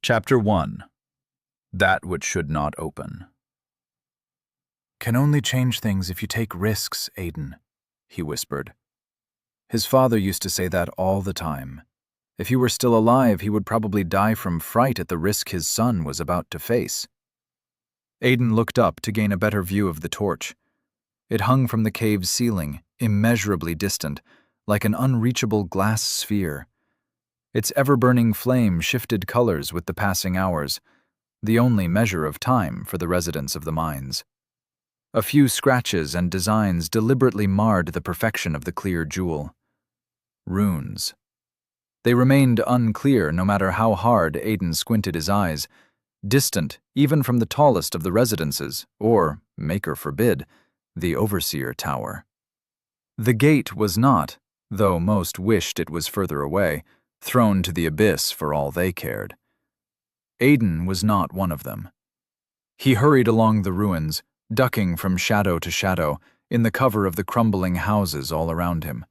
Chapter 1. That Which Should Not Open. "Can only change things if you take risks, Aiden," he whispered. His father used to say that all the time. If he were still alive, he would probably die from fright at the risk his son was about to face. Aiden looked up to gain a better view of the torch. It hung from the cave's ceiling, immeasurably distant, like an unreachable glass sphere. Its ever-burning flame shifted colors with the passing hours, the only measure of time for the residents of the mines. A few scratches and designs deliberately marred the perfection of the clear jewel. Runes. They remained unclear no matter how hard Aiden squinted his eyes, distant even from the tallest of the residences, or, maker forbid, the Overseer Tower. The gate was not, though most wished it was further away, thrown to the abyss for all they cared. Aiden was not one of them. He hurried along the ruins, ducking from shadow to shadow, in the cover of the crumbling houses all around him.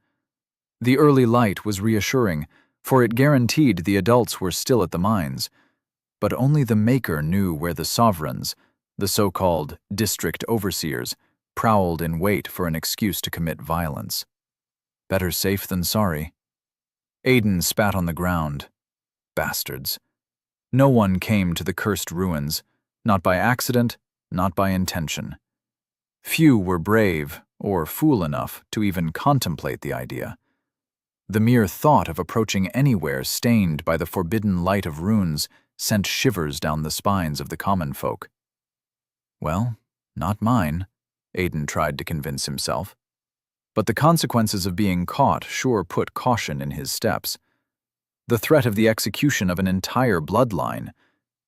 The early light was reassuring, for it guaranteed the adults were still at the mines, but only the Maker knew where the sovereigns, the so-called district overseers, prowled in wait for an excuse to commit violence. Better safe than sorry. Aiden spat on the ground. Bastards. No one came to the cursed ruins, not by accident, not by intention. Few were brave, or fool enough, to even contemplate the idea. The mere thought of approaching anywhere stained by the forbidden light of runes sent shivers down the spines of the common folk. Well, not mine, Aiden tried to convince himself. But the consequences of being caught sure put caution in his steps. The threat of the execution of an entire bloodline,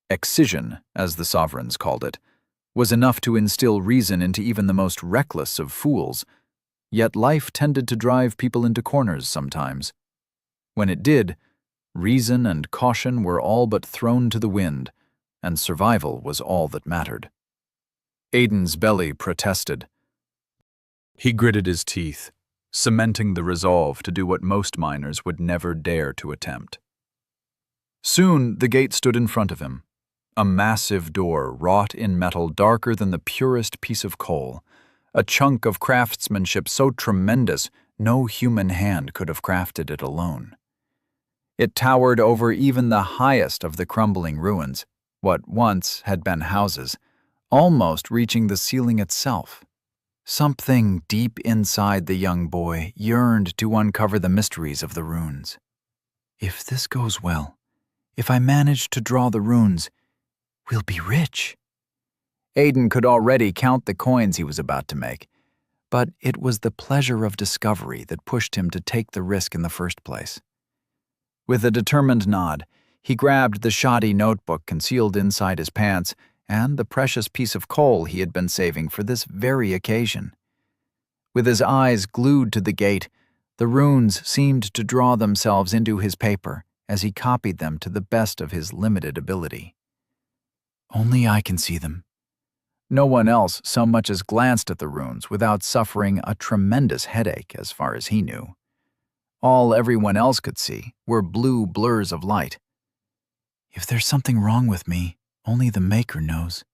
excision, as the sovereigns called it, was enough to instill reason into even the most reckless of fools, yet life tended to drive people into corners sometimes. When it did, reason and caution were all but thrown to the wind, and survival was all that mattered. Aiden's belly protested. He gritted his teeth, cementing the resolve to do what most miners would never dare to attempt. Soon the gate stood in front of him, a massive door wrought in metal darker than the purest piece of coal, a chunk of craftsmanship so tremendous no human hand could have crafted it alone. It towered over even the highest of the crumbling ruins, what once had been houses, almost reaching the ceiling itself. Something deep inside the young boy yearned to uncover the mysteries of the runes. If this goes well, if I manage to draw the runes, we'll be rich. Aiden could already count the coins he was about to make, but it was the pleasure of discovery that pushed him to take the risk in the first place. With a determined nod, he grabbed the shoddy notebook concealed inside his pants and the precious piece of coal he had been saving for this very occasion. With his eyes glued to the gate, the runes seemed to draw themselves into his paper as he copied them to the best of his limited ability. Only I can see them. No one else so much as glanced at the runes without suffering a tremendous headache as far as he knew. All everyone else could see were blue blurs of light. If there's something wrong with me, only the Maker knows.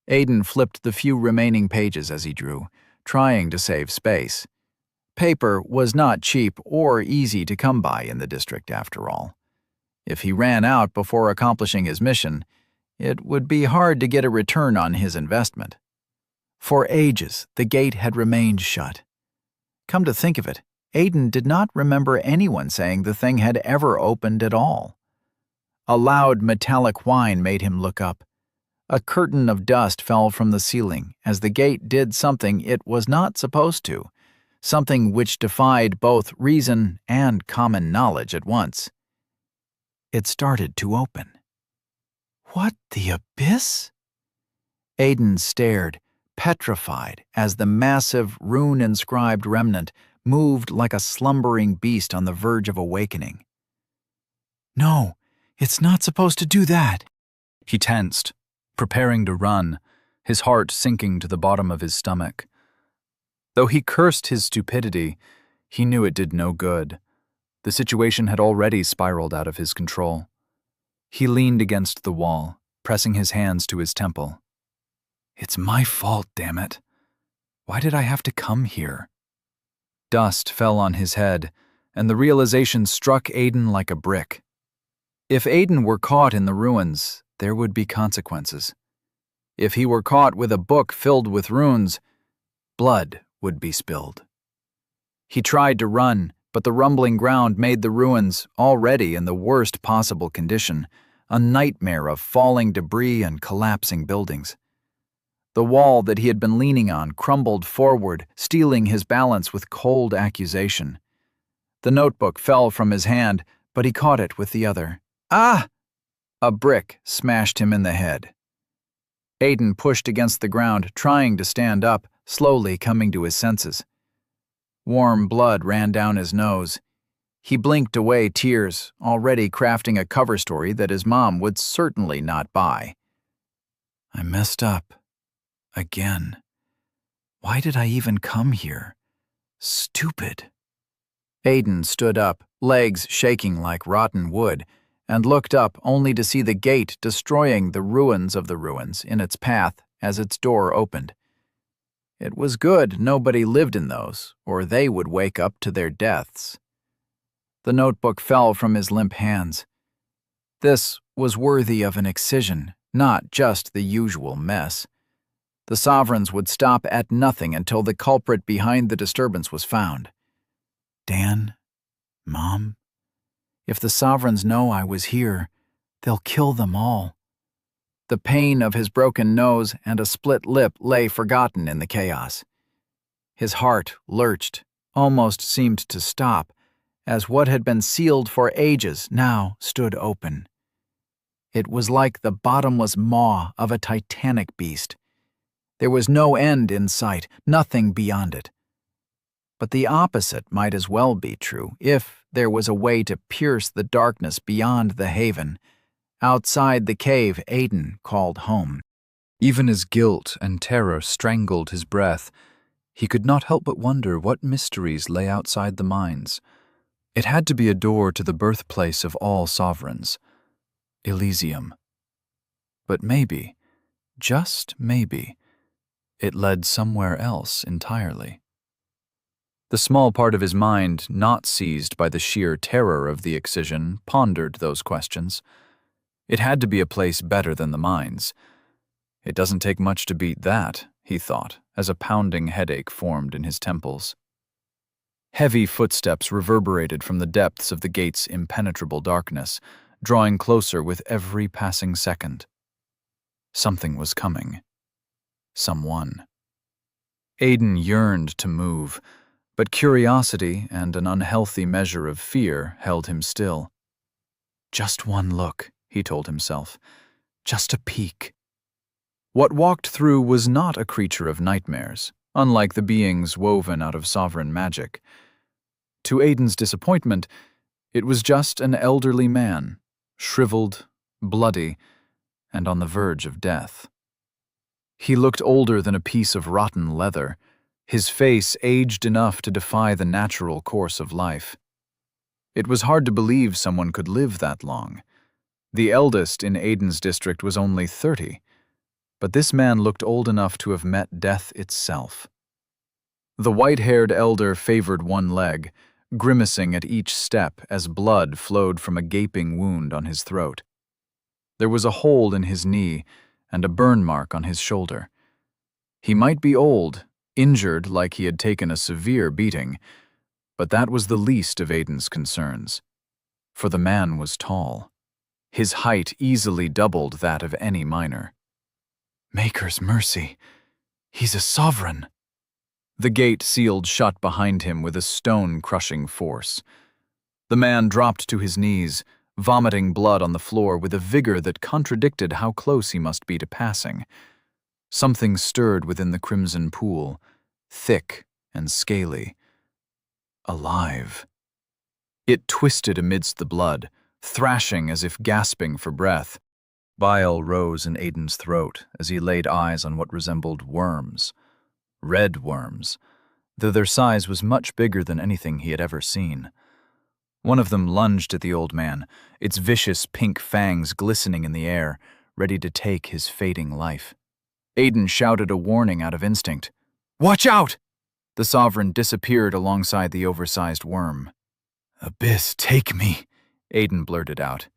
Aiden flipped the few remaining pages as he drew, trying to save space. Paper was not cheap or easy to come by in the district after all. If he ran out before accomplishing his mission, it would be hard to get a return on his investment. For ages, the gate had remained shut. Come to think of it, Aiden did not remember anyone saying the thing had ever opened at all. A loud metallic whine made him look up. A curtain of dust fell from the ceiling as the gate did something it was not supposed to, something which defied both reason and common knowledge at once. It started to open. What the abyss? Aiden stared, petrified, as the massive, rune-inscribed remnant moved like a slumbering beast on the verge of awakening. No, it's not supposed to do that. He tensed, preparing to run, his heart sinking to the bottom of his stomach. Though he cursed his stupidity, he knew it did no good. The situation had already spiraled out of his control. He leaned against the wall, pressing his hands to his temple. It's my fault, damn it. Why did I have to come here? Dust fell on his head, and the realization struck Aiden like a brick. If Aiden were caught in the ruins, there would be consequences. If he were caught with a book filled with runes, blood would be spilled. He tried to run, but the rumbling ground made the ruins, already in the worst possible condition, a nightmare of falling debris and collapsing buildings. The wall that he had been leaning on crumbled forward, stealing his balance with cold accusation. The notebook fell from his hand, but he caught it with the other. Ah! A brick smashed him in the head. Aiden pushed against the ground, trying to stand up, slowly coming to his senses. Warm blood ran down his nose. He blinked away tears, already crafting a cover story that his mom would certainly not buy. I messed up. Again. Why did I even come here? Stupid. Aiden stood up, legs shaking like rotten wood, and looked up only to see the gate destroying the ruins of the ruins in its path as its door opened. It was good nobody lived in those, or they would wake up to their deaths. The notebook fell from his limp hands. This was worthy of an excision, not just the usual mess. The sovereigns would stop at nothing until the culprit behind the disturbance was found. Dan? Mom? If the sovereigns know I was here, they'll kill them all. The pain of his broken nose and a split lip lay forgotten in the chaos. His heart lurched, almost seemed to stop, as what had been sealed for ages now stood open. It was like the bottomless maw of a titanic beast. There was no end in sight, nothing beyond it. But the opposite might as well be true, if there was a way to pierce the darkness beyond the haven. Outside the cave Aiden called home. Even as guilt and terror strangled his breath, he could not help but wonder what mysteries lay outside the mines. It had to be a door to the birthplace of all sovereigns, Elysium. But maybe, just maybe, it led somewhere else entirely. The small part of his mind not seized by the sheer terror of the excision pondered those questions. It had to be a place better than the mines. It doesn't take much to beat that, he thought, as a pounding headache formed in his temples. Heavy footsteps reverberated from the depths of the gate's impenetrable darkness, drawing closer with every passing second. Something was coming. Someone. Aiden yearned to move, but curiosity and an unhealthy measure of fear held him still. Just one look, he told himself. Just a peek. What walked through was not a creature of nightmares, unlike the beings woven out of sovereign magic. To Aiden's disappointment, it was just an elderly man, shriveled, bloody, and on the verge of death. He looked older than a piece of rotten leather, his face aged enough to defy the natural course of life. It was hard to believe someone could live that long. The eldest in Aiden's district was only 30, but this man looked old enough to have met death itself. The white-haired elder favored one leg, grimacing at each step as blood flowed from a gaping wound on his throat. There was a hole in his knee and a burn mark on his shoulder. He might be old, injured like he had taken a severe beating, but that was the least of Aiden's concerns, for the man was tall. His height easily doubled that of any miner. Maker's mercy, he's a sovereign. The gate sealed shut behind him with a stone-crushing force. The man dropped to his knees, vomiting blood on the floor with a vigor that contradicted how close he must be to passing. Something stirred within the crimson pool, thick and scaly. Alive. It twisted amidst the blood, thrashing as if gasping for breath. Bile rose in Aiden's throat as he laid eyes on what resembled worms. Red worms, though their size was much bigger than anything he had ever seen. One of them lunged at the old man, its vicious pink fangs glistening in the air, ready to take his fading life. Aiden shouted a warning out of instinct. "Watch out!" The sovereign disappeared alongside the oversized worm. "Abyss, take me," Aiden blurted out.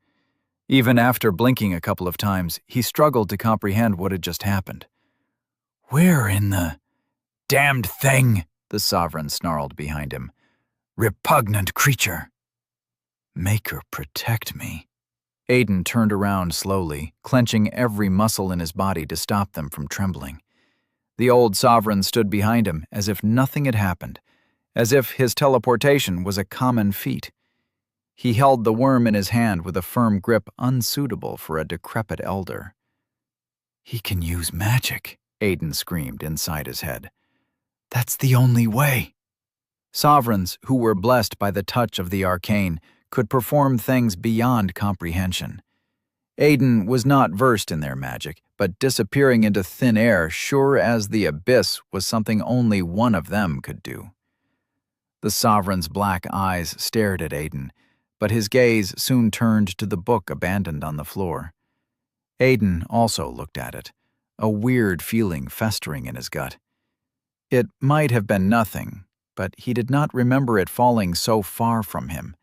Even after blinking a couple of times, he struggled to comprehend what had just happened. "Where in the damned thing?" the sovereign snarled behind him. "Repugnant creature." "Maker, protect me." Aiden turned around slowly, clenching every muscle in his body to stop them from trembling. The old sovereign stood behind him as if nothing had happened, as if his teleportation was a common feat. He held the worm in his hand with a firm grip unsuitable for a decrepit elder. "He can use magic," Aiden screamed inside his head. "That's the only way." Sovereigns who were blessed by the touch of the arcane could perform things beyond comprehension. Aiden was not versed in their magic, but disappearing into thin air sure as the abyss was something only one of them could do. The sovereign's black eyes stared at Aiden, but his gaze soon turned to the book abandoned on the floor. Aiden also looked at it, a weird feeling festering in his gut. It might have been nothing, but he did not remember it falling so far from him.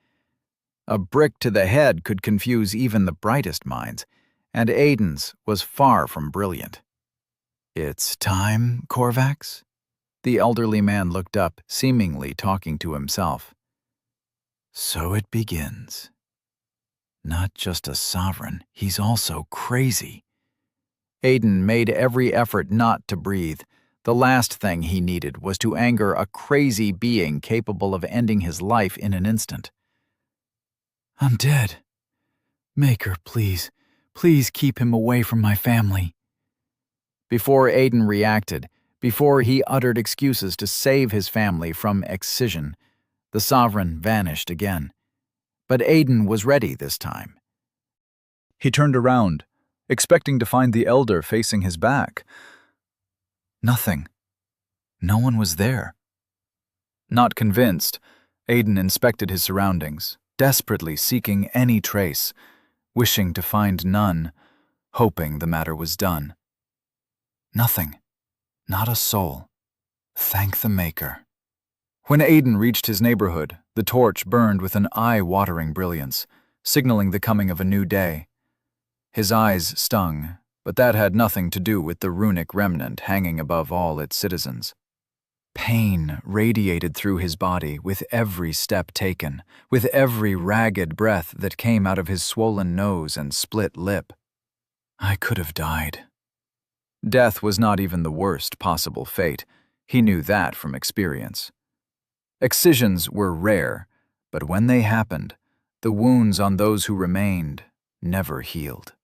A brick to the head could confuse even the brightest minds, and Aiden's was far from brilliant. "It's time, Korvax?" The elderly man looked up, seemingly talking to himself. "So it begins. Not just a sovereign, he's also crazy." Aiden made every effort not to breathe. The last thing he needed was to anger a crazy being capable of ending his life in an instant. "I'm dead. Maker, please, please keep him away from my family." Before Aiden reacted, before he uttered excuses to save his family from excision, the sovereign vanished again. But Aiden was ready this time. He turned around, expecting to find the elder facing his back. Nothing. No one was there. Not convinced, Aiden inspected his surroundings, desperately seeking any trace, wishing to find none, hoping the matter was done. Nothing. Not a soul. Thank the Maker. When Aiden reached his neighborhood, the torch burned with an eye-watering brilliance, signaling the coming of a new day. His eyes stung, but that had nothing to do with the runic remnant hanging above all its citizens. Pain radiated through his body with every step taken, with every ragged breath that came out of his swollen nose and split lip. I could have died. Death was not even the worst possible fate. He knew that from experience. Excisions were rare, but when they happened, the wounds on those who remained never healed.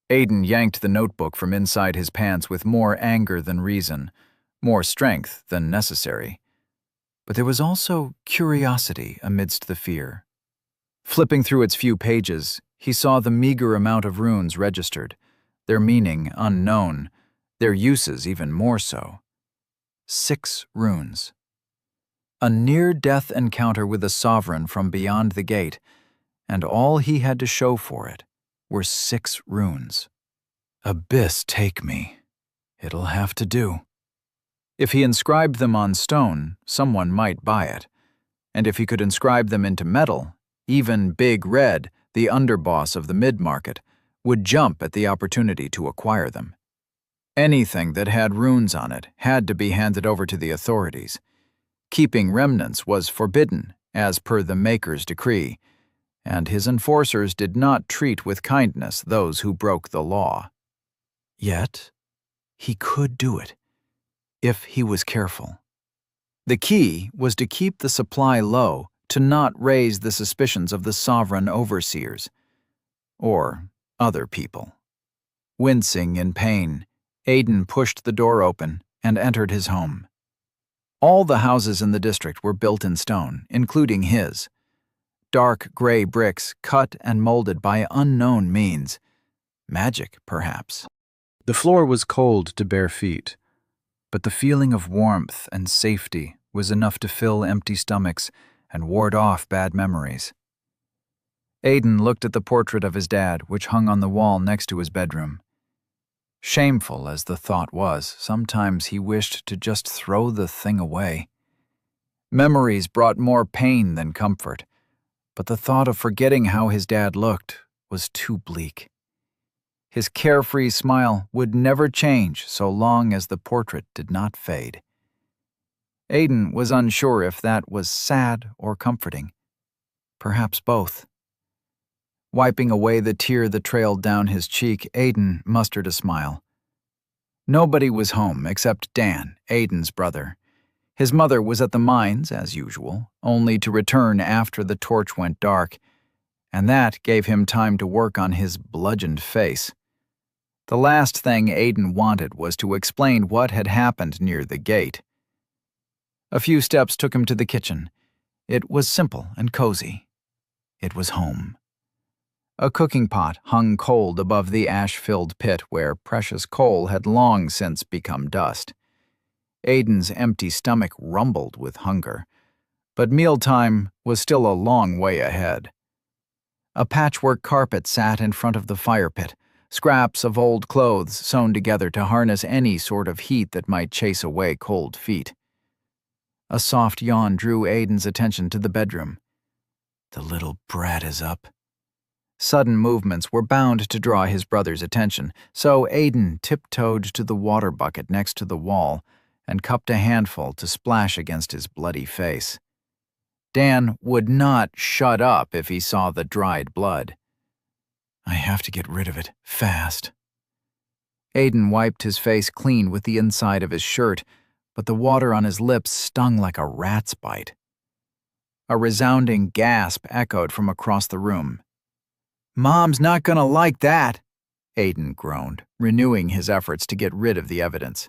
Aiden yanked the notebook from inside his pants with more anger than reason, more strength than necessary. But there was also curiosity amidst the fear. Flipping through its few pages, he saw the meager amount of runes registered, their meaning unknown, their uses even more so. 6 runes. A near-death encounter with a sovereign from beyond the gate, and all he had to show for it were 6 runes. Abyss, take me. It'll have to do. If he inscribed them on stone, someone might buy it. And if he could inscribe them into metal, even Big Red, the underboss of the mid-market, would jump at the opportunity to acquire them. Anything that had runes on it had to be handed over to the authorities. Keeping remnants was forbidden, as per the Maker's decree, and his enforcers did not treat with kindness those who broke the law. Yet, he could do it, if he was careful. The key was to keep the supply low, to not raise the suspicions of the sovereign overseers, or other people. Wincing in pain, Aiden pushed the door open and entered his home. All the houses in the district were built in stone, including his. Dark gray bricks cut and molded by unknown means. Magic, perhaps. The floor was cold to bare feet, but the feeling of warmth and safety was enough to fill empty stomachs and ward off bad memories. Aiden looked at the portrait of his dad, which hung on the wall next to his bedroom. Shameful as the thought was, sometimes he wished to just throw the thing away. Memories brought more pain than comfort, but the thought of forgetting how his dad looked was too bleak. His carefree smile would never change so long as the portrait did not fade. Aiden was unsure if that was sad or comforting. Perhaps both. Wiping away the tear that trailed down his cheek, Aiden mustered a smile. Nobody was home except Dan, Aiden's brother. His mother was at the mines, as usual, only to return after the torch went dark, and that gave him time to work on his bludgeoned face. The last thing Aiden wanted was to explain what had happened near the gate. A few steps took him to the kitchen. It was simple and cozy. It was home. A cooking pot hung cold above the ash-filled pit where precious coal had long since become dust. Aiden's empty stomach rumbled with hunger, but mealtime was still a long way ahead. A patchwork carpet sat in front of the fire pit, scraps of old clothes sewn together to harness any sort of heat that might chase away cold feet. A soft yawn drew Aiden's attention to the bedroom. The little brat is up. Sudden movements were bound to draw his brother's attention, so Aiden tiptoed to the water bucket next to the wall and cupped a handful to splash against his bloody face. Dan would not shut up if he saw the dried blood. I have to get rid of it, fast. Aiden wiped his face clean with the inside of his shirt, but the water on his lips stung like a rat's bite. A resounding gasp echoed from across the room. Mom's not gonna like that, Aiden groaned, renewing his efforts to get rid of the evidence.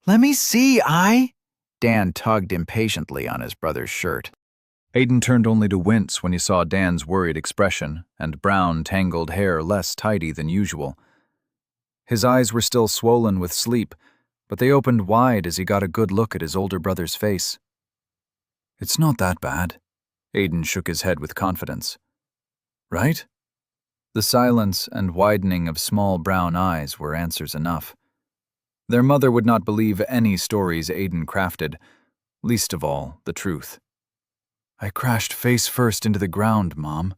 Let me see, Dan tugged impatiently on his brother's shirt. Aiden turned only to wince when he saw Dan's worried expression and brown, tangled hair less tidy than usual. His eyes were still swollen with sleep, but they opened wide as he got a good look at his older brother's face. It's not that bad. Aiden shook his head with confidence. Right? The silence and widening of small brown eyes were answers enough. Their mother would not believe any stories Aiden crafted, least of all the truth. I crashed face first into the ground, Mom.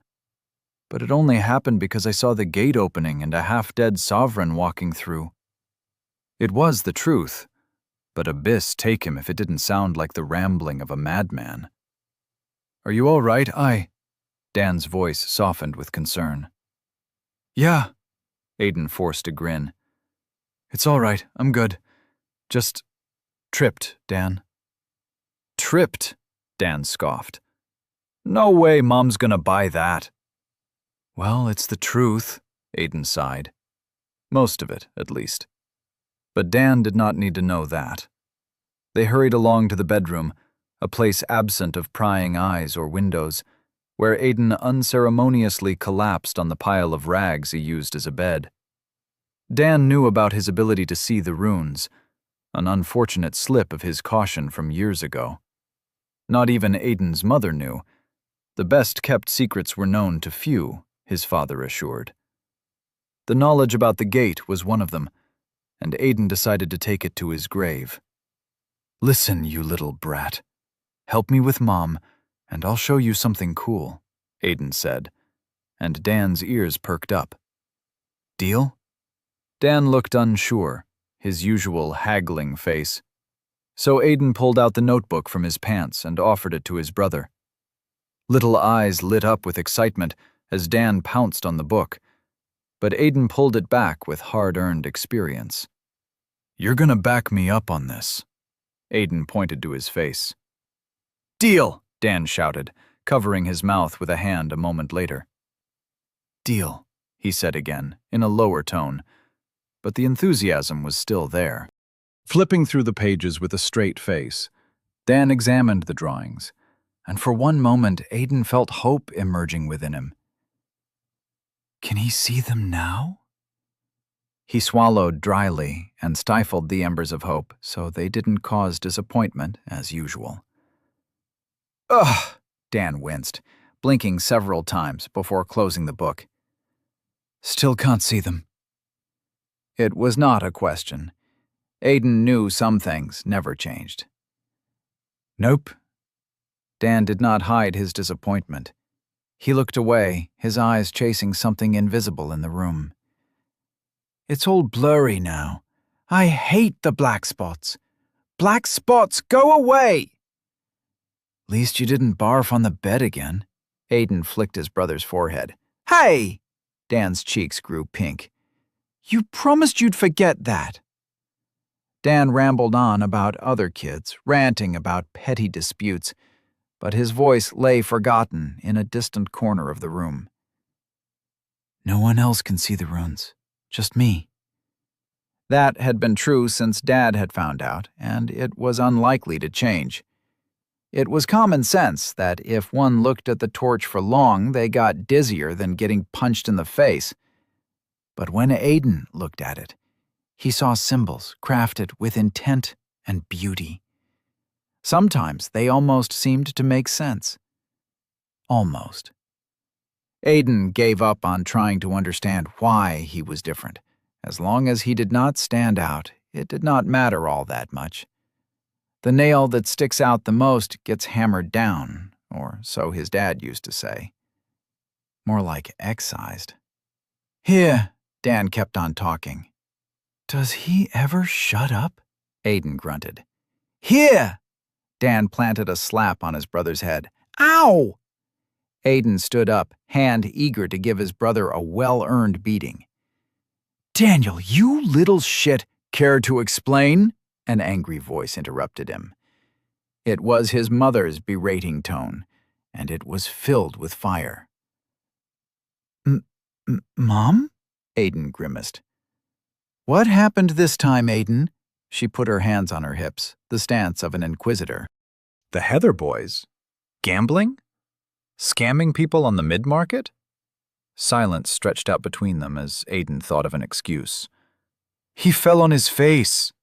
But it only happened because I saw the gate opening and a half-dead sovereign walking through. It was the truth, but abyss take him if it didn't sound like the rambling of a madman. Are you all right, Dan's voice softened with concern. Yeah, Aiden forced a grin. It's all right, I'm good. Just tripped, Dan. Tripped? Dan scoffed. No way Mom's gonna buy that. Well, it's the truth, Aiden sighed. Most of it, at least. But Dan did not need to know that. They hurried along to the bedroom, a place absent of prying eyes or windows, where Aiden unceremoniously collapsed on the pile of rags he used as a bed. Dan knew about his ability to see the runes, an unfortunate slip of his caution from years ago. Not even Aiden's mother knew. The best-kept secrets were known to few, his father assured. The knowledge about the gate was one of them, and Aiden decided to take it to his grave. Listen, you little brat. Help me with Mom, and I'll show you something cool, Aiden said, and Dan's ears perked up. Deal? Dan looked unsure, his usual haggling face. So Aiden pulled out the notebook from his pants and offered it to his brother. Little eyes lit up with excitement as Dan pounced on the book, but Aiden pulled it back with hard-earned experience. You're gonna back me up on this. Aiden pointed to his face. Deal, Dan shouted, covering his mouth with a hand a moment later. Deal, he said again, in a lower tone, but the enthusiasm was still there. Flipping through the pages with a straight face, Dan examined the drawings, and for one moment Aiden felt hope emerging within him. Can he see them now? He swallowed dryly and stifled the embers of hope so they didn't cause disappointment as usual. Ugh, Dan winced, blinking several times before closing the book. Still can't see them. It was not a question. Aiden knew some things never changed. Nope. Dan did not hide his disappointment. He looked away, his eyes chasing something invisible in the room. It's all blurry now. I hate the black spots. Black spots, go away! Least you didn't barf on the bed again. Aiden flicked his brother's forehead. Hey! Dan's cheeks grew pink. You promised you'd forget that. Dan rambled on about other kids, ranting about petty disputes, but his voice lay forgotten in a distant corner of the room. No one else can see the runes, just me. That had been true since Dad had found out, and it was unlikely to change. It was common sense that if one looked at the torch for long, they got dizzier than getting punched in the face. But when Aiden looked at it, he saw symbols crafted with intent and beauty. Sometimes they almost seemed to make sense. Almost. Aiden gave up on trying to understand why he was different. As long as he did not stand out, it did not matter all that much. The nail that sticks out the most gets hammered down, or so his dad used to say. More like excised. Here, Dan kept on talking. Does he ever shut up? Aiden grunted. Here! Dan planted a slap on his brother's head. Ow! Aiden stood up, hand eager to give his brother a well-earned beating. Daniel, you little shit! Care to explain? An angry voice interrupted him. It was his mother's berating tone, and it was filled with fire. Mom? Aiden grimaced. What happened this time, Aiden? She put her hands on her hips, the stance of an inquisitor. The Heather boys? Gambling? Scamming people on the mid-market? Silence stretched out between them as Aiden thought of an excuse. He fell on his face.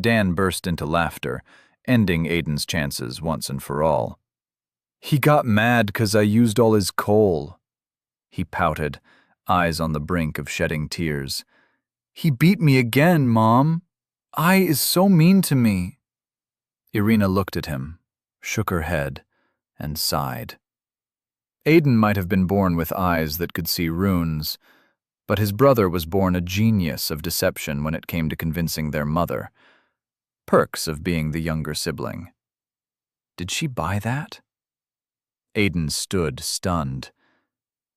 Dan burst into laughter, ending Aiden's chances once and for all. He got mad 'cause I used all his coal. He pouted, eyes on the brink of shedding tears. He beat me again, Mom. I is so mean to me. Irina looked at him, shook her head, and sighed. Aiden might have been born with eyes that could see runes, but his brother was born a genius of deception when it came to convincing their mother. Perks of being the younger sibling. Did she buy that? Aiden stood, stunned.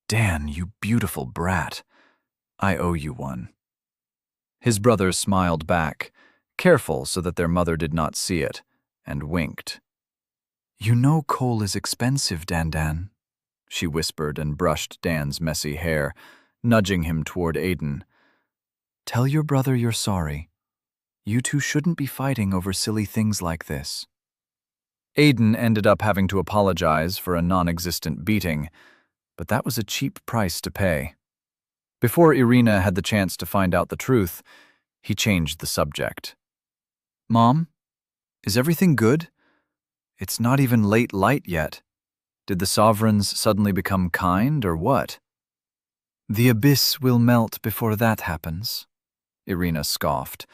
Dan, you beautiful brat. I owe you one. His brother smiled back, careful so that their mother did not see it, and winked. You know coal is expensive, Dan, she whispered and brushed Dan's messy hair, nudging him toward Aiden. Tell your brother you're sorry. You two shouldn't be fighting over silly things like this. Aiden ended up having to apologize for a non-existent beating, but that was a cheap price to pay. Before Irina had the chance to find out the truth, he changed the subject. Mom, is everything good? It's not even late light yet. Did the sovereigns suddenly become kind, or what? The abyss will melt before that happens, Irina scoffed,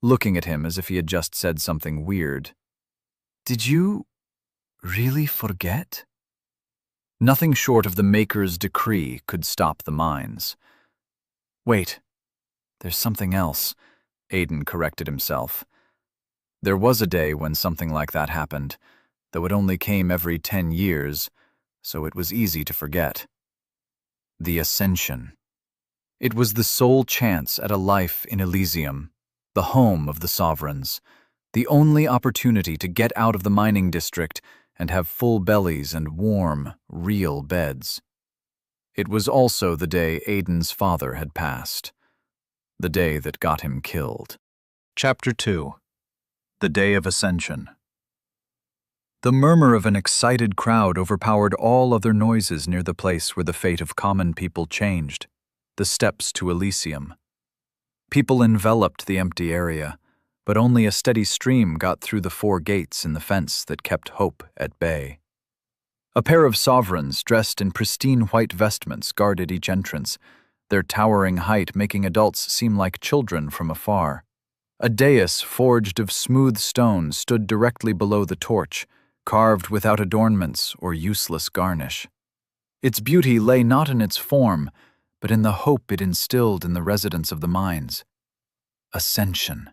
looking at him as if he had just said something weird. Did you really forget? Nothing short of the Maker's decree could stop the mines. Wait, there's something else, Aiden corrected himself. There was a day when something like that happened, though it only came every 10 years, so it was easy to forget. The ascension. It was the sole chance at a life in Elysium, the home of the sovereigns, the only opportunity to get out of the mining district and have full bellies and warm, real beds. It was also the day Aiden's father had passed, the day that got him killed. Chapter 2. The Day of Ascension. The murmur of an excited crowd overpowered all other noises near the place where the fate of common people changed, the steps to Elysium. People enveloped the empty area, but only a steady stream got through the 4 gates in the fence that kept hope at bay. A pair of sovereigns dressed in pristine white vestments guarded each entrance, their towering height making adults seem like children from afar. A dais forged of smooth stone stood directly below the torch, carved without adornments or useless garnish. Its beauty lay not in its form, but in the hope it instilled in the residents of the mines. Ascension.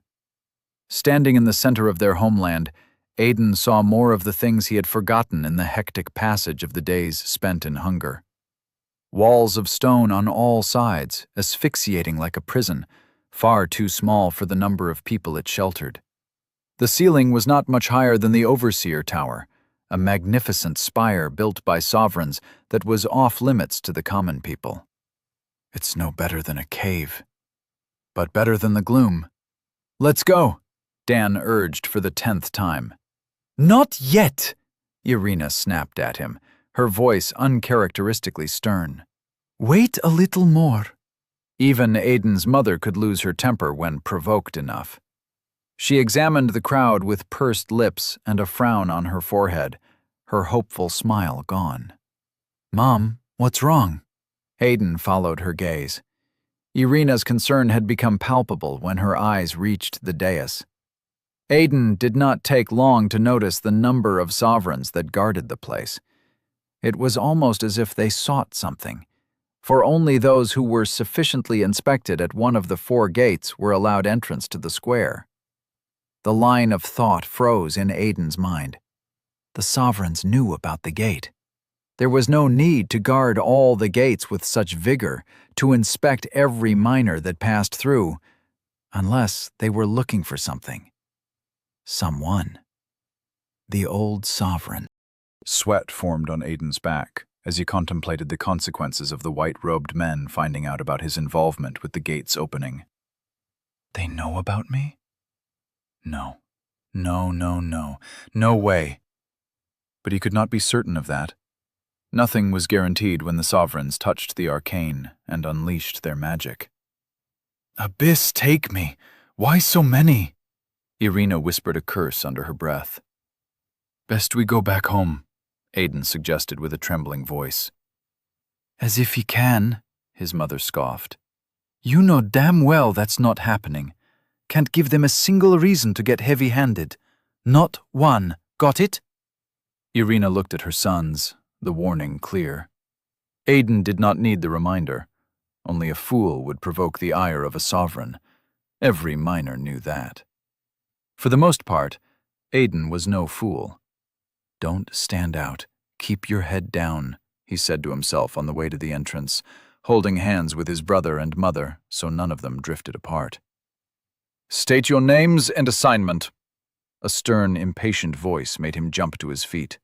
Standing in the center of their homeland, Aiden saw more of the things he had forgotten in the hectic passage of the days spent in hunger. Walls of stone on all sides, asphyxiating like a prison, far too small for the number of people it sheltered. The ceiling was not much higher than the Overseer Tower, a magnificent spire built by sovereigns that was off-limits to the common people. It's no better than a cave, but better than the gloom. "Let's go," Dan urged for the 10th time. "Not yet," Irina snapped at him, her voice uncharacteristically stern. "Wait a little more." Even Aiden's mother could lose her temper when provoked enough. She examined the crowd with pursed lips and a frown on her forehead, her hopeful smile gone. "Mom, what's wrong?" Aiden followed her gaze. Irina's concern had become palpable when her eyes reached the dais. Aiden did not take long to notice the number of sovereigns that guarded the place. It was almost as if they sought something, for only those who were sufficiently inspected at one of the 4 gates were allowed entrance to the square. The line of thought froze in Aiden's mind. The sovereigns knew about the gate. There was no need to guard all the gates with such vigor, to inspect every miner that passed through, unless they were looking for something. Someone. The old sovereign. Sweat formed on Aiden's back as he contemplated the consequences of the white-robed men finding out about his involvement with the gate's opening. They know about me? No. No way. But he could not be certain of that. Nothing was guaranteed when the sovereigns touched the arcane and unleashed their magic. "Abyss, take me! Why so many?" Irina whispered a curse under her breath. "Best we go back home," Aiden suggested with a trembling voice. "As if he can," his mother scoffed. "You know damn well that's not happening. Can't give them a single reason to get heavy-handed. Not one. Got it?" Irina looked at her sons, the warning clear. Aiden did not need the reminder. Only a fool would provoke the ire of a sovereign. Every miner knew that. For the most part, Aiden was no fool. "Don't stand out. Keep your head down," he said to himself on the way to the entrance, holding hands with his brother and mother so none of them drifted apart. "State your names and assignment." A stern, impatient voice made him jump to his feet.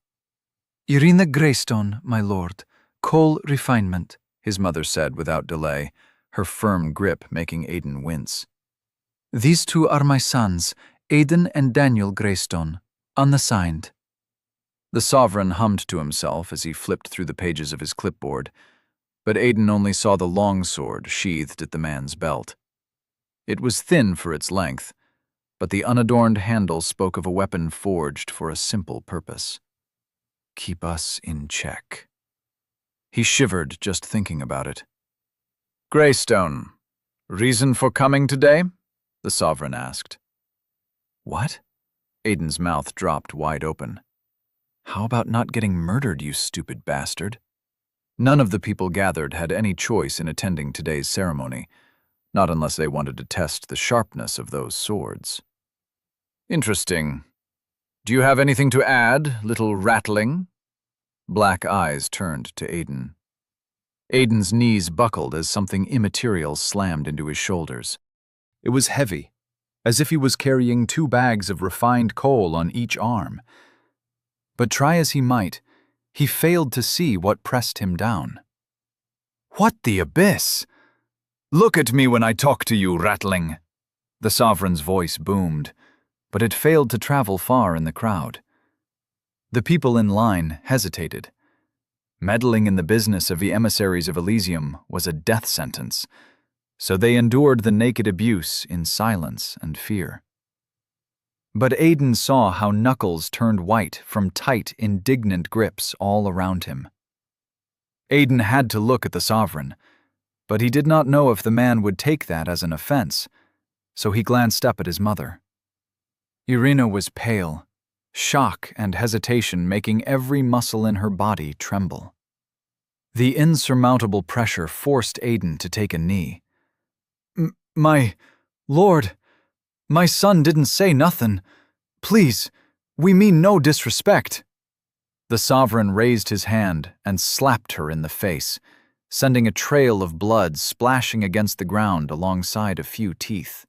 "Irina Greystone, my lord. Coal refinement," his mother said without delay, her firm grip making Aiden wince. "These 2 are my sons, Aiden and Daniel Greystone, unassigned." The sovereign hummed to himself as he flipped through the pages of his clipboard, but Aiden only saw the longsword sheathed at the man's belt. It was thin for its length, but the unadorned handle spoke of a weapon forged for a simple purpose. Keep us in check. He shivered just thinking about it. "Greystone, reason for coming today?" the sovereign asked. "What?" Aiden's mouth dropped wide open. "How about not getting murdered, you stupid bastard?" None of the people gathered had any choice in attending today's ceremony, not unless they wanted to test the sharpness of those swords. "Interesting. Do you have anything to add, little rattling?" Black eyes turned to Aiden. Aiden's knees buckled as something immaterial slammed into his shoulders. It was heavy, as if he was carrying 2 bags of refined coal on each arm. But try as he might, he failed to see what pressed him down. "What the abyss? Look at me when I talk to you, rattling!" The sovereign's voice boomed, but it failed to travel far in the crowd. The people in line hesitated. Meddling in the business of the emissaries of Elysium was a death sentence, so they endured the naked abuse in silence and fear. But Aiden saw how knuckles turned white from tight, indignant grips all around him. Aiden had to look at the Sovereign, but he did not know if the man would take that as an offense, so he glanced up at his mother. Irina was pale, shock and hesitation making every muscle in her body tremble. The insurmountable pressure forced Aiden to take a knee. My lord, my son didn't say nothin'. Please, we mean no disrespect." The Sovereign raised his hand and slapped her in the face, sending a trail of blood splashing against the ground alongside a few teeth.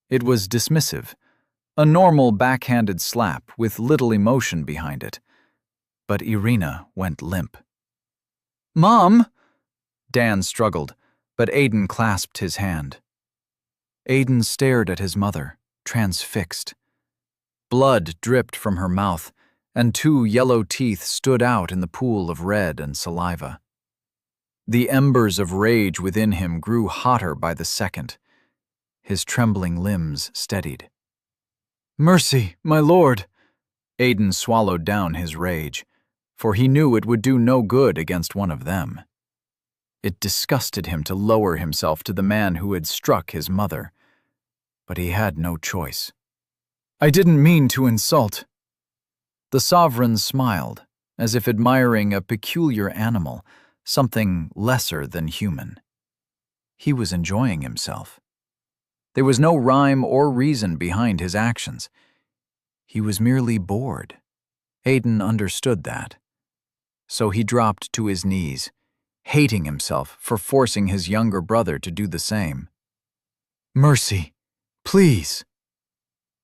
It was dismissive, a normal backhanded slap with little emotion behind it. But Irina went limp. "Mom!" Dan struggled, but Aiden clasped his hand. Aiden stared at his mother, transfixed. Blood dripped from her mouth, and 2 yellow teeth stood out in the pool of red and saliva. The embers of rage within him grew hotter by the second. His trembling limbs steadied. "Mercy, my lord!" Aiden swallowed down his rage, for he knew it would do no good against one of them. It disgusted him to lower himself to the man who had struck his mother, but he had no choice. "I didn't mean to insult." The Sovereign smiled, as if admiring a peculiar animal, something lesser than human. He was enjoying himself. There was no rhyme or reason behind his actions. He was merely bored. Aiden understood that. So he dropped to his knees, hating himself for forcing his younger brother to do the same. "Mercy, please."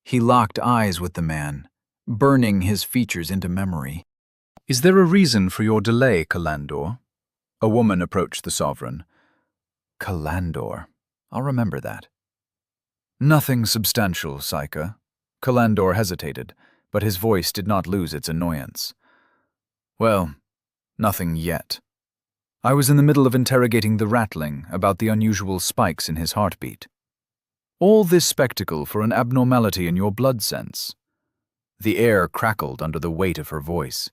He locked eyes with the man, burning his features into memory. "Is there a reason for your delay, Calandor?" A woman approached the Sovereign. Calandor. I'll remember that. "Nothing substantial, Saika." Calandor hesitated, but his voice did not lose its annoyance. "Well, nothing yet. I was in the middle of interrogating the Ratling about the unusual spikes in his heartbeat. All this spectacle for an abnormality in your blood sense." The air crackled under the weight of her voice.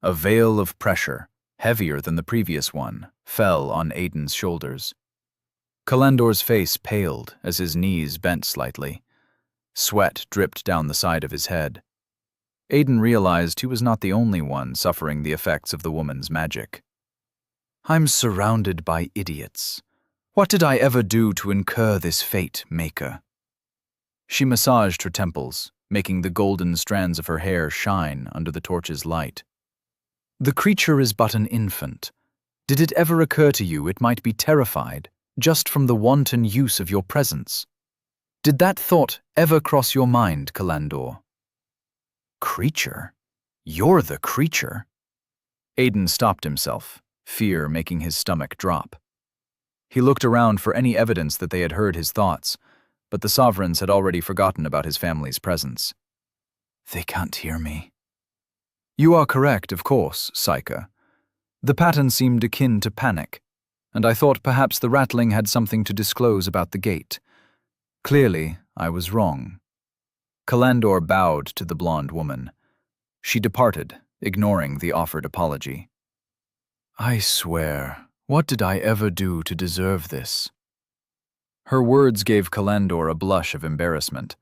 A veil of pressure, heavier than the previous one, fell on Aiden's shoulders. Calandor's face paled as his knees bent slightly. Sweat dripped down the side of his head. Aiden realized he was not the only one suffering the effects of the woman's magic. "I'm surrounded by idiots. What did I ever do to incur this fate, Maker?" She massaged her temples, making the golden strands of her hair shine under the torch's light. "The creature is but an infant. Did it ever occur to you it might be terrified just from the wanton use of your presence? Did that thought ever cross your mind, Calandor?" "Creature? You're the creature?" Aiden stopped himself, fear making his stomach drop. He looked around for any evidence that they had heard his thoughts, but the Sovereigns had already forgotten about his family's presence. "They can't hear me." "You are correct, of course, Saika. The pattern seemed akin to panic, and I thought perhaps the Ratling had something to disclose about the gate. Clearly, I was wrong." Calandor bowed to the blonde woman. She departed, ignoring the offered apology. "I swear, what did I ever do to deserve this?" Her words gave Calandor a blush of embarrassment.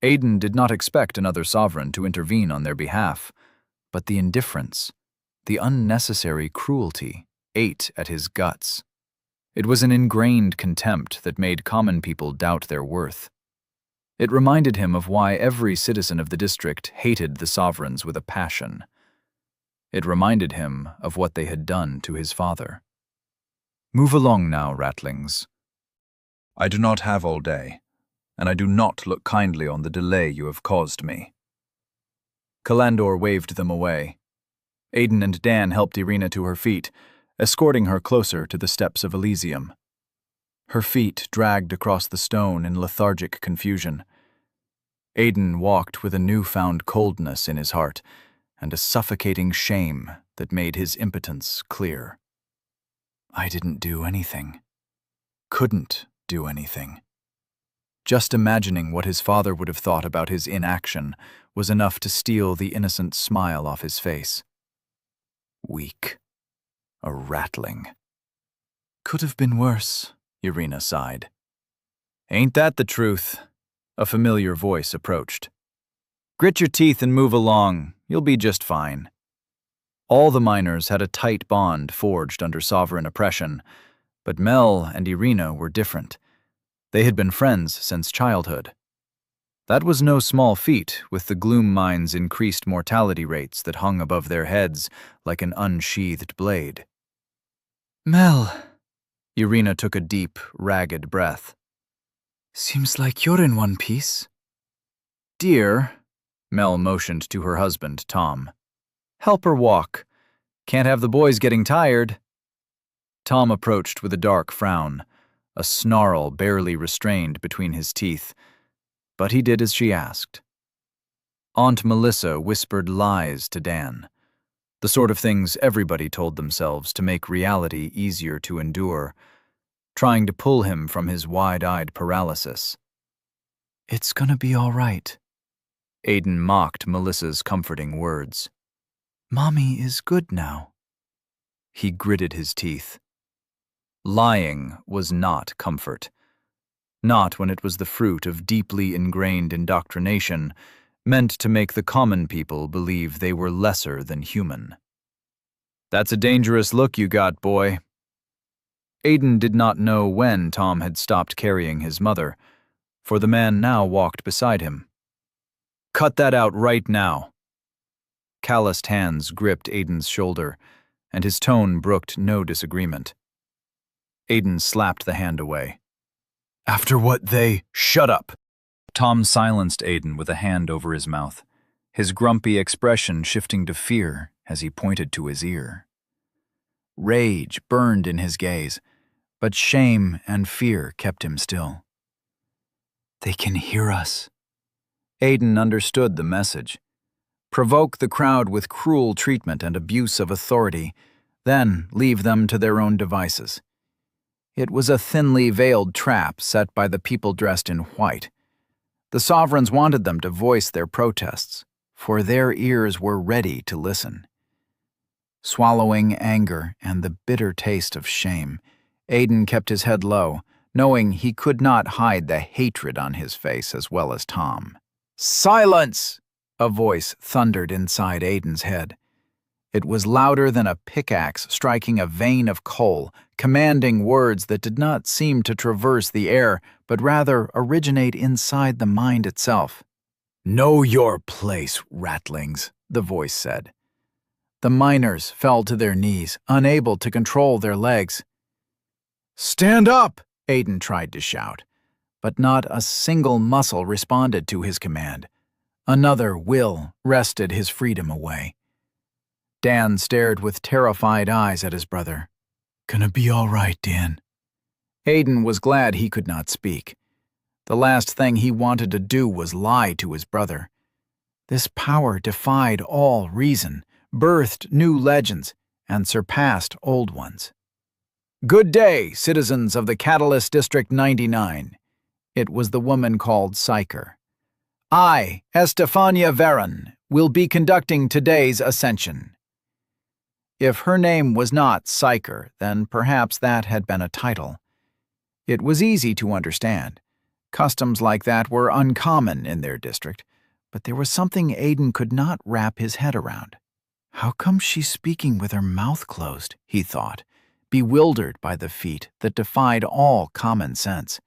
Aiden did not expect another Sovereign to intervene on their behalf, but the indifference, the unnecessary cruelty, ate at his guts. It was an ingrained contempt that made common people doubt their worth. It reminded him of why every citizen of the district hated the Sovereigns with a passion. It reminded him of what they had done to his father. "Move along now, Ratlings. I do not have all day, and I do not look kindly on the delay you have caused me." Calandor waved them away. Aiden and Dan helped Irina to her feet, escorting her closer to the steps of Elysium. Her feet dragged across the stone in lethargic confusion. Aiden walked with a newfound coldness in his heart and a suffocating shame that made his impotence clear. I didn't do anything. Couldn't do anything. Just imagining what his father would have thought about his inaction was enough to steal the innocent smile off his face. Weak. A ratling. Could have been worse, Irina sighed. Ain't that the truth? A familiar voice approached. Grit your teeth and move along. You'll be just fine. All the miners had a tight bond forged under sovereign oppression, but Mel and Irina were different. They had been friends since childhood. That was no small feat, with the gloom mine's increased mortality rates that hung above their heads like an unsheathed blade. Mel, Irina took a deep, ragged breath. Seems like you're in one piece. Dear, Mel motioned to her husband, Tom. Help her walk. Can't have the boys getting tired. Tom approached with a dark frown, a snarl barely restrained between his teeth, but he did as she asked. Aunt Melissa whispered lies to Dan, the sort of things everybody told themselves to make reality easier to endure, trying to pull him from his wide-eyed paralysis. It's gonna be all right. Aiden mocked Melissa's comforting words. Mommy is good now. He gritted his teeth. Lying was not comfort. Not when it was the fruit of deeply ingrained indoctrination, meant to make the common people believe they were lesser than human. That's a dangerous look you got, boy. Aiden did not know when Tom had stopped carrying his mother, for the man now walked beside him. Cut that out right now. Calloused hands gripped Aiden's shoulder, and his tone brooked no disagreement. Aiden slapped the hand away. After what they— Shut up! Tom silenced Aiden with a hand over his mouth, his grumpy expression shifting to fear as he pointed to his ear. Rage burned in his gaze, but shame and fear kept him still. They can hear us. Aiden understood the message. Provoke the crowd with cruel treatment and abuse of authority, then leave them to their own devices. It was a thinly veiled trap set by the people dressed in white. The sovereigns wanted them to voice their protests, for their ears were ready to listen. Swallowing anger and the bitter taste of shame, Aiden kept his head low, knowing he could not hide the hatred on his face as well as Tom. Silence! A voice thundered inside Aiden's head. It was louder than a pickaxe striking a vein of coal, commanding words that did not seem to traverse the air, but rather originate inside the mind itself. Know your place, ratlings, the voice said. The miners fell to their knees, unable to control their legs. Stand up, Aiden tried to shout, but not a single muscle responded to his command. Another will wrested his freedom away. Dan stared with terrified eyes at his brother. Gonna be all right, Dan. Aiden was glad he could not speak. The last thing he wanted to do was lie to his brother. This power defied all reason, birthed new legends, and surpassed old ones. Good day, citizens of the Catalyst District 99. It was the woman called Psyker. I, Estefania Veron, will be conducting today's ascension. If her name was not Psyker, then perhaps that had been a title. It was easy to understand. Customs like that were uncommon in their district, but there was something Aiden could not wrap his head around. How come she's speaking with her mouth closed, he thought, bewildered by the feat that defied all common sense.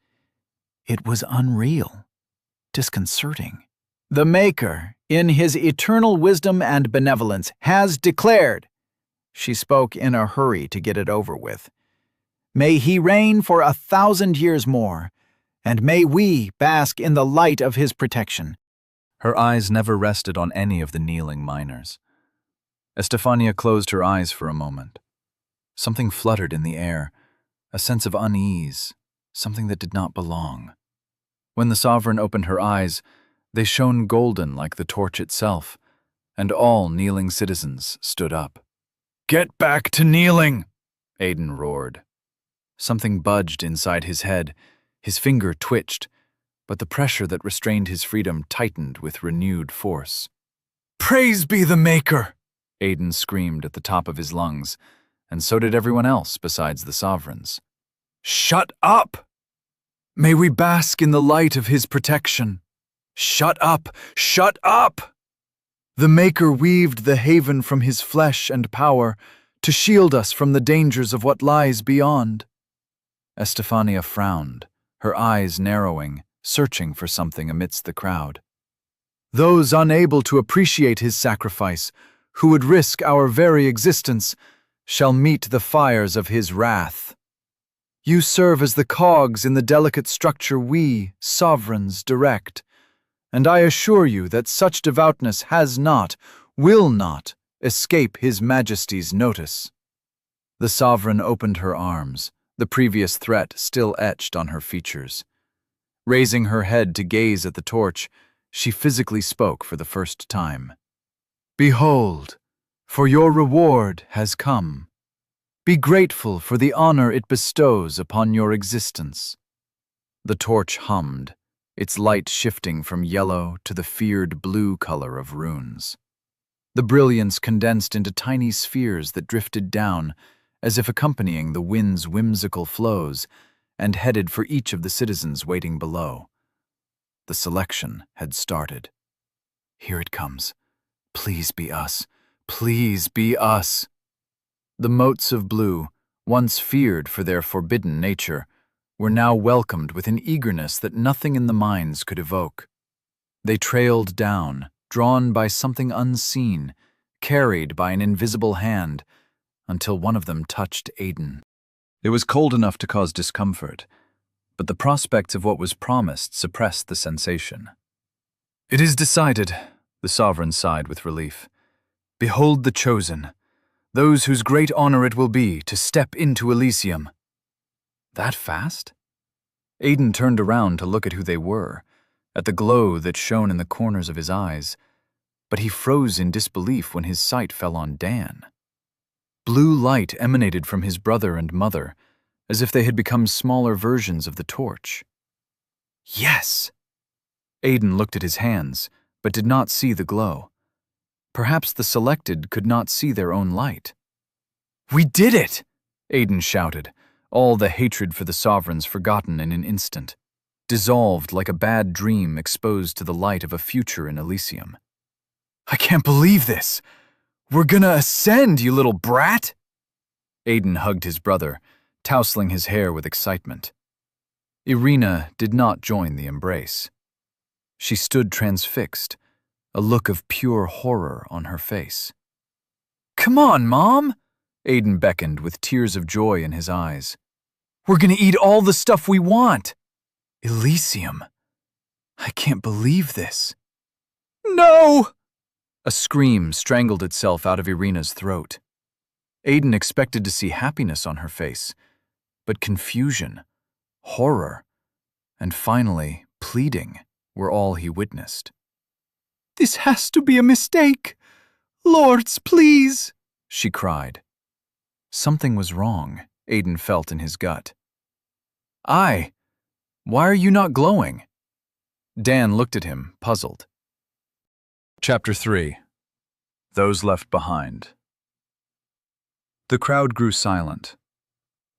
It was unreal, disconcerting. The Maker, in his eternal wisdom and benevolence, has declared. She spoke in a hurry to get it over with. May he reign for 1,000 years more, and may we bask in the light of his protection. Her eyes never rested on any of the kneeling miners. Estefania closed her eyes for a moment. Something fluttered in the air, a sense of unease, something that did not belong. When the sovereign opened her eyes, they shone golden like the torch itself, and all kneeling citizens stood up. Get back to kneeling, Aiden roared. Something budged inside his head, his finger twitched, but the pressure that restrained his freedom tightened with renewed force. "Praise be the Maker!" Aiden screamed at the top of his lungs, and so did everyone else besides the sovereigns. "Shut up! May we bask in the light of his protection. Shut up! Shut up! The Maker weaved the haven from his flesh and power to shield us from the dangers of what lies beyond." Estefania frowned, her eyes narrowing, searching for something amidst the crowd. "Those unable to appreciate his sacrifice, who would risk our very existence, shall meet the fires of his wrath. You serve as the cogs in the delicate structure we, sovereigns, direct, and I assure you that such devoutness has not, will not, escape His Majesty's notice." The sovereign opened her arms, the previous threat still etched on her features. Raising her head to gaze at the torch, she physically spoke for the first time. "Behold, for your reward has come. Be grateful for the honor it bestows upon your existence." The torch hummed, its light shifting from yellow to the feared blue color of runes. The brilliance condensed into tiny spheres that drifted down, as if accompanying the wind's whimsical flows, and headed for each of the citizens waiting below. The selection had started. "Here it comes. Please be us. Please be us." The motes of blue, once feared for their forbidden nature, were now welcomed with an eagerness that nothing in the mines could evoke. They trailed down, drawn by something unseen, carried by an invisible hand, until one of them touched Aiden. It was cold enough to cause discomfort, but the prospects of what was promised suppressed the sensation. "It is decided," the sovereign sighed with relief. "Behold the chosen, those whose great honor it will be to step into Elysium." That fast? Aiden turned around to look at who they were, at the glow that shone in the corners of his eyes, but he froze in disbelief when his sight fell on Dan. Blue light emanated from his brother and mother, as if they had become smaller versions of the torch. Yes! Aiden looked at his hands, but did not see the glow. Perhaps the selected could not see their own light. "We did it!" Aiden shouted, all the hatred for the sovereigns forgotten in an instant, dissolved like a bad dream exposed to the light of a future in Elysium. "I can't believe this! We're gonna ascend, you little brat!" Aiden hugged his brother, tousling his hair with excitement. Irina did not join the embrace. She stood transfixed, a look of pure horror on her face. "Come on, Mom!" Aiden beckoned with tears of joy in his eyes. "We're gonna eat all the stuff we want! Elysium! I can't believe this!" "No!" A scream strangled itself out of Irina's throat. Aiden expected to see happiness on her face, but confusion, horror, and finally pleading were all he witnessed. "This has to be a mistake! Lords, please!" she cried. Something was wrong, Aiden felt in his gut. "Why are you not glowing?" Dan looked at him, puzzled. Chapter 3. Those Left Behind. The crowd grew silent.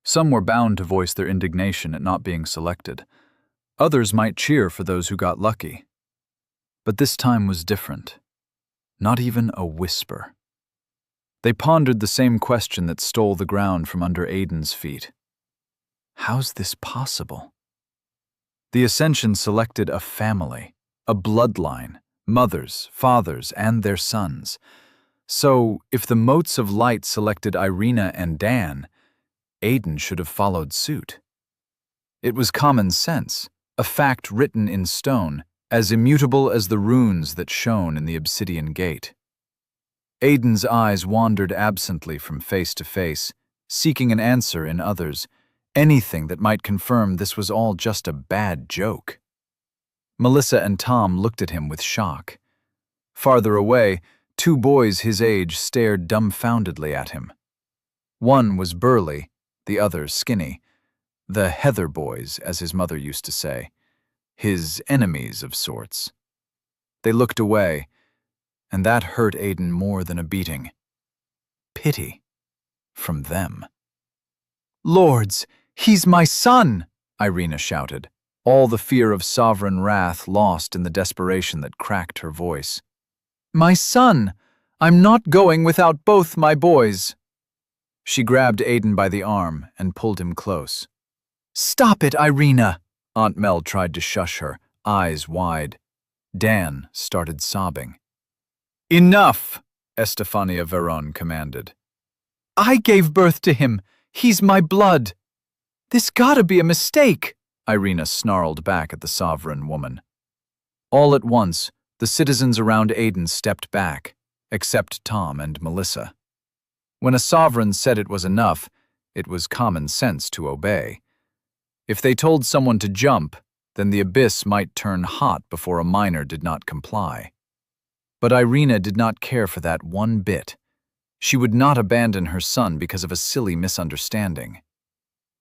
Some were bound to voice their indignation at not being selected. Others might cheer for those who got lucky. But this time was different. Not even a whisper. They pondered the same question that stole the ground from under Aiden's feet. How's this possible? The Ascension selected a family, a bloodline, mothers, fathers, and their sons. So, if the motes of light selected Irina and Dan, Aiden should have followed suit. It was common sense, a fact written in stone, as immutable as the runes that shone in the obsidian gate. Aiden's eyes wandered absently from face to face, seeking an answer in others, anything that might confirm this was all just a bad joke. Melissa and Tom looked at him with shock. Farther away, two boys his age stared dumbfoundedly at him. One was burly, the other skinny. The Heather boys, as his mother used to say. his enemies of sorts. They looked away, and that hurt Aiden more than a beating. Pity from them. "Lords, he's my son!" Irina shouted, all the fear of sovereign wrath lost in the desperation that cracked her voice. "My son! I'm not going without both my boys!" She grabbed Aiden by the arm and pulled him close. "Stop it, Irina!" Aunt Mel tried to shush her, eyes wide. Dan started sobbing. "Enough!" Estefania Veron commanded. "I gave birth to him. He's my blood." "This gotta be a mistake," Irina snarled back at the sovereign woman. All at once, the citizens around Aiden stepped back, except Tom and Melissa. When a sovereign said it was enough, it was common sense to obey. If they told someone to jump, then the abyss might turn hot before a minor did not comply. But Irina did not care for that one bit. She would not abandon her son because of a silly misunderstanding.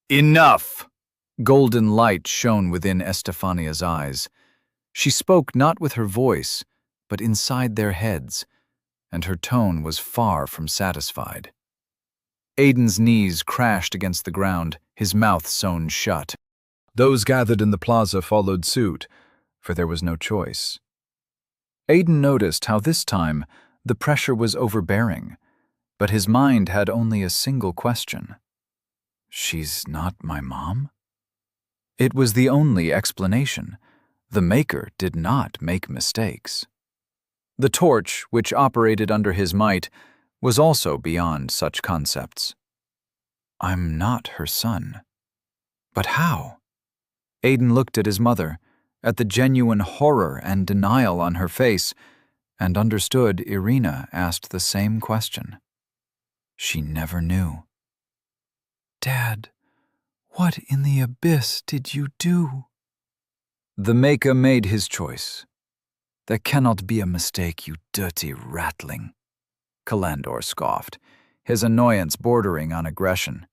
"Enough!" Golden light shone within Estefania's eyes. She spoke not with her voice, but inside their heads, and her tone was far from satisfied. Aiden's knees crashed against the ground, his mouth sewn shut. Those gathered in the plaza followed suit, for there was no choice. Aiden noticed how this time the pressure was overbearing, but his mind had only a single question. "She's not my mom?" It was the only explanation. The Maker did not make mistakes. The torch, which operated under his might, was also beyond such concepts. "I'm not her son. But how?" Aiden looked at his mother, at the genuine horror and denial on her face, and understood Irina asked the same question. She never knew. "Dad, what in the abyss did you do?" "The Maker made his choice. There cannot be a mistake, you dirty ratling," Kalandor scoffed, his annoyance bordering on aggression.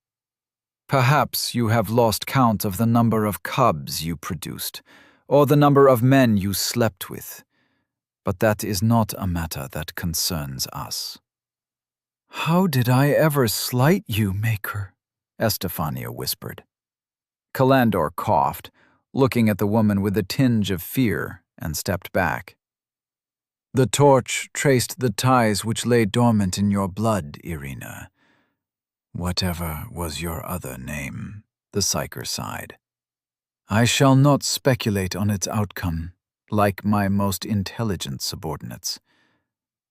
"Perhaps you have lost count of the number of cubs you produced, or the number of men you slept with, but that is not a matter that concerns us." "How did I ever slight you, Maker?" Estefania whispered. Kalandor coughed, looking at the woman with a tinge of fear, and stepped back. "The torch traced the ties which lay dormant in your blood, Irina. Whatever was your other name," the psyker sighed. "I shall not speculate on its outcome, like my most intelligent subordinates,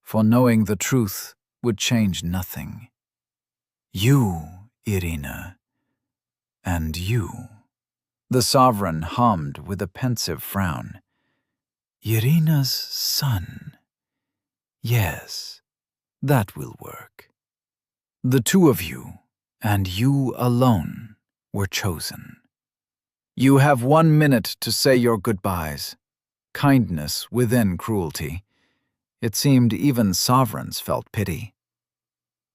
for knowing the truth would change nothing. You, Irina, and you." The sovereign hummed with a pensive frown. "Irina's son. Yes, that will work. The two of you, and you alone, were chosen. You have 1 minute to say your goodbyes. Kindness within cruelty. It seemed even sovereigns felt pity.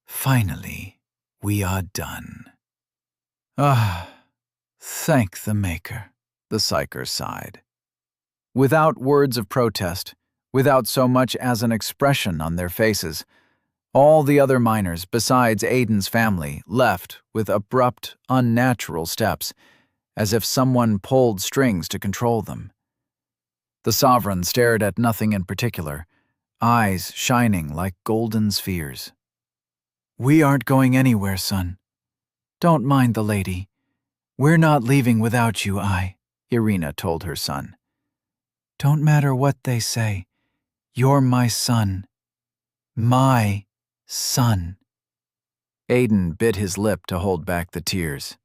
Finally, we are done." "Ah, thank the Maker," the psyker sighed. Without words of protest, without so much as an expression on their faces, all the other miners besides Aiden's family left with abrupt, unnatural steps, as if someone pulled strings to control them. The sovereign stared at nothing in particular, eyes shining like golden spheres. "We aren't going anywhere, son. Don't mind the lady. We're not leaving without you, Irina told her son. "Don't matter what they say. You're my son. My son." Aiden bit his lip to hold back the tears.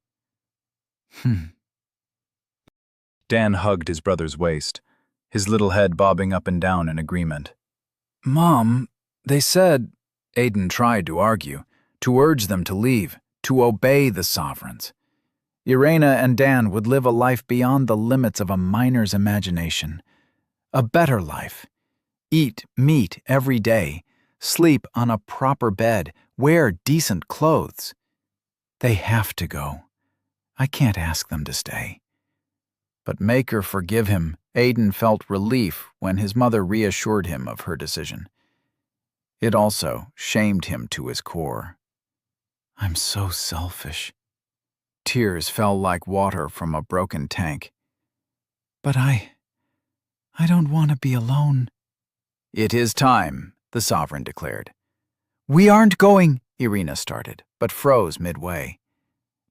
Dan hugged his brother's waist, his little head bobbing up and down in agreement. "Mom, they said—" Aiden tried to argue, to urge them to leave, to obey the sovereigns. Irina and Dan would live a life beyond the limits of a miner's imagination. A better life. Eat meat every day, sleep on a proper bed, wear decent clothes. They have to go. I can't ask them to stay. But make her forgive him, Aiden felt relief when his mother reassured him of her decision. It also shamed him to his core. I'm so selfish. Tears fell like water from a broken tank. But I don't want to be alone. It is time, the Sovereign declared. We aren't going, Irina started, but froze midway.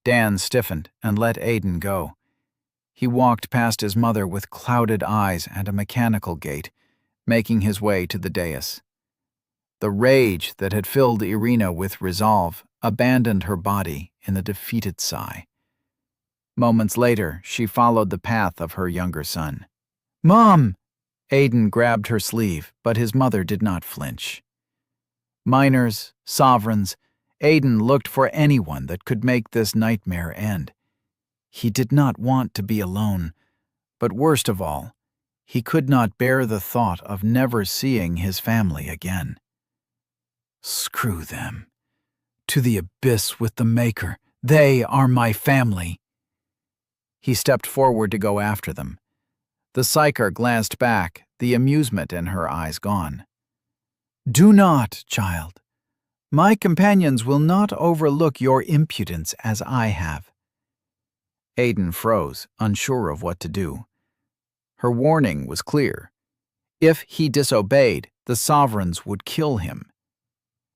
Dan stiffened and let Aiden go. He walked past his mother with clouded eyes and a mechanical gait, making his way to the dais. The rage that had filled Irina with resolve abandoned her body in a defeated sigh. Moments later, she followed the path of her younger son. Mom! Aiden grabbed her sleeve, but his mother did not flinch. Miners, sovereigns, Aiden looked for anyone that could make this nightmare end. He did not want to be alone, but worst of all, he could not bear the thought of never seeing his family again. Screw them. To the abyss with the Maker. They are my family. He stepped forward to go after them. The psyker glanced back, the amusement in her eyes gone. Do not, child. My companions will not overlook your impudence as I have. Aiden froze, unsure of what to do. Her warning was clear. If he disobeyed, the sovereigns would kill him.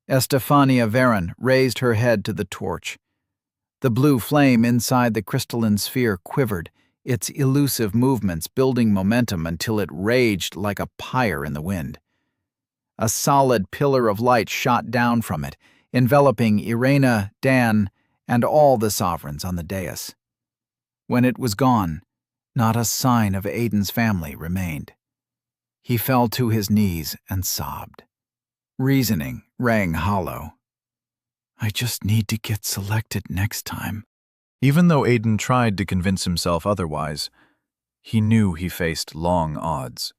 Estefania Varen raised her head to the torch. The blue flame inside the crystalline sphere quivered, its elusive movements building momentum until it raged like a pyre in the wind. A solid pillar of light shot down from it, enveloping Irina, Dan, and all the sovereigns on the dais. When it was gone, not a sign of Aiden's family remained. He fell to his knees and sobbed. Reasoning rang hollow. I just need to get selected next time. Even though Aiden tried to convince himself otherwise, he knew he faced long odds.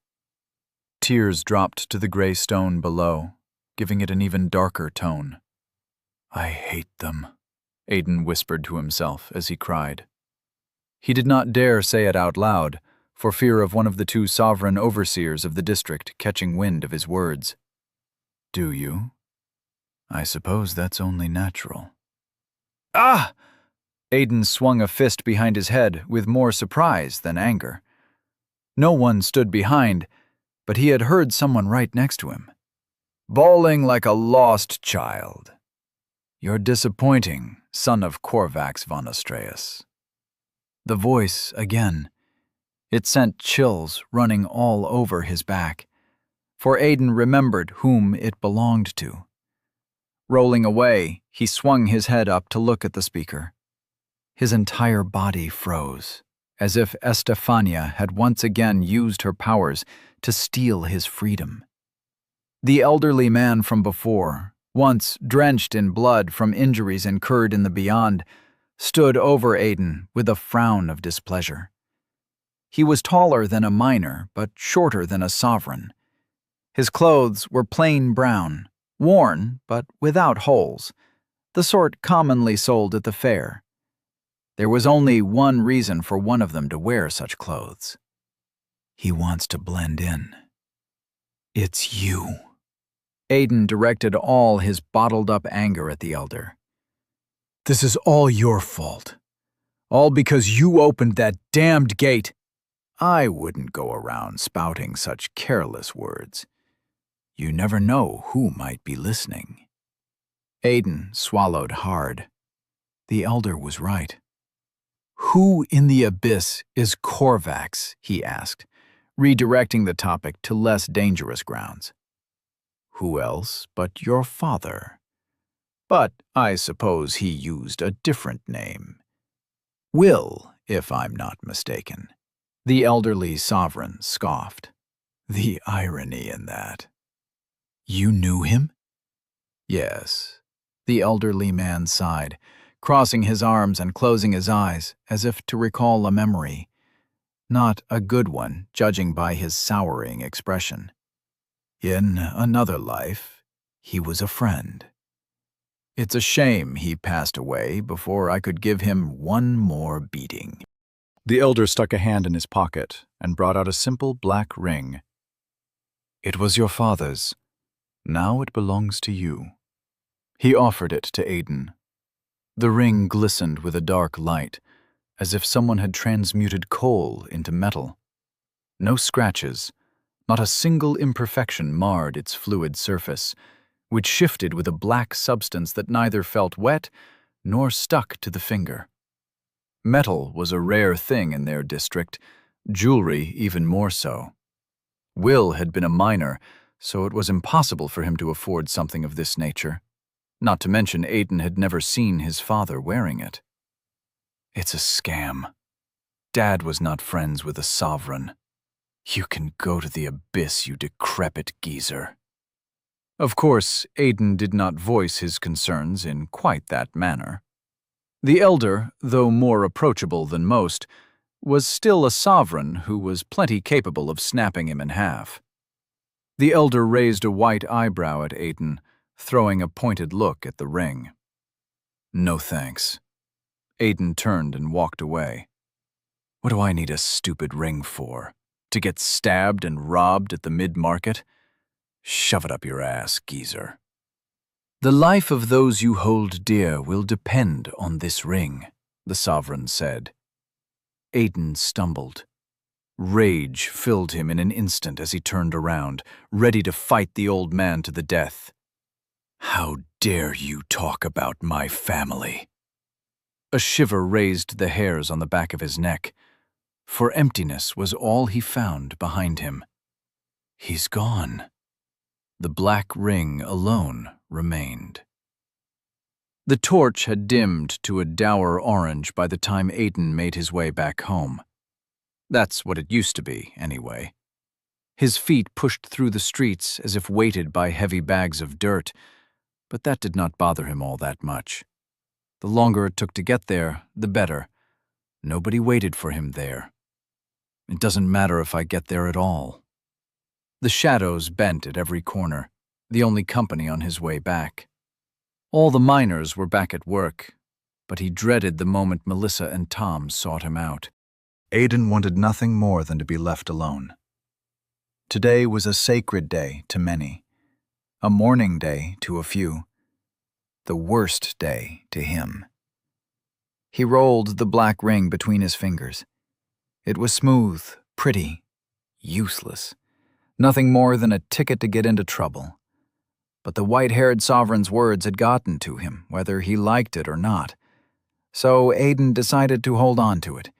Tears dropped to the gray stone below, giving it an even darker tone. I hate them, Aiden whispered to himself as he cried. He did not dare say it out loud, for fear of one of the two sovereign overseers of the district catching wind of his words. Do you? I suppose that's only natural. Ah! Aiden swung a fist behind his head with more surprise than anger. No one stood behind, but he had heard someone right next to him. Bawling like a lost child. You're disappointing, son of Corvax von Astreus. The voice again. It sent chills running all over his back, for Aiden remembered whom it belonged to. Rolling away, he swung his head up to look at the speaker. His entire body froze, as if Estefania had once again used her powers to steal his freedom. The elderly man from before, once drenched in blood from injuries incurred in the beyond, stood over Aiden with a frown of displeasure. He was taller than a miner, but shorter than a sovereign. His clothes were plain brown, worn but without holes, the sort commonly sold at the fair. There was only one reason for one of them to wear such clothes. He wants to blend in. It's you. Aiden directed all his bottled-up anger at the elder. This is all your fault. All because you opened that damned gate. I wouldn't go around spouting such careless words. You never know who might be listening. Aiden swallowed hard. The elder was right. Who in the abyss is Corvax? He asked, redirecting the topic to less dangerous grounds. Who else but your father? But I suppose he used a different name. Will, if I'm not mistaken. The elderly sovereign scoffed. The irony in that. You knew him? Yes. The elderly man sighed, crossing his arms and closing his eyes as if to recall a memory. Not a good one, judging by his souring expression. In another life, he was a friend. It's a shame he passed away before I could give him one more beating. The elder stuck a hand in his pocket and brought out a simple black ring. "It was your father's. Now it belongs to you." He offered it to Aiden. The ring glistened with a dark light, as if someone had transmuted coal into metal. No scratches, not a single imperfection marred its fluid surface, which shifted with a black substance that neither felt wet nor stuck to the finger. Metal was a rare thing in their district, jewelry even more so. Will had been a miner, so it was impossible for him to afford something of this nature. Not to mention Aiden had never seen his father wearing it. It's a scam. Dad was not friends with a sovereign. You can go to the abyss, you decrepit geezer. Of course, Aiden did not voice his concerns in quite that manner. The elder, though more approachable than most, was still a sovereign who was plenty capable of snapping him in half. The elder raised a white eyebrow at Aiden, throwing a pointed look at the ring. "No thanks." Aiden turned and walked away. "What do I need a stupid ring for? To get stabbed and robbed at the mid-market? Shove it up your ass, geezer." "The life of those you hold dear will depend on this ring," the sovereign said. Aiden stumbled. Rage filled him in an instant as he turned around, ready to fight the old man to the death. "How dare you talk about my family?" A shiver raised the hairs on the back of his neck, for emptiness was all he found behind him. He's gone. The black ring alone remained. The torch had dimmed to a dour orange by the time Aiden made his way back home. That's what it used to be, anyway. His feet pushed through the streets as if weighted by heavy bags of dirt, but that did not bother him all that much. The longer it took to get there, the better. Nobody waited for him there. It doesn't matter if I get there at all. The shadows bent at every corner, the only company on his way back. All the miners were back at work, but he dreaded the moment Melissa and Tom sought him out. Aiden wanted nothing more than to be left alone. Today was a sacred day to many, a mourning day to a few, the worst day to him. He rolled the black ring between his fingers. It was smooth, pretty, useless, nothing more than a ticket to get into trouble. But the white-haired sovereign's words had gotten to him, whether he liked it or not. So Aiden decided to hold on to it,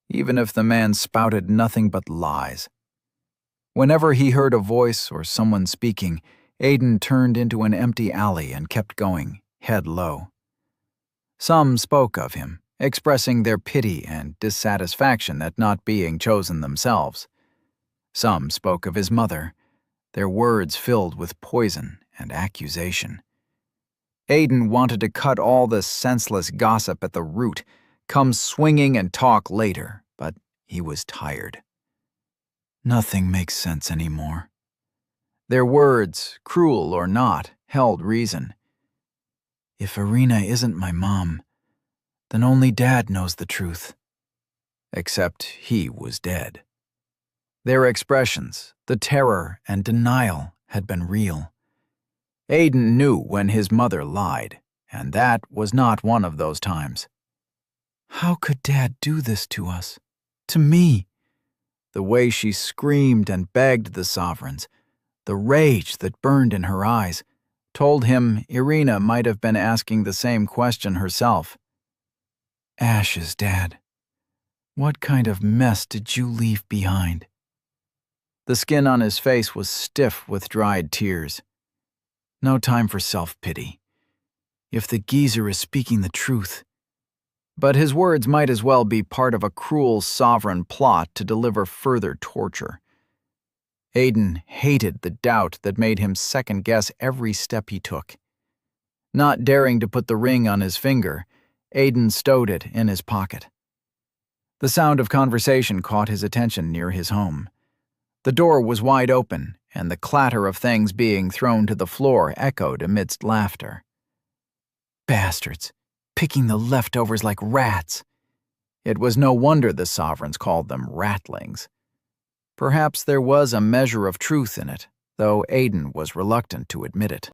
even if the man spouted nothing but lies. Whenever he heard a voice or someone speaking, Aiden turned into an empty alley and kept going, head low. Some spoke of him, expressing their pity and dissatisfaction at not being chosen themselves. Some spoke of his mother, their words filled with poison and accusation. Aiden wanted to cut all this senseless gossip at the root, come swinging and talk later, but he was tired. Nothing makes sense anymore. Their words, cruel or not, held reason. If Irina isn't my mom, then only Dad knows the truth. Except he was dead. Their expressions, the terror and denial, had been real. Aiden knew when his mother lied, and that was not one of those times. How could Dad do this to us? To me? The way she screamed and begged the sovereigns, the rage that burned in her eyes, told him Irina might have been asking the same question herself. Ashes, Dad. What kind of mess did you leave behind? The skin on his face was stiff with dried tears. No time for self-pity. If the geezer is speaking the truth. But his words might as well be part of a cruel sovereign plot to deliver further torture. Aiden hated the doubt that made him second-guess every step he took. Not daring to put the ring on his finger, Aiden stowed it in his pocket. The sound of conversation caught his attention near his home. The door was wide open, and the clatter of things being thrown to the floor echoed amidst laughter. Bastards, picking the leftovers like rats. It was no wonder the sovereigns called them ratlings. Perhaps there was a measure of truth in it, though Aiden was reluctant to admit it.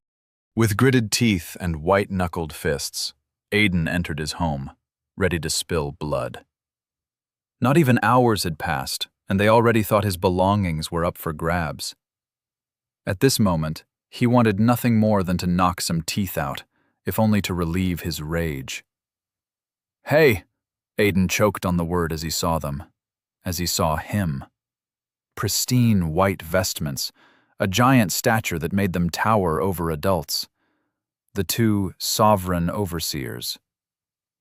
With gritted teeth and white-knuckled fists, Aiden entered his home, ready to spill blood. Not even hours had passed, and they already thought his belongings were up for grabs. At this moment, he wanted nothing more than to knock some teeth out, if only to relieve his rage. "Hey!" Aiden choked on the word as he saw them, as he saw him. Pristine white vestments, a giant stature that made them tower over adults. The two sovereign overseers.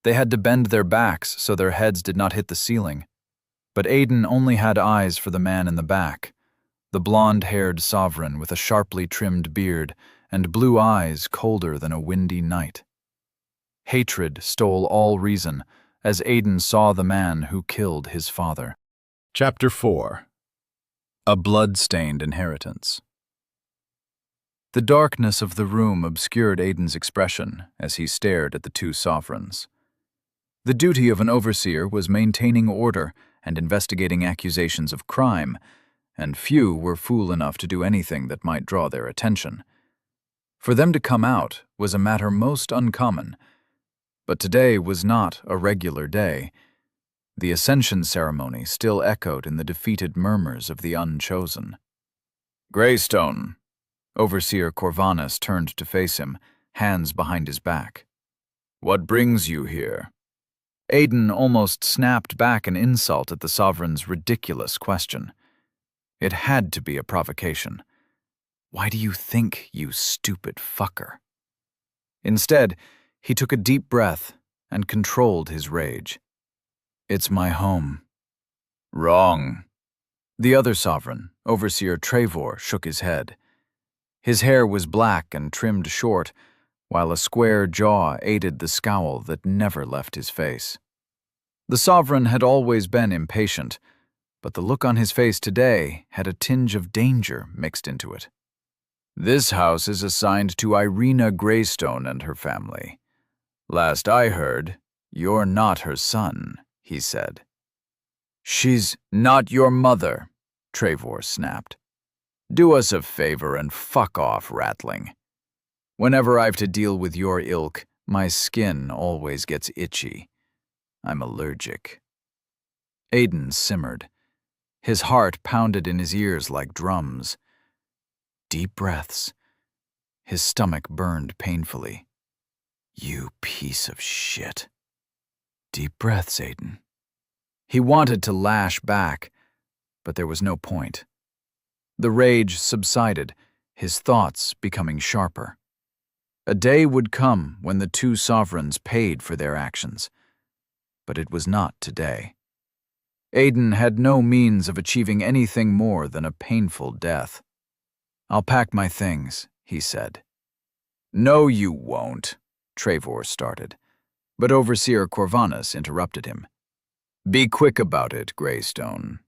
They had to bend their backs so their heads did not hit the ceiling. But Aiden only had eyes for the man in the back, the blonde-haired sovereign with a sharply trimmed beard and blue eyes colder than a windy night. Hatred stole all reason as Aiden saw the man who killed his father. Chapter 4. A Blood-Stained Inheritance. The darkness of the room obscured Aiden's expression as he stared at the two sovereigns. The duty of an overseer was maintaining order and investigating accusations of crime, and few were fool enough to do anything that might draw their attention. For them to come out was a matter most uncommon, but today was not a regular day. The ascension ceremony still echoed in the defeated murmurs of the unchosen. "Greystone." Overseer Corvanus turned to face him, hands behind his back. "What brings you here?" Aiden almost snapped back an insult at the sovereign's ridiculous question. It had to be a provocation. "Why do you think, you stupid fucker?" Instead, he took a deep breath and controlled his rage. "It's my home." "Wrong." The other sovereign, Overseer Trevor, shook his head. His hair was black and trimmed short, while a square jaw aided the scowl that never left his face. The sovereign had always been impatient, but the look on his face today had a tinge of danger mixed into it. "This house is assigned to Irina Greystone and her family. Last I heard, you're not her son," he said. "She's not your mother," Trevor snapped. "Do us a favor and fuck off, Ratling. Whenever I've to deal with your ilk, my skin always gets itchy. I'm allergic." Aiden simmered. His heart pounded in his ears like drums. Deep breaths. His stomach burned painfully. "You piece of shit." Deep breaths, Aiden. He wanted to lash back, but there was no point. The rage subsided, his thoughts becoming sharper. A day would come when the two sovereigns paid for their actions. But it was not today. Aiden had no means of achieving anything more than a painful death. "I'll pack my things," he said. "No, you won't," Trevor started, but Overseer Corvanus interrupted him. "Be quick about it, Greystone."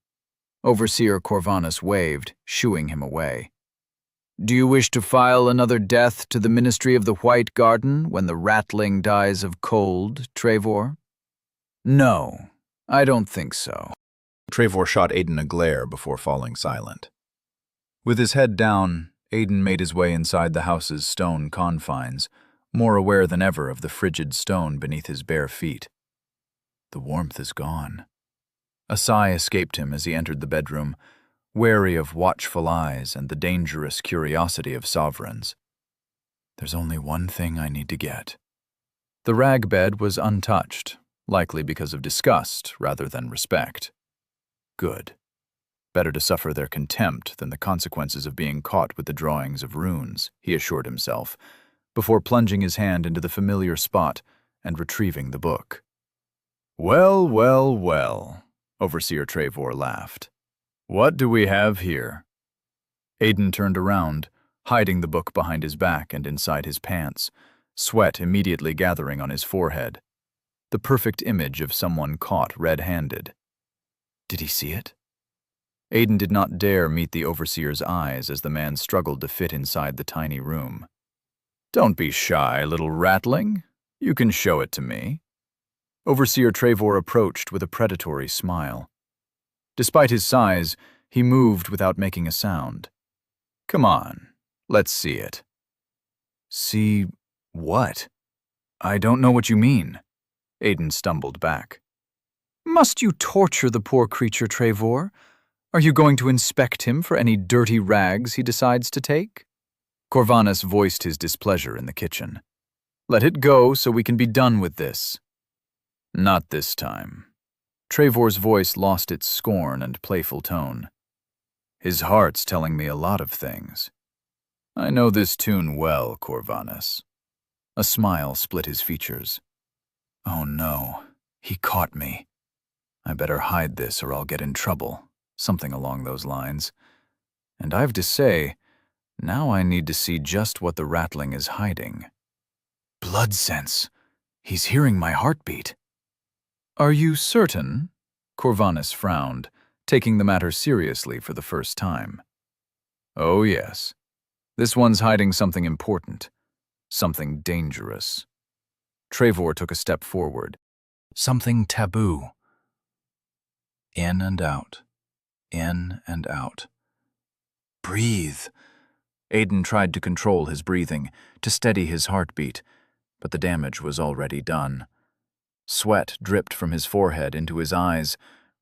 Overseer Corvanus waved, shooing him away. "Do you wish to file another death to the Ministry of the White Garden when the Ratling dies of cold, Trevor?" "No, I don't think so." Trevor shot Aiden a glare before falling silent. With his head down, Aiden made his way inside the house's stone confines, more aware than ever of the frigid stone beneath his bare feet. The warmth is gone. A sigh escaped him as he entered the bedroom, wary of watchful eyes and the dangerous curiosity of sovereigns. There's only one thing I need to get. The rag bed was untouched, likely because of disgust rather than respect. Good. Better to suffer their contempt than the consequences of being caught with the drawings of runes, he assured himself, before plunging his hand into the familiar spot and retrieving the book. "Well, well, well," Overseer Trevor laughed. "What do we have here?" Aiden turned around, hiding the book behind his back and inside his pants, sweat immediately gathering on his forehead. The perfect image of someone caught red-handed. Did he see it? Aiden did not dare meet the overseer's eyes as the man struggled to fit inside the tiny room. "Don't be shy, little ratling. You can show it to me." Overseer Trevor approached with a predatory smile. Despite his size, he moved without making a sound. "Come on, let's see it." "See what? I don't know what you mean." Aiden stumbled back. "Must you torture the poor creature, Trevor? Are you going to inspect him for any dirty rags he decides to take?" Corvanus voiced his displeasure in the kitchen. "Let it go so we can be done with this." "Not this time." Trevor's voice lost its scorn and playful tone. "His heart's telling me a lot of things. I know this tune well, Corvanus." A smile split his features. "Oh no, he caught me. I better hide this or I'll get in trouble," something along those lines. "And I've to say, now I need to see just what the rattling is hiding." "Blood sense. He's hearing my heartbeat." "Are you certain?" Corvanus frowned, taking the matter seriously for the first time. "Oh yes. This one's hiding something important. Something dangerous." Trevor took a step forward. "Something taboo." In and out. In and out. "Breathe." Aiden tried to control his breathing, to steady his heartbeat, but the damage was already done. Sweat dripped from his forehead into his eyes,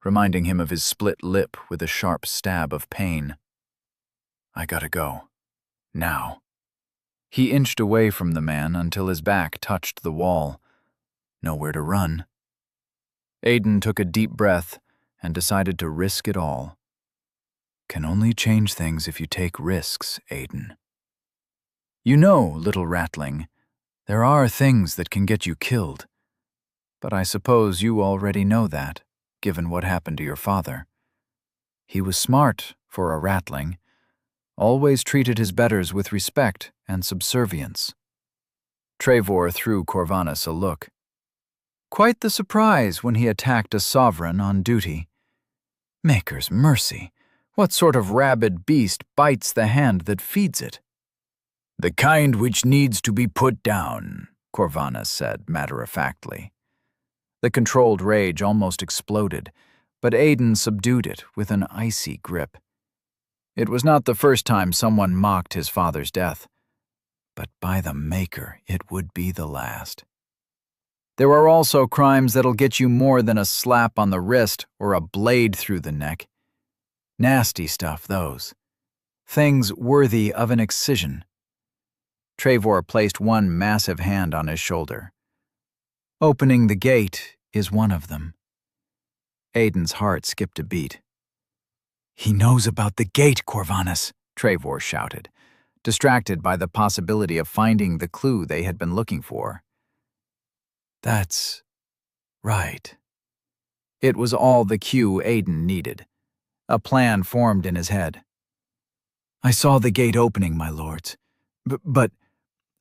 reminding him of his split lip with a sharp stab of pain. "I gotta go. Now." He inched away from the man until his back touched the wall. Nowhere to run. Aiden took a deep breath and decided to risk it all. Can only change things if you take risks, Aiden. You know, little ratling, there are things that can get you killed. But I suppose you already know that, given what happened to your father. He was smart for a ratling, always treated his betters with respect and subservience. Trevor threw Corvanus a look. Quite the surprise when he attacked a sovereign on duty. Maker's mercy, what sort of rabid beast bites the hand that feeds it? "The kind which needs to be put down," Corvanus said matter-of-factly. The controlled rage almost exploded, but Aiden subdued it with an icy grip. It was not the first time someone mocked his father's death, but by the Maker, it would be the last. There are also crimes that'll get you more than a slap on the wrist or a blade through the neck. Nasty stuff, those. Things worthy of an excision. Trevor placed one massive hand on his shoulder. Opening the gate is one of them. Aiden's heart skipped a beat. "He knows about the gate, Corvanus," Trevor shouted, distracted by the possibility of finding the clue they had been looking for. That's right. It was all the cue Aiden needed. A plan formed in his head. "I saw the gate opening, my lords. But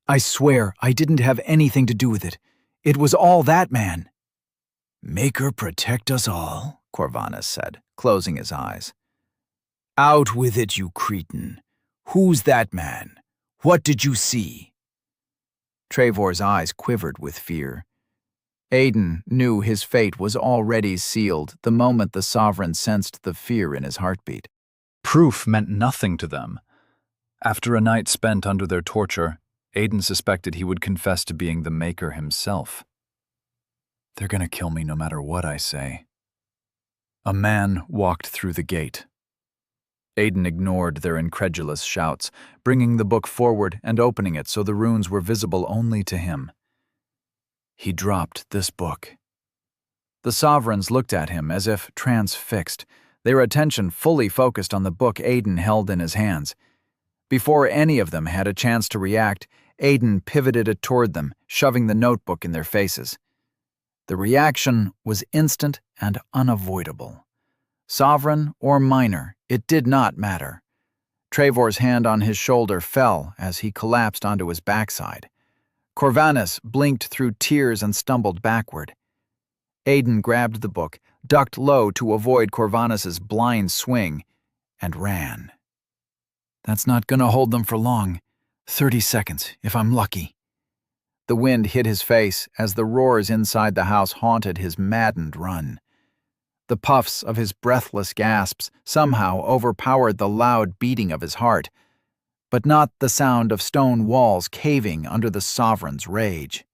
I swear I didn't have anything to do with it. It was all that man." "Maker protect us all," Corvanus said, closing his eyes. "Out with it, you cretin. Who's that man? What did you see?" Trevor's eyes quivered with fear. Aiden knew his fate was already sealed the moment the sovereign sensed the fear in his heartbeat. Proof meant nothing to them. After a night spent under their torture, Aiden suspected he would confess to being the Maker himself. "They're gonna kill me no matter what I say." A man walked through the gate. Aiden ignored their incredulous shouts, bringing the book forward and opening it so the runes were visible only to him. He dropped this book. The sovereigns looked at him as if transfixed, their attention fully focused on the book Aiden held in his hands. Before any of them had a chance to react, Aiden pivoted it toward them, shoving the notebook in their faces. The reaction was instant and unavoidable. Sovereign or minor, it did not matter. Trevor's hand on his shoulder fell as he collapsed onto his backside. Corvanus blinked through tears and stumbled backward. Aiden grabbed the book, ducked low to avoid Corvanus's blind swing, and ran. "That's not gonna hold them for long. 30 seconds, if I'm lucky." The wind hit his face as the roars inside the house haunted his maddened run. The puffs of his breathless gasps somehow overpowered the loud beating of his heart, but not the sound of stone walls caving under the sovereign's rage.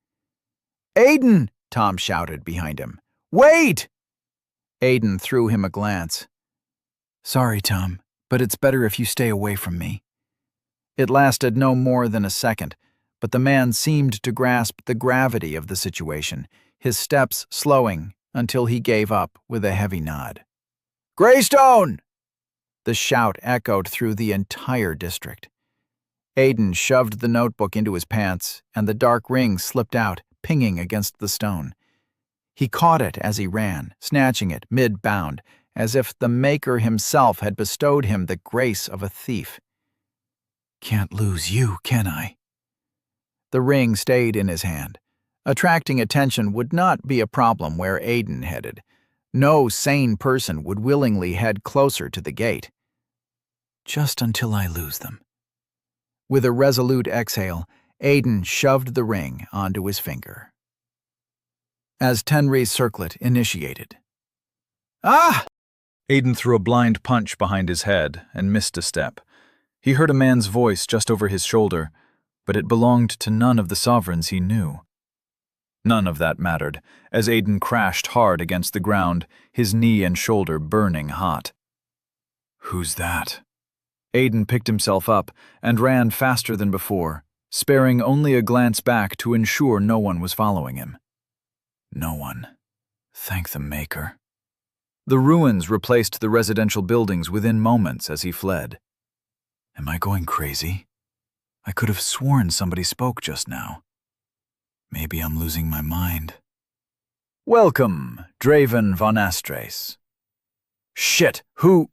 "Aiden!" Tom shouted behind him. "Wait!" Aiden threw him a glance. "Sorry, Tom, but it's better if you stay away from me." It lasted no more than a second, but the man seemed to grasp the gravity of the situation, his steps slowing until he gave up with a heavy nod. "Greystone!" The shout echoed through the entire district. Aiden shoved the notebook into his pants, and the dark ring slipped out, pinging against the stone. He caught it as he ran, snatching it mid-bound, as if the Maker himself had bestowed him the grace of a thief. "Can't lose you, can I?" The ring stayed in his hand. Attracting attention would not be a problem where Aiden headed. No sane person would willingly head closer to the gate. "Just until I lose them." With a resolute exhale, Aiden shoved the ring onto his finger. As Tenri's circlet initiated. "Ah!" Aiden threw a blind punch behind his head and missed a step. He heard a man's voice just over his shoulder, but it belonged to none of the sovereigns he knew. None of that mattered, as Aiden crashed hard against the ground, his knee and shoulder burning hot. "Who's that?" Aiden picked himself up and ran faster than before, sparing only a glance back to ensure no one was following him. No one. Thank the Maker. The ruins replaced the residential buildings within moments as he fled. Am I going crazy? I could have sworn somebody spoke just now. Maybe I'm losing my mind. Welcome, Draven von Astrace. Shit, who?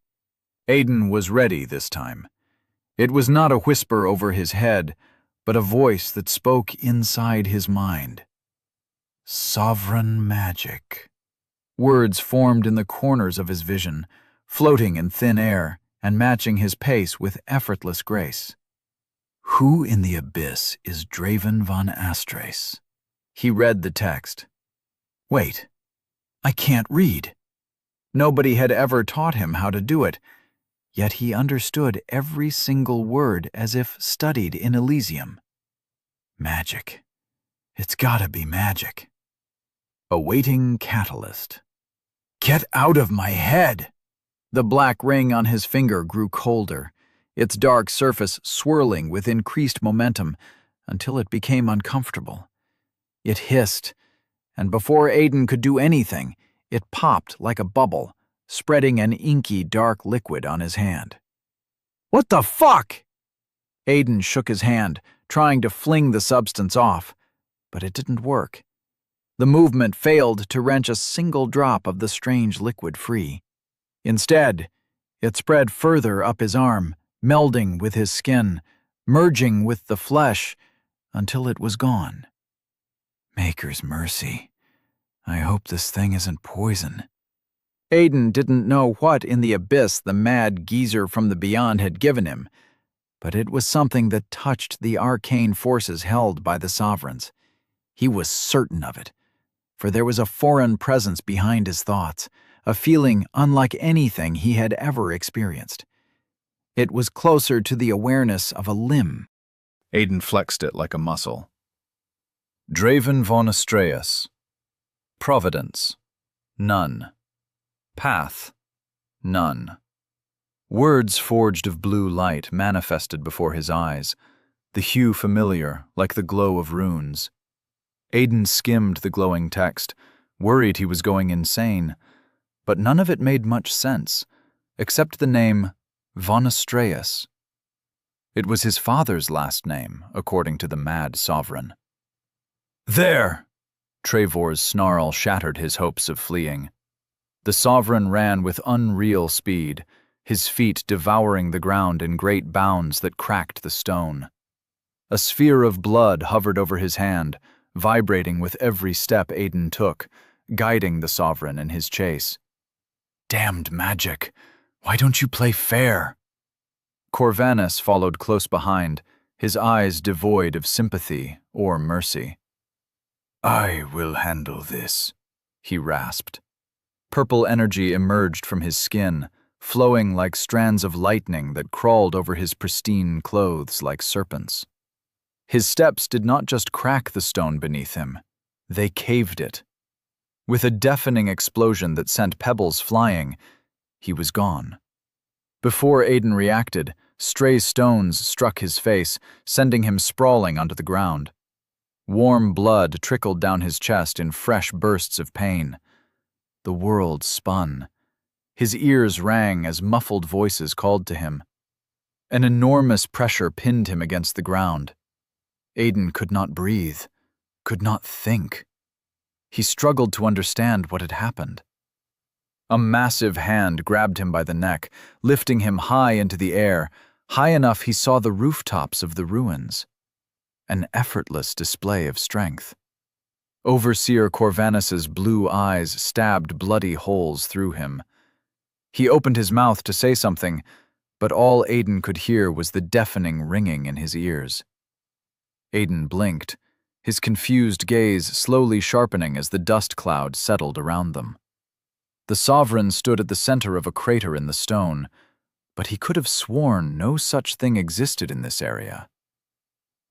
Aiden was ready this time. It was not a whisper over his head, but a voice that spoke inside his mind. Sovereign magic. Words formed in the corners of his vision, floating in thin air and matching his pace with effortless grace. Who in the abyss is Draven von Astrace? He read the text. Wait, I can't read. Nobody had ever taught him how to do it, yet he understood every single word as if studied in Elysium. Magic. It's gotta be magic. Awaiting catalyst. Get out of my head! The black ring on his finger grew colder, its dark surface swirling with increased momentum until it became uncomfortable. It hissed, and before Aiden could do anything, it popped like a bubble, spreading an inky dark liquid on his hand. What the fuck? Aiden shook his hand, trying to fling the substance off, but it didn't work. The movement failed to wrench a single drop of the strange liquid free. Instead, it spread further up his arm, melding with his skin, merging with the flesh, until it was gone. Maker's mercy. I hope this thing isn't poison. Aiden didn't know what in the abyss the mad geezer from the beyond had given him, but it was something that touched the arcane forces held by the sovereigns. He was certain of it, for there was a foreign presence behind his thoughts, a feeling unlike anything he had ever experienced. It was closer to the awareness of a limb. Aiden flexed it like a muscle. Draven von Astraeus. Providence. None. Path. None. Words forged of blue light manifested before his eyes, the hue familiar, like the glow of runes. Aiden skimmed the glowing text, worried he was going insane, but none of it made much sense, except the name von Astraeus. It was his father's last name, according to the mad sovereign. There! Trevor's snarl shattered his hopes of fleeing. The sovereign ran with unreal speed, his feet devouring the ground in great bounds that cracked the stone. A sphere of blood hovered over his hand, vibrating with every step Aiden took, guiding the sovereign in his chase. Damned magic! Why don't you play fair? Corvanus followed close behind, his eyes devoid of sympathy or mercy. I will handle this, he rasped. Purple energy emerged from his skin, flowing like strands of lightning that crawled over his pristine clothes like serpents. His steps did not just crack the stone beneath him, they caved it. With a deafening explosion that sent pebbles flying, he was gone. Before Aiden reacted, stray stones struck his face, sending him sprawling onto the ground. Warm blood trickled down his chest in fresh bursts of pain. The world spun. His ears rang as muffled voices called to him. An enormous pressure pinned him against the ground. Aiden could not breathe, could not think. He struggled to understand what had happened. A massive hand grabbed him by the neck, lifting him high into the air, high enough he saw the rooftops of the ruins. An effortless display of strength. Overseer Corvanus's blue eyes stabbed bloody holes through him. He opened his mouth to say something, but all Aiden could hear was the deafening ringing in his ears. Aiden blinked, his confused gaze slowly sharpening as the dust cloud settled around them. The Sovereign stood at the center of a crater in the stone, but he could have sworn no such thing existed in this area.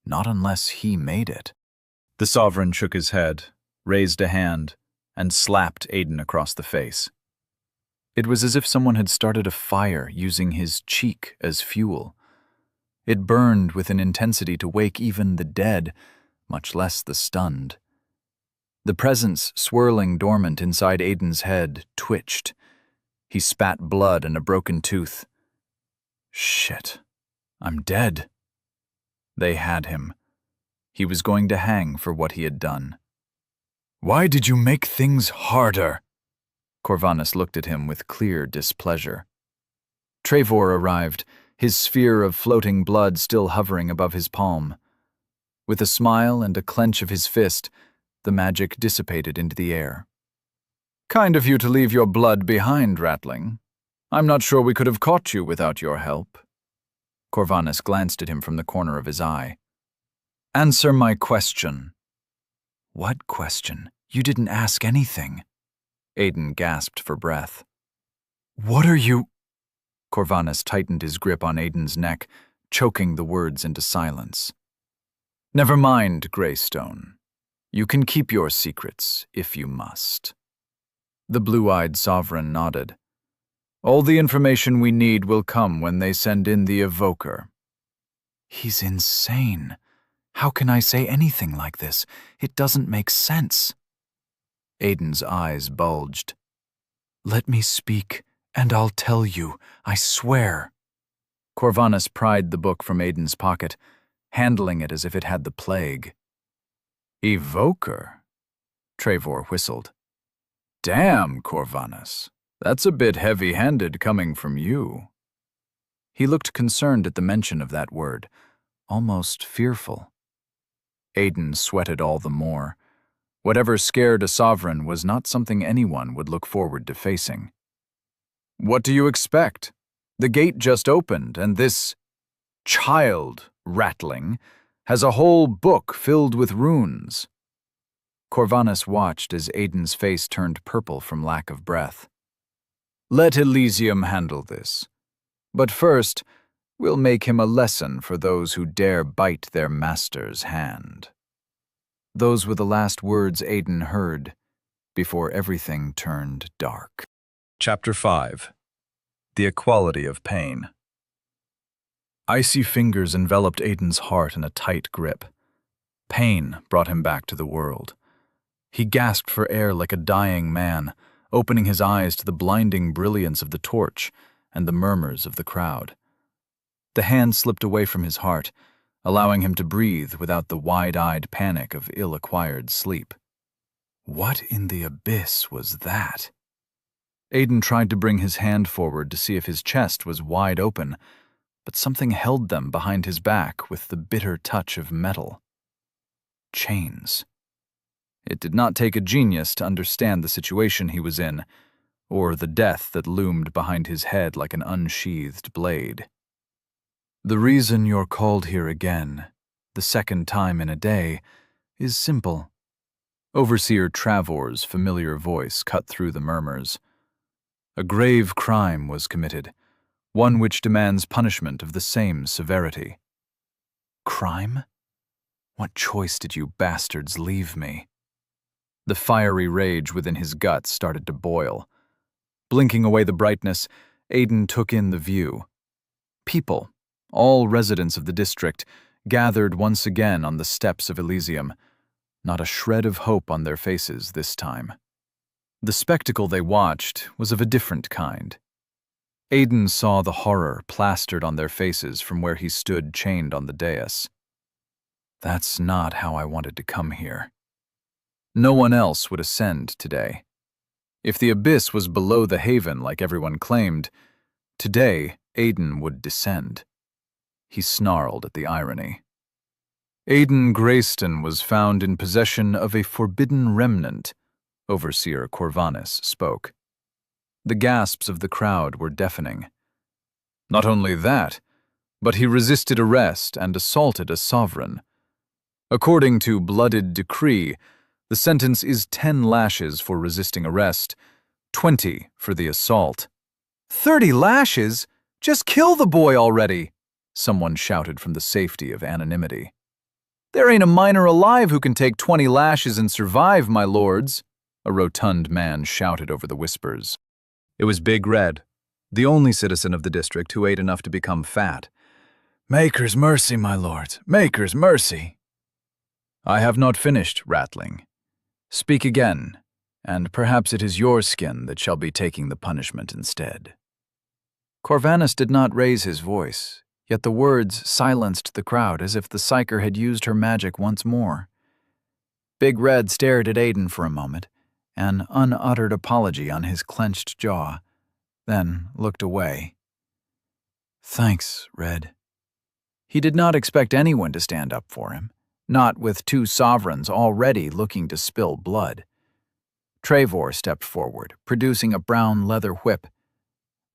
Not unless he made it. The Sovereign shook his head, raised a hand, and slapped Aiden across the face. It was as if someone had started a fire using his cheek as fuel. It burned with an intensity to wake even the dead, much less the stunned. The presence swirling dormant inside Aiden's head twitched. He spat blood and a broken tooth. Shit, I'm dead. They had him. He was going to hang for what he had done. Why did you make things harder? Corvanus looked at him with clear displeasure. Trevor arrived, his sphere of floating blood still hovering above his palm. With a smile and a clench of his fist, the magic dissipated into the air. Kind of you to leave your blood behind, Ratling. I'm not sure we could have caught you without your help. Corvanus glanced at him from the corner of his eye. Answer my question. What question? You didn't ask anything. Aiden gasped for breath. What are you? Corvanus tightened his grip on Aiden's neck, choking the words into silence. Never mind, Greystone. You can keep your secrets, if you must. The blue-eyed Sovereign nodded. All the information we need will come when they send in the Evoker. He's insane. How can I say anything like this? It doesn't make sense. Aiden's eyes bulged. Let me speak, and I'll tell you, I swear. Corvanus pried the book from Aiden's pocket, handling it as if it had the plague. Evoker? Trevor whistled. Damn, Corvanus. That's a bit heavy-handed coming from you. He looked concerned at the mention of that word, almost fearful. Aiden sweated all the more. Whatever scared a Sovereign was not something anyone would look forward to facing. What do you expect? The gate just opened, and this child, Ratling, has a whole book filled with runes. Corvanus watched as Aiden's face turned purple from lack of breath. Let Elysium handle this. But first, we'll make him a lesson for those who dare bite their master's hand. Those were the last words Aiden heard, before everything turned dark. Chapter 5. The Equality of Pain. Icy fingers enveloped Aiden's heart in a tight grip. Pain brought him back to the world. He gasped for air like a dying man, opening his eyes to the blinding brilliance of the torch and the murmurs of the crowd. The hand slipped away from his heart, allowing him to breathe without the wide-eyed panic of ill-acquired sleep. What in the abyss was that? Aiden tried to bring his hand forward to see if his chest was wide open, but something held them behind his back with the bitter touch of metal. Chains. It did not take a genius to understand the situation he was in, or the death that loomed behind his head like an unsheathed blade. The reason you're called here again, the second time in a day, is simple. Overseer Travor's familiar voice cut through the murmurs. A grave crime was committed, one which demands punishment of the same severity. Crime? What choice did you bastards leave me? The fiery rage within his guts started to boil. Blinking away the brightness, Aiden took in the view. People, all residents of the district, gathered once again on the steps of Elysium, not a shred of hope on their faces this time. The spectacle they watched was of a different kind. Aiden saw the horror plastered on their faces from where he stood chained on the dais. That's not how I wanted to come here. No one else would ascend today. If the abyss was below the haven like everyone claimed, today Aiden would descend. He snarled at the irony. Aiden Grayston was found in possession of a forbidden remnant, Overseer Corvanus spoke. The gasps of the crowd were deafening. Not only that, but he resisted arrest and assaulted a sovereign. According to blooded decree, the sentence is 10 lashes for resisting arrest, 20 for the assault. 30 lashes? Just kill the boy already, someone shouted from the safety of anonymity. There ain't a minor alive who can take 20 lashes and survive, my lords, a rotund man shouted over the whispers. It was Big Red, the only citizen of the district who ate enough to become fat. Maker's mercy, my lords, Maker's mercy. I have not finished, Ratling. Speak again, and perhaps it is your skin that shall be taking the punishment instead. Corvanus did not raise his voice, yet the words silenced the crowd as if the psyker had used her magic once more. Big Red stared at Aiden for a moment, an unuttered apology on his clenched jaw, then looked away. Thanks, Red. He did not expect anyone to stand up for him, not with 2 sovereigns already looking to spill blood. Travor stepped forward, producing a brown leather whip.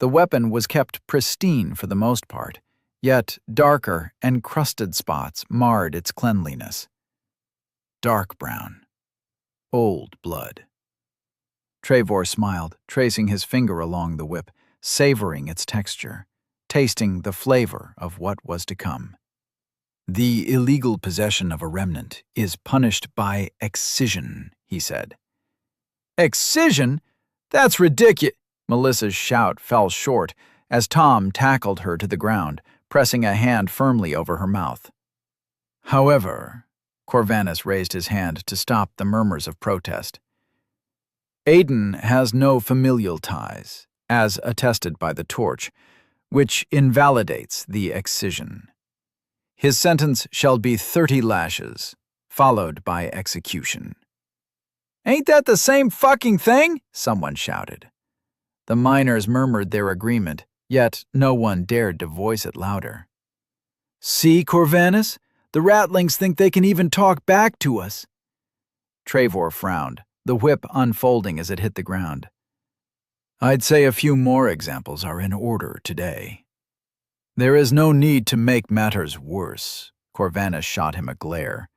The weapon was kept pristine for the most part, yet darker, encrusted spots marred its cleanliness. Dark brown. Old blood. Travor smiled, tracing his finger along the whip, savoring its texture, tasting the flavor of what was to come. The illegal possession of a remnant is punished by excision, he said. Excision? That's ridiculous. Melissa's shout fell short as Tom tackled her to the ground, pressing a hand firmly over her mouth. However, Corvanus raised his hand to stop the murmurs of protest. Aiden has no familial ties, as attested by the torch, which invalidates the excision. His sentence shall be 30 lashes, followed by execution. Ain't that the same fucking thing? Someone shouted. The miners murmured their agreement, yet no one dared to voice it louder. See, Corvanus? The Ratlings think they can even talk back to us. Travor frowned, the whip unfolding as it hit the ground. I'd say a few more examples are in order today. There is no need to make matters worse, Corvanus shot him a glare.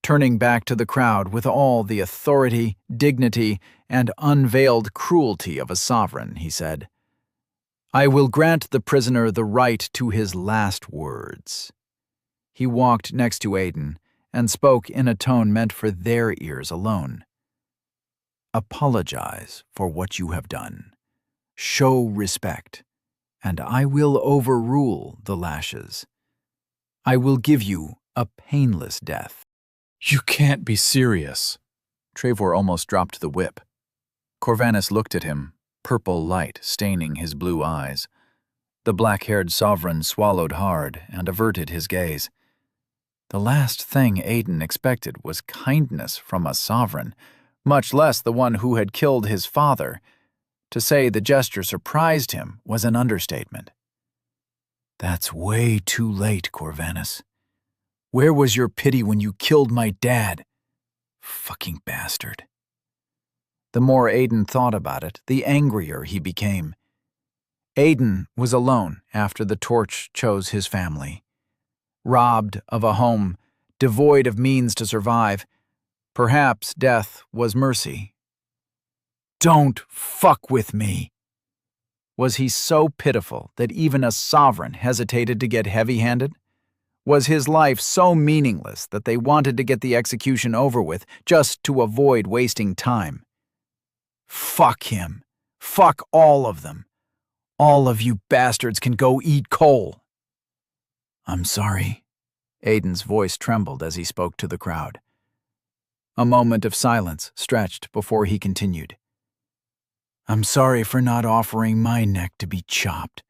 Turning back to the crowd with all the authority, dignity, and unveiled cruelty of a sovereign, he said, I will grant the prisoner the right to his last words. He walked next to Aiden and spoke in a tone meant for their ears alone. Apologize for what you have done. Show respect, and I will overrule the lashes. I will give you a painless death. You can't be serious. Travor almost dropped the whip. Corvanus looked at him, purple light staining his blue eyes. The black-haired sovereign swallowed hard and averted his gaze. The last thing Aiden expected was kindness from a sovereign, much less the one who had killed his father. To say the gesture surprised him was an understatement. That's way too late, Corvanus. Where was your pity when you killed my dad? Fucking bastard. The more Aiden thought about it, the angrier he became. Aiden was alone after the torch chose his family. Robbed of a home, devoid of means to survive, Perhaps death was mercy. "Don't fuck with me!" Was he so pitiful that even a sovereign hesitated to get heavy-handed? Was his life so meaningless that they wanted to get the execution over with just to avoid wasting time? Fuck him. Fuck all of them. All of you bastards can go eat coal. "I'm sorry." Aiden's voice trembled as he spoke to the crowd. A moment of silence stretched before he continued. "I'm sorry for not offering my neck to be chopped.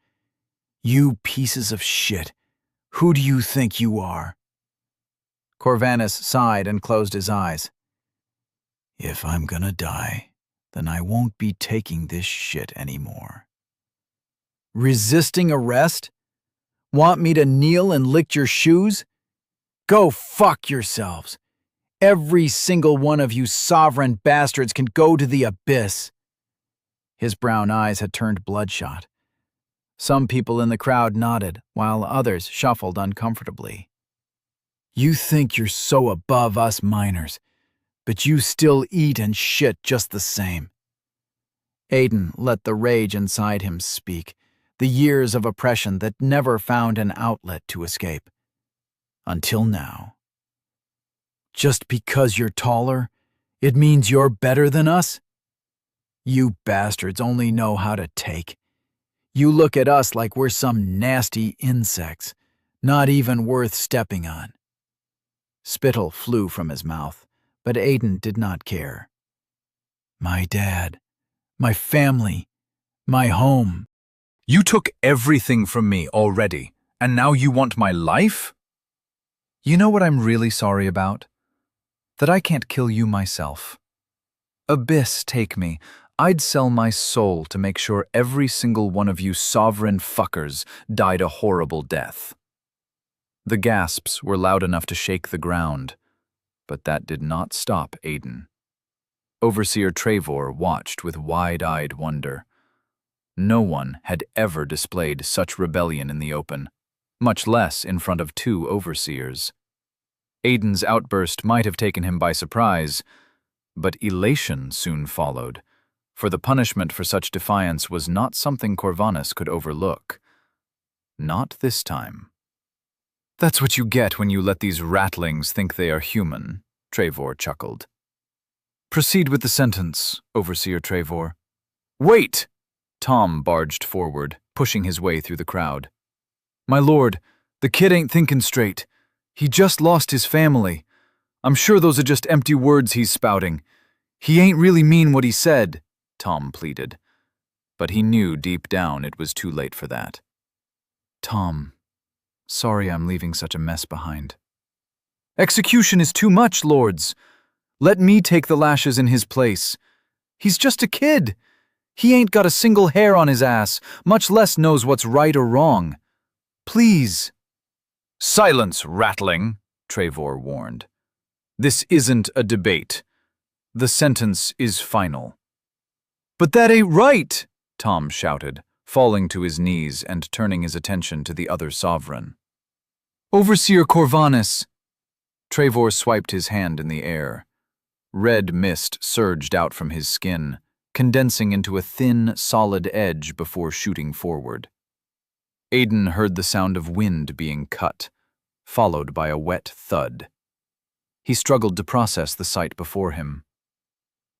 You pieces of shit. Who do you think you are?" Corvanus sighed and closed his eyes. "If I'm gonna die, then I won't be taking this shit anymore." Resisting arrest? Want me to kneel and lick your shoes? Go fuck yourselves. Every single one of you sovereign bastards can go to the abyss. His brown eyes had turned bloodshot. Some people in the crowd nodded, while others shuffled uncomfortably. "You think you're so above us minors, but you still eat and shit just the same." Aiden let the rage inside him speak, the years of oppression that never found an outlet to escape. Until now. "Just because you're taller, it means you're better than us? You bastards only know how to take. You look at us like we're some nasty insects, not even worth stepping on." Spittle flew from his mouth, but Aiden did not care. "My dad, my family, my home." You took everything from me already, and now you want my life? You know what I'm really sorry about? That I can't kill you myself. Abyss, take me. I'd sell my soul to make sure every single one of you sovereign fuckers died a horrible death. The gasps were loud enough to shake the ground, but that did not stop Aiden. Overseer Trevor watched with wide-eyed wonder. No one had ever displayed such rebellion in the open, much less in front of two overseers. Aiden's outburst might have taken him by surprise, but elation soon followed, for the punishment for such defiance was not something Corvanus could overlook. Not this time. "That's what you get when you let these ratlings think they are human," Trevor chuckled. "Proceed with the sentence, Overseer Trevor." "Wait!" Tom barged forward, pushing his way through the crowd. "My lord, the kid ain't thinking straight. He just lost his family. I'm sure those are just empty words he's spouting. He ain't really mean what he said," Tom pleaded. But he knew deep down it was too late for that. "Tom, sorry I'm leaving such a mess behind." "Execution is too much, lords. Let me take the lashes in his place. He's just a kid. He ain't got a single hair on his ass, much less knows what's right or wrong. Please." "Silence, ratling," Trevor warned. "This isn't a debate. The sentence is final." "But that ain't right," Tom shouted, falling to his knees and turning his attention to the other sovereign. "Overseer Corvanus." Trevor swiped his hand in the air. Red mist surged out from his skin, condensing into a thin, solid edge before shooting forward. Aiden heard the sound of wind being cut, followed by a wet thud. He struggled to process the sight before him.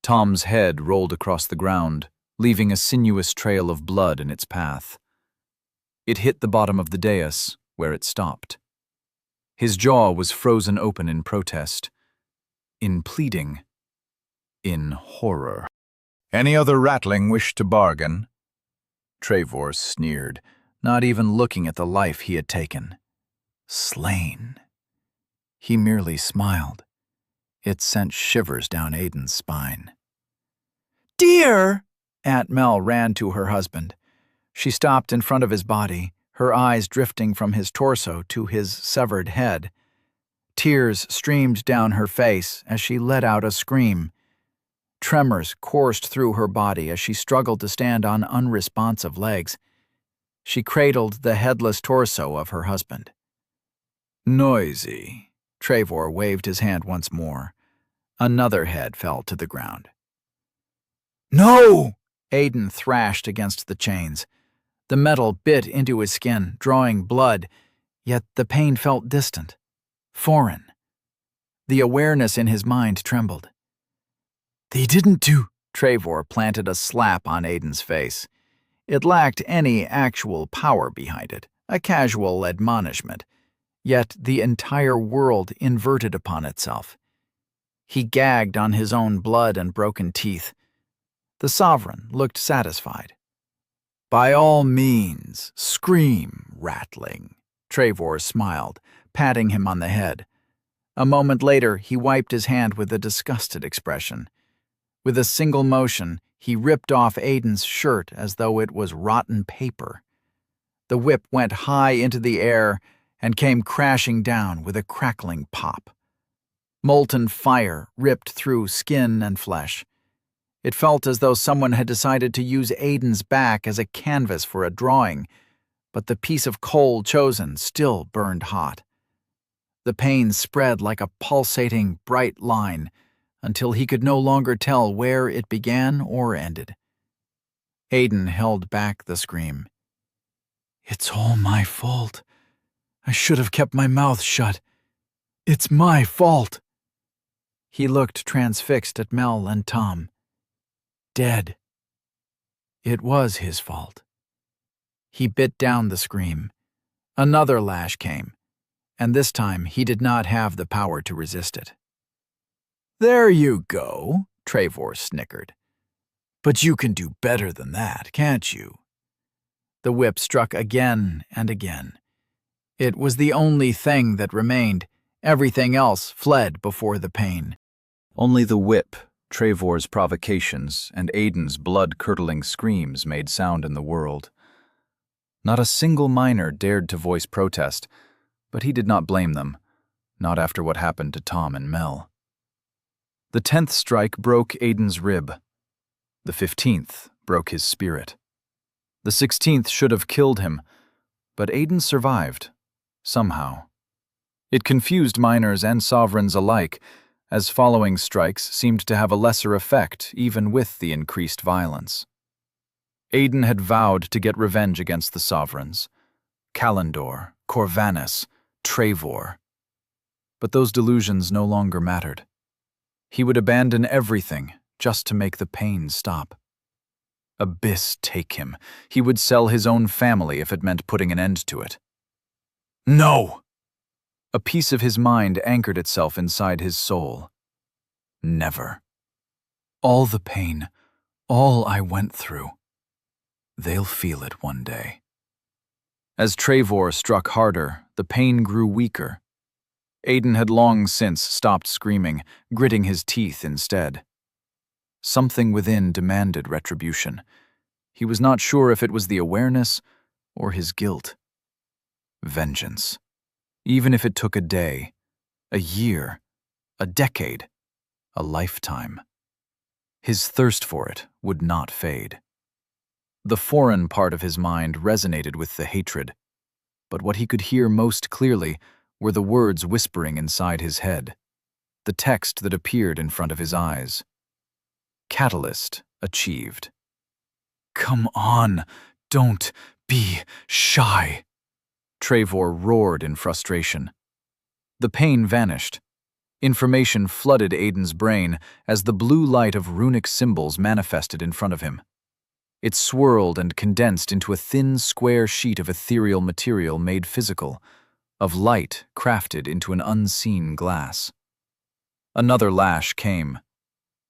Tom's head rolled across the ground, leaving a sinuous trail of blood in its path. It hit the bottom of the dais, where it stopped. His jaw was frozen open in protest, in pleading, in horror. "Any other ratling wish to bargain?" Trevor sneered, not even looking at the life he had taken. Slain. He merely smiled. It sent shivers down Aiden's spine. "Dear!" Aunt Mel ran to her husband. She stopped in front of his body, her eyes drifting from his torso to his severed head. Tears streamed down her face as she let out a scream. Tremors coursed through her body as she struggled to stand on unresponsive legs. She cradled the headless torso of her husband. "Noisy." Trevor waved his hand once more. Another head fell to the ground. "No!" Aiden thrashed against the chains. The metal bit into his skin, drawing blood, yet the pain felt distant, foreign. The awareness in his mind trembled. "They didn't do—" Trevor planted a slap on Aiden's face. It lacked any actual power behind it, a casual admonishment, yet the entire world inverted upon itself. He gagged on his own blood and broken teeth. The Sovereign looked satisfied. "By all means, scream, ratling," Trevor smiled, patting him on the head. A moment later, he wiped his hand with a disgusted expression. With a single motion, he ripped off Aiden's shirt as though it was rotten paper. The whip went high into the air and came crashing down with a crackling pop. Molten fire ripped through skin and flesh. It felt as though someone had decided to use Aiden's back as a canvas for a drawing, but the piece of coal chosen still burned hot. The pain spread like a pulsating, bright line until he could no longer tell where it began or ended. Aiden held back the scream. "It's all my fault. I should have kept my mouth shut. It's my fault." He looked transfixed at Mel and Tom. Dead. It was his fault. He bit down the scream. Another lash came, and this time he did not have the power to resist it. "There you go," Trevor snickered. "But you can do better than that, can't you?" The whip struck again and again. It was the only thing that remained. Everything else fled before the pain. Only the whip, Trevor's provocations, and Aiden's blood-curdling screams made sound in the world. Not a single miner dared to voice protest, but he did not blame them, not after what happened to Tom and Mel. The 10th strike broke Aiden's rib. The 15th broke his spirit. The 16th should have killed him, but Aiden survived, somehow. It confused miners and sovereigns alike, as following strikes seemed to have a lesser effect even with the increased violence. Aiden had vowed to get revenge against the sovereigns. Kalendor, Corvanus, Trevor. But those delusions no longer mattered. He would abandon everything just to make the pain stop. Abyss take him. He would sell his own family if it meant putting an end to it. No! A piece of his mind anchored itself inside his soul. Never. All the pain, all I went through. They'll feel it one day. As Trevor struck harder, the pain grew weaker. Aiden had long since stopped screaming, gritting his teeth instead. Something within demanded retribution. He was not sure if it was the awareness or his guilt. Vengeance. Even if it took a day, a year, a decade, a lifetime. His thirst for it would not fade. The foreign part of his mind resonated with the hatred, but what he could hear most clearly were the words whispering inside his head, the text that appeared in front of his eyes. Catalyst achieved. "Come on, don't be shy," Trevor roared in frustration. The pain vanished. Information flooded Aiden's brain as the blue light of runic symbols manifested in front of him. It swirled and condensed into a thin, square sheet of ethereal material made physical, of light crafted into an unseen glass. Another lash came.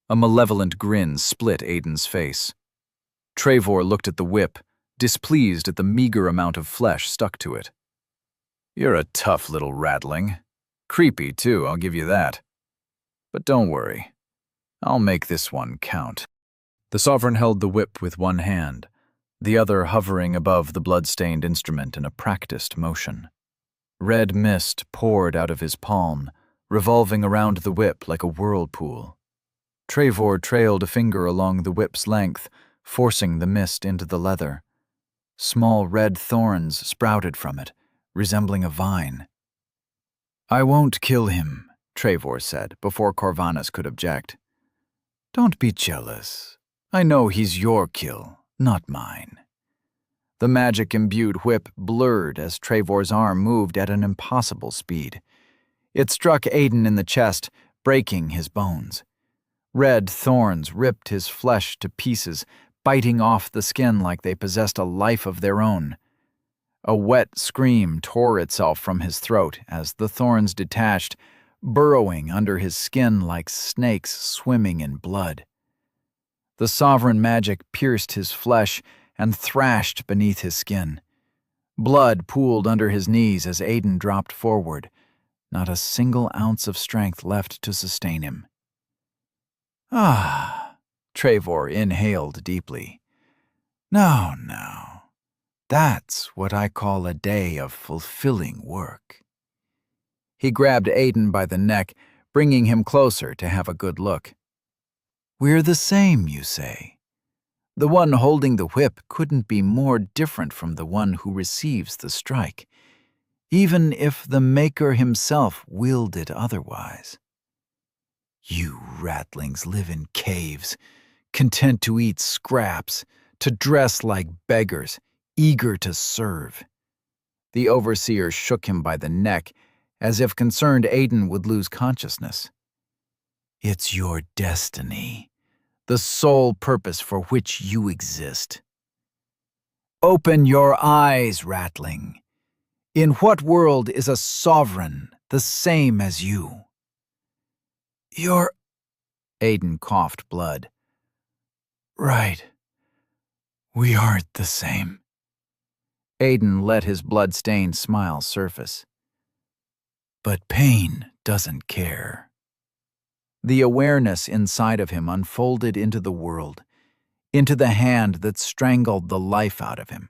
A malevolent grin split Aiden's face. Trevor looked at the whip, displeased at the meager amount of flesh stuck to it. "You're a tough little ratling. Creepy, too, I'll give you that. But don't worry. I'll make this one count." The Sovereign held the whip with one hand, the other hovering above the blood-stained instrument in a practiced motion. Red mist poured out of his palm, revolving around the whip like a whirlpool. Trevor trailed a finger along the whip's length, forcing the mist into the leather. Small red thorns sprouted from it, resembling a vine. "I won't kill him," Trevor said, before Corvanus could object. Don't be jealous. I know he's your kill, not mine. The magic-imbued whip blurred as Trevor's arm moved at an impossible speed. It struck Aiden in the chest, breaking his bones. Red thorns ripped his flesh to pieces, biting off the skin like they possessed a life of their own. A wet scream tore itself from his throat as the thorns detached, burrowing under his skin like snakes swimming in blood. The sovereign magic pierced his flesh and thrashed beneath his skin. Blood pooled under his knees as Aiden dropped forward, not a single ounce of strength left to sustain him. Ah, Trevor inhaled deeply. No. That's what I call a day of fulfilling work. He grabbed Aiden by the neck, bringing him closer to have a good look. We're the same, you say? The one holding the whip couldn't be more different from the one who receives the strike, even if the maker himself willed it otherwise. You ratlings live in caves, content to eat scraps, to dress like beggars, eager to serve. The overseer shook him by the neck, as if concerned Aiden would lose consciousness. It's your destiny, the sole purpose for which you exist. Open your eyes, ratling. In what world is a sovereign the same as you? You're... Aiden coughed blood. Right. We aren't the same. Aiden let his blood-stained smile surface. But pain doesn't care. The awareness inside of him unfolded into the world, into the hand that strangled the life out of him.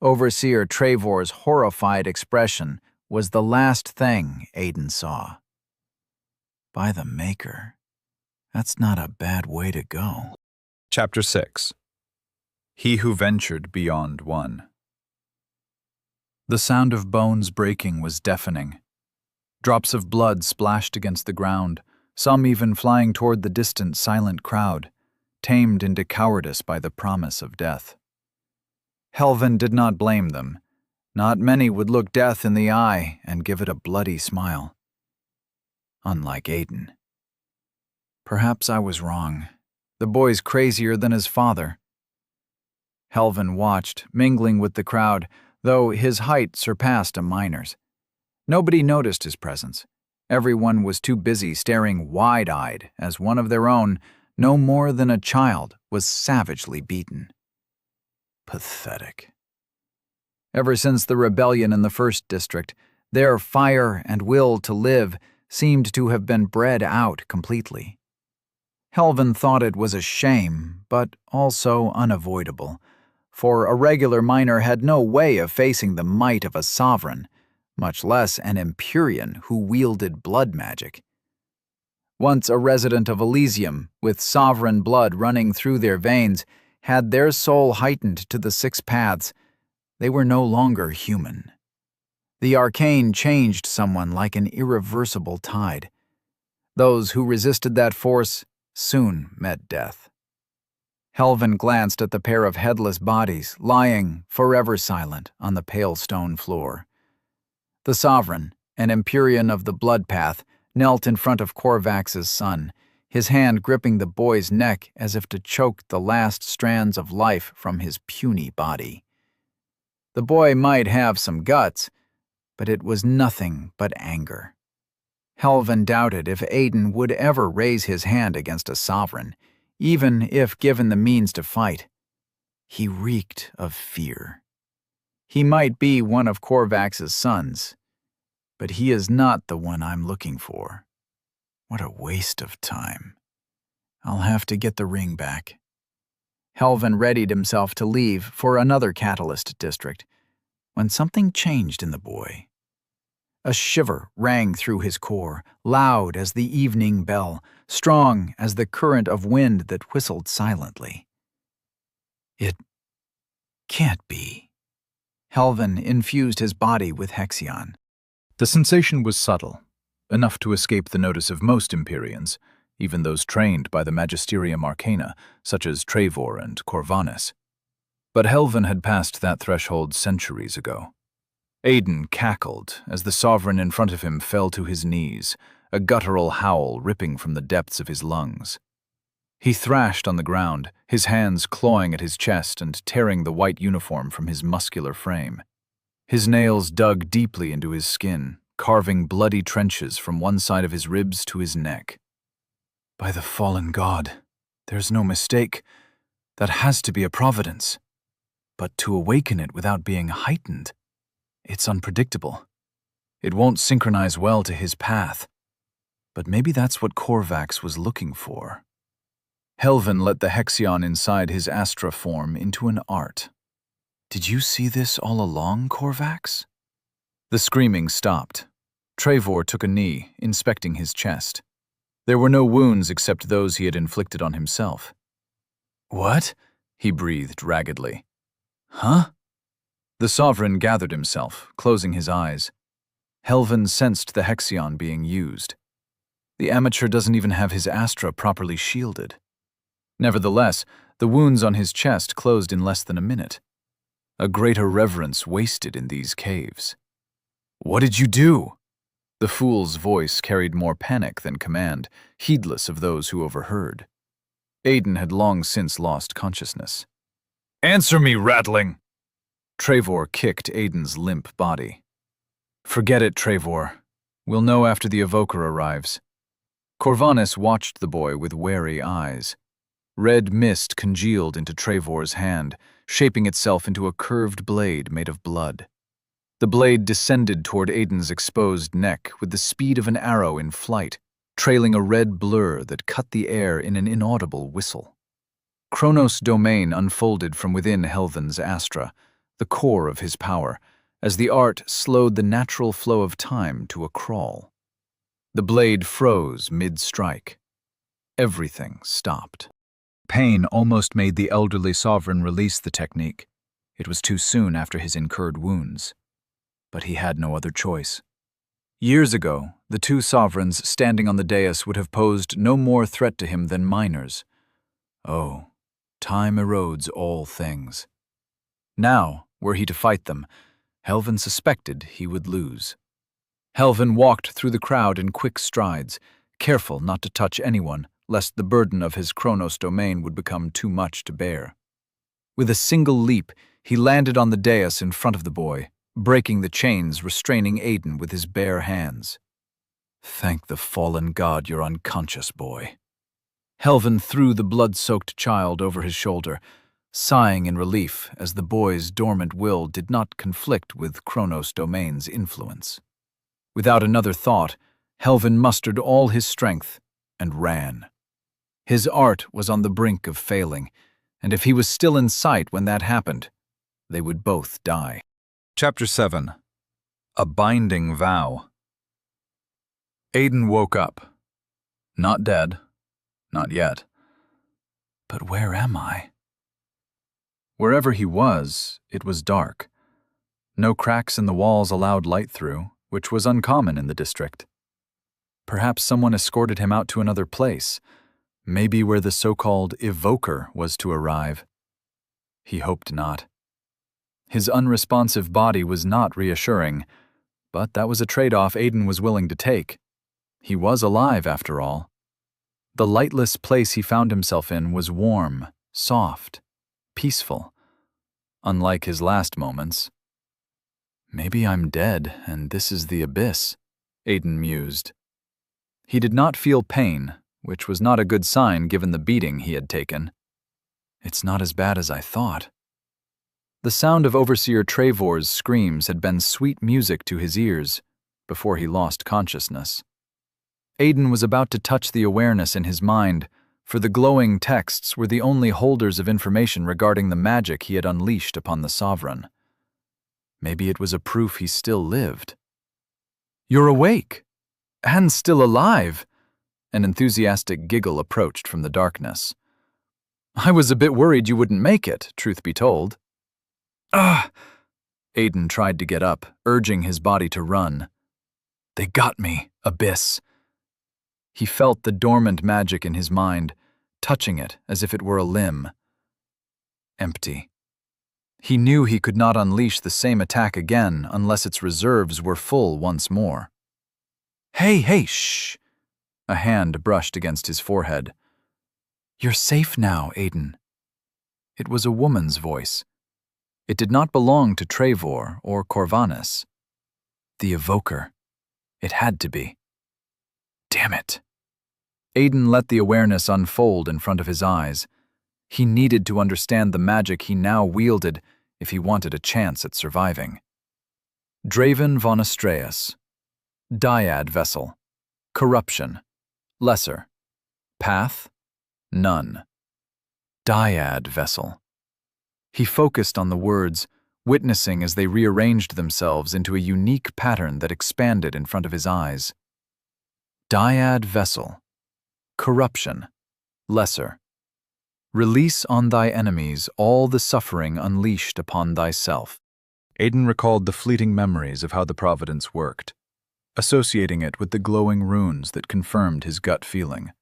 Overseer Trevor's horrified expression was the last thing Aiden saw. By the Maker, that's not a bad way to go. Chapter 6. He Who Ventured Beyond One. The sound of bones breaking was deafening. Drops of blood splashed against the ground, some even flying toward the distant, silent crowd, tamed into cowardice by the promise of death. Helvin did not blame them. Not many would look death in the eye and give it a bloody smile. Unlike Aiden. Perhaps I was wrong. The boy's crazier than his father. Helvin watched, mingling with the crowd, though his height surpassed a miner's. Nobody noticed his presence. Everyone was too busy staring wide-eyed as one of their own, no more than a child, was savagely beaten. Pathetic. Ever since the rebellion in the first district, their fire and will to live seemed to have been bred out completely. Helvin thought it was a shame, but also unavoidable, for a regular miner had no way of facing the might of a sovereign, much less an Empyrean who wielded blood magic. Once a resident of Elysium, with sovereign blood running through their veins, had their soul heightened to the six paths, they were no longer human. The arcane changed someone like an irreversible tide. Those who resisted that force soon met death. Helvin glanced at the pair of headless bodies lying, forever silent, on the pale stone floor. The Sovereign, an Empyrean of the blood path, knelt in front of Corvax's son, his hand gripping the boy's neck as if to choke the last strands of life from his puny body. The boy might have some guts, but it was nothing but anger. Helvin doubted if Aiden would ever raise his hand against a sovereign, even if given the means to fight. He reeked of fear. He might be one of Corvax's sons, but he is not the one I'm looking for. What a waste of time. I'll have to get the ring back. Helvin readied himself to leave for another catalyst district, when something changed in the boy. A shiver rang through his core, loud as the evening bell, strong as the current of wind that whistled silently. It can't be. Helvin infused his body with Hexion. The sensation was subtle, enough to escape the notice of most Empyreans, even those trained by the Magisterium Arcana, such as Trevor and Corvanus. But Helvin had passed that threshold centuries ago. Aiden cackled as the sovereign in front of him fell to his knees, a guttural howl ripping from the depths of his lungs. He thrashed on the ground, his hands clawing at his chest and tearing the white uniform from his muscular frame. His nails dug deeply into his skin, carving bloody trenches from one side of his ribs to his neck. By the fallen god, there's no mistake. That has to be a providence. But to awaken it without being heightened, it's unpredictable. It won't synchronize well to his path. But maybe that's what Korvax was looking for. Helvin let the Hexion inside his Astra form into an art. Did you see this all along, Korvax? The screaming stopped. Trevor took a knee, inspecting his chest. There were no wounds except those he had inflicted on himself. What? He breathed raggedly. Huh? The sovereign gathered himself, closing his eyes. Helvin sensed the Hexion being used. The amateur doesn't even have his Astra properly shielded. Nevertheless, the wounds on his chest closed in less than a minute. A greater reverence wasted in these caves. What did you do? The fool's voice carried more panic than command, heedless of those who overheard. Aiden had long since lost consciousness. Answer me, ratling! Trevor kicked Aiden's limp body. Forget it, Trevor. We'll know after the evoker arrives. Corvanus watched the boy with wary eyes. Red mist congealed into Trevor's hand, shaping itself into a curved blade made of blood. The blade descended toward Aiden's exposed neck with the speed of an arrow in flight, trailing a red blur that cut the air in an inaudible whistle. Chronos' domain unfolded from within Helvin's Astra, the core of his power, as the art slowed the natural flow of time to a crawl. The blade froze mid-strike. Everything stopped. Pain almost made the elderly sovereign release the technique. It was too soon after his incurred wounds. But he had no other choice. Years ago, the two sovereigns standing on the dais would have posed no more threat to him than minors. Oh, time erodes all things. Now, were he to fight them, Helvin suspected he would lose. Helvin walked through the crowd in quick strides, careful not to touch anyone, lest the burden of his Chronos domain would become too much to bear. With a single leap, he landed on the dais in front of the boy, breaking the chains restraining Aiden with his bare hands. Thank the fallen god you're unconscious, boy. Helvin threw the blood-soaked child over his shoulder, sighing in relief as the boy's dormant will did not conflict with Chronos domain's influence. Without another thought, Helvin mustered all his strength and ran. His art was on the brink of failing, and if he was still in sight when that happened, they would both die. Chapter 7. A Binding Vow. Aiden woke up. Not dead. Not yet. But where am I? Wherever he was, it was dark. No cracks in the walls allowed light through, which was uncommon in the district. Perhaps someone escorted him out to another place, maybe where the so-called evoker was to arrive. He hoped not. His unresponsive body was not reassuring, but that was a trade-off Aiden was willing to take. He was alive, after all. The lightless place he found himself in was warm, soft, peaceful, unlike his last moments. Maybe I'm dead, and this is the abyss, Aiden mused. He did not feel pain, which was not a good sign given the beating he had taken. It's not as bad as I thought. The sound of Overseer Trevor's screams had been sweet music to his ears before he lost consciousness. Aiden was about to touch the awareness in his mind, for the glowing texts were the only holders of information regarding the magic he had unleashed upon the Sovereign. Maybe it was a proof he still lived. You're awake! And still alive! An enthusiastic giggle approached from the darkness. I was a bit worried you wouldn't make it, truth be told. Ah! Aiden tried to get up, urging his body to run. They got me, Abyss. He felt the dormant magic in his mind, touching it as if it were a limb. Empty. He knew he could not unleash the same attack again unless its reserves were full once more. Hey, shh! A hand brushed against his forehead. You're safe now, Aiden. It was a woman's voice. It did not belong to Trevor or Corvanus. The evoker. It had to be. Damn it. Aiden let the awareness unfold in front of his eyes. He needed to understand the magic he now wielded if he wanted a chance at surviving. Draven von Astreus. Dyad vessel. Corruption. Lesser. Path. None. Dyad vessel. He focused on the words, witnessing as they rearranged themselves into a unique pattern that expanded in front of his eyes. Dyad vessel. Corruption. Lesser. Release on thy enemies all the suffering unleashed upon thyself. Aiden recalled the fleeting memories of how the Providence worked, associating it with the glowing runes that confirmed his gut feeling.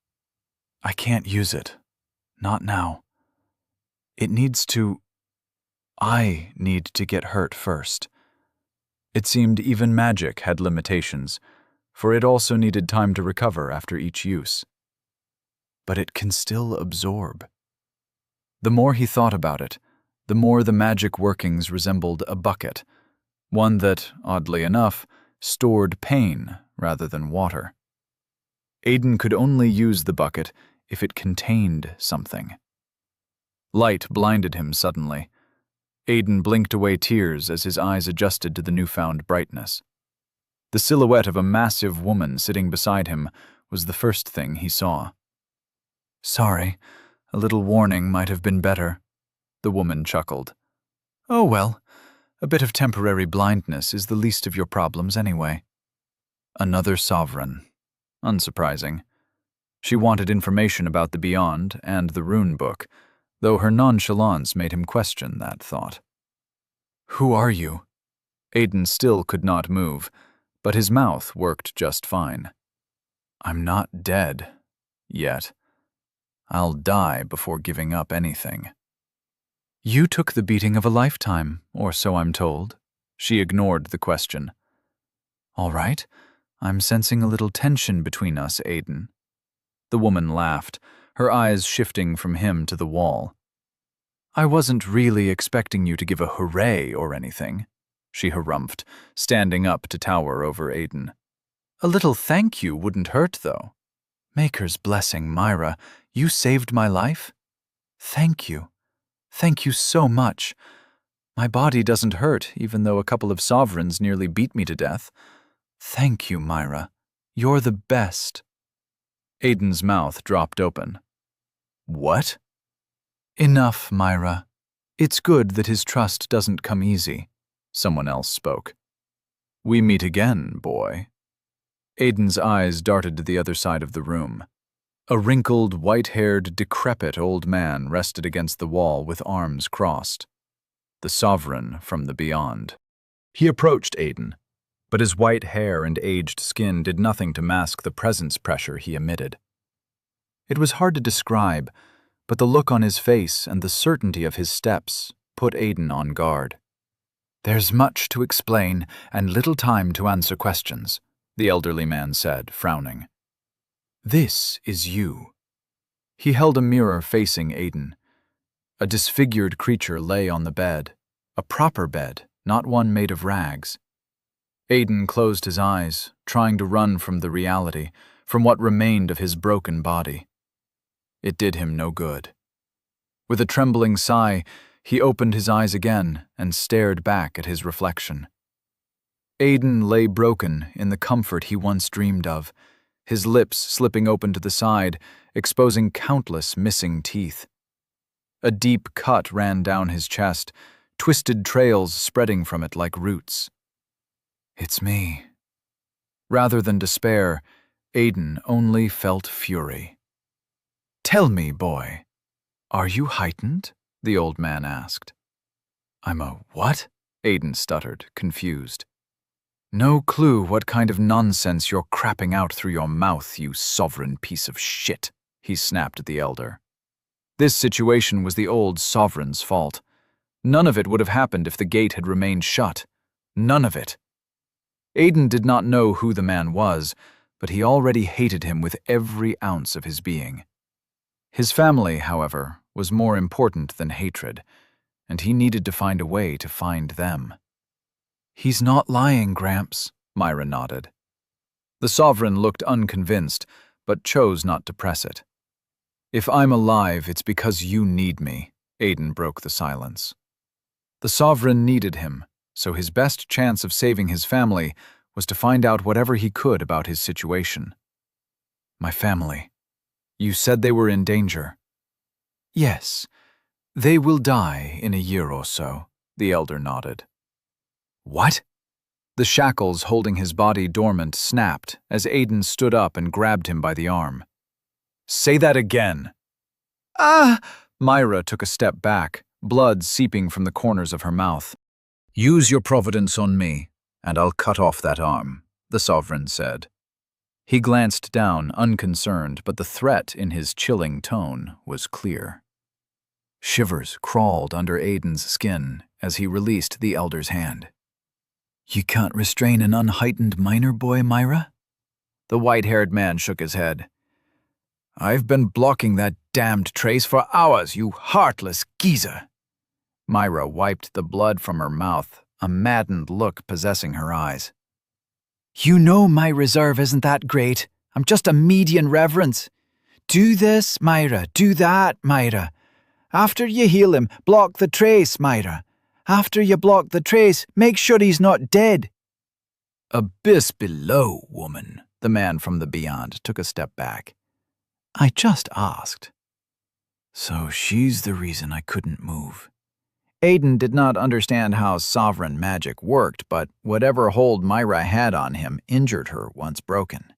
I can't use it. Not now. It needs to... I need to get hurt first. It seemed even magic had limitations, for it also needed time to recover after each use. But it can still absorb. The more he thought about it, the more the magic workings resembled a bucket, one that, oddly enough, stored pain rather than water. Aiden could only use the bucket if it contained something. Light blinded him suddenly. Aiden blinked away tears as his eyes adjusted to the newfound brightness. The silhouette of a massive woman sitting beside him was the first thing he saw. Sorry, a little warning might have been better, the woman chuckled. Oh well, a bit of temporary blindness is the least of your problems anyway. Another sovereign. Unsurprising. She wanted information about the Beyond and the rune book, though her nonchalance made him question that thought. Who are you? Aiden still could not move, but his mouth worked just fine. I'm not dead. Yet. I'll die before giving up anything. You took the beating of a lifetime, or so I'm told. She ignored the question. All right, I'm sensing a little tension between us, Aiden. The woman laughed, her eyes shifting from him to the wall. I wasn't really expecting you to give a hooray or anything, she harumphed, standing up to tower over Aiden. A little thank you wouldn't hurt, though. Maker's blessing, Myra, you saved my life? Thank you. Thank you so much. My body doesn't hurt, even though a couple of sovereigns nearly beat me to death. Thank you, Myra. You're the best. Aiden's mouth dropped open. What? Enough, Myra. It's good that his trust doesn't come easy. Someone else spoke. We meet again, boy. Aiden's eyes darted to the other side of the room. A wrinkled, white-haired, decrepit old man rested against the wall with arms crossed. The sovereign from the Beyond. He approached Aiden, but his white hair and aged skin did nothing to mask the presence pressure he emitted. It was hard to describe, but the look on his face and the certainty of his steps put Aiden on guard. There's much to explain and little time to answer questions, the elderly man said, frowning. This is you. He held a mirror facing Aiden. A disfigured creature lay on the bed, a proper bed, not one made of rags. Aiden closed his eyes, trying to run from the reality, from what remained of his broken body. It did him no good. With a trembling sigh, he opened his eyes again and stared back at his reflection. Aiden lay broken in the comfort he once dreamed of, his lips slipping open to the side, exposing countless missing teeth. A deep cut ran down his chest, twisted trails spreading from it like roots. It's me. Rather than despair, Aiden only felt fury. Tell me, boy, are you heightened? The old man asked. I'm a what? Aiden stuttered, confused. No clue what kind of nonsense you're crapping out through your mouth, you sovereign piece of shit, he snapped at the elder. This situation was the old sovereign's fault. None of it would have happened if the gate had remained shut. None of it. Aiden did not know who the man was, but he already hated him with every ounce of his being. His family, however, was more important than hatred, and he needed to find a way to find them. He's not lying, Gramps, Myra nodded. The sovereign looked unconvinced, but chose not to press it. If I'm alive, it's because you need me, Aiden broke the silence. The sovereign needed him, so his best chance of saving his family was to find out whatever he could about his situation. My family. You said they were in danger. Yes, they will die in a year or so, the elder nodded. What? The shackles holding his body dormant snapped as Aiden stood up and grabbed him by the arm. Say that again. Ah! Myra took a step back, blood seeping from the corners of her mouth. Use your providence on me, and I'll cut off that arm, the sovereign said. He glanced down, unconcerned, but the threat in his chilling tone was clear. Shivers crawled under Aiden's skin as he released the elder's hand. You can't restrain an unheightened minor boy, Myra? The white-haired man shook his head. I've been blocking that damned trace for hours, you heartless geezer. Myra wiped the blood from her mouth, a maddened look possessing her eyes. You know my reserve isn't that great. I'm just a median reverence. Do this, Myra. Do that, Myra. After you heal him, block the trace, Myra. After you block the trace, make sure he's not dead. Abyss below, woman, the man from the beyond took a step back. I just asked. So she's the reason I couldn't move. Aiden did not understand how sovereign magic worked, but whatever hold Myra had on him injured her once broken.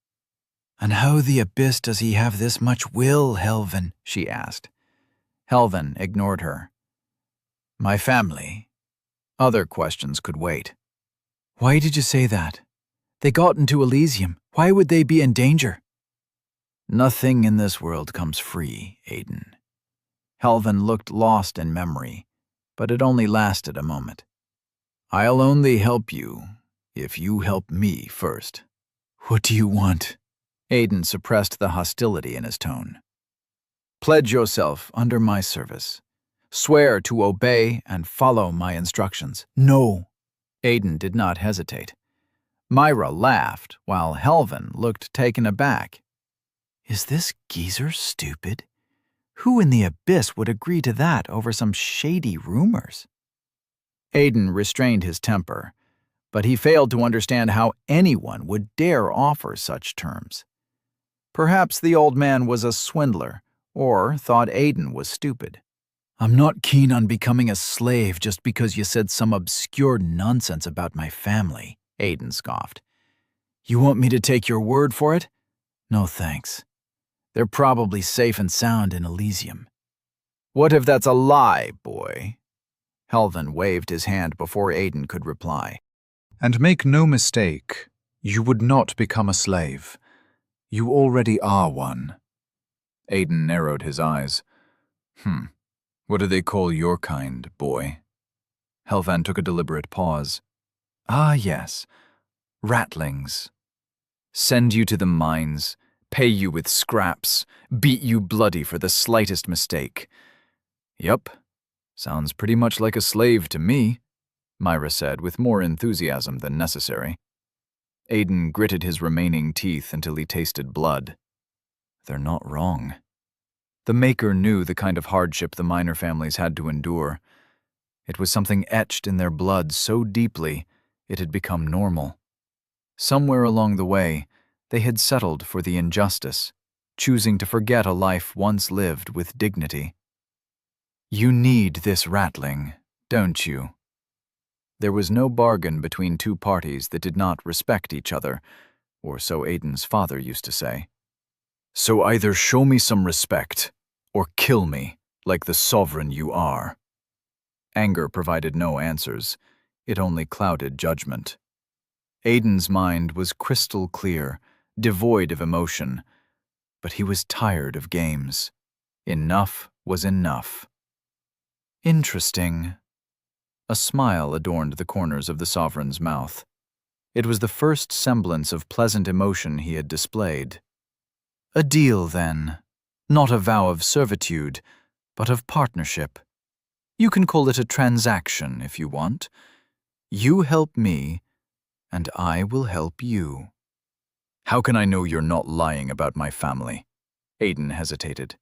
And how the abyss does he have this much will, Helven? She asked. Helven ignored her. My family. Other questions could wait. Why did you say that? They got into Elysium. Why would they be in danger? Nothing in this world comes free, Aiden. Helven looked lost in memory, but it only lasted a moment. I'll only help you if you help me first. What do you want? Aiden suppressed the hostility in his tone. Pledge yourself under my service. Swear to obey and follow my instructions. No. Aiden did not hesitate. Myra laughed, while Helven looked taken aback. Is this geezer stupid? Who in the abyss would agree to that over some shady rumors? Aiden restrained his temper, but he failed to understand how anyone would dare offer such terms. Perhaps the old man was a swindler, or thought Aiden was stupid. I'm not keen on becoming a slave just because you said some obscure nonsense about my family, Aiden scoffed. You want me to take your word for it? No thanks. They're probably safe and sound in Elysium. What if that's a lie, boy? Helven waved his hand before Aiden could reply. And make no mistake, you would not become a slave. You already are one. Aiden narrowed his eyes. What do they call your kind, boy? Helvan took a deliberate pause. Ah, yes. Ratlings. Send you to the mines, pay you with scraps, beat you bloody for the slightest mistake. Yup, sounds pretty much like a slave to me, Myra said with more enthusiasm than necessary. Aiden gritted his remaining teeth until he tasted blood. They're not wrong. The Maker knew the kind of hardship the miner families had to endure. It was something etched in their blood so deeply it had become normal. Somewhere along the way, they had settled for the injustice, choosing to forget a life once lived with dignity. You need this ratling, don't you? There was no bargain between two parties that did not respect each other, or so Aiden's father used to say. So either show me some respect, or kill me, like the sovereign you are. Anger provided no answers. It only clouded judgment. Aiden's mind was crystal clear, devoid of emotion, but he was tired of games. Enough was enough. Interesting. A smile adorned the corners of the sovereign's mouth. It was the first semblance of pleasant emotion he had displayed. A deal, then. Not a vow of servitude, but of partnership. You can call it a transaction if you want. You help me, and I will help you. How can I know you're not lying about my family? Aiden hesitated.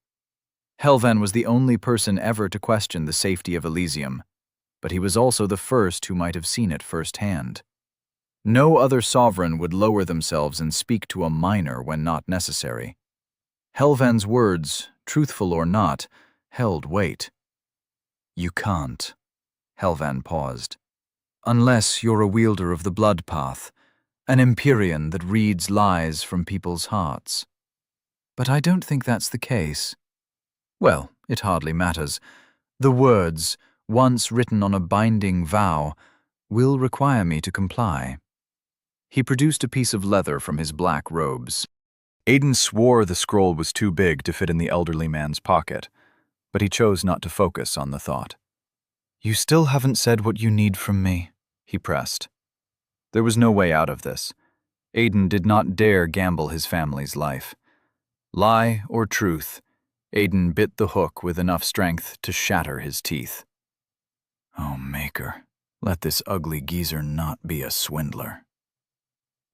Helvan was the only person ever to question the safety of Elysium, but he was also the first who might have seen it firsthand. No other sovereign would lower themselves and speak to a minor when not necessary. Helvan's words, truthful or not, held weight. You can't. Helvan paused. Unless you're a wielder of the blood path, an Empyrean that reads lies from people's hearts. But I don't think that's the case. Well, it hardly matters. The words, once written on a binding vow, will require me to comply. He produced a piece of leather from his black robes. Aiden swore the scroll was too big to fit in the elderly man's pocket, but he chose not to focus on the thought. You still haven't said what you need from me, he pressed. There was no way out of this. Aiden did not dare gamble his family's life. Lie or truth, Aiden bit the hook with enough strength to shatter his teeth. Oh, Maker, let this ugly geezer not be a swindler.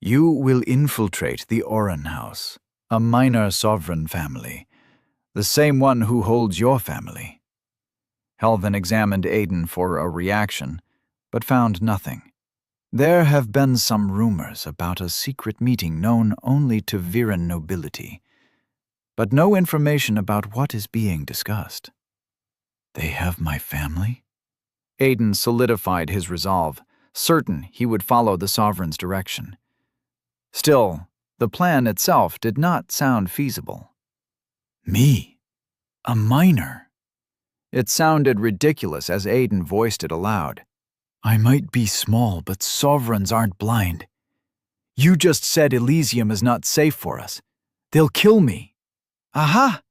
You will infiltrate the Oran House, a minor sovereign family, the same one who holds your family. Helvan examined Aiden for a reaction, but found nothing. There have been some rumors about a secret meeting known only to Viren nobility, but no information about what is being discussed. They have my family? Aiden solidified his resolve, certain he would follow the sovereign's direction. Still, the plan itself did not sound feasible. Me? A minor? It sounded ridiculous as Aiden voiced it aloud. I might be small, but sovereigns aren't blind. You just said Elysium is not safe for us. They'll kill me. Aha!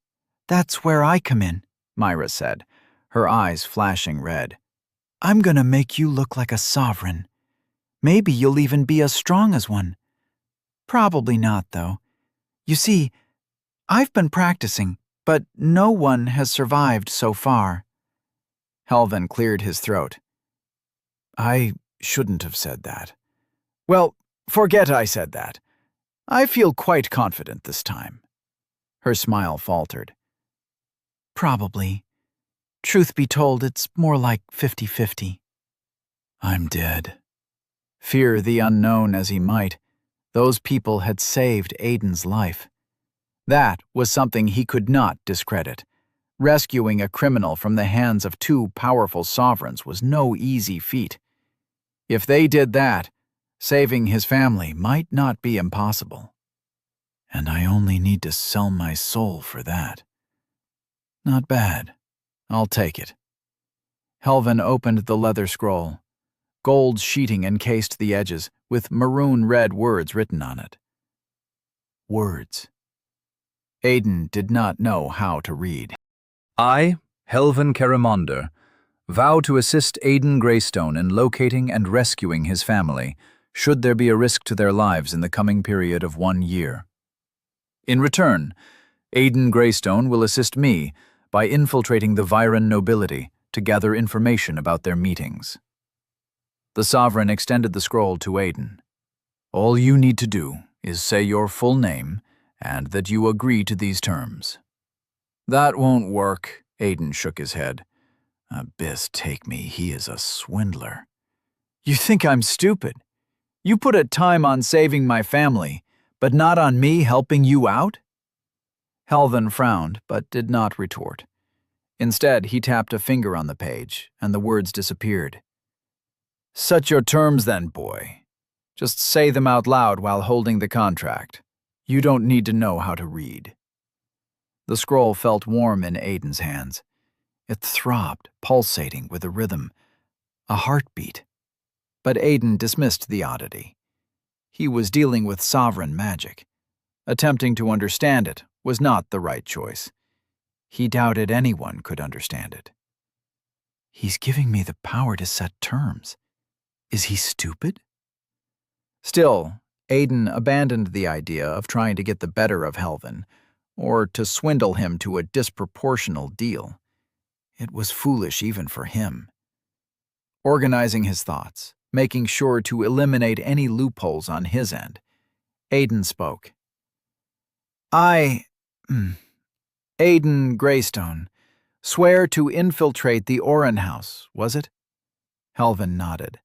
That's where I come in, Myra said, her eyes flashing red. I'm gonna make you look like a sovereign. Maybe you'll even be as strong as one. Probably not, though. You see, I've been practicing, but no one has survived so far. Helvan cleared his throat. I shouldn't have said that. Well, forget I said that. I feel quite confident this time. Her smile faltered. Probably. Truth be told, it's more like 50-50. I'm dead. Fear the unknown as he might, those people had saved Aiden's life. That was something he could not discredit. Rescuing a criminal from the hands of two powerful sovereigns was no easy feat. If they did that, saving his family might not be impossible. And I only need to sell my soul for that. Not bad. I'll take it. Helvan opened the leather scroll. Gold sheeting encased the edges, with maroon-red words written on it. Words. Aiden did not know how to read. I, Helvan Karamonder, vow to assist Aiden Greystone in locating and rescuing his family, should there be a risk to their lives in the coming period of 1 year. In return, Aiden Greystone will assist me by infiltrating the Viren nobility to gather information about their meetings. The Sovereign extended the scroll to Aiden. All you need to do is say your full name and that you agree to these terms. That won't work, Aiden shook his head. Abyss take me, he is a swindler. You think I'm stupid? You put a time on saving my family, but not on me helping you out? Helvan frowned, but did not retort. Instead, he tapped a finger on the page, and the words disappeared. Set your terms then, boy. Just say them out loud while holding the contract. You don't need to know how to read. The scroll felt warm in Aiden's hands. It throbbed, pulsating with a rhythm, a heartbeat. But Aiden dismissed the oddity. He was dealing with sovereign magic. Attempting to understand it was not the right choice. He doubted anyone could understand it. He's giving me the power to set terms. Is he stupid? Still, Aiden abandoned the idea of trying to get the better of Helvin, or to swindle him to a disproportional deal. It was foolish even for him. Organizing his thoughts, making sure to eliminate any loopholes on his end, Aiden spoke. Aiden Greystone, swear to infiltrate the Oren house, was it? Helvin nodded.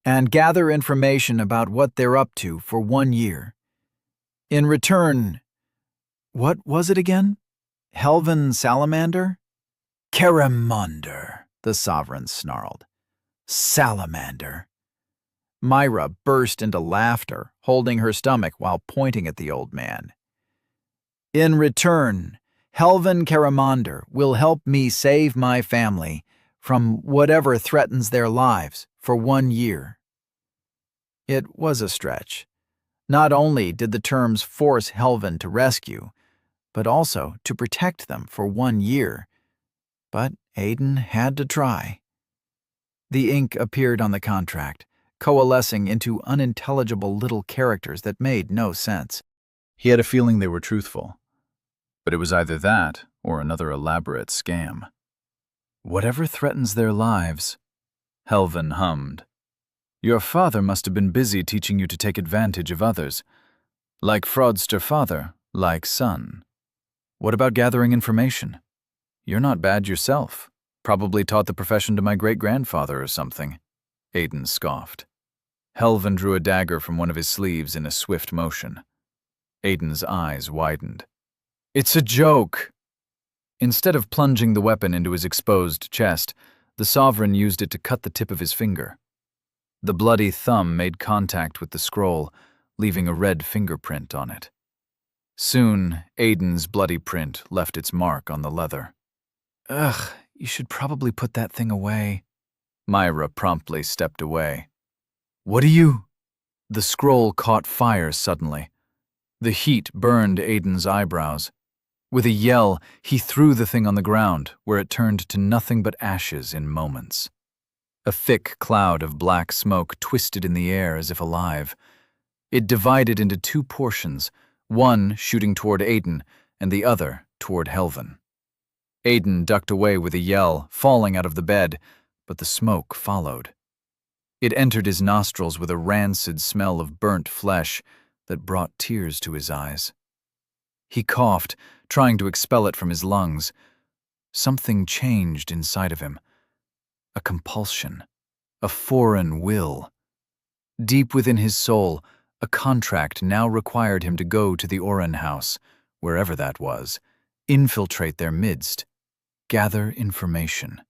And gather information about what they're up to for 1 year. In return, what was it again? Helvin Salamander? Karamonder, the Sovereign snarled. Salamander. Myra burst into laughter, holding her stomach while pointing at the old man. In return, Helvin Karamonder will help me save my family from whatever threatens their lives for 1 year. It was a stretch. Not only did the terms force Helvin to rescue, but also to protect them for 1 year. But Aiden had to try. The ink appeared on the contract, coalescing into unintelligible little characters that made no sense. He had a feeling they were truthful, but it was either that or another elaborate scam. Whatever threatens their lives, Helvin hummed. Your father must have been busy teaching you to take advantage of others. Like fraudster father, like son. What about gathering information? You're not bad yourself. Probably taught the profession to my great-grandfather or something. Aiden scoffed. Helvin drew a dagger from one of his sleeves in a swift motion. Aiden's eyes widened. It's a joke! Instead of plunging the weapon into his exposed chest, the Sovereign used it to cut the tip of his finger. The bloody thumb made contact with the scroll, leaving a red fingerprint on it. Soon, Aiden's bloody print left its mark on the leather. Ugh, you should probably put that thing away. Myra promptly stepped away. What are you? The scroll caught fire suddenly. The heat burned Aiden's eyebrows. With a yell, he threw the thing on the ground, where it turned to nothing but ashes in moments. A thick cloud of black smoke twisted in the air as if alive. It divided into 2 portions, one shooting toward Aiden and the other toward Helvin. Aiden ducked away with a yell, falling out of the bed, but the smoke followed. It entered his nostrils with a rancid smell of burnt flesh that brought tears to his eyes. He coughed, trying to expel it from his lungs. Something changed inside of him. A compulsion, a foreign will. Deep within his soul, a contract now required him to go to the Oren house, wherever that was, infiltrate their midst, gather information.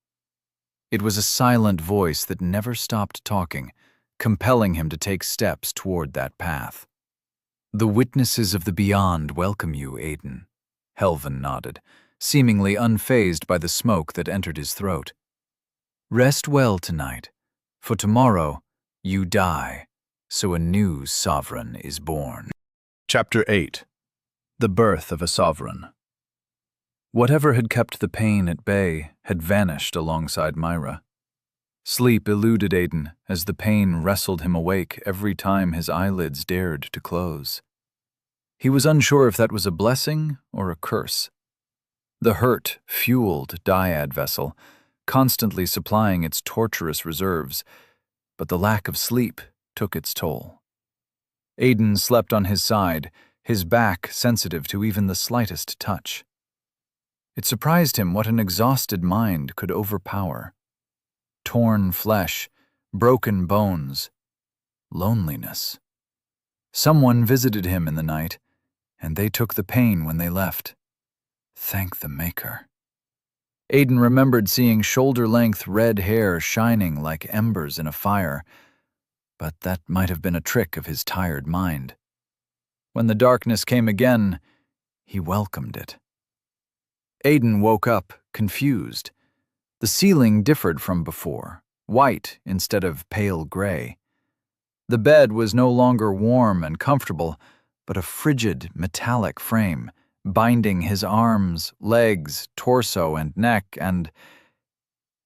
It was a silent voice that never stopped talking, compelling him to take steps toward that path. The witnesses of the beyond welcome you, Aiden. Helvin nodded, seemingly unfazed by the smoke that entered his throat. Rest well tonight, for tomorrow you die, so a new sovereign is born. Chapter 8. The Birth of a Sovereign. Whatever had kept the pain at bay had vanished alongside Myra. Sleep eluded Aiden as the pain wrestled him awake every time his eyelids dared to close. He was unsure if that was a blessing or a curse. The hurt fueled Dyad Vessel, constantly supplying its torturous reserves, but the lack of sleep took its toll. Aiden slept on his side, his back sensitive to even the slightest touch. It surprised him what an exhausted mind could overpower. Torn flesh, broken bones, loneliness. Someone visited him in the night, and they took the pain when they left. Thank the Maker. Aiden remembered seeing shoulder-length red hair shining like embers in a fire, but that might have been a trick of his tired mind. When the darkness came again, he welcomed it. Aiden woke up, confused. The ceiling differed from before, white instead of pale gray. The bed was no longer warm and comfortable, but a frigid, metallic frame, binding his arms, legs, torso, and neck, and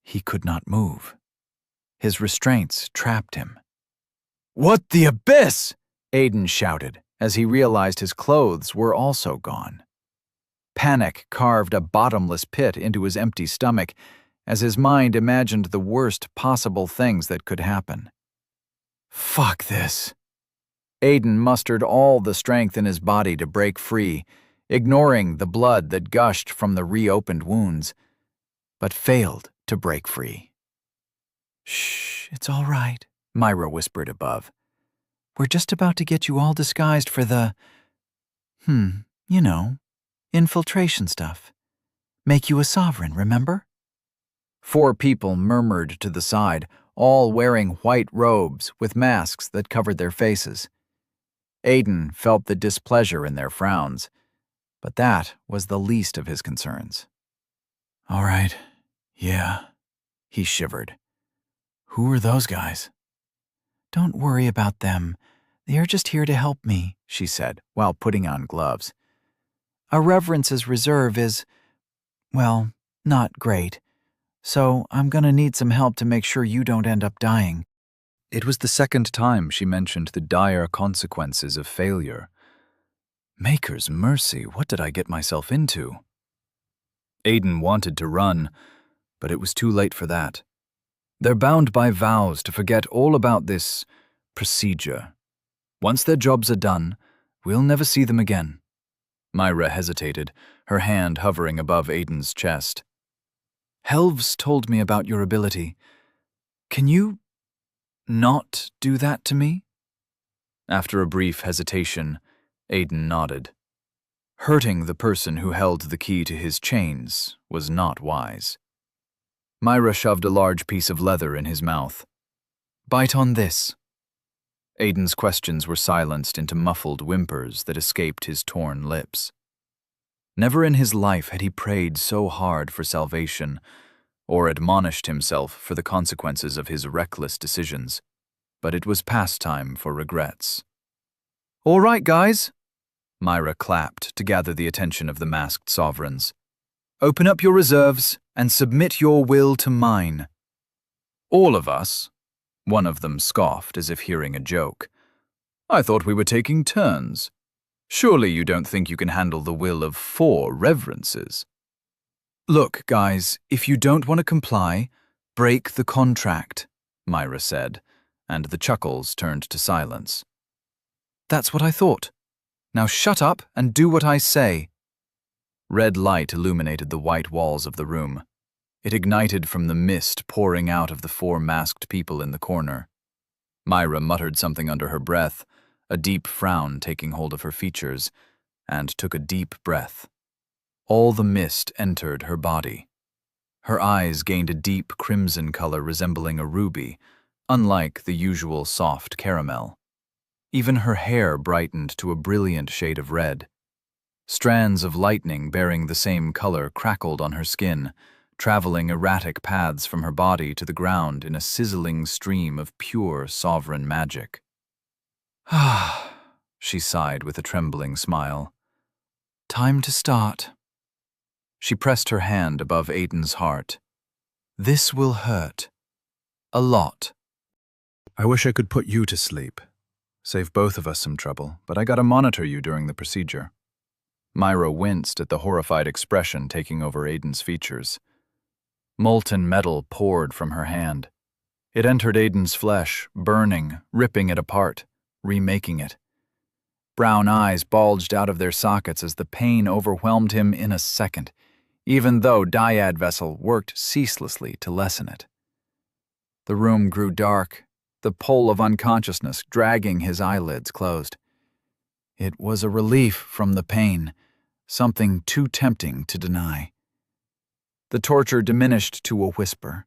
he could not move. His restraints trapped him. "What the abyss?" Aiden shouted, as he realized his clothes were also gone. Panic carved a bottomless pit into his empty stomach as his mind imagined the worst possible things that could happen. "Fuck this." Aiden mustered all the strength in his body to break free, ignoring the blood that gushed from the reopened wounds, but failed to break free. "Shh, it's all right," Myra whispered above. "We're just about to get you all disguised for the, you know, infiltration stuff. Make you a sovereign, remember?" 4 people murmured to the side, all wearing white robes with masks that covered their faces. Aiden felt the displeasure in their frowns, but that was the least of his concerns. "All right, yeah," he shivered. "Who are those guys?" "Don't worry about them. They are just here to help me," she said, while putting on gloves. "Our Reverence's reserve is, well, not great, so I'm gonna need some help to make sure you don't end up dying." It was the second time she mentioned the dire consequences of failure. Maker's mercy, what did I get myself into? Aiden wanted to run, but it was too late for that. They're bound by vows to forget all about this procedure. Once their jobs are done, we'll never see them again. Myra hesitated, her hand hovering above Aiden's chest. "Helves told me about your ability. Can you not do that to me?" After a brief hesitation, Aiden nodded. Hurting the person who held the key to his chains was not wise. Myra shoved a large piece of leather in his mouth. "Bite on this." Aiden's questions were silenced into muffled whimpers that escaped his torn lips. Never in his life had he prayed so hard for salvation, or admonished himself for the consequences of his reckless decisions, but it was past time for regrets. "All right, guys," Myra clapped to gather the attention of the masked sovereigns. "Open up your reserves and submit your will to mine." "All of us?" One of them scoffed as if hearing a joke. "I thought we were taking turns. Surely you don't think you can handle the will of 4 reverences?" "Look, guys, if you don't want to comply, break the contract," Myra said, and the chuckles turned to silence. "That's what I thought. Now shut up and do what I say." Red light illuminated the white walls of the room. It ignited from the mist pouring out of the 4 masked people in the corner. Myra muttered something under her breath, a deep frown taking hold of her features, and took a deep breath. All the mist entered her body. Her eyes gained a deep crimson color resembling a ruby, unlike the usual soft caramel. Even her hair brightened to a brilliant shade of red. Strands of lightning bearing the same color crackled on her skin, traveling erratic paths from her body to the ground in a sizzling stream of pure sovereign magic. "Ah," she sighed with a trembling smile. "Time to start." She pressed her hand above Aiden's heart. "This will hurt. A lot." "I wish I could put you to sleep. Save both of us some trouble, but I gotta monitor you during the procedure." Myra winced at the horrified expression taking over Aiden's features. Molten metal poured from her hand. It entered Aiden's flesh, burning, ripping it apart, remaking it. Brown eyes bulged out of their sockets as the pain overwhelmed him in a second, even though Dyad Vessel worked ceaselessly to lessen it. The room grew dark, the pull of unconsciousness dragging his eyelids closed. It was a relief from the pain, something too tempting to deny. The torture diminished to a whisper.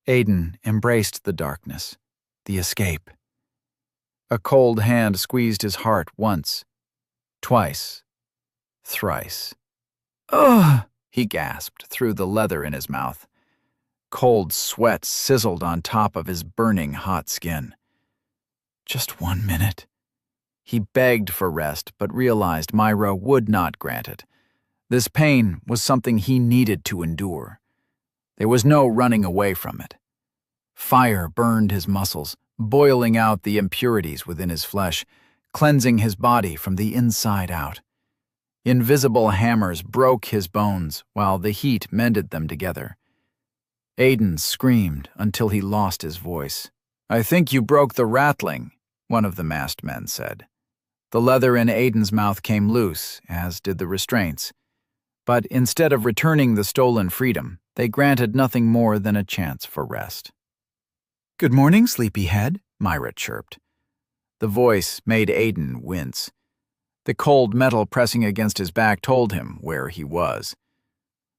Aiden embraced the darkness, the escape. A cold hand squeezed his heart once, twice, thrice. "Ugh!" he gasped through the leather in his mouth. Cold sweat sizzled on top of his burning hot skin. Just 1 minute. He begged for rest, but realized Myra would not grant it. This pain was something he needed to endure. There was no running away from it. Fire burned his muscles, boiling out the impurities within his flesh, cleansing his body from the inside out. Invisible hammers broke his bones, while the heat mended them together. Aiden screamed until he lost his voice. "I think you broke the rattling," one of the masked men said. The leather in Aiden's mouth came loose, as did the restraints. But instead of returning the stolen freedom, they granted nothing more than a chance for rest. "Good morning, sleepyhead," Myra chirped. The voice made Aiden wince. The cold metal pressing against his back told him where he was.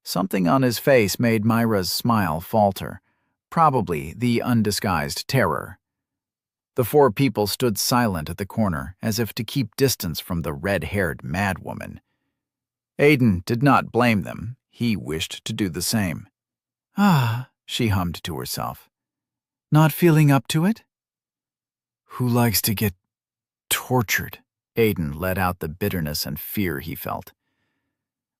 Something on his face made Myra's smile falter, probably the undisguised terror. The four people stood silent at the corner, as if to keep distance from the red-haired madwoman. Aiden did not blame them. He wished to do the same. "Ah," she hummed to herself. "Not feeling up to it?" "Who likes to get tortured?" Aiden let out the bitterness and fear he felt.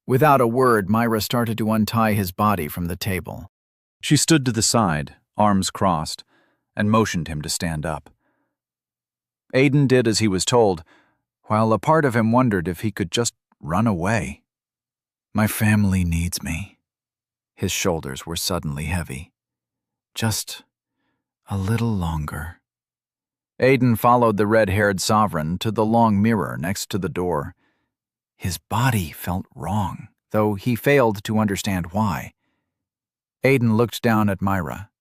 Without a word, Myra started to untie his body from the table. She stood to the side, arms crossed, and motioned him to stand up. Aiden did as he was told, while a part of him wondered if he could just run away. "My family needs me." His shoulders were suddenly heavy. "Just a little longer." Aiden followed the red-haired sovereign to the long mirror next to the door. His body felt wrong, though he failed to understand why. Aiden looked down at Myra.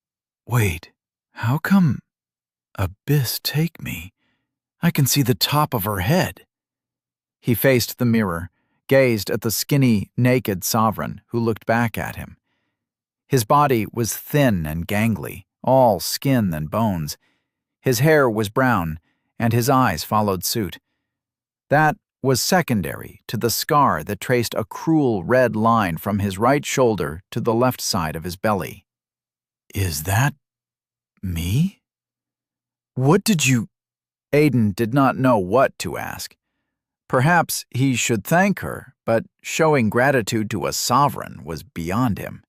"Wait, how come Abyss take me? I can see the top of her head." He faced the mirror, gazed at the skinny, naked sovereign who looked back at him. His body was thin and gangly, all skin and bones. His hair was brown, and his eyes followed suit. That was secondary to the scar that traced a cruel red line from his right shoulder to the left side of his belly. "Is that me? What did you—" Aiden did not know what to ask. Perhaps he should thank her, but showing gratitude to a sovereign was beyond him.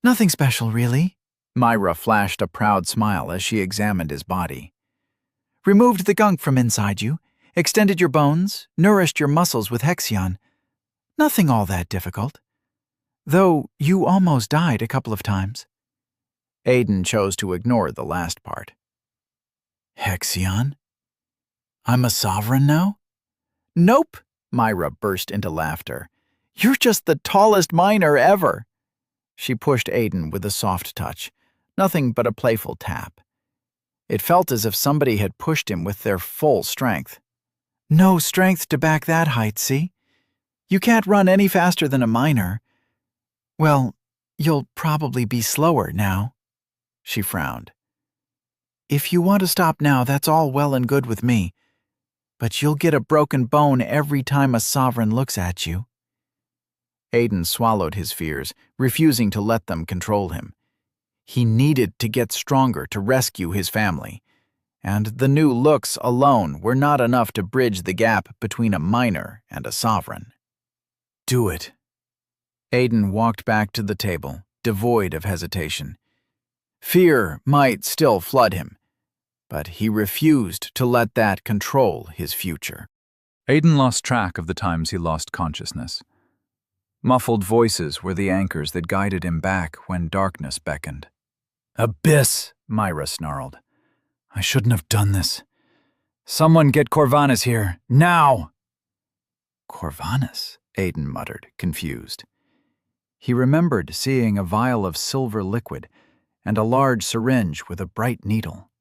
"Nothing special, really." Myra flashed a proud smile as she examined his body. "Removed the gunk from inside you, extended your bones, nourished your muscles with Hexion. Nothing all that difficult. Though you almost died a couple of times." Aiden chose to ignore the last part. "Hexion? I'm a sovereign now?" "Nope," Myra burst into laughter. "You're just the tallest miner ever." She pushed Aiden with a soft touch, nothing but a playful tap. It felt as if somebody had pushed him with their full strength. "No strength to back that height, see? You can't run any faster than a miner. Well, you'll probably be slower now." She frowned. "If you want to stop now, that's all well and good with me. But you'll get a broken bone every time a sovereign looks at you." Aiden swallowed his fears, refusing to let them control him. He needed to get stronger to rescue his family, and the new looks alone were not enough to bridge the gap between a miner and a sovereign. "Do it." Aiden walked back to the table, devoid of hesitation. Fear might still flood him, but he refused to let that control his future. Aiden lost track of the times he lost consciousness. Muffled voices were the anchors that guided him back when darkness beckoned. "Abyss!" Myra snarled. "I shouldn't have done this. Someone get Corvanus here, now!" "Corvanus?" Aiden muttered, confused. He remembered seeing a vial of silver liquid and a large syringe with a bright needle.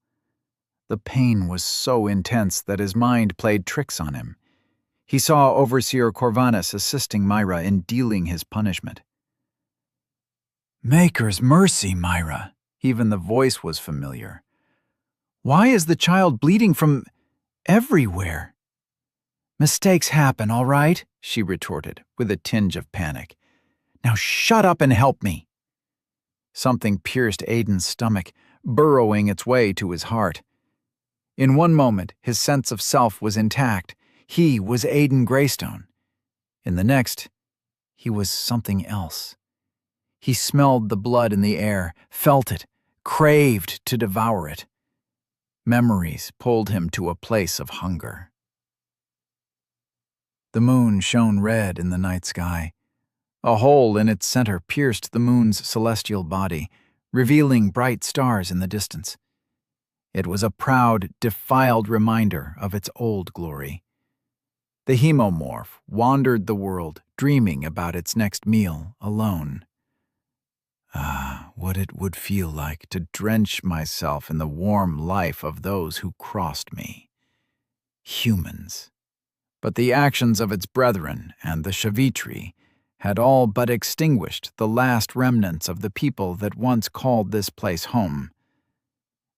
The pain was so intense that his mind played tricks on him. He saw Overseer Corvanus assisting Myra in dealing his punishment. "Maker's mercy, Myra." Even the voice was familiar. "Why is the child bleeding from everywhere?" "Mistakes happen, all right," she retorted, with a tinge of panic. "Now shut up and help me." Something pierced Aiden's stomach, burrowing its way to his heart. In one moment, his sense of self was intact. He was Aiden Greystone. In the next, he was something else. He smelled the blood in the air, felt it, craved to devour it. Memories pulled him to a place of hunger. The moon shone red in the night sky. A hole in its center pierced the moon's celestial body, revealing bright stars in the distance. It was a proud, defiled reminder of its old glory. The hemomorph wandered the world, dreaming about its next meal alone. Ah, what it would feel like to drench myself in the warm life of those who crossed me. Humans. But the actions of its brethren and the Shavitri had all but extinguished the last remnants of the people that once called this place home.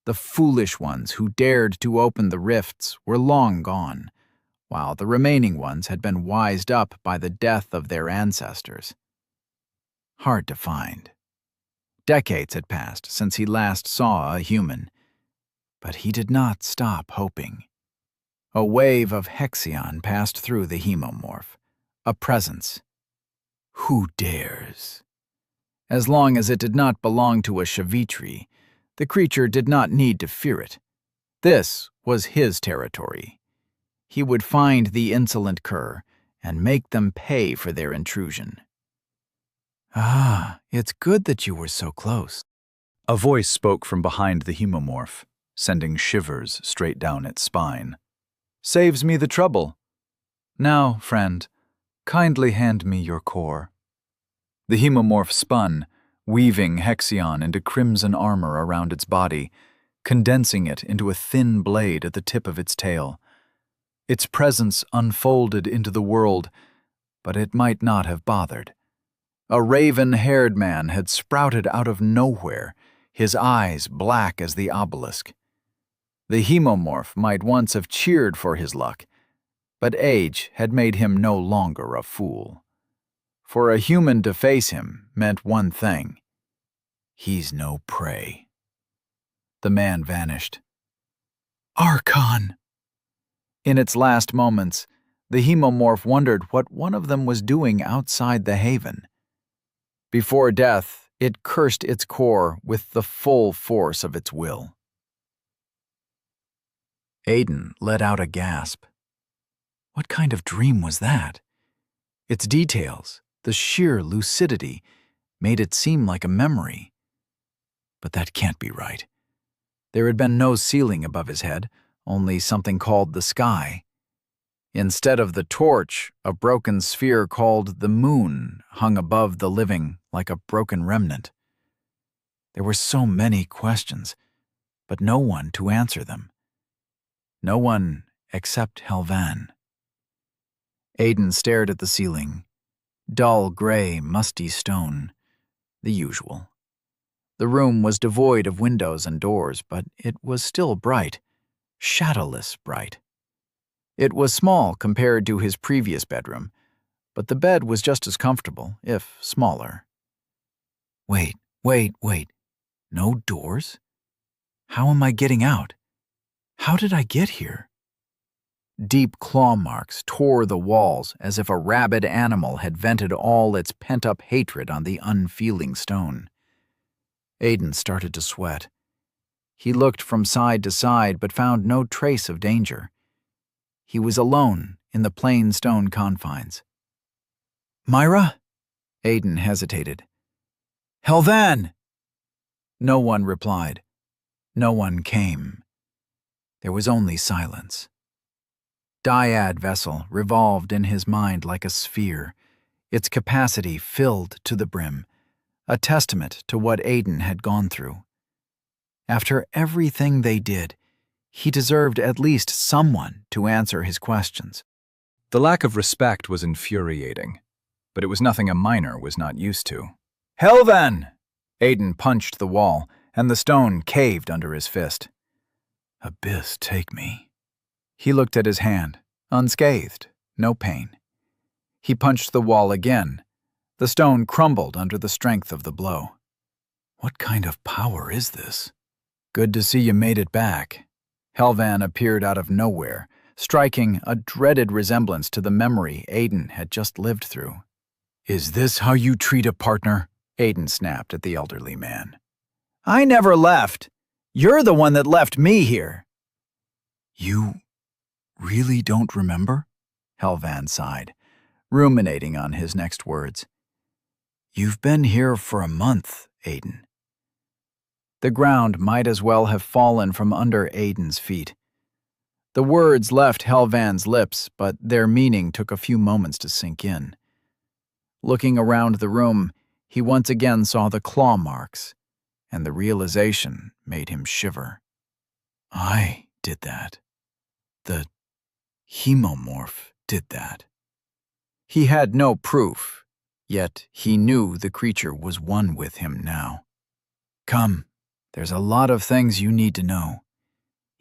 The foolish ones who dared to open the rifts were long gone, while the remaining ones had been wised up by the death of their ancestors. Hard to find. Decades had passed since he last saw a human, but he did not stop hoping. A wave of Hexion passed through the hemomorph, a presence. Who dares? As long as it did not belong to a Shavitri, the creature did not need to fear it. This was his territory. He would find the insolent cur and make them pay for their intrusion. Ah, it's good that you were so close. A voice spoke from behind the hemomorph, sending shivers straight down its spine. Saves me the trouble. Now, friend, kindly hand me your core. The hemomorph spun, weaving Hexion into crimson armor around its body, condensing it into a thin blade at the tip of its tail. Its presence unfolded into the world, but it might not have bothered. A raven-haired man had sprouted out of nowhere, his eyes black as the obelisk. The hemomorph might once have cheered for his luck, but age had made him no longer a fool. For a human to face him meant one thing. He's no prey. The man vanished. Archon! In its last moments, the hemomorph wondered what one of them was doing outside the haven. Before death, it cursed its core with the full force of its will. Aiden let out a gasp. What kind of dream was that? Its details, the sheer lucidity, made it seem like a memory. But that can't be right. There had been no ceiling above his head, only something called the sky. Instead of the torch, a broken sphere called the moon hung above the living like a broken remnant. There were so many questions, but no one to answer them. No one except Helvan. Aiden stared at the ceiling. Dull gray, musty stone. The usual. The room was devoid of windows and doors, but it was still bright. Shadowless bright. It was small compared to his previous bedroom, but the bed was just as comfortable, if smaller. Wait. No doors? How am I getting out? How did I get here? Deep claw marks tore the walls as if a rabid animal had vented all its pent-up hatred on the unfeeling stone. Aiden started to sweat. He looked from side to side but found no trace of danger. He was alone in the plain stone confines. Myra? Aiden hesitated. Helvan! No one replied. No one came. There was only silence. Dyad vessel revolved in his mind like a sphere, its capacity filled to the brim, a testament to what Aiden had gone through. After everything they did, he deserved at least someone to answer his questions. The lack of respect was infuriating, but it was nothing a miner was not used to. Helvan! Aiden punched the wall, and the stone caved under his fist. Abyss, take me. He looked at his hand, unscathed, no pain. He punched the wall again. The stone crumbled under the strength of the blow. What kind of power is this? Good to see you made it back. Helvan appeared out of nowhere, striking a dreaded resemblance to the memory Aiden had just lived through. "Is this how you treat a partner?" Aiden snapped at the elderly man. "I never left. You're the one that left me here." "You really don't remember?" Helvan sighed, ruminating on his next words. "You've been here for a month, Aiden." The ground might as well have fallen from under Aiden's feet. The words left Helvan's lips, but their meaning took a few moments to sink in. Looking around the room, he once again saw the claw marks, and the realization made him shiver. I did that. The hemomorph did that. He had no proof, yet he knew the creature was one with him now. "Come, there's a lot of things you need to know.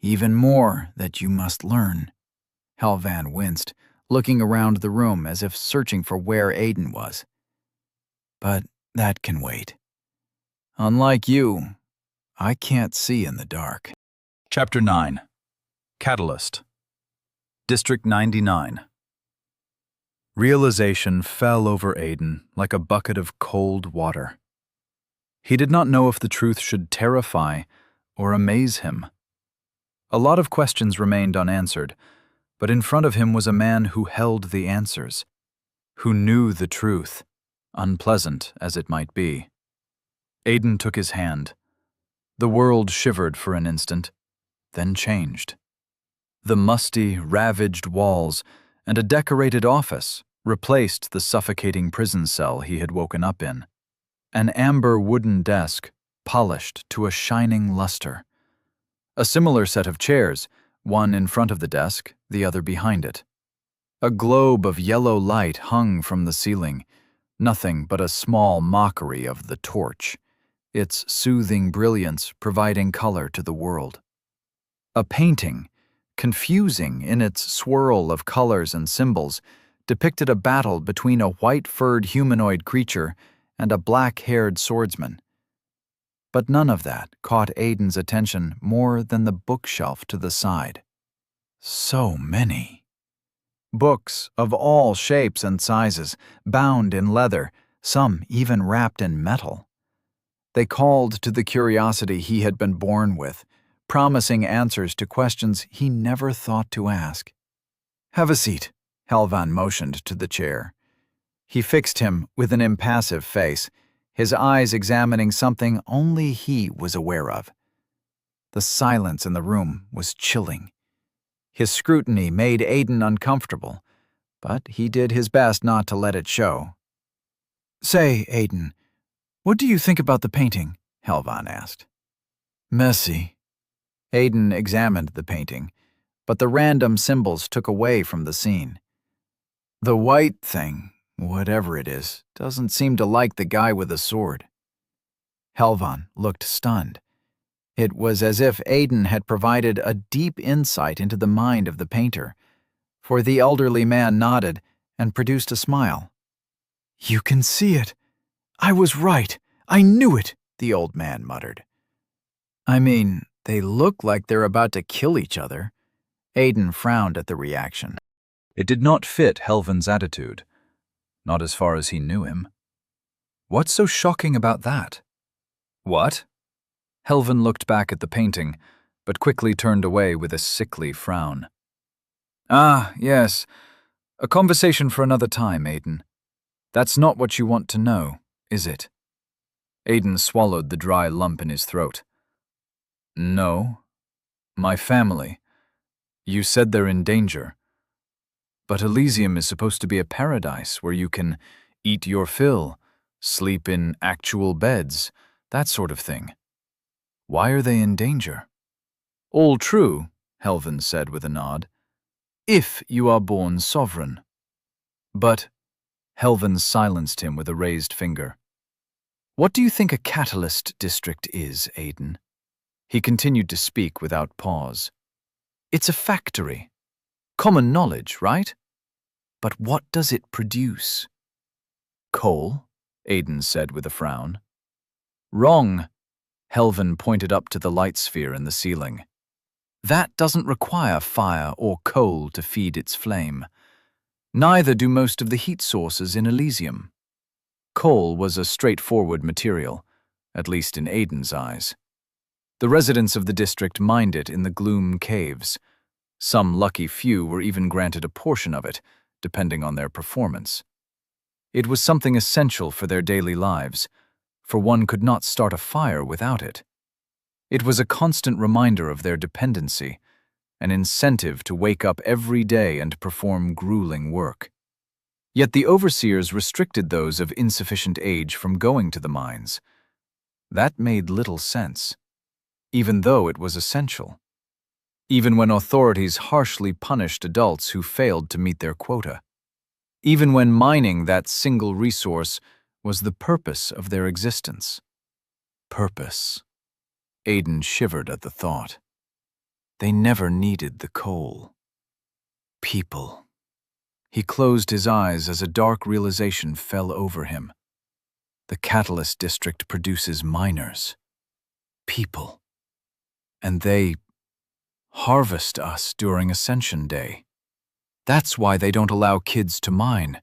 Even more that you must learn." Helvan winced, looking around the room as if searching for where Aiden was. "But that can wait. Unlike you, I can't see in the dark." Chapter 9. Catalyst. District 99. Realization fell over Aiden like a bucket of cold water. He did not know if the truth should terrify or amaze him. A lot of questions remained unanswered, but in front of him was a man who held the answers, who knew the truth, unpleasant as it might be. Aiden took his hand. The world shivered for an instant, then changed. The musty, ravaged walls and a decorated office replaced the suffocating prison cell he had woken up in. An amber wooden desk, polished to a shining luster. A similar set of chairs, one in front of the desk, the other behind it. A globe of yellow light hung from the ceiling, nothing but a small mockery of the torch, its soothing brilliance providing color to the world. A painting, confusing in its swirl of colors and symbols, depicted a battle between a white-furred humanoid creature and a black-haired swordsman. But none of that caught Aiden's attention more than the bookshelf to the side. So many. Books of all shapes and sizes, bound in leather, some even wrapped in metal. They called to the curiosity he had been born with, promising answers to questions he never thought to ask. "Have a seat," Helvan motioned to the chair. He fixed him with an impassive face, his eyes examining something only he was aware of. The silence in the room was chilling. His scrutiny made Aiden uncomfortable, but he did his best not to let it show. "Say, Aiden, what do you think about the painting?" Helvan asked. "Messy." Aiden examined the painting, but the random symbols took away from the scene. "The white thing, whatever it is, doesn't seem to like the guy with the sword." Helvan looked stunned. It was as if Aiden had provided a deep insight into the mind of the painter, for the elderly man nodded and produced a smile. "You can see it. I was right. I knew it," the old man muttered. "I mean, they look like they're about to kill each other." Aiden frowned at the reaction. It did not fit Helvan's attitude, not as far as he knew him. What's so shocking about that? What? Helvan looked back at the painting, but quickly turned away with a sickly frown. "Ah, yes. A conversation for another time, Aiden. That's not what you want to know, is it?" Aiden swallowed the dry lump in his throat. "No. My family. You said they're in danger. But Elysium is supposed to be a paradise where you can eat your fill, sleep in actual beds, that sort of thing. Why are they in danger?" "All true," Helvan said with a nod. "If you are born sovereign." "But," Helvan silenced him with a raised finger. "What do you think a catalyst district is, Aiden?" He continued to speak without pause. "It's a factory. Common knowledge, right? But what does it produce?" "Coal," Aiden said with a frown. "Wrong." Helvan pointed up to the light sphere in the ceiling. That doesn't require fire or coal to feed its flame. Neither do most of the heat sources in Elysium. Coal was a straightforward material, at least in Aiden's eyes. The residents of the district mined it in the Gloom Caves. Some lucky few were even granted a portion of it, depending on their performance. It was something essential for their daily lives, for one could not start a fire without it. It was a constant reminder of their dependency, an incentive to wake up every day and perform grueling work. Yet the overseers restricted those of insufficient age from going to the mines. That made little sense, even though it was essential. Even when authorities harshly punished adults who failed to meet their quota. Even when mining that single resource was the purpose of their existence. Purpose. Aiden shivered at the thought. They never needed the coal. People. He closed his eyes as a dark realization fell over him. The Catalyst District produces miners. People. And they harvest us during Ascension Day. That's why they don't allow kids to mine.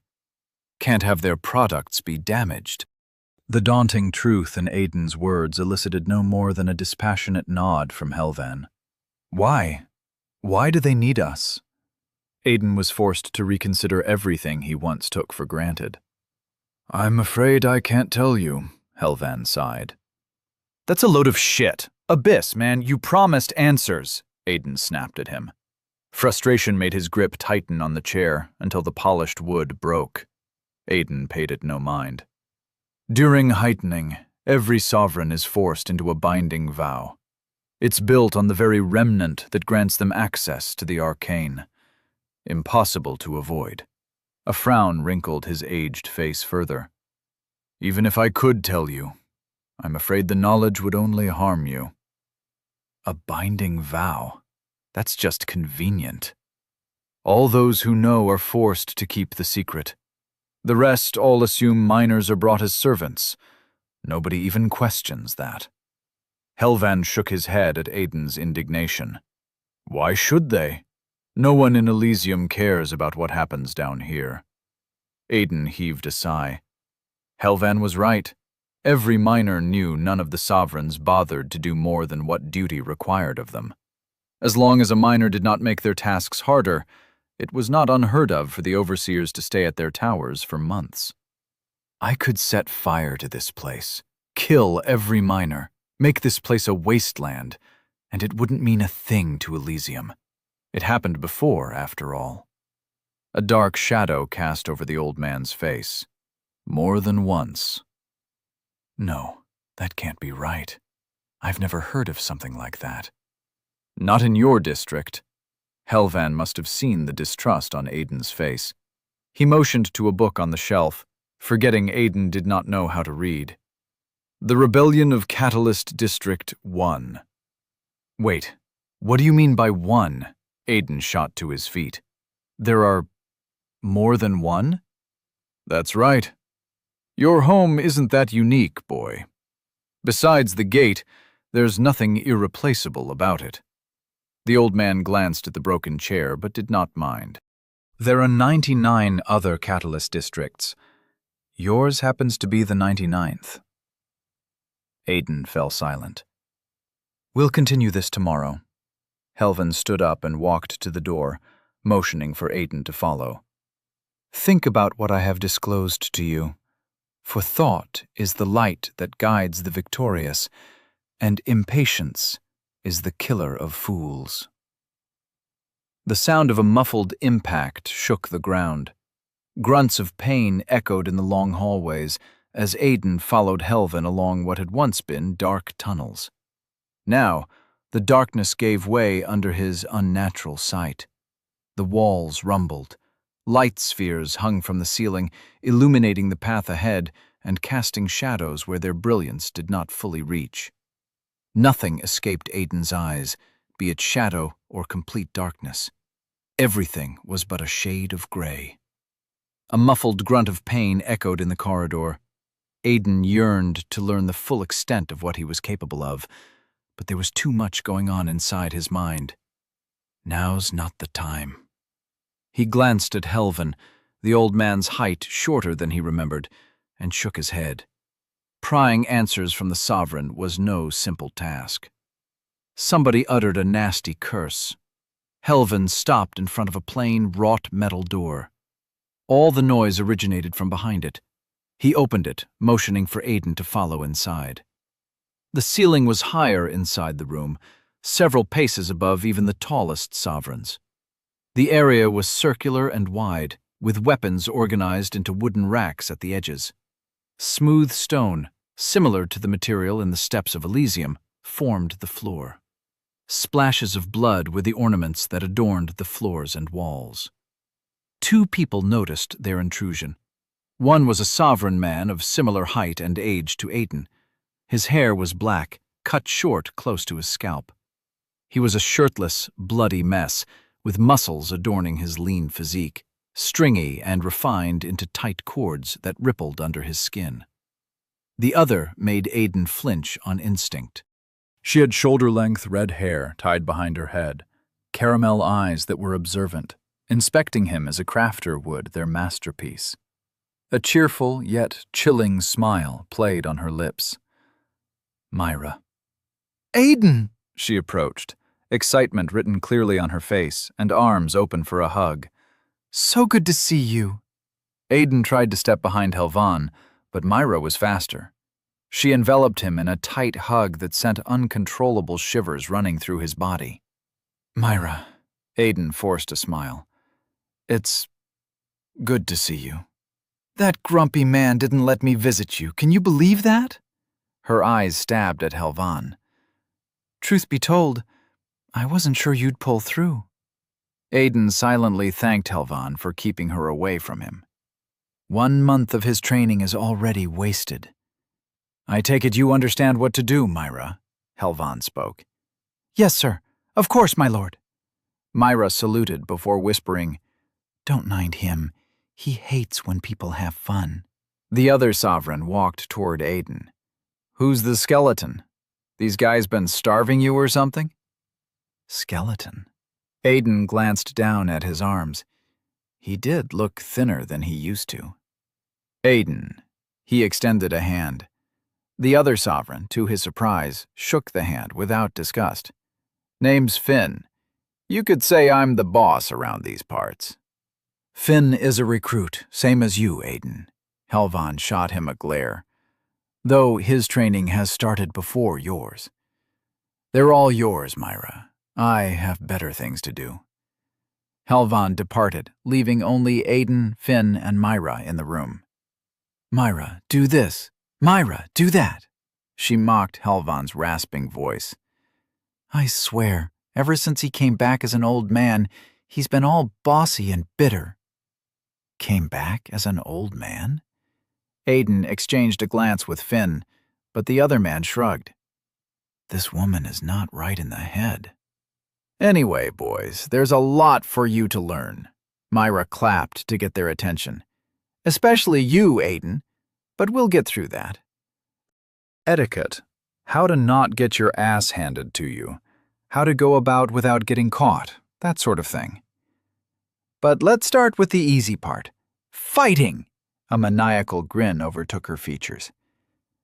Can't have their products be damaged. The daunting truth in Aiden's words elicited no more than a dispassionate nod from Helvan. Why? Why do they need us? Aiden was forced to reconsider everything he once took for granted. I'm afraid I can't tell you, Helvan sighed. That's a load of shit. Abyss, man, you promised answers, Aiden snapped at him. Frustration made his grip tighten on the chair until the polished wood broke. Aiden paid it no mind. During heightening, every sovereign is forced into a binding vow. It's built on the very remnant that grants them access to the arcane. Impossible to avoid. A frown wrinkled his aged face further. Even if I could tell you, I'm afraid the knowledge would only harm you. A binding vow? That's just convenient. All those who know are forced to keep the secret. The rest all assume miners are brought as servants. Nobody even questions that. Helvan shook his head at Aiden's indignation. Why should they? No one in Elysium cares about what happens down here. Aiden heaved a sigh. Helvan was right. Every miner knew none of the sovereigns bothered to do more than what duty required of them. As long as a miner did not make their tasks harder, it was not unheard of for the overseers to stay at their towers for months. I could set fire to this place, kill every miner, make this place a wasteland, and it wouldn't mean a thing to Elysium. It happened before, after all. A dark shadow cast over the old man's face. More than once. No, that can't be right. I've never heard of something like that. Not in your district. Helvan must have seen the distrust on Aiden's face. He motioned to a book on the shelf, forgetting Aiden did not know how to read. The Rebellion of Catalyst District 1. Wait, what do you mean by 1? Aiden shot to his feet. There are more than one? That's right. Your home isn't that unique, boy. Besides the gate, there's nothing irreplaceable about it. The old man glanced at the broken chair, but did not mind. There are 99 other Catalyst districts. Yours happens to be the 99th. Aiden fell silent. We'll continue this tomorrow. Helvan stood up and walked to the door, motioning for Aiden to follow. Think about what I have disclosed to you. For thought is the light that guides the victorious, and impatience is the killer of fools. The sound of a muffled impact shook the ground. Grunts of pain echoed in the long hallways as Aiden followed Helvan along what had once been dark tunnels. Now, the darkness gave way under his unnatural sight. The walls rumbled. Light spheres hung from the ceiling, illuminating the path ahead and casting shadows where their brilliance did not fully reach. Nothing escaped Aiden's eyes, be it shadow or complete darkness. Everything was but a shade of gray. A muffled grunt of pain echoed in the corridor. Aiden yearned to learn the full extent of what he was capable of, but there was too much going on inside his mind. Now's not the time. He glanced at Helvan, the old man's height shorter than he remembered, and shook his head. Prying answers from the sovereign was no simple task. Somebody uttered a nasty curse. Helvan stopped in front of a plain, wrought metal door. All the noise originated from behind it. He opened it, motioning for Aiden to follow inside. The ceiling was higher inside the room, several paces above even the tallest sovereigns. The area was circular and wide, with weapons organized into wooden racks at the edges. Smooth stone, similar to the material in the steps of Elysium, formed the floor. Splashes of blood were the ornaments that adorned the floors and walls. Two people noticed their intrusion. One was a sovereign man of similar height and age to Aiden. His hair was black, cut short close to his scalp. He was a shirtless, bloody mess, with muscles adorning his lean physique, stringy and refined into tight cords that rippled under his skin. The other made Aiden flinch on instinct. She had shoulder-length red hair tied behind her head, caramel eyes that were observant, inspecting him as a crafter would their masterpiece. A cheerful yet chilling smile played on her lips. Myra. Aiden! She approached, excitement written clearly on her face and arms open for a hug. So good to see you. Aiden tried to step behind Helvan, but Myra was faster. She enveloped him in a tight hug that sent uncontrollable shivers running through his body. Myra, Aiden forced a smile. It's good to see you. That grumpy man didn't let me visit you. Can you believe that? Her eyes stabbed at Helvan. Truth be told, I wasn't sure you'd pull through. Aiden silently thanked Helvan for keeping her away from him. 1 month of his training is already wasted. I take it you understand what to do, Myra, Helvan spoke. Yes, sir. Of course, my lord. Myra saluted before whispering, Don't mind him. He hates when people have fun. The other sovereign walked toward Aiden. Who's the skeleton? These guys been starving you or something? Skeleton. Aiden glanced down at his arms. He did look thinner than he used to. Aiden. He extended a hand. The other sovereign, to his surprise, shook the hand without disgust. Name's Finn. You could say I'm the boss around these parts. Finn is a recruit, same as you, Aiden. Helvan shot him a glare. Though his training has started before yours. They're all yours, Myra. I have better things to do. Helvan departed, leaving only Aiden, Finn, and Myra in the room. Myra, do this. Myra, do that. She mocked Helvan's rasping voice. I swear, ever since he came back as an old man, he's been all bossy and bitter. Came back as an old man? Aiden exchanged a glance with Finn, but the other man shrugged. This woman is not right in the head. Anyway, boys, there's a lot for you to learn. Myra clapped to get their attention. Especially you, Aiden, but we'll get through that. Etiquette. How to not get your ass handed to you. How to go about without getting caught. That sort of thing. But let's start with the easy part. Fighting! A maniacal grin overtook her features.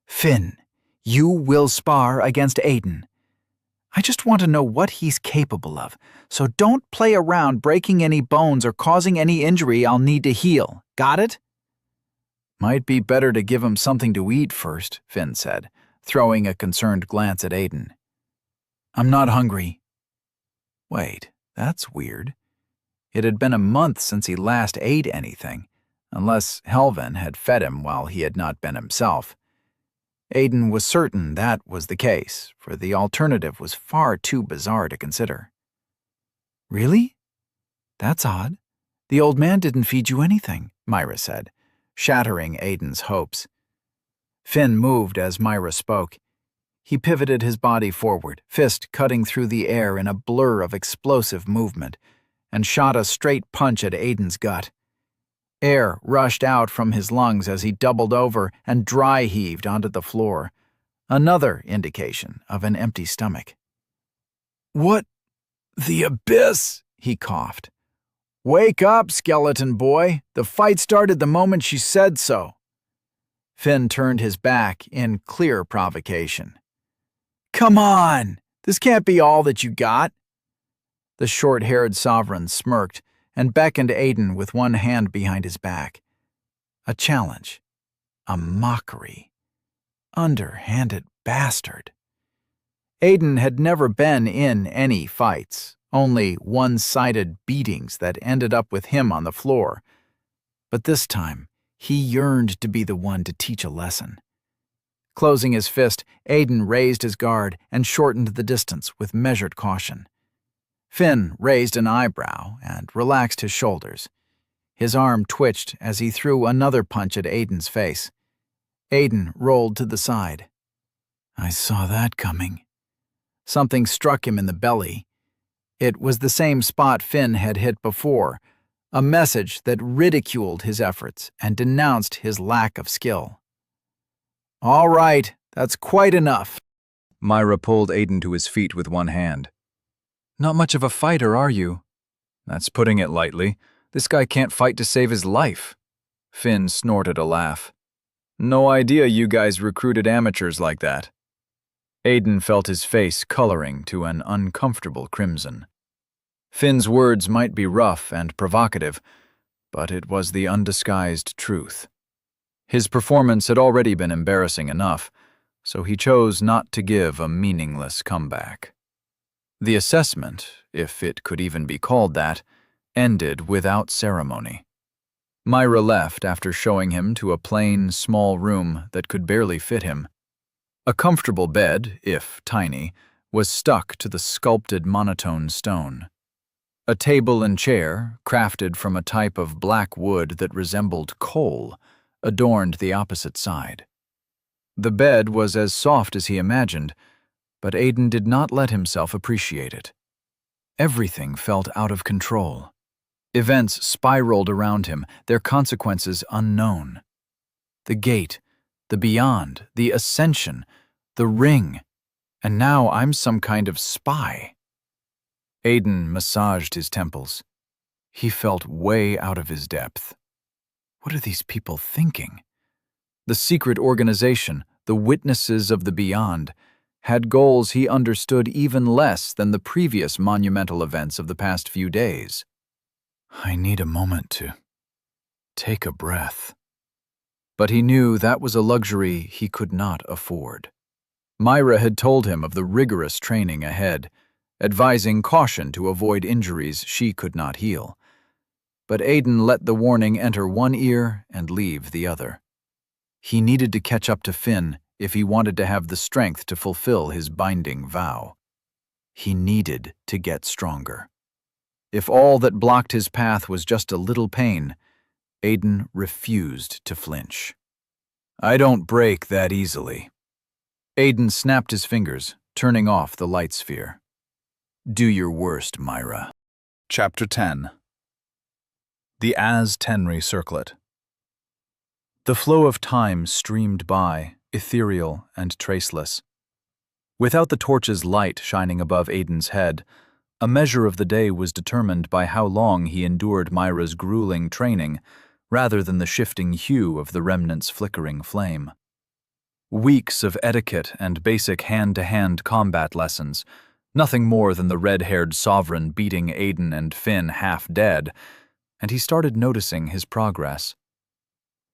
Finn, you will spar against Aiden. I just want to know what he's capable of, so don't play around breaking any bones or causing any injury I'll need to heal. Got it? Might be better to give him something to eat first, Finn said, throwing a concerned glance at Aiden. I'm not hungry. Wait, that's weird. It had been a month since he last ate anything, unless Helvan had fed him while he had not been himself. Aiden was certain that was the case, for the alternative was far too bizarre to consider. Really? That's odd. The old man didn't feed you anything, Myra said, shattering Aiden's hopes. Finn moved as Myra spoke. He pivoted his body forward, fist cutting through the air in a blur of explosive movement, and shot a straight punch at Aiden's gut. Air rushed out from his lungs as he doubled over and dry-heaved onto the floor, another indication of an empty stomach. What The abyss, he coughed. Wake up, skeleton boy. The fight started the moment she said so. Finn turned his back in clear provocation. Come on! This can't be all that you got. The short-haired sovereign smirked and beckoned Aiden with one hand behind his back. A challenge. A mockery. Underhanded bastard. Aiden had never been in any fights, only one-sided beatings that ended up with him on the floor. But this time, he yearned to be the one to teach a lesson. Closing his fist, Aiden raised his guard and shortened the distance with measured caution. Finn raised an eyebrow and relaxed his shoulders. His arm twitched as he threw another punch at Aiden's face. Aiden rolled to the side. I saw that coming. Something struck him in the belly. It was the same spot Finn had hit before, a message that ridiculed his efforts and denounced his lack of skill. All right, that's quite enough. Myra pulled Aiden to his feet with one hand. Not much of a fighter, are you? That's putting it lightly. This guy can't fight to save his life. Finn snorted a laugh. No idea you guys recruited amateurs like that. Aiden felt his face coloring to an uncomfortable crimson. Finn's words might be rough and provocative, but it was the undisguised truth. His performance had already been embarrassing enough, so he chose not to give a meaningless comeback. The assessment, if it could even be called that, ended without ceremony. Myra left after showing him to a plain, small room that could barely fit him. A comfortable bed, if tiny, was stuck to the sculpted monotone stone. A table and chair, crafted from a type of black wood that resembled coal, adorned the opposite side. The bed was as soft as he imagined, but Aiden did not let himself appreciate it. Everything felt out of control. Events spiraled around him, their consequences unknown. The gate, the beyond, the ascension, the ring, and now I'm some kind of spy. Aiden massaged his temples. He felt way out of his depth. What are these people thinking? The secret organization, the witnesses of the beyond, had goals he understood even less than the previous monumental events of the past few days. I need a moment to take a breath. But he knew that was a luxury he could not afford. Myra had told him of the rigorous training ahead, advising caution to avoid injuries she could not heal. But Aiden let the warning enter one ear and leave the other. He needed to catch up to Finn if he wanted to have the strength to fulfill his binding vow. He needed to get stronger. If all that blocked his path was just a little pain, Aiden refused to flinch. I don't break that easily. Aiden snapped his fingers, turning off the light sphere. Do your worst, Myra. Chapter 10. The As-Tenri Circlet. The flow of time streamed by, ethereal and traceless. Without the torch's light shining above Aiden's head, a measure of the day was determined by how long he endured Myra's grueling training, rather than the shifting hue of the remnant's flickering flame. Weeks of etiquette and basic hand-to-hand combat lessons, nothing more than the red-haired sovereign beating Aiden and Finn half dead, and he started noticing his progress.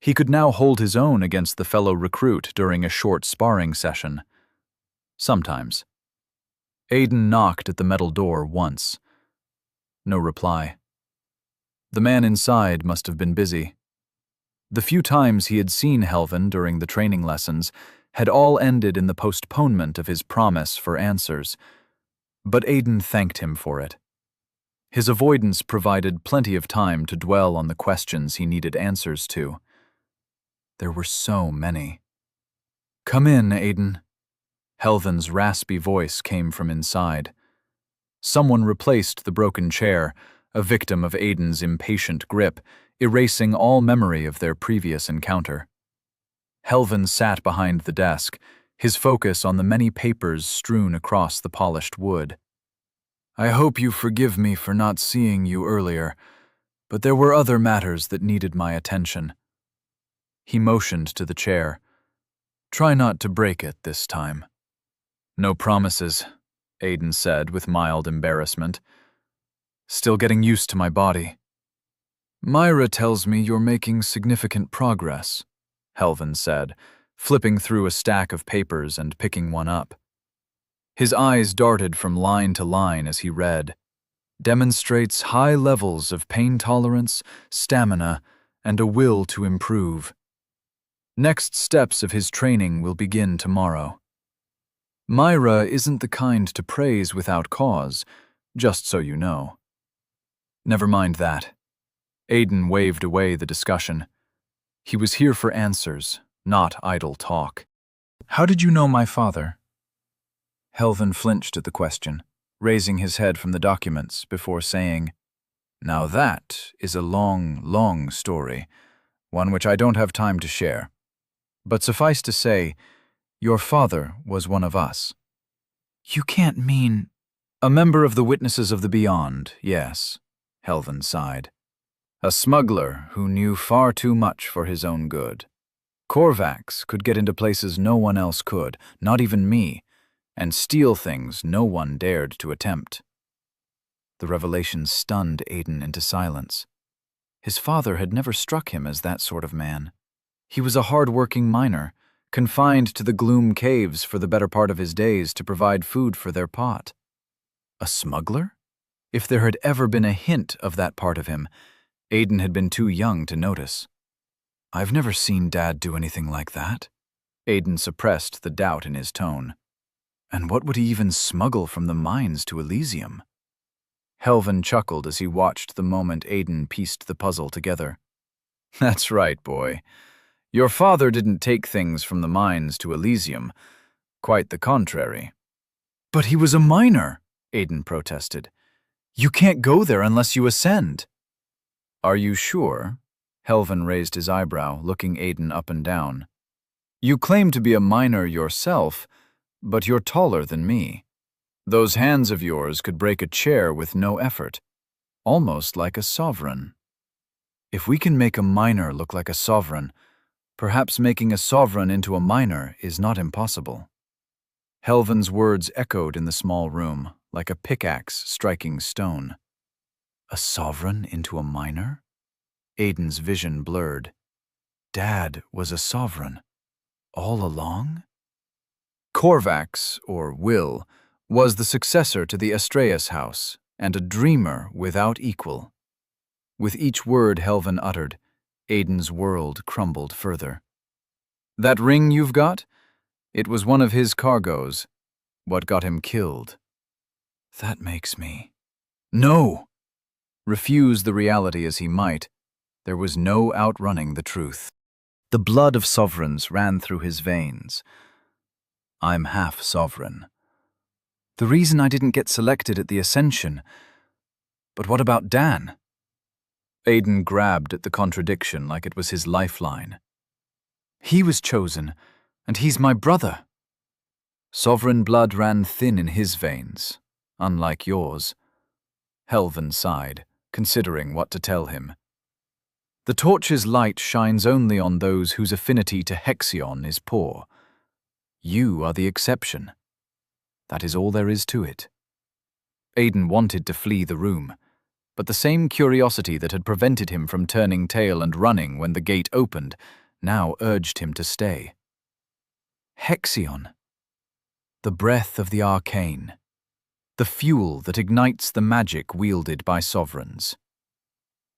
He could now hold his own against the fellow recruit during a short sparring session. Sometimes. Aiden knocked at the metal door once. No reply. The man inside must have been busy. The few times he had seen Helvin during the training lessons had all ended in the postponement of his promise for answers, but Aiden thanked him for it. His avoidance provided plenty of time to dwell on the questions he needed answers to. There were so many. Come in, Aiden. Helvin's raspy voice came from inside. Someone replaced the broken chair, a victim of Aiden's impatient grip, erasing all memory of their previous encounter. Helvin sat behind the desk, his focus on the many papers strewn across the polished wood. I hope you forgive me for not seeing you earlier, but there were other matters that needed my attention. He motioned to the chair. Try not to break it this time. No promises, Aiden said with mild embarrassment. Still getting used to my body. Myra tells me you're making significant progress, Helvin said, flipping through a stack of papers and picking one up. His eyes darted from line to line as he read. Demonstrates high levels of pain tolerance, stamina, and a will to improve. Next steps of his training will begin tomorrow. Myra isn't the kind to praise without cause, just so you know. Never mind that. Aiden waved away the discussion. He was here for answers, not idle talk. How did you know my father? Helvin flinched at the question, raising his head from the documents before saying, Now that is a long, long story, one which I don't have time to share. But suffice to say, your father was one of us. You can't mean... A member of the Witnesses of the Beyond, yes, Helvin sighed. A smuggler who knew far too much for his own good. Korvax could get into places no one else could, not even me, and steal things no one dared to attempt. The revelation stunned Aiden into silence. His father had never struck him as that sort of man. He was a hard-working miner, confined to the gloom caves for the better part of his days to provide food for their pot. A smuggler? If there had ever been a hint of that part of him, Aiden had been too young to notice. I've never seen Dad do anything like that. Aiden suppressed the doubt in his tone. And what would he even smuggle from the mines to Elysium? Helvin chuckled as he watched the moment Aiden pieced the puzzle together. That's right, boy. Your father didn't take things from the mines to Elysium. Quite the contrary. But he was a miner, Aiden protested. You can't go there unless you ascend. Are you sure? Helvin raised his eyebrow, looking Aiden up and down. You claim to be a miner yourself, but you're taller than me. Those hands of yours could break a chair with no effort, almost like a sovereign. If we can make a miner look like a sovereign, perhaps making a sovereign into a miner is not impossible. Helvin's words echoed in the small room, like a pickaxe striking stone. A sovereign into a miner? Aiden's vision blurred. Dad was a sovereign. All along? Korvax, or Will, was the successor to the Astreus house, and a dreamer without equal. With each word Helvin uttered, Aiden's world crumbled further. That ring you've got? It was one of his cargoes. What got him killed? That makes me... No! Refuse the reality as he might, there was no outrunning the truth. The blood of sovereigns ran through his veins. I'm half sovereign. The reason I didn't get selected at the Ascension. But what about Dan? Aiden grabbed at the contradiction like it was his lifeline. He was chosen, and he's my brother. Sovereign blood ran thin in his veins, unlike yours. Helvin sighed, considering what to tell him. The torch's light shines only on those whose affinity to Hexion is poor. You are the exception. That is all there is to it. Aiden wanted to flee the room, but the same curiosity that had prevented him from turning tail and running when the gate opened now urged him to stay. Hexion. The breath of the arcane. The fuel that ignites the magic wielded by sovereigns.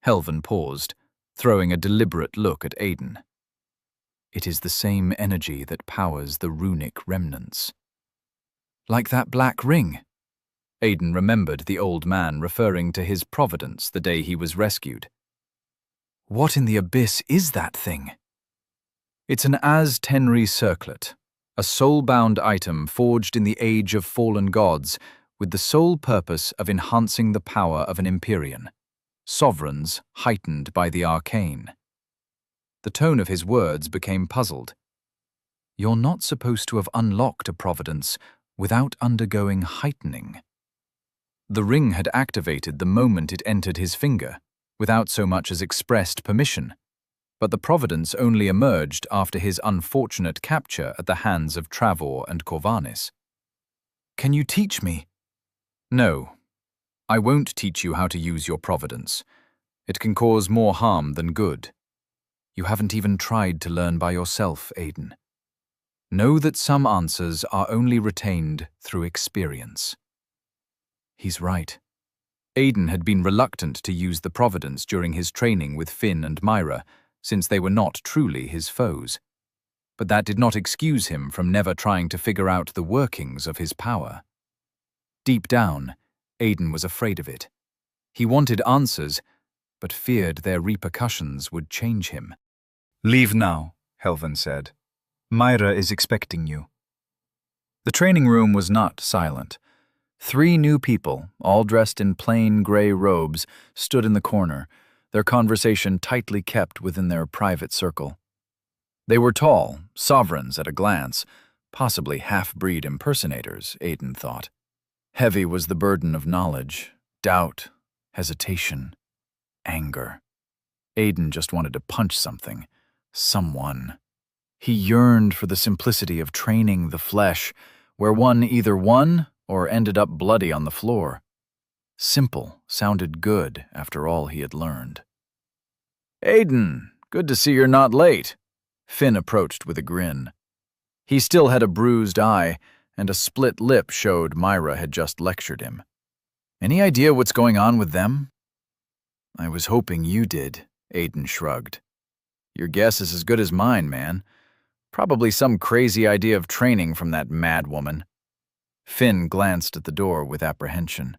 Helvin paused, throwing a deliberate look at Aiden. It is the same energy that powers the runic remnants. Like that black ring. Aiden remembered the old man referring to his providence the day he was rescued. What in the abyss is that thing? It's an Az-Tenri circlet, a soul-bound item forged in the age of fallen gods with the sole purpose of enhancing the power of an Empyrean. Sovereigns heightened by the arcane. The tone of his words became puzzled. You're not supposed to have unlocked a providence without undergoing heightening. The ring had activated the moment it entered his finger, without so much as expressed permission. But the providence only emerged after his unfortunate capture at the hands of Travor and Corvanis. Can you teach me? No, I won't teach you how to use your providence. It can cause more harm than good. You haven't even tried to learn by yourself, Aiden. Know that some answers are only retained through experience. He's right. Aiden had been reluctant to use the providence during his training with Finn and Myra, since they were not truly his foes. But that did not excuse him from never trying to figure out the workings of his power. Deep down, Aiden was afraid of it. He wanted answers, but feared their repercussions would change him. Leave now, Helvan said. Myra is expecting you. The training room was not silent. 3 new people, all dressed in plain gray robes, stood in the corner, their conversation tightly kept within their private circle. They were tall, sovereigns at a glance, possibly half-breed impersonators, Aiden thought. Heavy was the burden of knowledge, doubt, hesitation, anger. Aiden just wanted to punch something, someone. He yearned for the simplicity of training the flesh, where one either won or ended up bloody on the floor. Simple sounded good after all he had learned. Aiden, good to see you're not late. Finn approached with a grin. He still had a bruised eye, and a split lip showed Myra had just lectured him. Any idea what's going on with them? I was hoping you did, Aiden shrugged. Your guess is as good as mine, man. Probably some crazy idea of training from that mad woman. Finn glanced at the door with apprehension.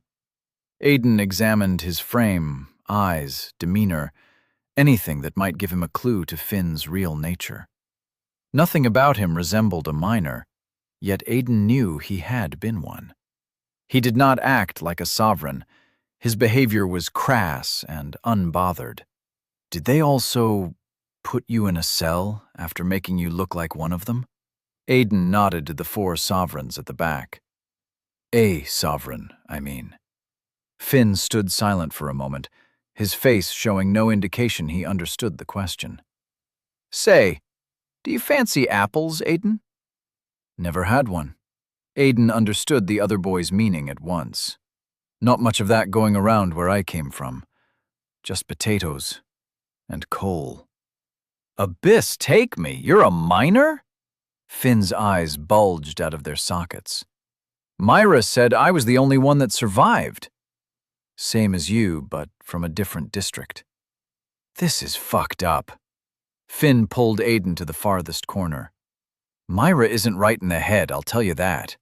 Aiden examined his frame, eyes, demeanor, anything that might give him a clue to Finn's real nature. Nothing about him resembled a minor, yet Aiden knew he had been one. He did not act like a sovereign. His behavior was crass and unbothered. Did they also put you in a cell after making you look like one of them? Aiden nodded to the 4 sovereigns at the back. A sovereign, I mean. Finn stood silent for a moment, his face showing no indication he understood the question. Say, do you fancy apples, Aiden? Never had one. Aiden understood the other boy's meaning at once. Not much of that going around where I came from. Just potatoes and coal. Abyss, take me! You're a miner? Finn's eyes bulged out of their sockets. Myra said I was the only one that survived. Same as you, but from a different district. This is fucked up. Finn pulled Aiden to the farthest corner. Myra isn't right in the head, I'll tell you that.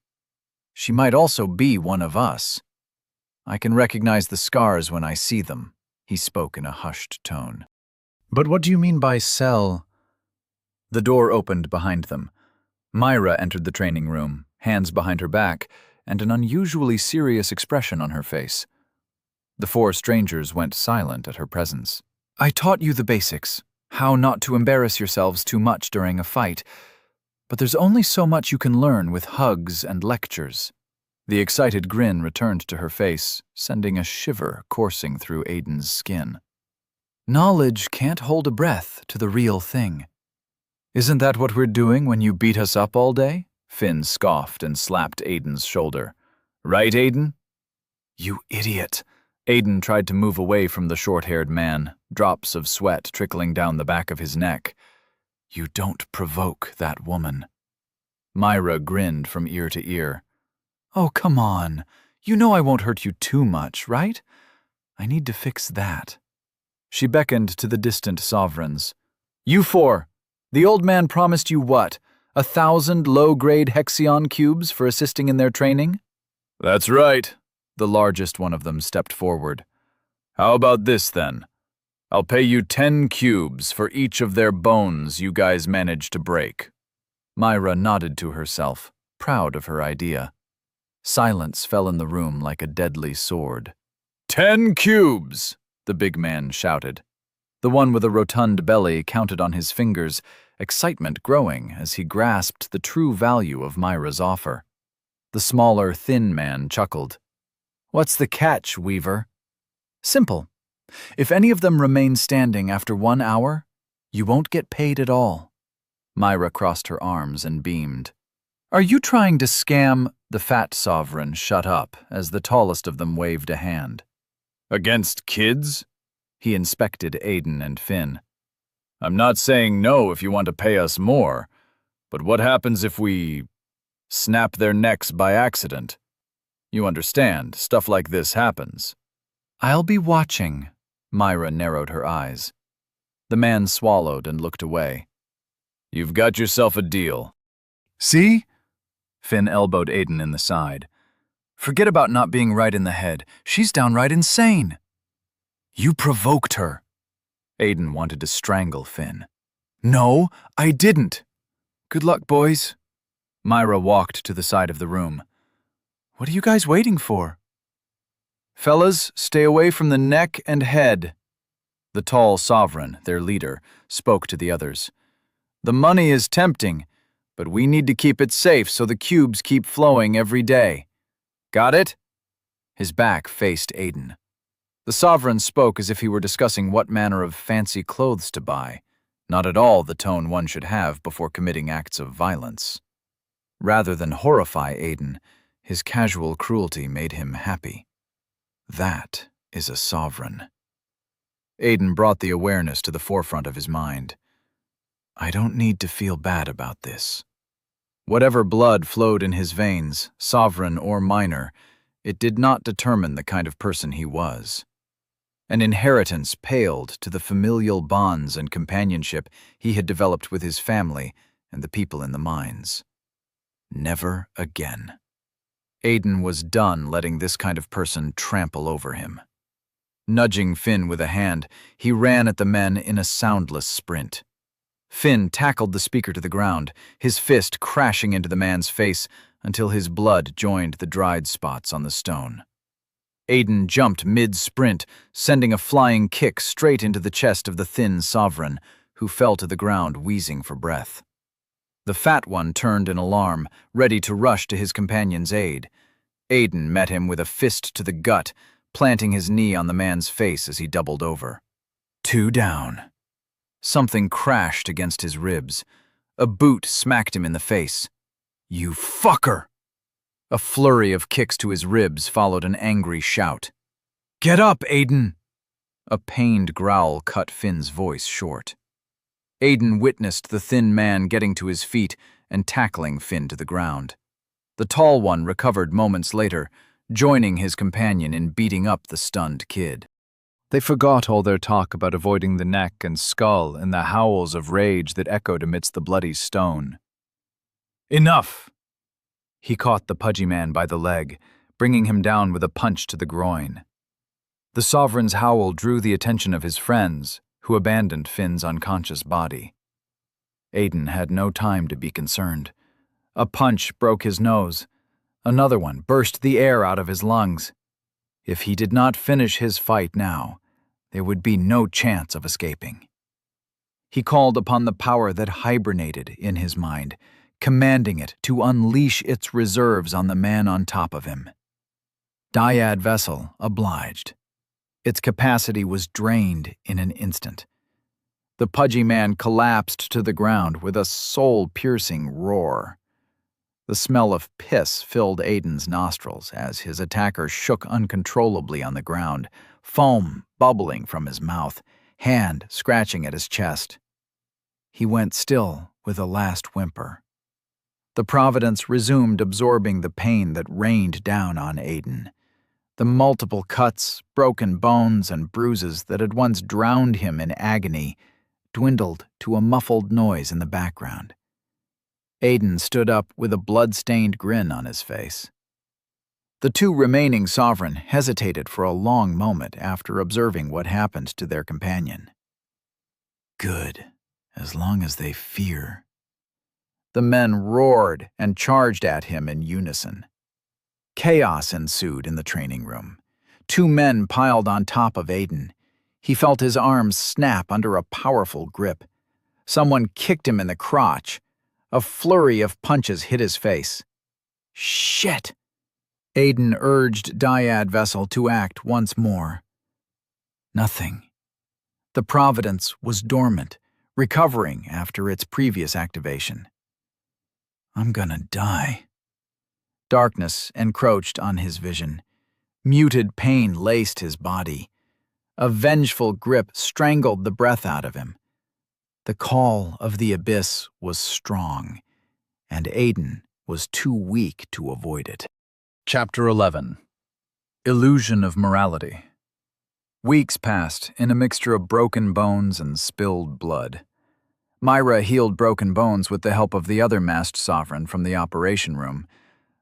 She might also be one of us. I can recognize the scars when I see them, he spoke in a hushed tone. But what do you mean by cell? The door opened behind them. Myra entered the training room, hands behind her back, and an unusually serious expression on her face. The 4 strangers went silent at her presence. I taught you the basics, how not to embarrass yourselves too much during a fight, but there's only so much you can learn with hugs and lectures. The excited grin returned to her face, sending a shiver coursing through Aiden's skin. Knowledge can't hold a breath to the real thing. Isn't that what we're doing when you beat us up all day? Finn scoffed and slapped Aiden's shoulder. Right, Aiden? You idiot. Aiden tried to move away from the short-haired man, drops of sweat trickling down the back of his neck. You don't provoke that woman. Myra grinned from ear to ear. Oh, come on. You know I won't hurt you too much, right? I need to fix that. She beckoned to the distant sovereigns. You 4, the old man promised you what? 1,000 low-grade Hexion cubes for assisting in their training? That's right. The largest one of them stepped forward. How about this, then? I'll pay you 10 cubes for each of their bones you guys managed to break. Myra nodded to herself, proud of her idea. Silence fell in the room like a deadly sword. 10 cubes! The big man shouted. The one with a rotund belly counted on his fingers, excitement growing as he grasped the true value of Myra's offer. The smaller, thin man chuckled. What's the catch, Weaver? Simple. If any of them remain standing after 1 hour, you won't get paid at all. Myra crossed her arms and beamed. Are you trying to scam? The fat sovereign shut up as the tallest of them waved a hand. Against kids? He inspected Aiden and Finn. I'm not saying no if you want to pay us more, but what happens if we snap their necks by accident? You understand, stuff like this happens. I'll be watching. Myra narrowed her eyes. The man swallowed and looked away. You've got yourself a deal. See? Finn elbowed Aiden in the side. Forget about not being right in the head. She's downright insane. You provoked her. Aiden wanted to strangle Finn. No, I didn't. Good luck, boys. Myra walked to the side of the room. What are you guys waiting for? Fellas, stay away from the neck and head. The tall sovereign, their leader, spoke to the others. The money is tempting, but we need to keep it safe so the cubes keep flowing every day. Got it? His back faced Aiden. The sovereign spoke as if he were discussing what manner of fancy clothes to buy, not at all the tone one should have before committing acts of violence. Rather than horrify Aiden, his casual cruelty made him happy. That is a sovereign. Aiden brought the awareness to the forefront of his mind. I don't need to feel bad about this. Whatever blood flowed in his veins, sovereign or minor, it did not determine the kind of person he was. An inheritance paled to the familial bonds and companionship he had developed with his family and the people in the mines. Never again. Aiden was done letting this kind of person trample over him. Nudging Finn with a hand, he ran at the men in a soundless sprint. Finn tackled the speaker to the ground, his fist crashing into the man's face until his blood joined the dried spots on the stone. Aiden jumped mid-sprint, sending a flying kick straight into the chest of the thin sovereign, who fell to the ground wheezing for breath. The fat one turned in alarm, ready to rush to his companion's aid. Aiden met him with a fist to the gut, planting his knee on the man's face as he doubled over. 2 down. Something crashed against his ribs. A boot smacked him in the face. You fucker! A flurry of kicks to his ribs followed an angry shout. Get up, Aiden! A pained growl cut Finn's voice short. Aiden witnessed the thin man getting to his feet and tackling Finn to the ground. The tall one recovered moments later, joining his companion in beating up the stunned kid. They forgot all their talk about avoiding the neck and skull and the howls of rage that echoed amidst the bloody stone. Enough! He caught the pudgy man by the leg, bringing him down with a punch to the groin. The sovereign's howl drew the attention of his friends, who abandoned Finn's unconscious body. Aiden had no time to be concerned. A punch broke his nose. Another one burst the air out of his lungs. If he did not finish his fight now, there would be no chance of escaping. He called upon the power that hibernated in his mind, commanding it to unleash its reserves on the man on top of him. Dyad Vessel obliged. Its capacity was drained in an instant. The pudgy man collapsed to the ground with a soul-piercing roar. The smell of piss filled Aiden's nostrils as his attacker shook uncontrollably on the ground, foam bubbling from his mouth, hand scratching at his chest. He went still with a last whimper. The Providence resumed absorbing the pain that rained down on Aiden. The multiple cuts, broken bones, and bruises that had once drowned him in agony dwindled to a muffled noise in the background. Aiden stood up with a blood-stained grin on his face. The 2 remaining sovereign hesitated for a long moment after observing what happened to their companion. Good, as long as they fear. The men roared and charged at him in unison. Chaos ensued in the training room. 2 men piled on top of Aiden. He felt his arms snap under a powerful grip. Someone kicked him in the crotch. A flurry of punches hit his face. Shit! Aiden urged Dyad Vessel to act once more. Nothing. The Providence was dormant, recovering after its previous activation. I'm gonna die. Darkness encroached on his vision. Muted pain laced his body. A vengeful grip strangled the breath out of him. The call of the abyss was strong, and Aiden was too weak to avoid it. Chapter 11. Illusion of Morality. Weeks passed in a mixture of broken bones and spilled blood. Myra healed broken bones with the help of the other masked sovereign from the operation room,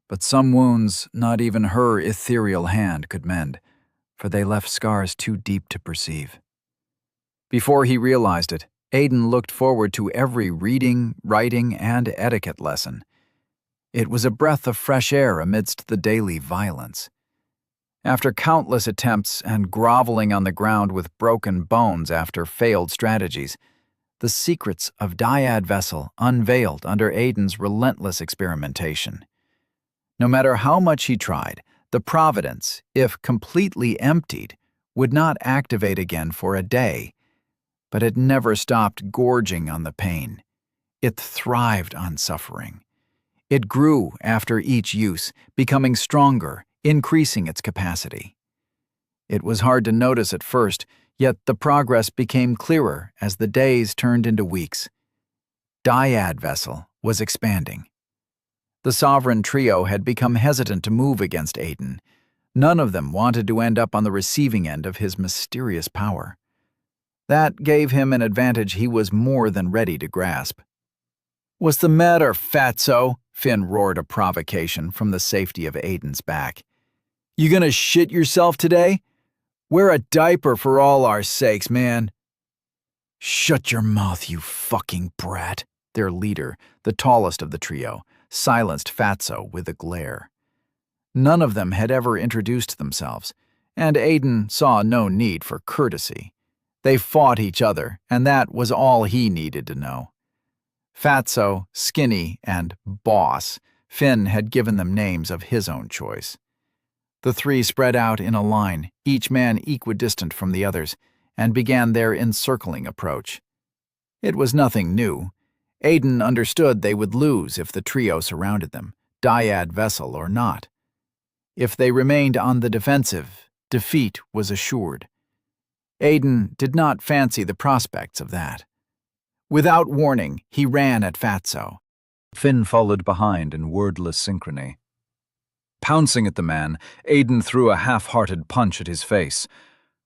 but some wounds not even her ethereal hand could mend, for they left scars too deep to perceive. Before he realized it, Aiden looked forward to every reading, writing, and etiquette lesson. It was a breath of fresh air amidst the daily violence. After countless attempts and groveling on the ground with broken bones after failed strategies, the secrets of Dyad Vessel unveiled under Aiden's relentless experimentation. No matter how much he tried, the Providence, if completely emptied, would not activate again for a day, but it never stopped gorging on the pain. It thrived on suffering. It grew after each use, becoming stronger, increasing its capacity. It was hard to notice at first, yet the progress became clearer as the days turned into weeks. Dyad Vessel was expanding. The Sovereign Trio had become hesitant to move against Aiden. None of them wanted to end up on the receiving end of his mysterious power. That gave him an advantage he was more than ready to grasp. "What's the matter, fatso?" Finn roared a provocation from the safety of Aiden's back. "You gonna shit yourself today? Wear a diaper for all our sakes, man." "Shut your mouth, you fucking brat," their leader, the tallest of the trio, silenced Fatso with a glare. None of them had ever introduced themselves, and Aiden saw no need for courtesy. They fought each other, and that was all he needed to know. Fatso, Skinny, and Boss, Finn had given them names of his own choice. The three spread out in a line, each man equidistant from the others, and began their encircling approach. It was nothing new. Aiden understood they would lose if the trio surrounded them, Dyad Vessel or not. If they remained on the defensive, defeat was assured. Aiden did not fancy the prospects of that. Without warning, he ran at Fatso. Finn followed behind in wordless synchrony. Pouncing at the man, Aiden threw a half-hearted punch at his face.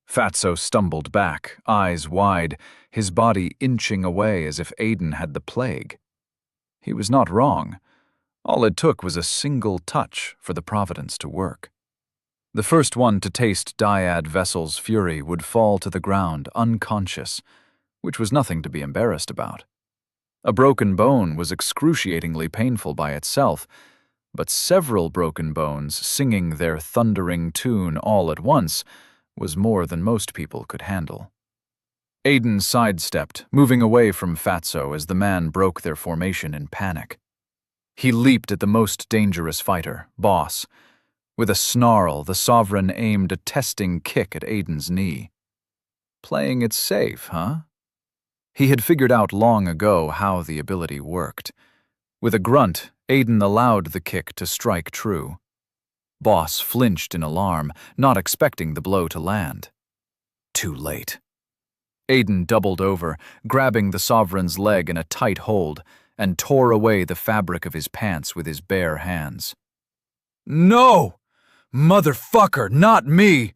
Fatso stumbled back, eyes wide, his body inching away as if Aiden had the plague. He was not wrong. All it took was a single touch for the Providence to work. The first one to taste Dyad Vessel's fury would fall to the ground unconscious, which was nothing to be embarrassed about. A broken bone was excruciatingly painful by itself, but several broken bones singing their thundering tune all at once was more than most people could handle. Aiden sidestepped, moving away from Fatso as the man broke their formation in panic. He leaped at the most dangerous fighter, Boss. With a snarl, the Sovereign aimed a testing kick at Aiden's knee. Playing it safe, huh? He had figured out long ago how the ability worked. With a grunt, Aiden allowed the kick to strike true. Boss flinched in alarm, not expecting the blow to land. Too late. Aiden doubled over, grabbing the Sovereign's leg in a tight hold, and tore away the fabric of his pants with his bare hands. "No! Motherfucker, not me!"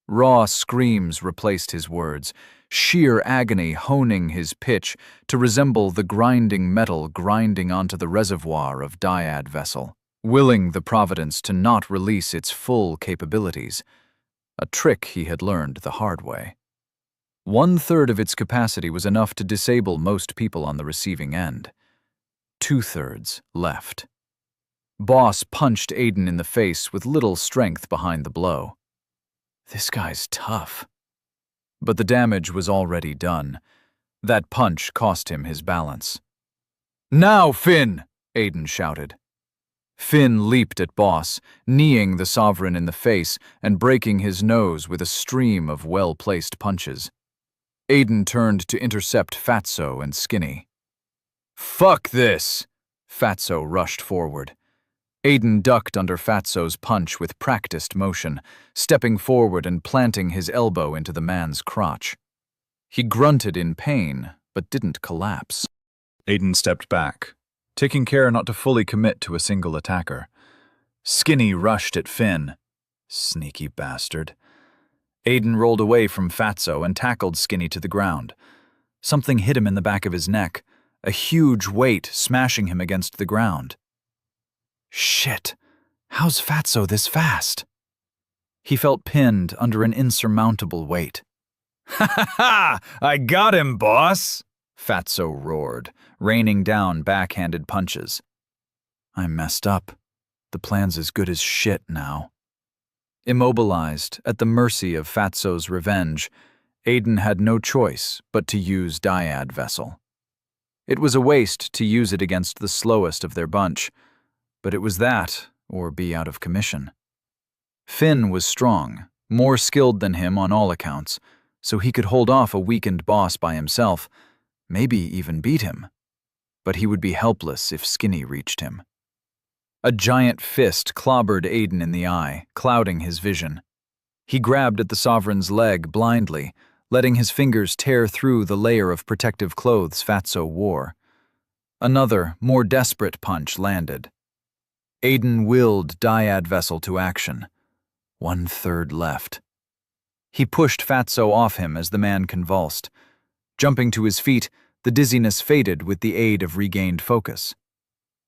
Raw screams replaced his words, sheer agony honing his pitch to resemble the grinding metal grinding onto the reservoir of Dyad Vessel, willing the Providence to not release its full capabilities, a trick he had learned the hard way. 1/3 of its capacity was enough to disable most people on the receiving end. 2/3 left. Boss punched Aiden in the face with little strength behind the blow. This guy's tough. But the damage was already done. That punch cost him his balance. "Now, Finn!" Aiden shouted. Finn leaped at Boss, kneeing the Sovereign in the face and breaking his nose with a stream of well-placed punches. Aiden turned to intercept Fatso and Skinny. "Fuck this!" Fatso rushed forward. Aiden ducked under Fatso's punch with practiced motion, stepping forward and planting his elbow into the man's crotch. He grunted in pain, but didn't collapse. Aiden stepped back, taking care not to fully commit to a single attacker. Skinny rushed at Finn. Sneaky bastard. Aiden rolled away from Fatso and tackled Skinny to the ground. Something hit him in the back of his neck, a huge weight smashing him against the ground. Shit, how's Fatso this fast? He felt pinned under an insurmountable weight. "Ha ha ha! I got him, boss!" Fatso roared, raining down backhanded punches. I messed up. The plan's as good as shit now. Immobilized, at the mercy of Fatso's revenge, Aiden had no choice but to use Dyad Vessel. It was a waste to use it against the slowest of their bunch, but it was that or be out of commission. Finn was strong, more skilled than him on all accounts, so he could hold off a weakened boss by himself, maybe even beat him. But he would be helpless if Skinny reached him. A giant fist clobbered Aiden in the eye, clouding his vision. He grabbed at the Sovereign's leg blindly, letting his fingers tear through the layer of protective clothes Fatso wore. Another, more desperate punch landed. Aiden willed Dyad Vessel to action. 1/3 left. He pushed Fatso off him as the man convulsed. Jumping to his feet, the dizziness faded with the aid of regained focus.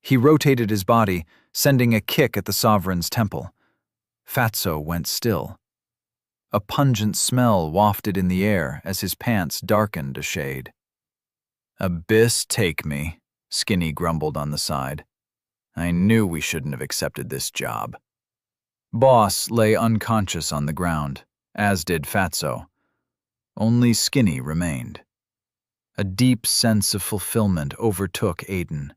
He rotated his body, sending a kick at the Sovereign's temple. Fatso went still. A pungent smell wafted in the air as his pants darkened a shade. "Abyss take me," Skinny grumbled on the side. "I knew we shouldn't have accepted this job." Boss lay unconscious on the ground, as did Fatso. Only Skinny remained. A deep sense of fulfillment overtook Aiden.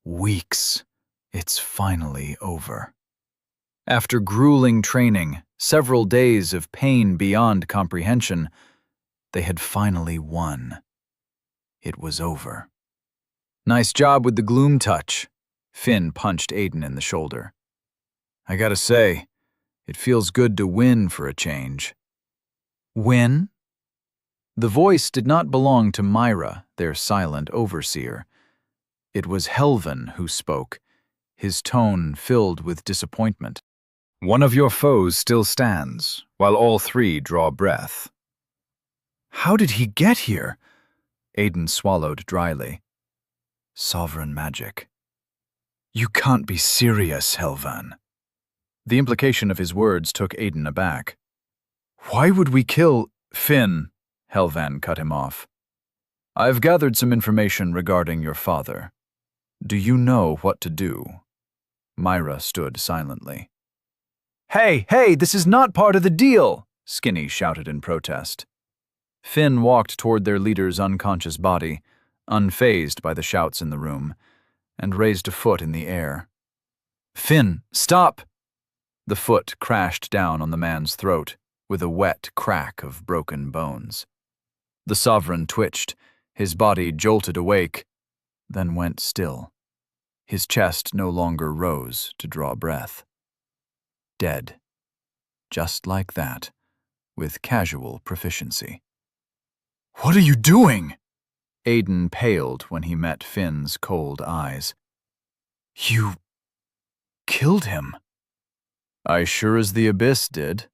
Weeks. It's finally over. After grueling training, several days of pain beyond comprehension, they had finally won. It was over. "Nice job with the gloom touch." Finn punched Aiden in the shoulder. "I gotta say, it feels good to win for a change." "Win?" The voice did not belong to Myra, their silent overseer. It was Helvan who spoke, his tone filled with disappointment. "One of your foes still stands, while all three draw breath." "How did he get here?" Aiden swallowed dryly. "Sovereign magic." "You can't be serious, Helvan." The implication of his words took Aiden aback. "Why would we kill Finn?" Helvan cut him off. "I've gathered some information regarding your father. Do you know what to do?" Myra stood silently. Hey, this is not part of the deal!" Skinny shouted in protest. Finn walked toward their leader's unconscious body, unfazed by the shouts in the room, and raised a foot in the air. "Finn, stop!" The foot crashed down on the man's throat, with a wet crack of broken bones. The Sovereign twitched, his body jolted awake, then went still. His chest no longer rose to draw breath. Dead. Just like that, with casual proficiency. "What are you doing?" Aiden paled when he met Finn's cold eyes. "You killed him." "I sure as the Abyss did."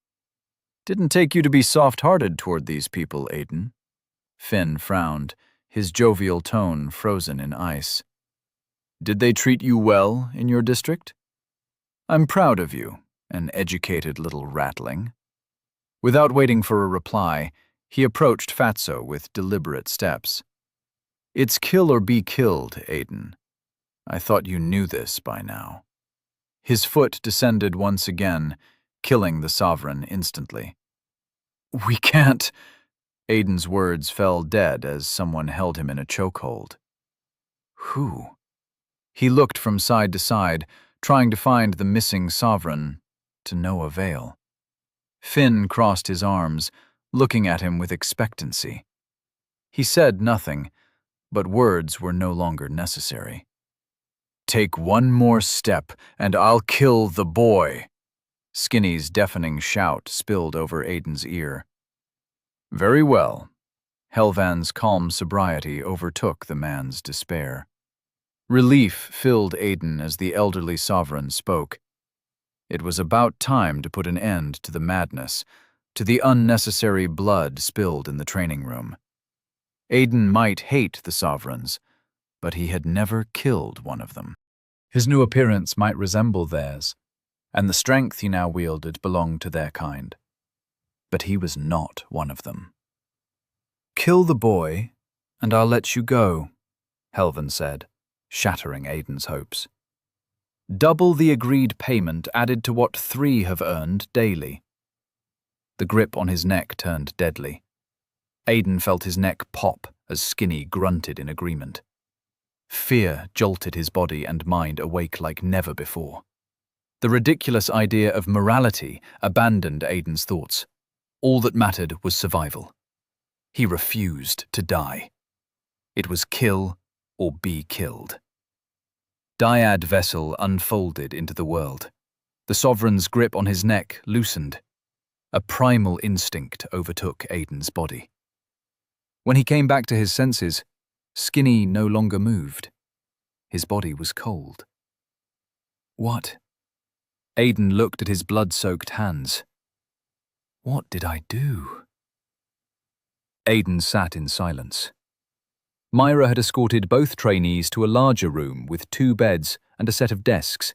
"Didn't take you to be soft-hearted toward these people, Aiden." Finn frowned, his jovial tone frozen in ice. "Did they treat you well in your district?" "I'm proud of you, an educated little ratling." Without waiting for a reply, he approached Fatso with deliberate steps. "It's kill or be killed, Aiden. I thought you knew this by now." His foot descended once again, killing the Sovereign instantly. "We can't." Aiden's words fell dead as someone held him in a chokehold. Who? He looked from side to side, trying to find the missing sovereign, to no avail. Finn crossed his arms, looking at him with expectancy. He said nothing, but words were no longer necessary. "Take one more step, and I'll kill the boy." Skinny's deafening shout spilled over Aiden's ear. "Very well." Helvan's calm sobriety overtook the man's despair. Relief filled Aiden as the elderly sovereign spoke. It was about time to put an end to the madness, to the unnecessary blood spilled in the training room. Aiden might hate the sovereigns, but he had never killed one of them. His new appearance might resemble theirs, and the strength he now wielded belonged to their kind. But he was not one of them. "Kill the boy, and I'll let you go," Helvan said, shattering Aiden's hopes. "Double the agreed payment added to what 3 have earned daily." The grip on his neck turned deadly. Aiden felt his neck pop as Skinny grunted in agreement. Fear jolted his body and mind awake like never before. The ridiculous idea of morality abandoned Aiden's thoughts. All that mattered was survival. He refused to die. It was kill or be killed. Dyad vessel unfolded into the world. The sovereign's grip on his neck loosened. A primal instinct overtook Aiden's body. When he came back to his senses, Skinny no longer moved. His body was cold. What? Aiden looked at his blood-soaked hands. What did I do? Aiden sat in silence. Myra had escorted both trainees to a larger room with 2 beds and a set of desks,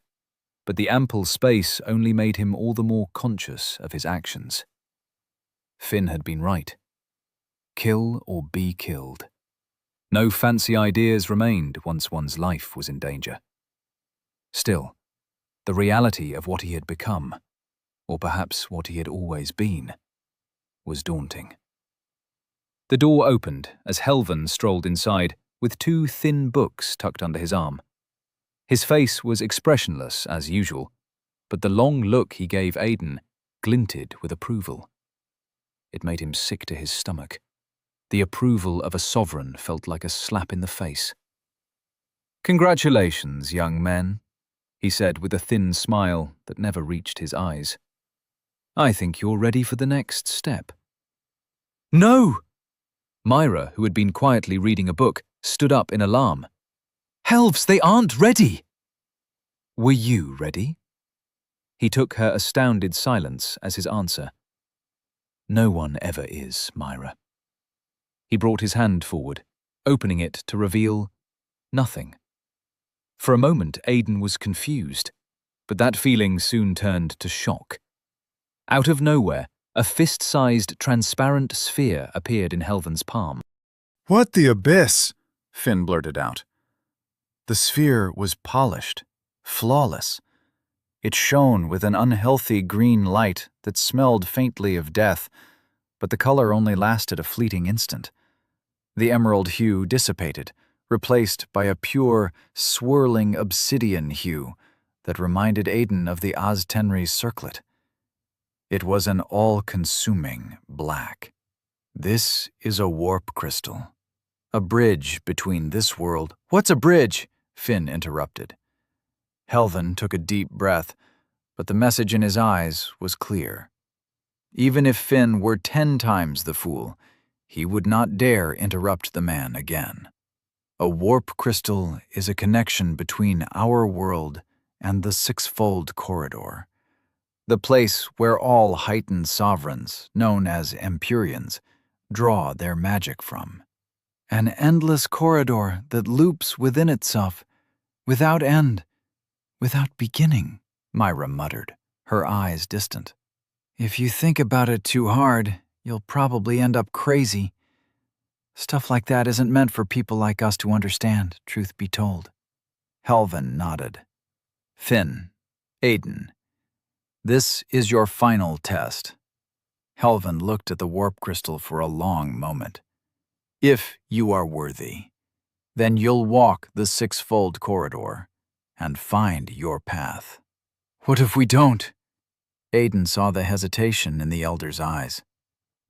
but the ample space only made him all the more conscious of his actions. Finn had been right. Kill or be killed. No fancy ideas remained once one's life was in danger. Still, the reality of what he had become, or perhaps what he had always been, was daunting. The door opened as Helvan strolled inside with 2 thin books tucked under his arm. His face was expressionless as usual, but the long look he gave Aiden glinted with approval. It made him sick to his stomach. The approval of a sovereign felt like a slap in the face. "Congratulations, young men," he said with a thin smile that never reached his eyes. "I think you're ready for the next step." "No!" Myra, who had been quietly reading a book, stood up in alarm. "Helves, they aren't ready!" "Were you ready?" He took her astounded silence as his answer. "No one ever is, Myra." He brought his hand forward, opening it to reveal nothing. For a moment, Aiden was confused, but that feeling soon turned to shock. Out of nowhere, a fist-sized transparent sphere appeared in Helvan's palm. "What the abyss?" Finn blurted out. The sphere was polished, flawless. It shone with an unhealthy green light that smelled faintly of death, but the color only lasted a fleeting instant. The emerald hue dissipated, replaced by a pure, swirling obsidian hue that reminded Aiden of the Oz-Tenri's circlet. It was an all-consuming black. "This is a warp crystal. A bridge between this world—" "What's a bridge?" Finn interrupted. Helvan took a deep breath, but the message in his eyes was clear. Even if Finn were 10 times the fool, he would not dare interrupt the man again. "A warp crystal is a connection between our world and the sixfold corridor, the place where all heightened sovereigns, known as Empyreans, draw their magic from. An endless corridor that loops within itself, without end, without beginning," Myra muttered, her eyes distant. "If you think about it too hard, you'll probably end up crazy. Stuff like that isn't meant for people like us to understand, truth be told." Helvan nodded. "Finn, Aiden, this is your final test." Helvan looked at the warp crystal for a long moment. "If you are worthy, then you'll walk the sixfold corridor, and find your path. What if we don't? Aiden saw the hesitation in the elder's eyes.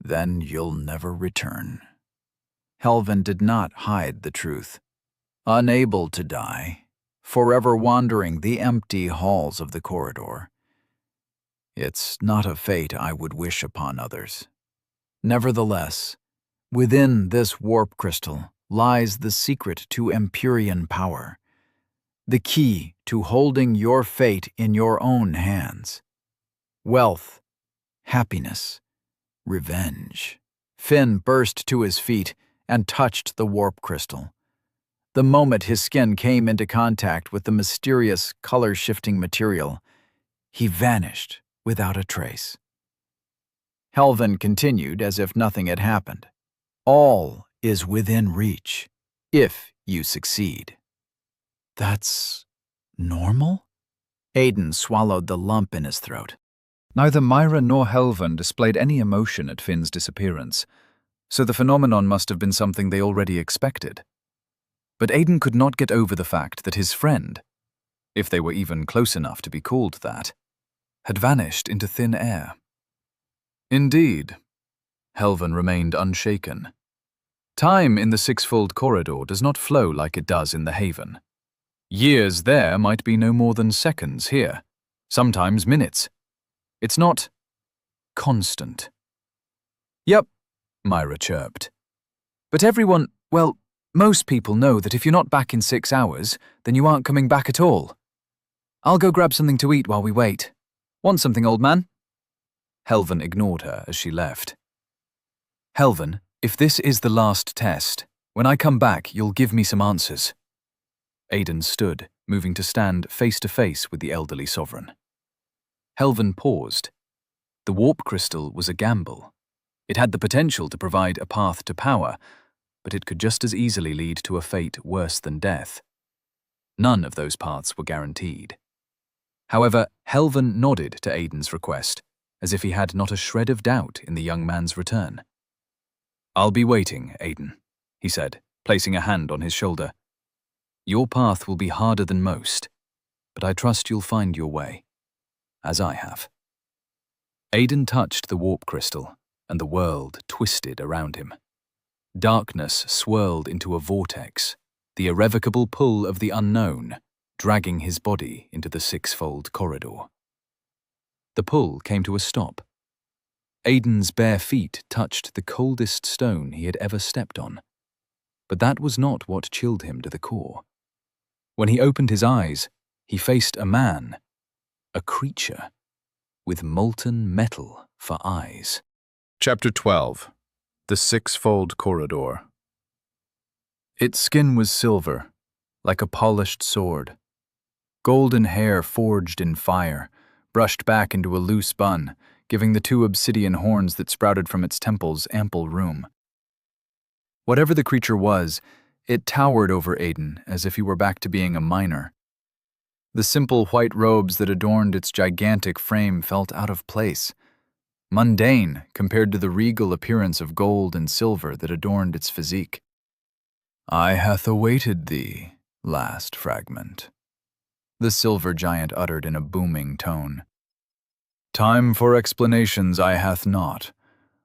Then you'll never return. Helvin did not hide the truth. Unable to die, forever wandering the empty halls of the corridor. It's not a fate I would wish upon others. Nevertheless, within this warp crystal lies the secret to Empyrean power, the key to holding your fate in your own hands. Wealth, happiness, revenge. Finn burst to his feet and touched the warp crystal. The moment his skin came into contact with the mysterious, color-shifting material, he vanished without a trace. Helvin continued as if nothing had happened. All is within reach, if you succeed. That's normal? Aiden swallowed the lump in his throat. Neither Myra nor Helvin displayed any emotion at Finn's disappearance, so the phenomenon must have been something they already expected. But Aiden could not get over the fact that his friend, if they were even close enough to be called that, had vanished into thin air. Indeed, Helvin remained unshaken. Time in the sixfold corridor does not flow like it does in the Haven. Years there might be no more than seconds here, sometimes minutes. It's not constant. Yep, Myra chirped. But everyone, well, most people know that if you're not back in 6 hours, then you aren't coming back at all. I'll go grab something to eat while we wait. Want something, old man? Helvin ignored her as she left. Helvin, if this is the last test, when I come back, you'll give me some answers. Aiden stood, moving to stand face to face with the elderly sovereign. Helvin paused. The warp crystal was a gamble. It had the potential to provide a path to power, but it could just as easily lead to a fate worse than death. None of those paths were guaranteed. However, Helvin nodded to Aiden's request, as if he had not a shred of doubt in the young man's return. I'll be waiting, Aiden, he said, placing a hand on his shoulder. Your path will be harder than most, but I trust you'll find your way, as I have. Aiden touched the warp crystal, and the world twisted around him. Darkness swirled into a vortex, the irrevocable pull of the unknown, dragging his body into the sixfold corridor. The pull came to a stop. Aiden's bare feet touched the coldest stone he had ever stepped on. But that was not what chilled him to the core. When he opened his eyes, he faced a man, a creature, with molten metal for eyes. Chapter 12. The Sixfold Corridor. Its skin was silver, like a polished sword. Golden hair forged in fire, brushed back into a loose bun, giving the 2 obsidian horns that sprouted from its temples ample room. Whatever the creature was, it towered over Aiden as if he were back to being a minor. The simple white robes that adorned its gigantic frame felt out of place, mundane compared to the regal appearance of gold and silver that adorned its physique. I hath awaited thee, last fragment, the silver giant uttered in a booming tone. Time for explanations I hath not,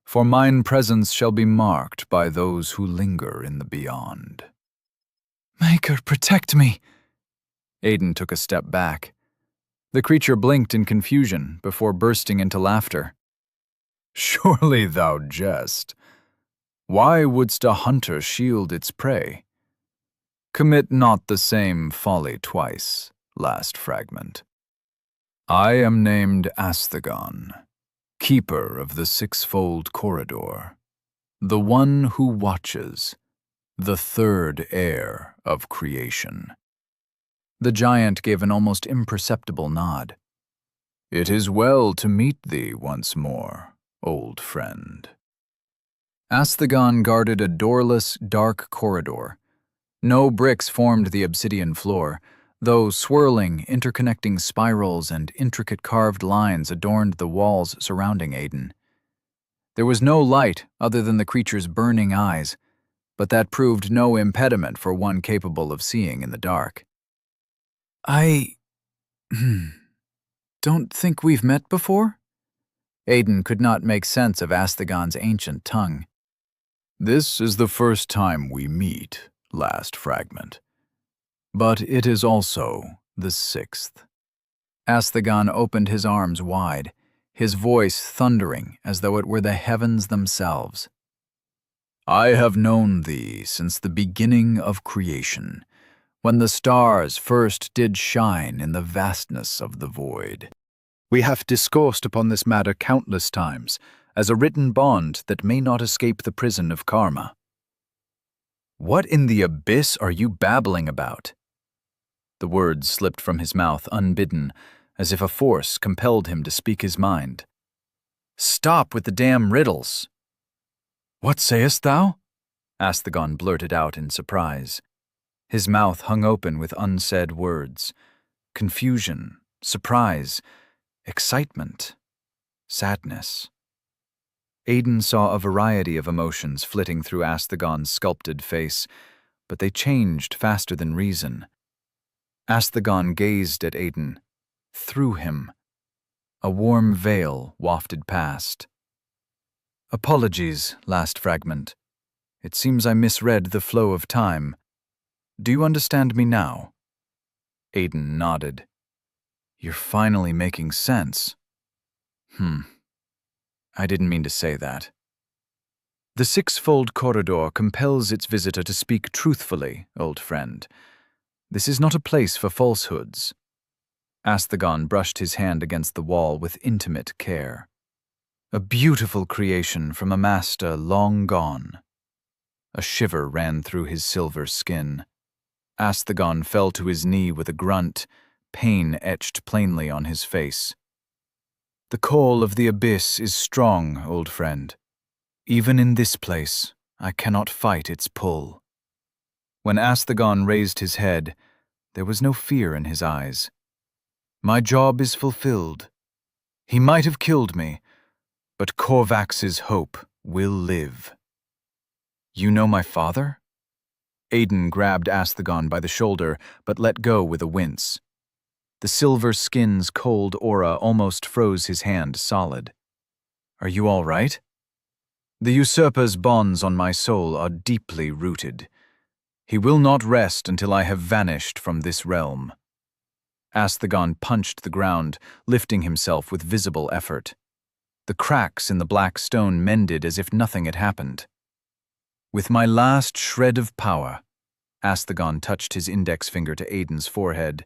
for mine presence shall be marked by those who linger in the beyond. Maker, protect me! Aiden took a step back. The creature blinked in confusion before bursting into laughter. Surely thou jest. Why wouldst a hunter shield its prey? Commit not the same folly twice, last fragment. I am named Astegon, keeper of the sixfold corridor, the one who watches, the third heir of creation. The giant gave an almost imperceptible nod. It is well to meet thee once more, old friend. Astegon guarded a doorless, dark corridor. No bricks formed the obsidian floor, though swirling, interconnecting spirals and intricate carved lines adorned the walls surrounding Aiden. There was no light other than the creature's burning eyes, but that proved no impediment for one capable of seeing in the dark. I don't think we've met before? Aiden could not make sense of Astagon's ancient tongue. This is the first time we meet, last fragment. But it is also the 6th. Astagon opened his arms wide, his voice thundering as though it were the heavens themselves. I have known thee since the beginning of creation, when the stars first did shine in the vastness of the void. We have discoursed upon this matter countless times, as a written bond that may not escape the prison of karma. What in the abyss are you babbling about? The words slipped from his mouth unbidden, as if a force compelled him to speak his mind. Stop with the damn riddles. What sayest thou? Astagon blurted out in surprise. His mouth hung open with unsaid words. Confusion, surprise, excitement, sadness. Aiden saw a variety of emotions flitting through Astagon's sculpted face, but they changed faster than reason. Astagon gazed at Aiden, through him. A warm veil wafted past. Apologies, last fragment. It seems I misread the flow of time. Do you understand me now? Aiden nodded. You're finally making sense. I didn't mean to say that. The 6-fold corridor compels its visitor to speak truthfully, old friend. This is not a place for falsehoods. Astagon brushed his hand against the wall with intimate care. A beautiful creation from a master long gone. A shiver ran through his silver skin. Astagon fell to his knee with a grunt, pain etched plainly on his face. The call of the abyss is strong, old friend. Even in this place, I cannot fight its pull. When Astagon raised his head, there was no fear in his eyes. My job is fulfilled. He might have killed me, but Korvax's hope will live. You know my father? Aiden grabbed Astagon by the shoulder, but let go with a wince. The silver skin's cold aura almost froze his hand solid. Are you all right? The usurper's bonds on my soul are deeply rooted. He will not rest until I have vanished from this realm. Astagon punched the ground, lifting himself with visible effort. The cracks in the black stone mended as if nothing had happened. With my last shred of power, Astagon touched his index finger to Aiden's forehead,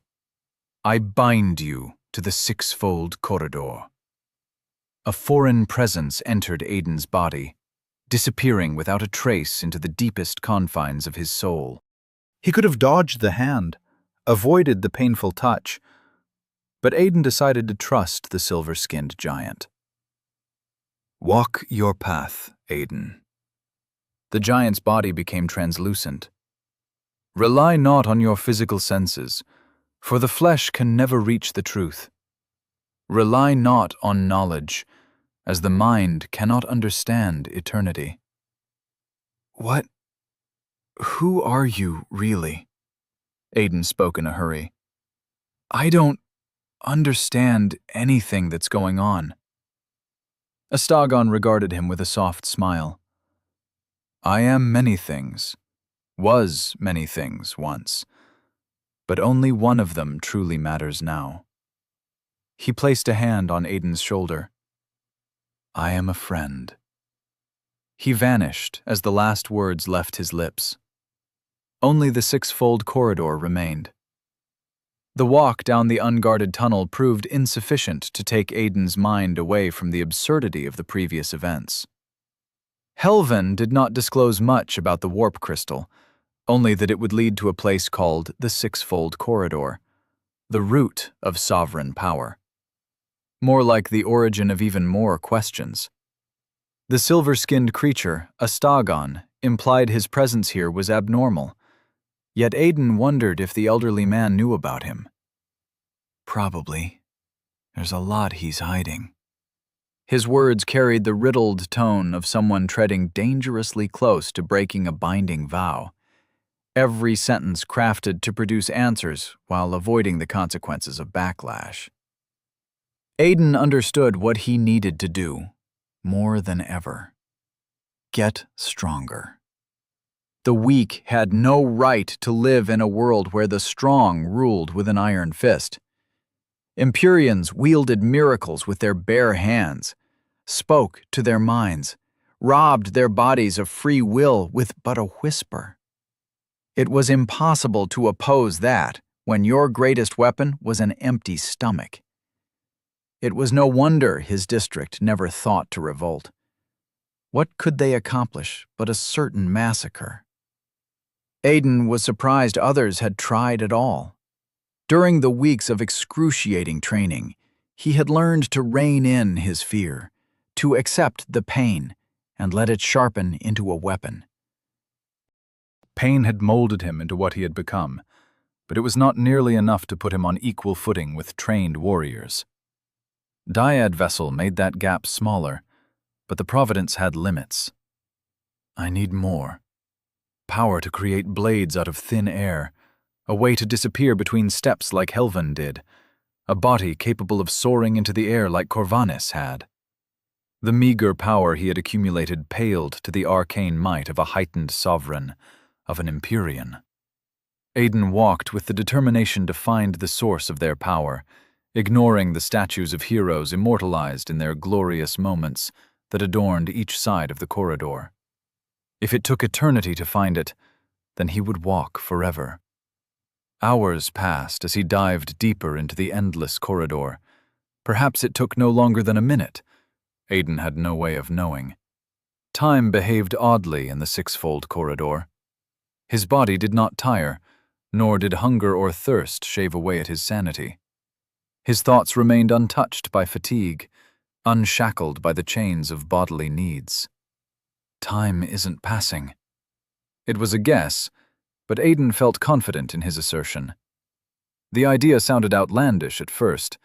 I bind you to the 6-fold corridor. A foreign presence entered Aiden's body, disappearing without a trace into the deepest confines of his soul. He could have dodged the hand, avoided the painful touch, but Aiden decided to trust the silver-skinned giant. Walk your path, Aiden. The giant's body became translucent. Rely not on your physical senses, for the flesh can never reach the truth. Rely not on knowledge, as the mind cannot understand eternity. Who are you, really? Aiden spoke in a hurry. I don't understand anything that's going on. Astagon regarded him with a soft smile. I am many things, was many things once, but only one of them truly matters now. He placed a hand on Aiden's shoulder. I am a friend. He vanished as the last words left his lips. Only the 6-fold corridor remained. The walk down the unguarded tunnel proved insufficient to take Aiden's mind away from the absurdity of the previous events. Helven did not disclose much about the warp crystal, only that it would lead to a place called the 6-fold corridor, the root of sovereign power. More like the origin of even more questions. The silver-skinned creature, Astagon, implied his presence here was abnormal, yet Aiden wondered if the elderly man knew about him. Probably. There's a lot he's hiding. His words carried the riddled tone of someone treading dangerously close to breaking a binding vow. every sentence crafted to produce answers while avoiding the consequences of backlash. Aiden understood what he needed to do, more than ever. Get stronger. The weak had no right to live in a world where the strong ruled with an iron fist. Empyreans wielded miracles with their bare hands, spoke to their minds, robbed their bodies of free will with but a whisper. It was impossible to oppose that when your greatest weapon was an empty stomach. It was no wonder his district never thought to revolt. What could they accomplish but a certain massacre? Aiden was surprised others had tried at all. During the weeks of excruciating training, he had learned to rein in his fear, to accept the pain, and let it sharpen into a weapon. Pain had molded him into what he had become, but it was not nearly enough to put him on equal footing with trained warriors. Dyad Vessel made that gap smaller, but the Providence had limits. I need more. Power to create blades out of thin air, a way to disappear between steps like Helvan did, a body capable of soaring into the air like Corvanis had. The meager power he had accumulated paled to the arcane might of a heightened sovereign, of an Empyrean. Aiden walked with the determination to find the source of their power, ignoring the statues of heroes immortalized in their glorious moments that adorned each side of the corridor. If it took eternity to find it, then he would walk forever. Hours passed as he dived deeper into the endless corridor. Perhaps it took no longer than a minute. Aiden had no way of knowing. Time behaved oddly in the sixfold corridor. His body did not tire, nor did hunger or thirst shave away at his sanity. His thoughts remained untouched by fatigue, unshackled by the chains of bodily needs. Time isn't passing. It was a guess, but Aiden felt confident in his assertion. The idea sounded outlandish at first,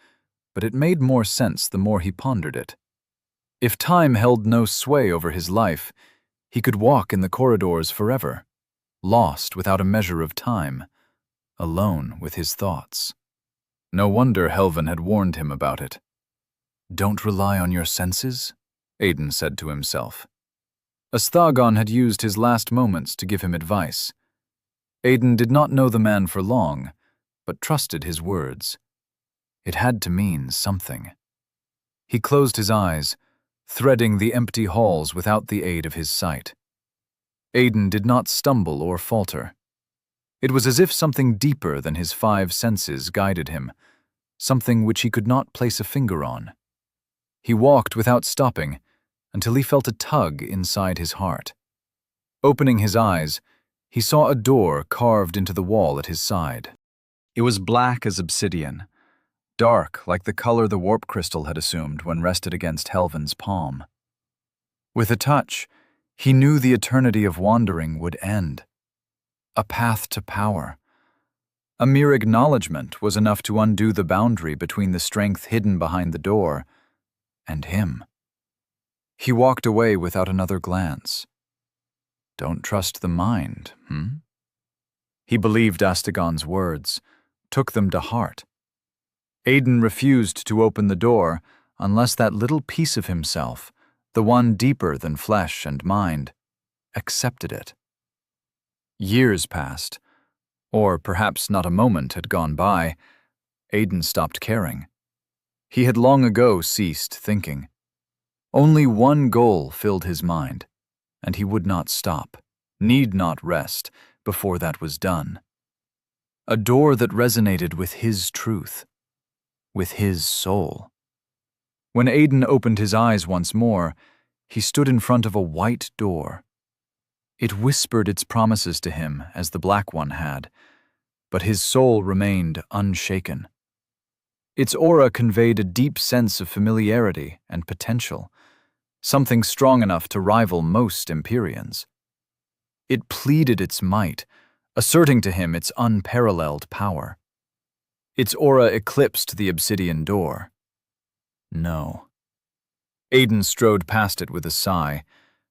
but it made more sense the more he pondered it. If time held no sway over his life, he could walk in the corridors forever, lost without a measure of time, alone with his thoughts. No wonder Helvan had warned him about it. Don't rely on your senses, Aiden said to himself. Asthagon had used his last moments to give him advice. Aiden did not know the man for long, but trusted his words. It had to mean something. He closed his eyes, threading the empty halls without the aid of his sight. Aiden did not stumble or falter. It was as if something deeper than his five senses guided him, something which he could not place a finger on. He walked without stopping, until he felt a tug inside his heart. Opening his eyes, he saw a door carved into the wall at his side. It was black as obsidian, dark like the color the warp crystal had assumed when rested against Helvan's palm. With a touch, he knew the eternity of wandering would end. A path to power. A mere acknowledgement was enough to undo the boundary between the strength hidden behind the door and him. He walked away without another glance. Don't trust the mind, He believed Asthagon's words, took them to heart. Aiden refused to open the door unless that little piece of himself, the one deeper than flesh and mind, accepted it. Years passed, or perhaps not a moment had gone by. Aiden stopped caring. He had long ago ceased thinking. Only one goal filled his mind, and he would not stop, need not rest, before that was done. A door that resonated with his truth, with his soul. When Aiden opened his eyes once more, he stood in front of a white door. It whispered its promises to him as the black one had, but his soul remained unshaken. Its aura conveyed a deep sense of familiarity and potential, something strong enough to rival most Empyreans. It pleaded its might, asserting to him its unparalleled power. Its aura eclipsed the obsidian door. No. Aiden strode past it with a sigh,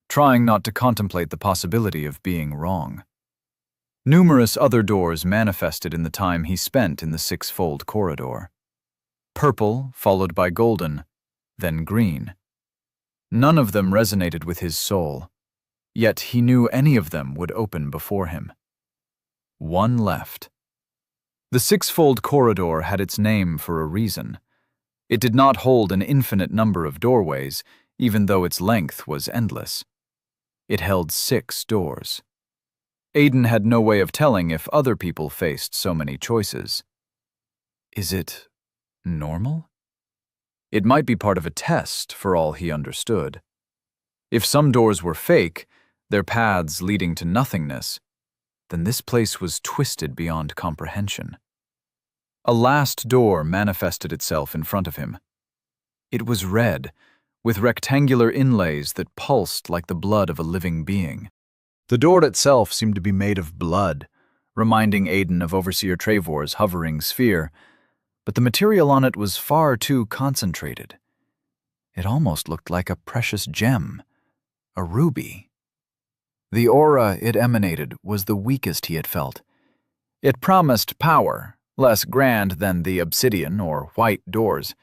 trying not to contemplate the possibility of being wrong. Numerous other doors manifested in the time he spent in the six-fold corridor. Purple, followed by golden, then green. None of them resonated with his soul, yet he knew any of them would open before him. One left. The six-fold corridor had its name for a reason. It did not hold an infinite number of doorways, even though its length was endless. It held 6 doors. Aiden had no way of telling if other people faced so many choices. Is it normal? It might be part of a test, for all he understood. If some doors were fake, their paths leading to nothingness, then this place was twisted beyond comprehension. A last door manifested itself in front of him. It was red, with rectangular inlays that pulsed like the blood of a living being. The door itself seemed to be made of blood, reminding Aiden of Overseer Trevor's hovering sphere, but the material on it was far too concentrated. It almost looked like a precious gem, a ruby. The aura it emanated was the weakest he had felt. It promised power, less grand than the obsidian or white doors,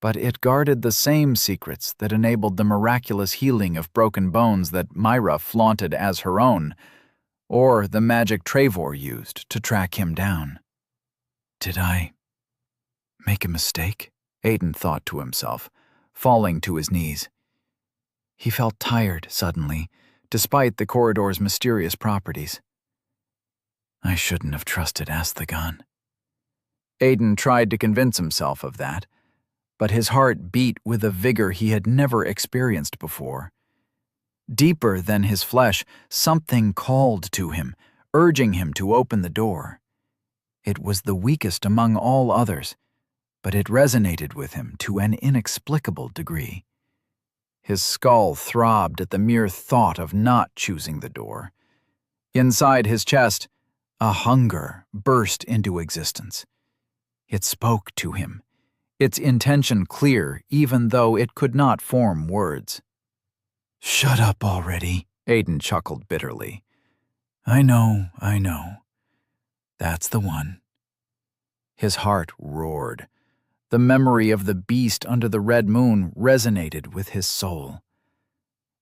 but it guarded the same secrets that enabled the miraculous healing of broken bones that Myra flaunted as her own, or the magic Trevor used to track him down. Did I make a mistake? Aiden thought to himself, falling to his knees. He felt tired suddenly, despite the corridor's mysterious properties. I shouldn't have trusted Asthagon. Aiden tried to convince himself of that, but his heart beat with a vigor he had never experienced before. Deeper than his flesh, something called to him, urging him to open the door. It was the weakest among all others, but it resonated with him to an inexplicable degree. His skull throbbed at the mere thought of not choosing the door. Inside his chest, a hunger burst into existence. It spoke to him, its intention clear even though it could not form words. "Shut up already," Aiden chuckled bitterly. I know. That's the one." His heart roared. The memory of the beast under the red moon resonated with his soul.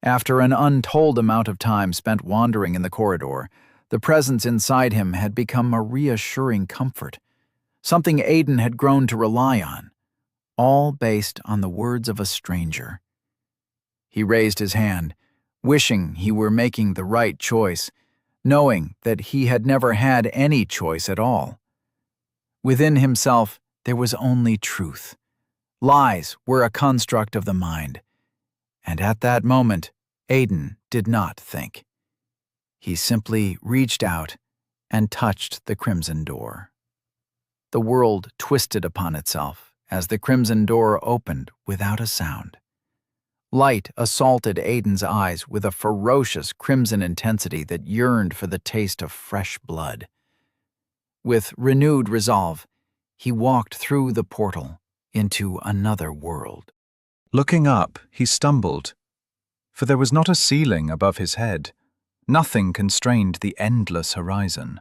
After an untold amount of time spent wandering in the corridor, the presence inside him had become a reassuring comfort, something Aiden had grown to rely on, all based on the words of a stranger. He raised his hand, wishing he were making the right choice, knowing that he had never had any choice at all. Within himself, there was only truth. Lies were a construct of the mind. And at that moment, Aiden did not think. He simply reached out and touched the crimson door. The world twisted upon itself as the crimson door opened without a sound. Light assaulted Aiden's eyes with a ferocious crimson intensity that yearned for the taste of fresh blood. With renewed resolve, he walked through the portal into another world. Looking up, he stumbled, for there was not a ceiling above his head. Nothing constrained the endless horizon.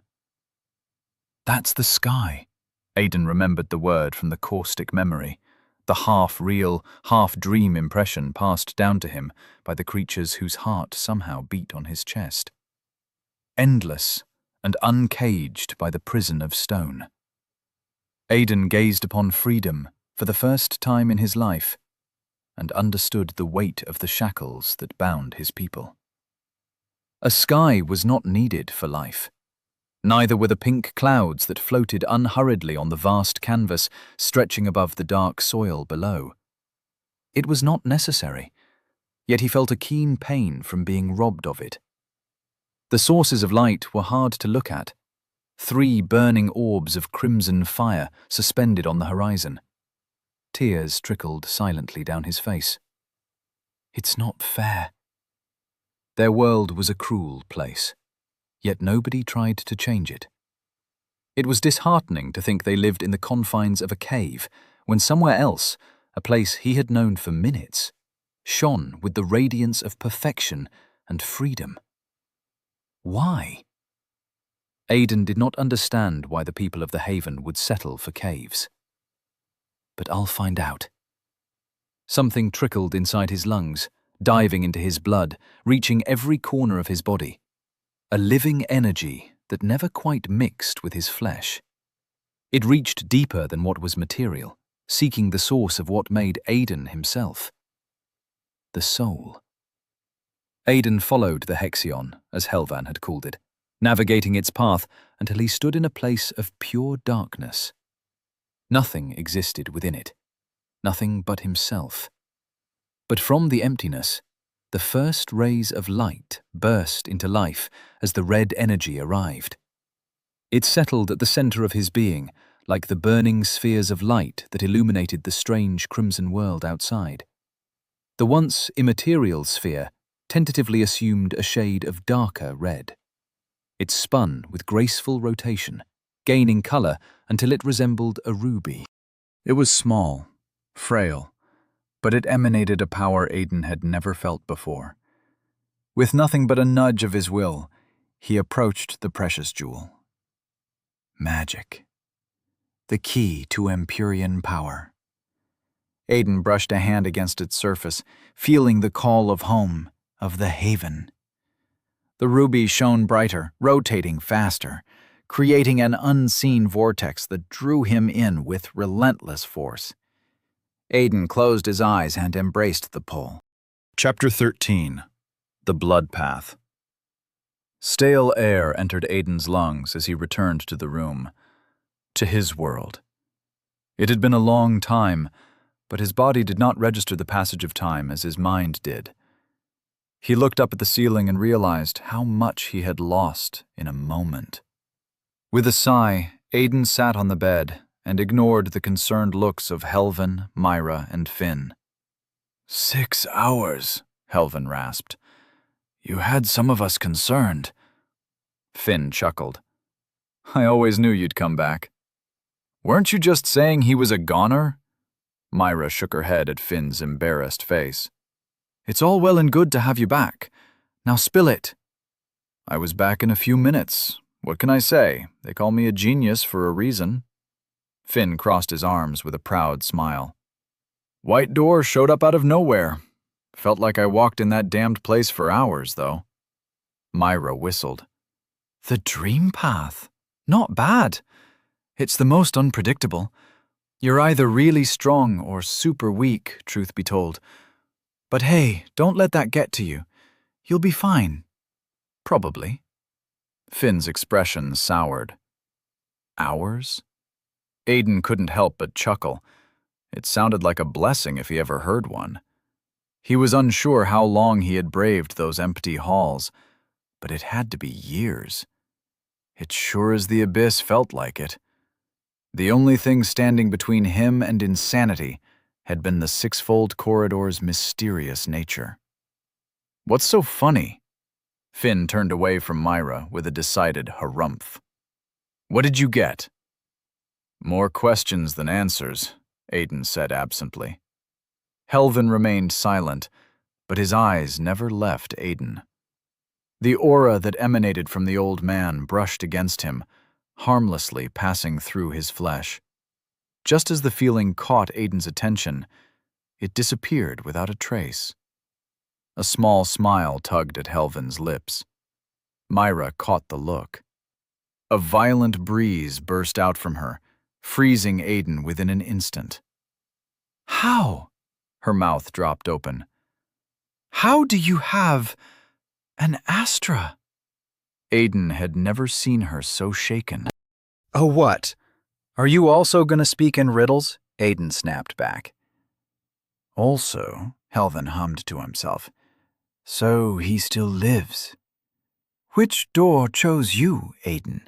That's the sky. Aiden remembered the word from the caustic memory, the half-real, half-dream impression passed down to him by the creatures whose heart somehow beat on his chest. Endless and uncaged by the prison of stone. Aiden gazed upon freedom for the first time in his life and understood the weight of the shackles that bound his people. A sky was not needed for life. Neither were the pink clouds that floated unhurriedly on the vast canvas stretching above the dark soil below. It was not necessary, yet he felt a keen pain from being robbed of it. The sources of light were hard to look at, 3 burning orbs of crimson fire suspended on the horizon. Tears trickled silently down his face. It's not fair. Their world was a cruel place, yet nobody tried to change it. It was disheartening to think they lived in the confines of a cave, when somewhere else, a place he had known for minutes, shone with the radiance of perfection and freedom. Why? Aiden did not understand why the people of the Haven would settle for caves. But I'll find out. Something trickled inside his lungs, diving into his blood, reaching every corner of his body. A living energy that never quite mixed with his flesh. It reached deeper than what was material, seeking the source of what made Aiden himself. The soul. Aiden followed the Hexion, as Helvan had called it, navigating its path until he stood in a place of pure darkness. Nothing existed within it, nothing but himself. But from the emptiness, the first rays of light burst into life as the red energy arrived. It settled at the center of his being, like the burning spheres of light that illuminated the strange crimson world outside. The once immaterial sphere tentatively assumed a shade of darker red. It spun with graceful rotation, gaining color until it resembled a ruby. It was small, frail, but it emanated a power Aiden had never felt before. With nothing but a nudge of his will, he approached the precious jewel. Magic. The key to Empyrean power. Aiden brushed a hand against its surface, feeling the call of home, of the Haven. The ruby shone brighter, rotating faster, creating an unseen vortex that drew him in with relentless force. Aiden closed his eyes and embraced the pull. Chapter 13. The Blood Path. Stale air entered Aiden's lungs as he returned to the room, to his world. It had been a long time, but his body did not register the passage of time as his mind did. He looked up at the ceiling and realized how much he had lost in a moment. With a sigh, Aiden sat on the bed and ignored the concerned looks of Helvan, Myra, and Finn. 6 hours, Helvan rasped. You had some of us concerned. Finn chuckled. I always knew you'd come back. Weren't you just saying he was a goner? Myra shook her head at Finn's embarrassed face. It's all well and good to have you back. Now spill it. I was back in a few minutes. What can I say? They call me a genius for a reason. Finn crossed his arms with a proud smile. White door showed up out of nowhere. Felt like I walked in that damned place for hours, though. Myra whistled. The dream path. Not bad. It's the most unpredictable. You're either really strong or super weak, truth be told. But hey, don't let that get to you. You'll be fine. Probably. Finn's expression soured. Hours? Aiden couldn't help but chuckle. It sounded like a blessing if he ever heard one. He was unsure how long he had braved those empty halls, but it had to be years. It sure as the abyss felt like it. The only thing standing between him and insanity had been the sixfold corridor's mysterious nature. What's so funny? Finn turned away from Myra with a decided harumph. What did you get? More questions than answers, Aiden said absently. Helvan remained silent, but his eyes never left Aiden. The aura that emanated from the old man brushed against him, harmlessly passing through his flesh. Just as the feeling caught Aiden's attention, it disappeared without a trace. A small smile tugged at Helvan's lips. Myra caught the look. A violent breeze burst out from her, freezing Aiden within an instant. How? Her mouth dropped open. How do you have an Astra? Aiden had never seen her so shaken. Oh, what? Are you also going to speak in riddles? Aiden snapped back. Also, Helvan hummed to himself. So he still lives. Which door chose you, Aiden?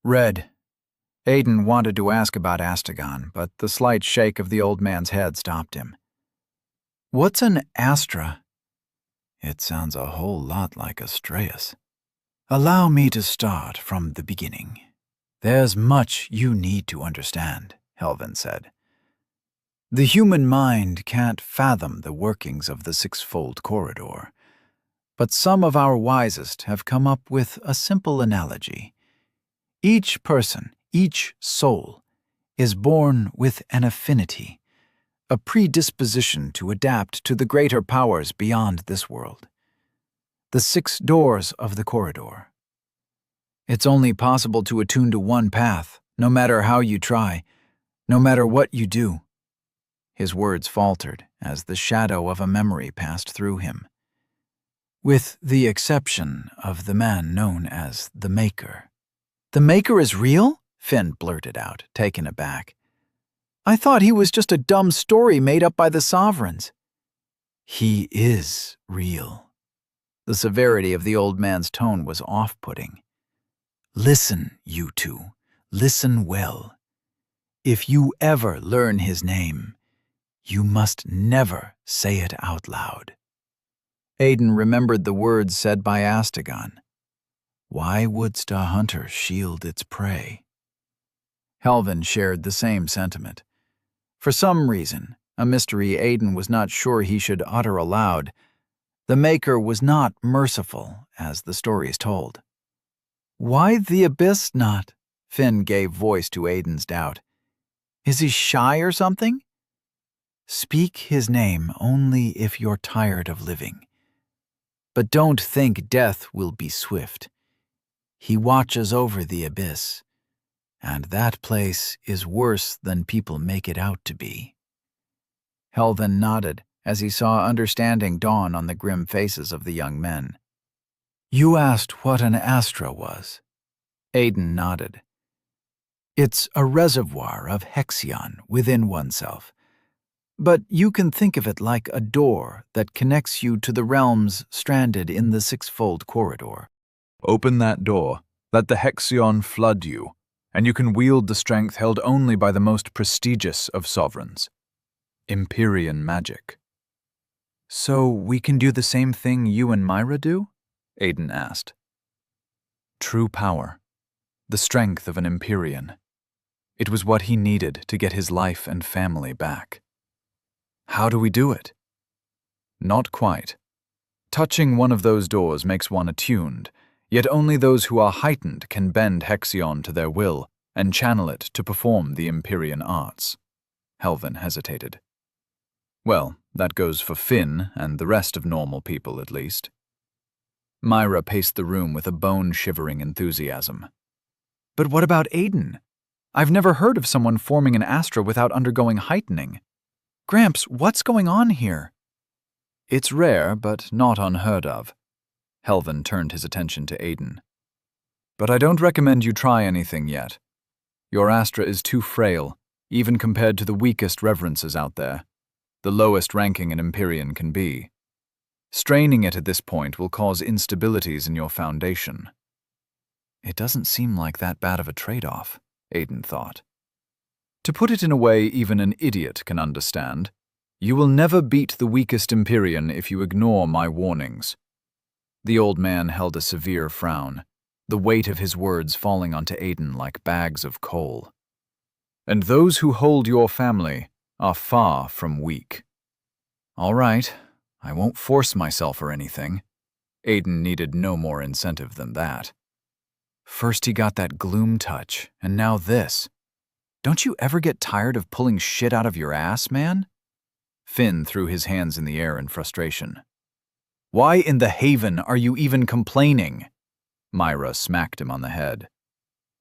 Red. Aiden wanted to ask about Astagon, but the slight shake of the old man's head stopped him. What's an Astra? It sounds a whole lot like Astraeus. Allow me to start from the beginning. There's much you need to understand, Helvan said. The human mind can't fathom the workings of the sixfold corridor, but some of our wisest have come up with a simple analogy. Each person, each soul, is born with an affinity, a predisposition to adapt to the greater powers beyond this world. The 6 doors of the corridor. It's only possible to attune to one path, no matter how you try, no matter what you do. His words faltered as the shadow of a memory passed through him. With the exception of the man known as the Maker. The Maker is real? Finn blurted out, taken aback. I thought he was just a dumb story made up by the sovereigns. He is real. The severity of the old man's tone was off-putting. Listen, you two. Listen well. If you ever learn his name, you must never say it out loud. Aiden remembered the words said by Astagon. Why wouldst a hunter shield its prey? Helvin shared the same sentiment. For some reason, a mystery Aiden was not sure he should utter aloud, the Maker was not merciful, as the stories told. Why the abyss not? Finn gave voice to Aiden's doubt. Is he shy or something? Speak his name only if you're tired of living. But don't think death will be swift. He watches over the abyss, and that place is worse than people make it out to be. Helvin nodded as he saw understanding dawn on the grim faces of the young men. You asked what an astra was. Aiden nodded. It's a reservoir of hexion within oneself. But you can think of it like a door that connects you to the realms stranded in the 6-fold corridor. Open that door, let the hexion flood you, and you can wield the strength held only by the most prestigious of sovereigns. Empyrean magic. So we can do the same thing you and Myra do? Aiden asked. True power. The strength of an Empyrean. It was what he needed to get his life and family back. How do we do it? Not quite. Touching one of those doors makes one attuned, yet only those who are heightened can bend Hexion to their will and channel it to perform the Empyrean arts. Helvin hesitated. Well, that goes for Finn and the rest of normal people, at least. Myra paced the room with a bone-shivering enthusiasm. But what about Aiden? I've never heard of someone forming an astra without undergoing heightening. Gramps, what's going on here? It's rare, but not unheard of. Helvin turned his attention to Aiden. But I don't recommend you try anything yet. Your astra is too frail, even compared to the weakest reverences out there, the lowest ranking an Empyrean can be. Straining it at this point will cause instabilities in your foundation. It doesn't seem like that bad of a trade-off, Aiden thought. To put it in a way even an idiot can understand, you will never beat the weakest Empyrean if you ignore my warnings. The old man held a severe frown, the weight of his words falling onto Aiden like bags of coal. And those who hold your family are far from weak. All right, I won't force myself or anything. Aiden needed no more incentive than that. First he got that gloom touch, and now this. Don't you ever get tired of pulling shit out of your ass, man? Finn threw his hands in the air in frustration. Why in the haven are you even complaining? Myra smacked him on the head.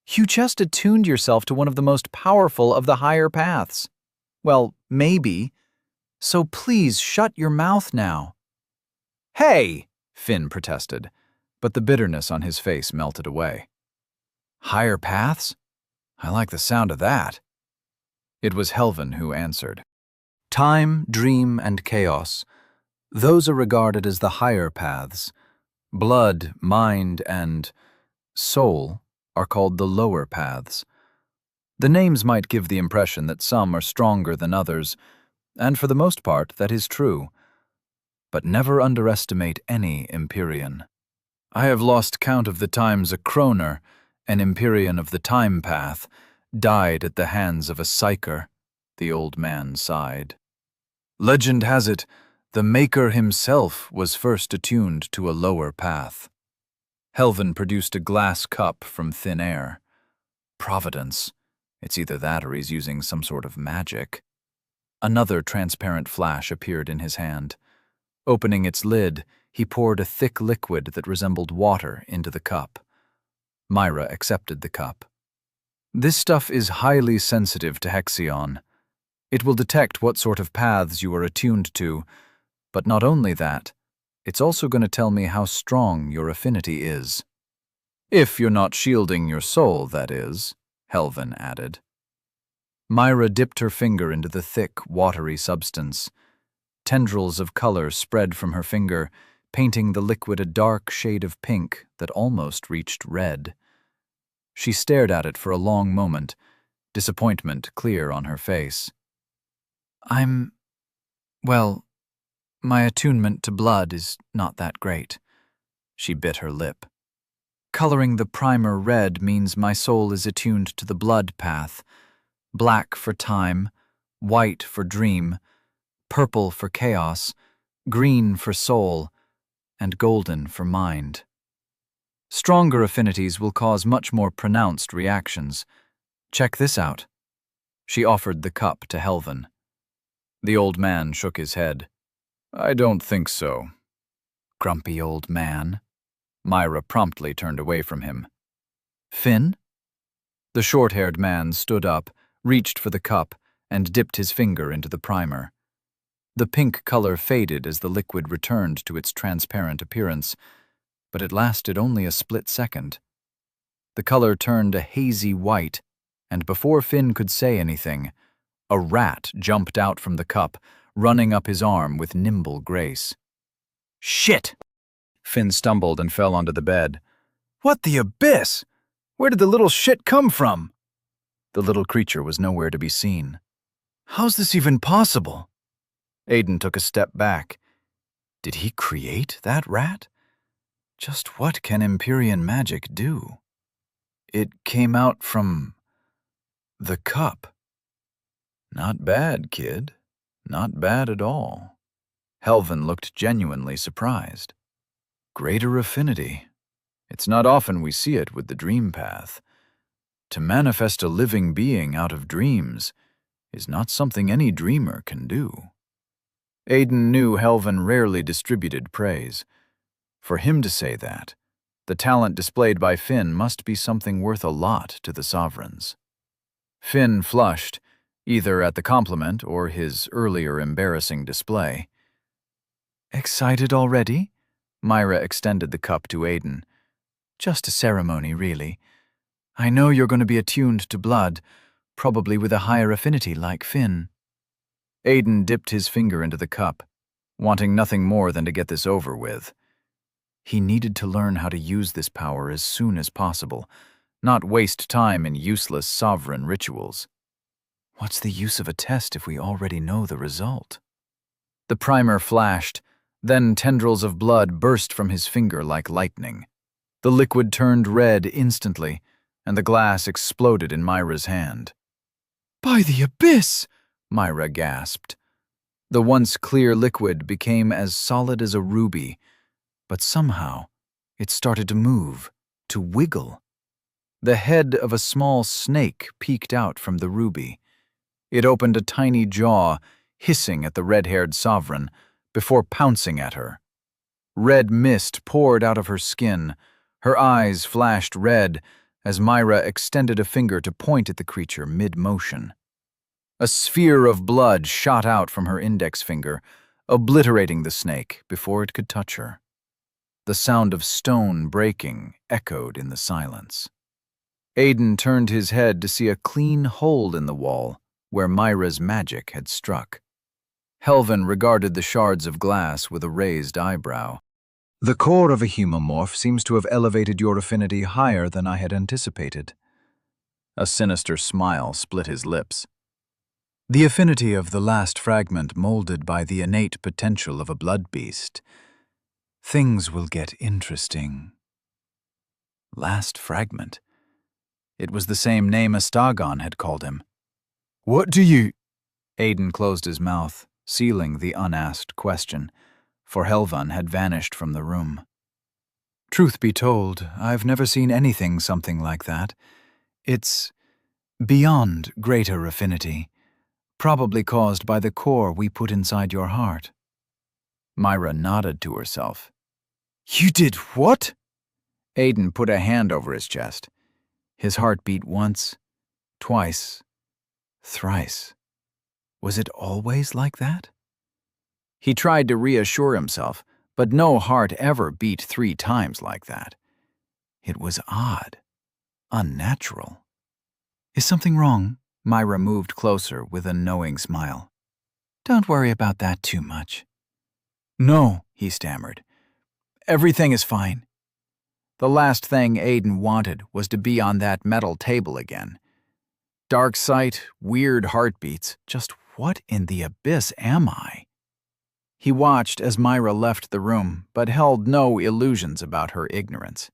You just attuned yourself to one of the most powerful of the higher paths. Well, maybe. So please shut your mouth now. Hey, Finn protested, but the bitterness on his face melted away. Higher paths? I like the sound of that. It was Helvin who answered. Time, dream, and chaos. Those are regarded as the higher paths. Blood, mind, and soul are called the lower paths. The names might give the impression that some are stronger than others, and for the most part that is true. But never underestimate any Empyrean. I have lost count of the times a Kroner, an Empyrean of the time path, died at the hands of a psyker, the old man sighed. Legend has it, the Maker himself was first attuned to a lower path. Helvin produced a glass cup from thin air. Providence. It's either that or he's using some sort of magic. Another transparent flash appeared in his hand. Opening its lid, he poured a thick liquid that resembled water into the cup. Myra accepted the cup. This stuff is highly sensitive to Hexion. It will detect what sort of paths you are attuned to, but not only that, it's also going to tell me how strong your affinity is. If you're not shielding your soul, that is, Helvin added. Myra dipped her finger into the thick, watery substance. Tendrils of color spread from her finger, painting the liquid a dark shade of pink that almost reached red. She stared at it for a long moment, disappointment clear on her face. Well, my attunement to blood is not that great. She bit her lip. Coloring the primer red means my soul is attuned to the blood path. Black for time, white for dream, purple for chaos, green for soul, and golden for mind. Stronger affinities will cause much more pronounced reactions. Check this out. She offered the cup to Helvin. The old man shook his head. I don't think so. Grumpy old man. Myra promptly turned away from him. Finn? The short-haired man stood up, reached for the cup, and dipped his finger into the primer. The pink color faded as the liquid returned to its transparent appearance, but it lasted only a split second. The color turned a hazy white, and before Finn could say anything, a rat jumped out from the cup, running up his arm with nimble grace. Shit! Finn stumbled and fell onto the bed. What the abyss? Where did the little shit come from? The little creature was nowhere to be seen. How's this even possible? Aiden took a step back. Did he create that rat? Just what can Empyrean magic do? It came out from the cup. Not bad, kid. Not bad at all. Helvin looked genuinely surprised. Greater affinity. It's not often we see it with the dream path. To manifest a living being out of dreams is not something any dreamer can do. Aiden knew Helvin rarely distributed praise. For him to say that, the talent displayed by Finn must be something worth a lot to the sovereigns. Finn flushed, either at the compliment or his earlier embarrassing display. Excited already? Myra extended the cup to Aiden. Just a ceremony, really. I know you're going to be attuned to blood, probably with a higher affinity like Finn. Aiden dipped his finger into the cup, wanting nothing more than to get this over with. He needed to learn how to use this power as soon as possible, not waste time in useless sovereign rituals. What's the use of a test if we already know the result? The primer flashed, then tendrils of blood burst from his finger like lightning. The liquid turned red instantly, and the glass exploded in Myra's hand. By the abyss! Myra gasped. The once clear liquid became as solid as a ruby, but somehow it started to move, to wiggle. The head of a small snake peeked out from the ruby. It opened a tiny jaw, hissing at the red-haired sovereign, before pouncing at her. Red mist poured out of her skin. Her eyes flashed red as Myra extended a finger to point at the creature mid-motion. A sphere of blood shot out from her index finger, obliterating the snake before it could touch her. The sound of stone breaking echoed in the silence. Aiden turned his head to see a clean hole in the wall where Myra's magic had struck. Helvin regarded the shards of glass with a raised eyebrow. The core of a humomorph seems to have elevated your affinity higher than I had anticipated. A sinister smile split his lips. The affinity of the last fragment molded by the innate potential of a blood beast. Things will get interesting. Last fragment. It was the same name Astagon had called him. What do you... Aiden closed his mouth, sealing the unasked question, for Helvin had vanished from the room. Truth be told, I've never seen anything something like that. It's beyond greater affinity, probably caused by the core we put inside your heart. Myra nodded to herself. You did what? Aiden put a hand over his chest. His heart beat once, twice, thrice. Was it always like that? He tried to reassure himself, but no heart ever beat 3 times like that. It was odd, unnatural. Is something wrong? Myra moved closer with a knowing smile. Don't worry about that too much. No, he stammered. Everything is fine. The last thing Aiden wanted was to be on that metal table again. Dark sight, weird heartbeats, just what in the abyss am I? He watched as Myra left the room, but held no illusions about her ignorance.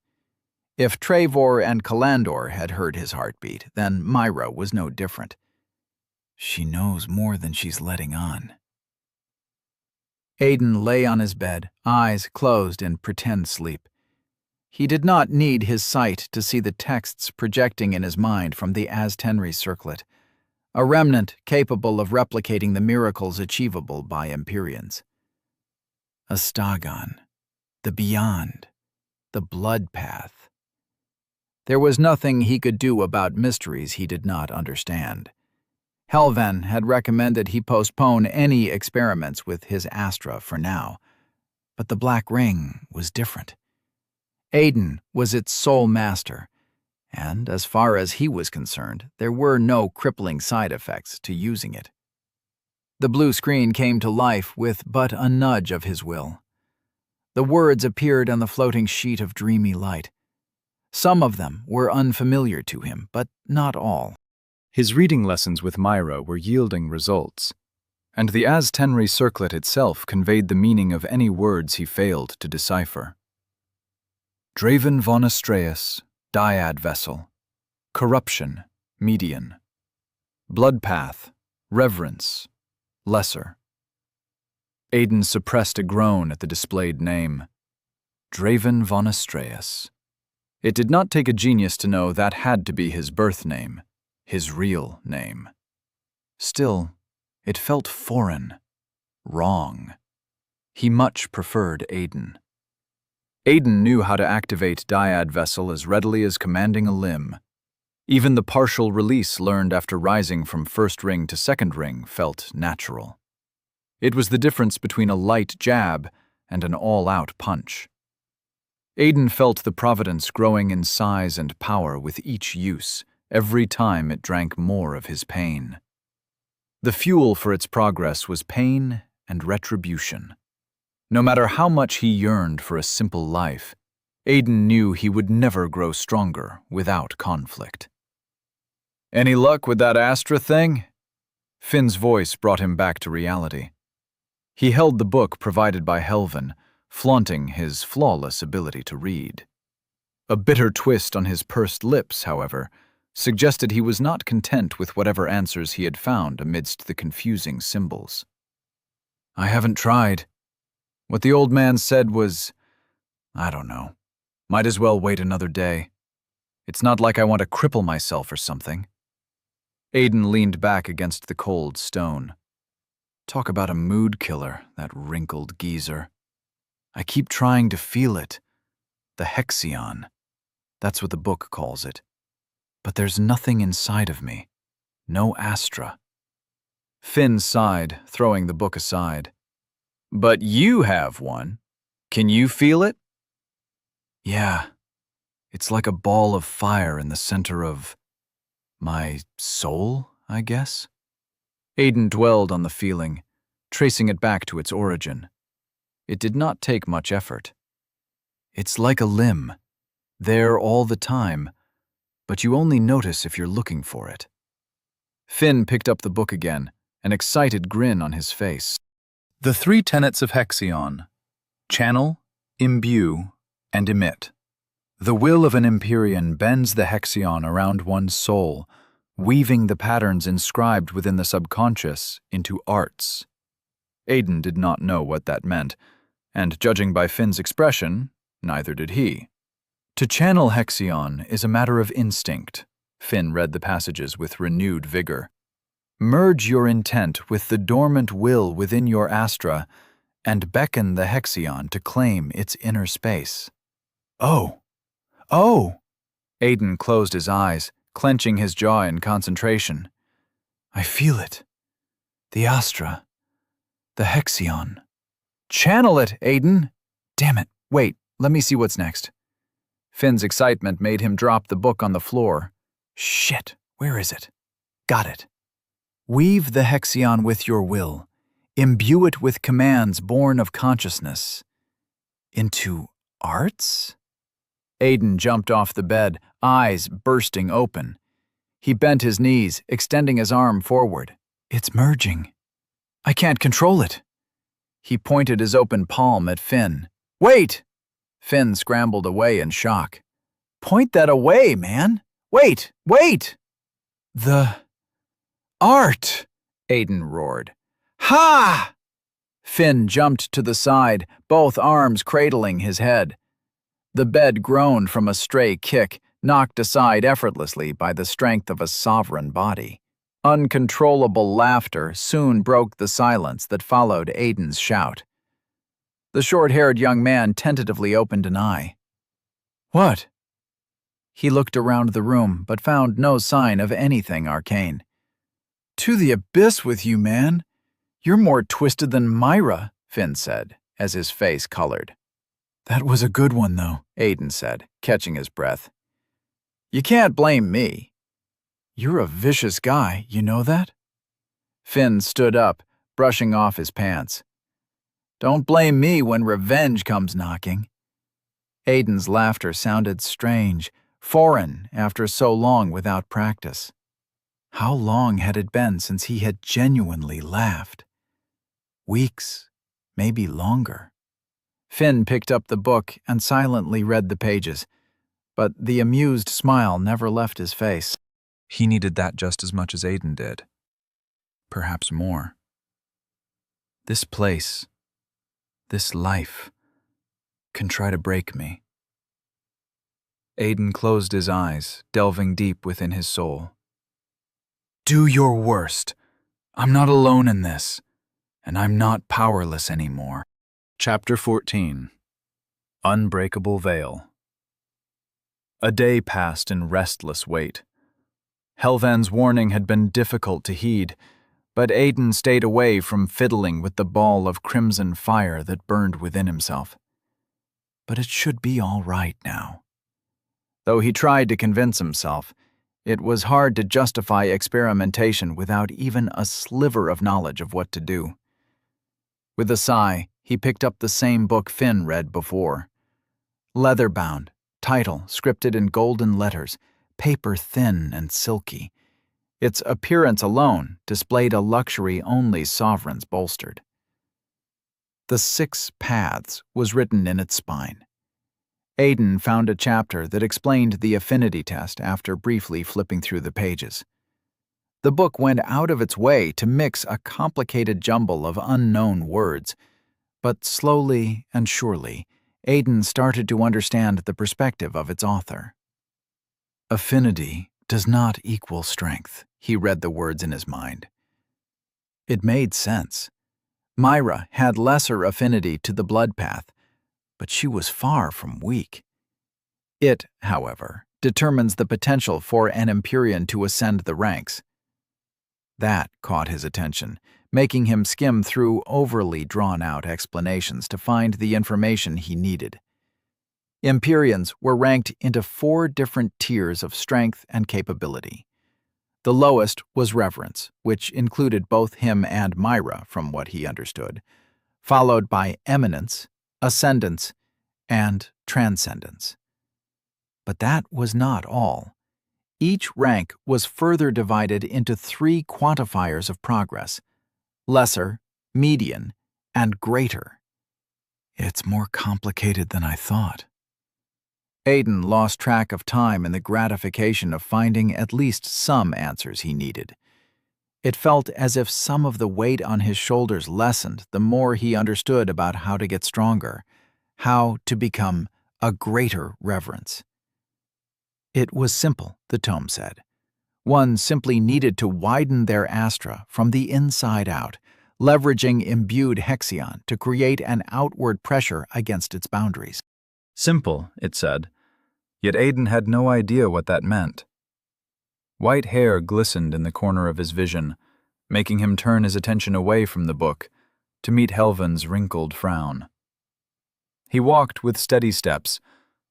If Trevor and Calandor had heard his heartbeat, then Myra was no different. She knows more than she's letting on. Aiden lay on his bed, eyes closed in pretend sleep. He did not need his sight to see the texts projecting in his mind from the Aztenry circlet, a remnant capable of replicating the miracles achievable by Empyreans. Astagon, the beyond, the blood path. There was nothing he could do about mysteries he did not understand. Helven had recommended he postpone any experiments with his Astra for now, but the Black Ring was different. Aiden was its sole master, and as far as he was concerned, there were no crippling side effects to using it. The blue screen came to life with but a nudge of his will. The words appeared on the floating sheet of dreamy light. Some of them were unfamiliar to him, but not all. His reading lessons with Myra were yielding results, and the Aztenry circlet itself conveyed the meaning of any words he failed to decipher. Draven von Astreus, dyad vessel. Corruption, median. Blood path, reverence, lesser. Aiden suppressed a groan at the displayed name. Draven von Astreus. It did not take a genius to know that had to be his birth name, his real name. Still, it felt foreign, wrong. He much preferred Aiden. Aiden knew how to activate dyad vessel as readily as commanding a limb. Even the partial release learned after rising from first ring to second ring felt natural. It was the difference between a light jab and an all-out punch. Aiden felt the providence growing in size and power with each use, every time it drank more of his pain. The fuel for its progress was pain and retribution. No matter how much he yearned for a simple life, Aiden knew he would never grow stronger without conflict. "Any luck with that Astra thing?" Finn's voice brought him back to reality. He held the book provided by Helven, flaunting his flawless ability to read. A bitter twist on his pursed lips, however, suggested he was not content with whatever answers he had found amidst the confusing symbols. "I haven't tried. What the old man said was, I don't know. Might as well wait another day. It's not like I want to cripple myself or something." Aiden leaned back against the cold stone. Talk about a mood killer, that wrinkled geezer. I keep trying to feel it. The Hexion. That's what the book calls it. But there's nothing inside of me. No Astra. Finn sighed, throwing the book aside. "But you have one. Can you feel it?" "Yeah. It's like a ball of fire in the center of my soul, I guess." Aiden dwelled on the feeling, tracing it back to its origin. It did not take much effort. It's like a limb, there all the time, but you only notice if you're looking for it. Finn picked up the book again, an excited grin on his face. The 3 tenets of Hexion: channel, imbue, and emit. The will of an Empyrean bends the Hexion around one's soul, weaving the patterns inscribed within the subconscious into arts. Aiden did not know what that meant, and judging by Finn's expression, neither did he. To channel Hexion is a matter of instinct, Finn read the passages with renewed vigor. Merge your intent with the dormant will within your astra and beckon the Hexion to claim its inner space. Oh! Oh! Aiden closed his eyes, clenching his jaw in concentration. I feel it. The Astra. The Hexion. Channel it, Aiden! Damn it, wait, let me see what's next. Finn's excitement made him drop the book on the floor. Shit, where is it? Got it. Weave the Hexion with your will. Imbue it with commands born of consciousness. Into arts? Aiden jumped off the bed, eyes bursting open. He bent his knees, extending his arm forward. It's merging. I can't control it. He pointed his open palm at Finn. Wait! Finn scrambled away in shock. Point that away, man. Wait! The art! Aiden roared. Ha! Finn jumped to the side, both arms cradling his head. The bed groaned from a stray kick, knocked aside effortlessly by the strength of a sovereign body. Uncontrollable laughter soon broke the silence that followed Aiden's shout. The short-haired young man tentatively opened an eye. What? He looked around the room, but found no sign of anything arcane. To the abyss with you, man. You're more twisted than Myra, Finn said, as his face colored. That was a good one, though, Aiden said, catching his breath. You can't blame me. You're a vicious guy, you know that? Finn stood up, brushing off his pants. Don't blame me when revenge comes knocking. Aiden's laughter sounded strange, foreign after so long without practice. How long had it been since he had genuinely laughed? Weeks, maybe longer. Finn picked up the book and silently read the pages, but the amused smile never left his face. He needed that just as much as Aiden did. Perhaps more. This place, this life, can try to break me. Aiden closed his eyes, delving deep within his soul. Do your worst. I'm not alone in this, and I'm not powerless anymore. Chapter 14. Unbreakable Veil. A day passed in restless wait. Helvan's warning had been difficult to heed, but Aiden stayed away from fiddling with the ball of crimson fire that burned within himself. But it should be all right now. Though he tried to convince himself, it was hard to justify experimentation without even a sliver of knowledge of what to do. With a sigh, he picked up the same book Finn read before. Leather-bound, title scripted in golden letters, paper thin and silky. Its appearance alone displayed a luxury only sovereigns bolstered. The 6 Paths was written in its spine. Aiden found a chapter that explained the affinity test after briefly flipping through the pages. The book went out of its way to mix a complicated jumble of unknown words, but slowly and surely, Aiden started to understand the perspective of its author. Affinity does not equal strength, he read the words in his mind. It made sense. Myra had lesser affinity to the blood path, but she was far from weak. It, however, determines the potential for an Empyrean to ascend the ranks. That caught his attention, making him skim through overly drawn-out explanations to find the information he needed. Empyreans were ranked into 4 different tiers of strength and capability. The lowest was reverence, which included both him and Myra, from what he understood, followed by eminence, ascendance, and transcendence. But that was not all. Each rank was further divided into 3 quantifiers of progress: lesser, median, and greater. It's more complicated than I thought. Aiden lost track of time in the gratification of finding at least some answers he needed. It felt as if some of the weight on his shoulders lessened the more he understood about how to get stronger, how to become a greater reverence. It was simple, the tome said. One simply needed to widen their astra from the inside out, leveraging imbued hexion to create an outward pressure against its boundaries. Simple, it said, yet Aiden had no idea what that meant. White hair glistened in the corner of his vision, making him turn his attention away from the book to meet Helvin's wrinkled frown. He walked with steady steps,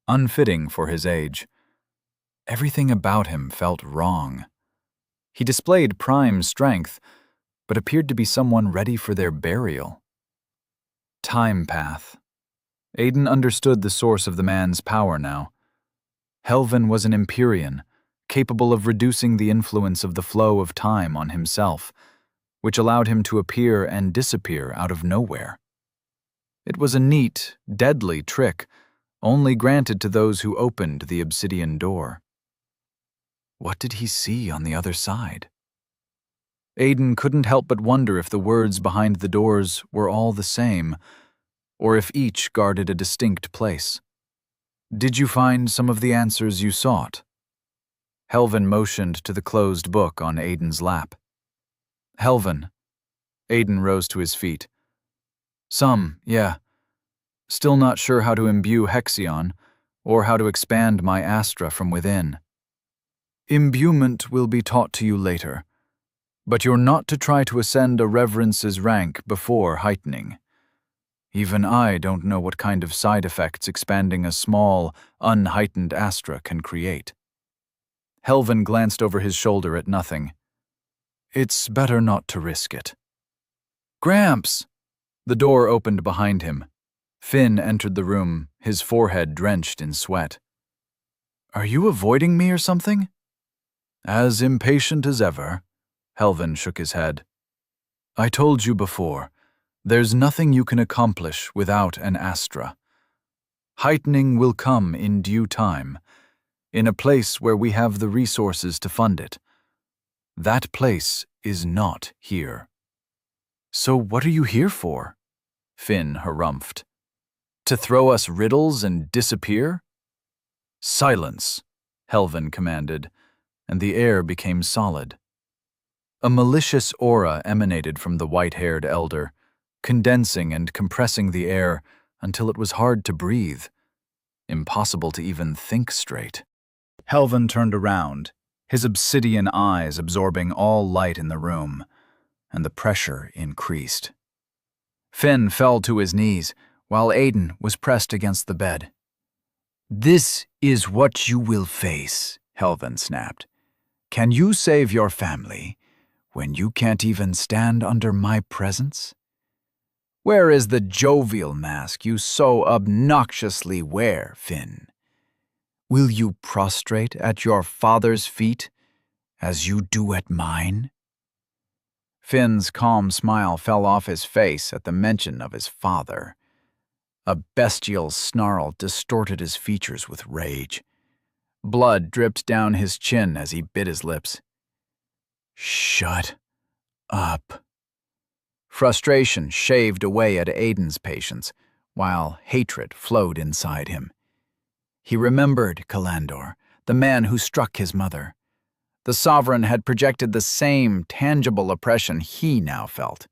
unfitting for his age. Everything about him felt wrong. He displayed prime strength, but appeared to be someone ready for their burial. Time path. Aiden understood the source of the man's power now. Helvin was an Empyrean, capable of reducing the influence of the flow of time on himself, which allowed him to appear and disappear out of nowhere. It was a neat, deadly trick, only granted to those who opened the obsidian door. What did he see on the other side? Aiden couldn't help but wonder if the words behind the doors were all the same, or if each guarded a distinct place. Did you find some of the answers you sought? Helvin motioned to the closed book on Aiden's lap. Helvin. Aiden rose to his feet. Some, yeah. Still not sure how to imbue hexion, or how to expand my astra from within. Imbuement will be taught to you later, but you're not to try to ascend a reverence's rank before heightening. Even I don't know what kind of side effects expanding a small, unheightened astra can create. Helvin glanced over his shoulder at nothing. It's better not to risk it. Gramps! The door opened behind him. Finn entered the room, his forehead drenched in sweat. Are you avoiding me or something? As impatient as ever, Helvin shook his head. I told you before, there's nothing you can accomplish without an astra. Heightening will come in due time, in a place where we have the resources to fund it. That place is not here. So what are you here for? Finn harumphed. To throw us riddles and disappear? Silence, Helvin commanded, and the air became solid. A malicious aura emanated from the white-haired elder, condensing and compressing the air until it was hard to breathe, impossible to even think straight. Helvin turned around, his obsidian eyes absorbing all light in the room, and the pressure increased. Finn fell to his knees, while Aiden was pressed against the bed. This is what you will face, Helvin snapped. Can you save your family when you can't even stand under my presence? Where is the jovial mask you so obnoxiously wear, Finn? Will you prostrate at your father's feet as you do at mine? Finn's calm smile fell off his face at the mention of his father. A bestial snarl distorted his features with rage. Blood dripped down his chin as he bit his lips. Shut up. Frustration shaved away at Aiden's patience, while hatred flowed inside him. He remembered Calandor, the man who struck his mother. The Sovereign had projected the same tangible oppression he now felt.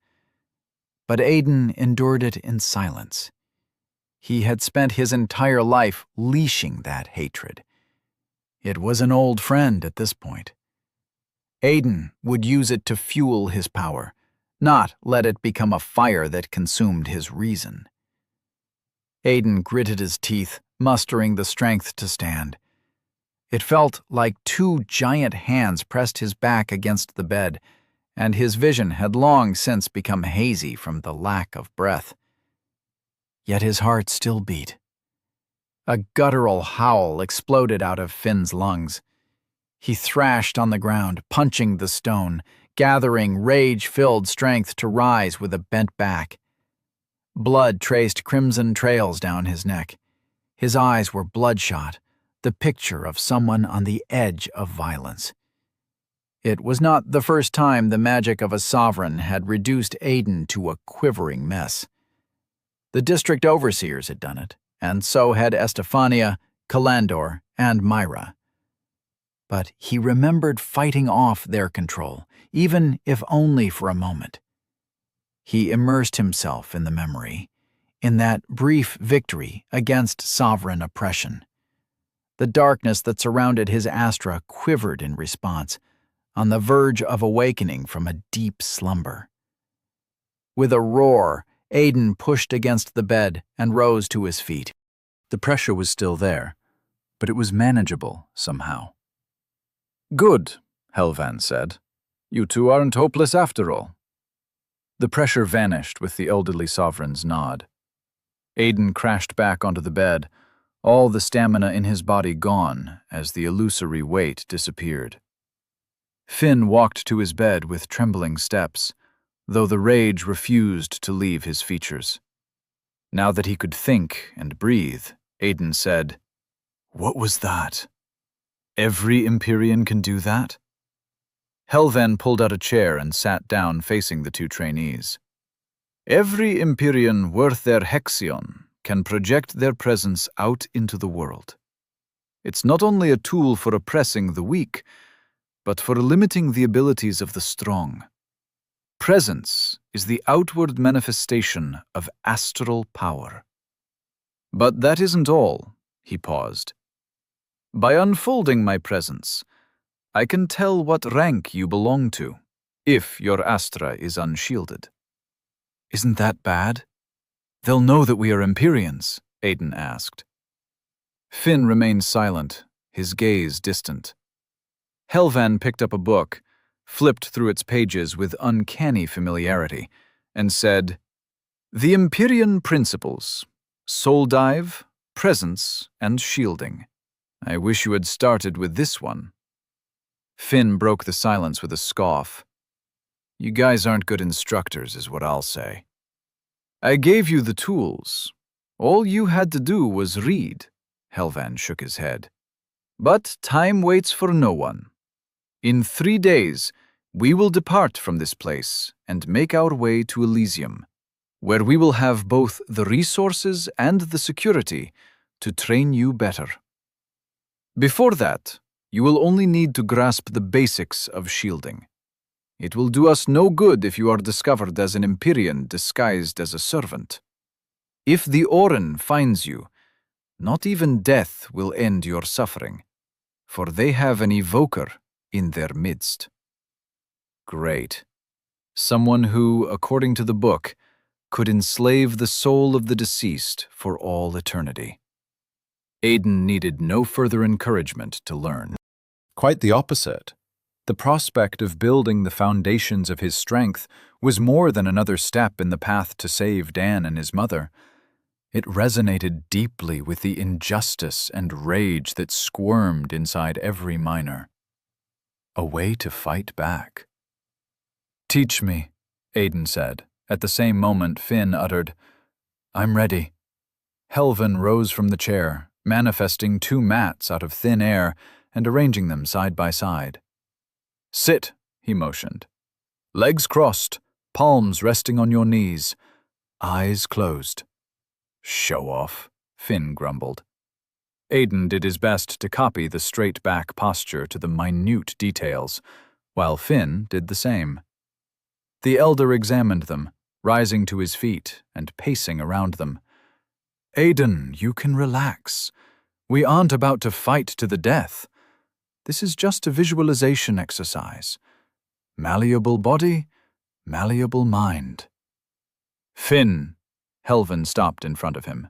But Aiden endured it in silence. He had spent his entire life leashing that hatred. It was an old friend at this point. Aiden would use it to fuel his power, not let it become a fire that consumed his reason. Aiden gritted his teeth, mustering the strength to stand. It felt like two giant hands pressed his back against the bed, and his vision had long since become hazy from the lack of breath. Yet his heart still beat. A guttural howl exploded out of Finn's lungs. He thrashed on the ground, punching the stone, gathering rage-filled strength to rise with a bent back. Blood traced crimson trails down his neck. His eyes were bloodshot, the picture of someone on the edge of violence. It was not the first time the magic of a sovereign had reduced Aiden to a quivering mess. The district overseers had done it, and so had Estefania, Calandor, and Myra. but he remembered fighting off their control, even if only for a moment. He immersed himself in the memory, in that brief victory against sovereign oppression. The darkness that surrounded his Astra quivered in response, on the verge of awakening from a deep slumber. With a roar, Aiden pushed against the bed and rose to his feet. The pressure was still there, but it was manageable somehow. "Good," Helvan said. "You two aren't hopeless after all." The pressure vanished with the elderly sovereign's nod. Aiden crashed back onto the bed, all the stamina in his body gone as the illusory weight disappeared. Finn walked to his bed with trembling steps, though the rage refused to leave his features. Now that he could think and breathe, Aiden said, "What was that? Every Empyrean can do that?" Helvan pulled out a chair and sat down facing the two trainees. "Every Empyrean worth their hexion can project their presence out into the world. It's not only a tool for oppressing the weak, but for limiting the abilities of the strong. Presence is the outward manifestation of astral power. But that isn't all," he paused. "By unfolding my presence, I can tell what rank you belong to, if your Astra is unshielded." "Isn't that bad? They'll know that we are Empyreans," Aiden asked. Finn remained silent, his gaze distant. Helvan picked up a book, flipped through its pages with uncanny familiarity, and said, "The Empyrean Principles: Soul Dive, Presence, and Shielding. I wish you had started with this one." Finn broke the silence with a scoff. "You guys aren't good instructors, is what I'll say. I gave you the tools. All you had to do was read." Helvan shook his head. "But time waits for no one. In 3 days, we will depart from this place and make our way to Elysium, where we will have both the resources and the security to train you better. Before that, you will only need to grasp the basics of shielding. It will do us no good if you are discovered as an Empyrean disguised as a servant. If the Orin finds you, not even death will end your suffering, for they have an evoker in their midst." Great. Someone who, according to the book, could enslave the soul of the deceased for all eternity. Aiden needed no further encouragement to learn. Quite the opposite. The prospect of building the foundations of his strength was more than another step in the path to save Dan and his mother. It resonated deeply with the injustice and rage that squirmed inside every miner. A way to fight back. "Teach me," Aiden said. At the same moment, Finn uttered, "I'm ready." Helvan rose from the chair, manifesting 2 mats out of thin air and arranging them side by side. "Sit," he motioned. "Legs crossed, palms resting on your knees, eyes closed." "Show off," Finn grumbled. Aiden did his best to copy the straight-back posture to the minute details, while Finn did the same. The elder examined them, rising to his feet and pacing around them. "Aiden, you can relax. We aren't about to fight to the death. This is just a visualization exercise. Malleable body, malleable mind." "Finn," Helvan stopped in front of him.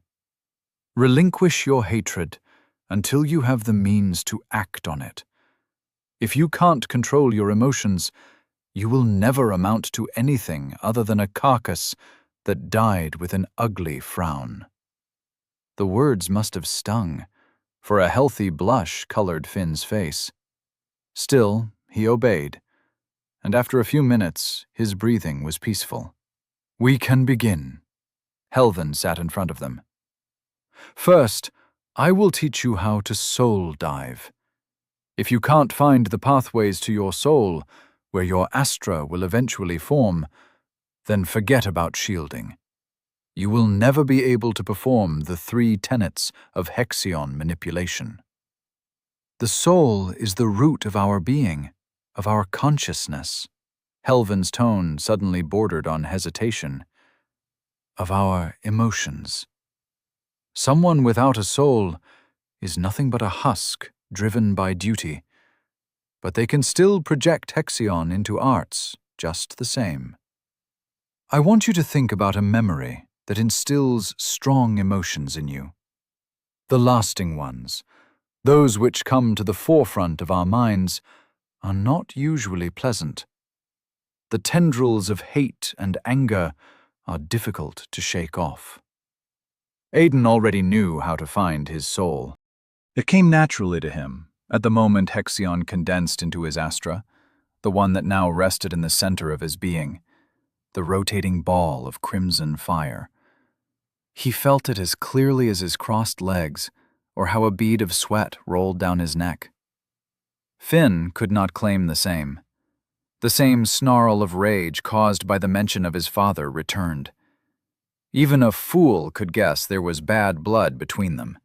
"Relinquish your hatred until you have the means to act on it. If you can't control your emotions, you will never amount to anything other than a carcass that died with an ugly frown." The words must have stung, for a healthy blush colored Finn's face. Still, he obeyed, and after a few minutes, his breathing was peaceful. "We can begin." Helvan sat in front of them. "First, I will teach you how to soul dive. If you can't find the pathways to your soul, where your Astra will eventually form, then forget about shielding. You will never be able to perform the 3 tenets of Hexion manipulation." The soul is the root of our being, of our consciousness. Helvin's tone suddenly bordered on hesitation. Of our emotions. Someone without a soul is nothing but a husk driven by duty, but they can still project Hexion into arts just the same. I want you to think about a memory that instills strong emotions in you. The lasting ones, those which come to the forefront of our minds, are not usually pleasant. The tendrils of hate and anger are difficult to shake off. Aiden already knew how to find his soul. It came naturally to him at the moment Hexion condensed into his astra, the one that now rested in the center of his being, the rotating ball of crimson fire. He felt it as clearly as his crossed legs, or how a bead of sweat rolled down his neck. Finn could not claim the same. The same snarl of rage caused by the mention of his father returned. Even a fool could guess there was bad blood between them.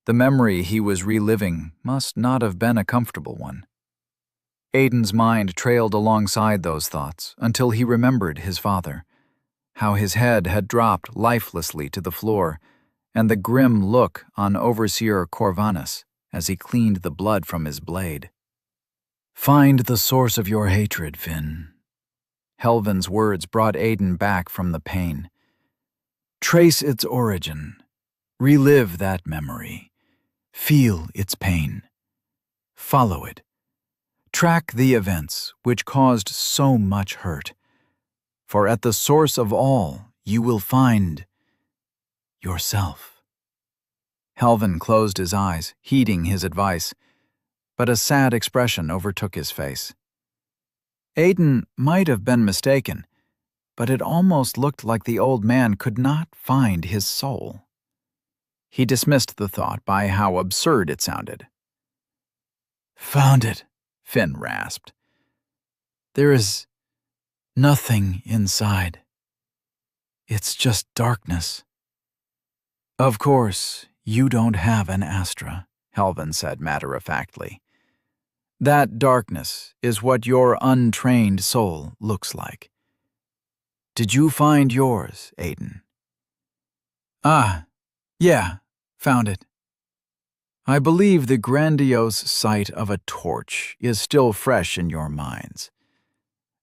The memory he was reliving must not have been a comfortable one. Aiden's mind trailed alongside those thoughts until he remembered his father, how his head had dropped lifelessly to the floor, and the grim look on Overseer Corvanus as he cleaned the blood from his blade. Find the source of your hatred, Finn. Helvin's words brought Aiden back from the pain. Trace its origin. Relive that memory. Feel its pain. Follow it. Track the events which caused so much hurt. For at the source of all, you will find yourself. Helvin closed his eyes, heeding his advice, but a sad expression overtook his face. Aiden might have been mistaken, but it almost looked like the old man could not find his soul. He dismissed the thought by how absurd it sounded. Found it, Finn rasped. There is nothing inside. It's just darkness. Of course, you don't have an astra, Helvin said matter-of-factly. That darkness is what your untrained soul looks like. Did you find yours, Aiden? Yeah, found it. I believe the grandiose sight of a torch is still fresh in your minds.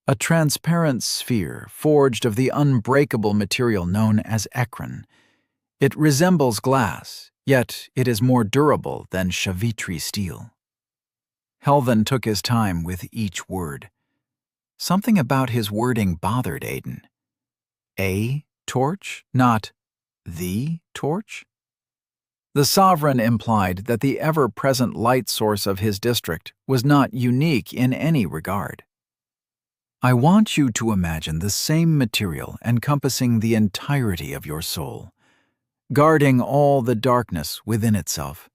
A transparent sphere forged of the unbreakable material known as ekron. It resembles glass, yet it is more durable than Shavitri steel. Helvin took his time with each word. Something about his wording bothered Aiden. A torch, not the torch? The sovereign implied that the ever-present light source of his district was not unique in any regard. I want you to imagine the same material encompassing the entirety of your soul, guarding all the darkness within itself,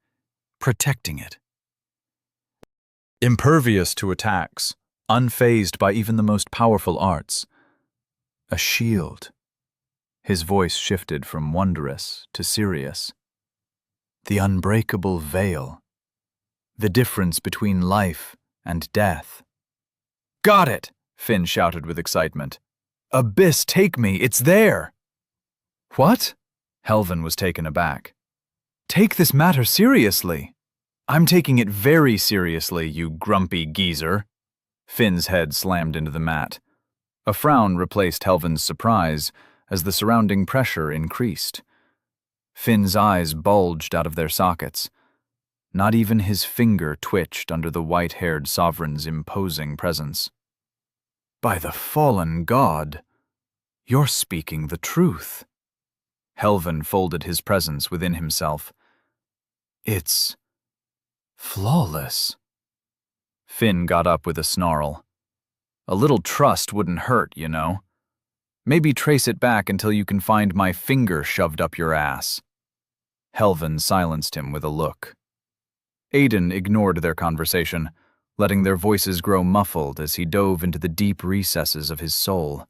protecting it. Impervious to attacks, unfazed by even the most powerful arts. A shield. His voice shifted from wondrous to serious. The unbreakable veil. The difference between life and death. Got it! Finn shouted with excitement. Abyss, take me! It's there! What? Helvin was taken aback. Take this matter seriously. I'm taking it very seriously, you grumpy geezer. Finn's head slammed into the mat. A frown replaced Helvin's surprise as the surrounding pressure increased. Finn's eyes bulged out of their sockets. Not even his finger twitched under the white-haired sovereign's imposing presence. By the fallen god, you're speaking the truth. Helvin folded his presence within himself. It's flawless. Finn got up with a snarl. A little trust wouldn't hurt, you know. Maybe trace it back until you can find my finger shoved up your ass. Helvin silenced him with a look. Aiden ignored their conversation, letting their voices grow muffled as he dove into the deep recesses of his soul.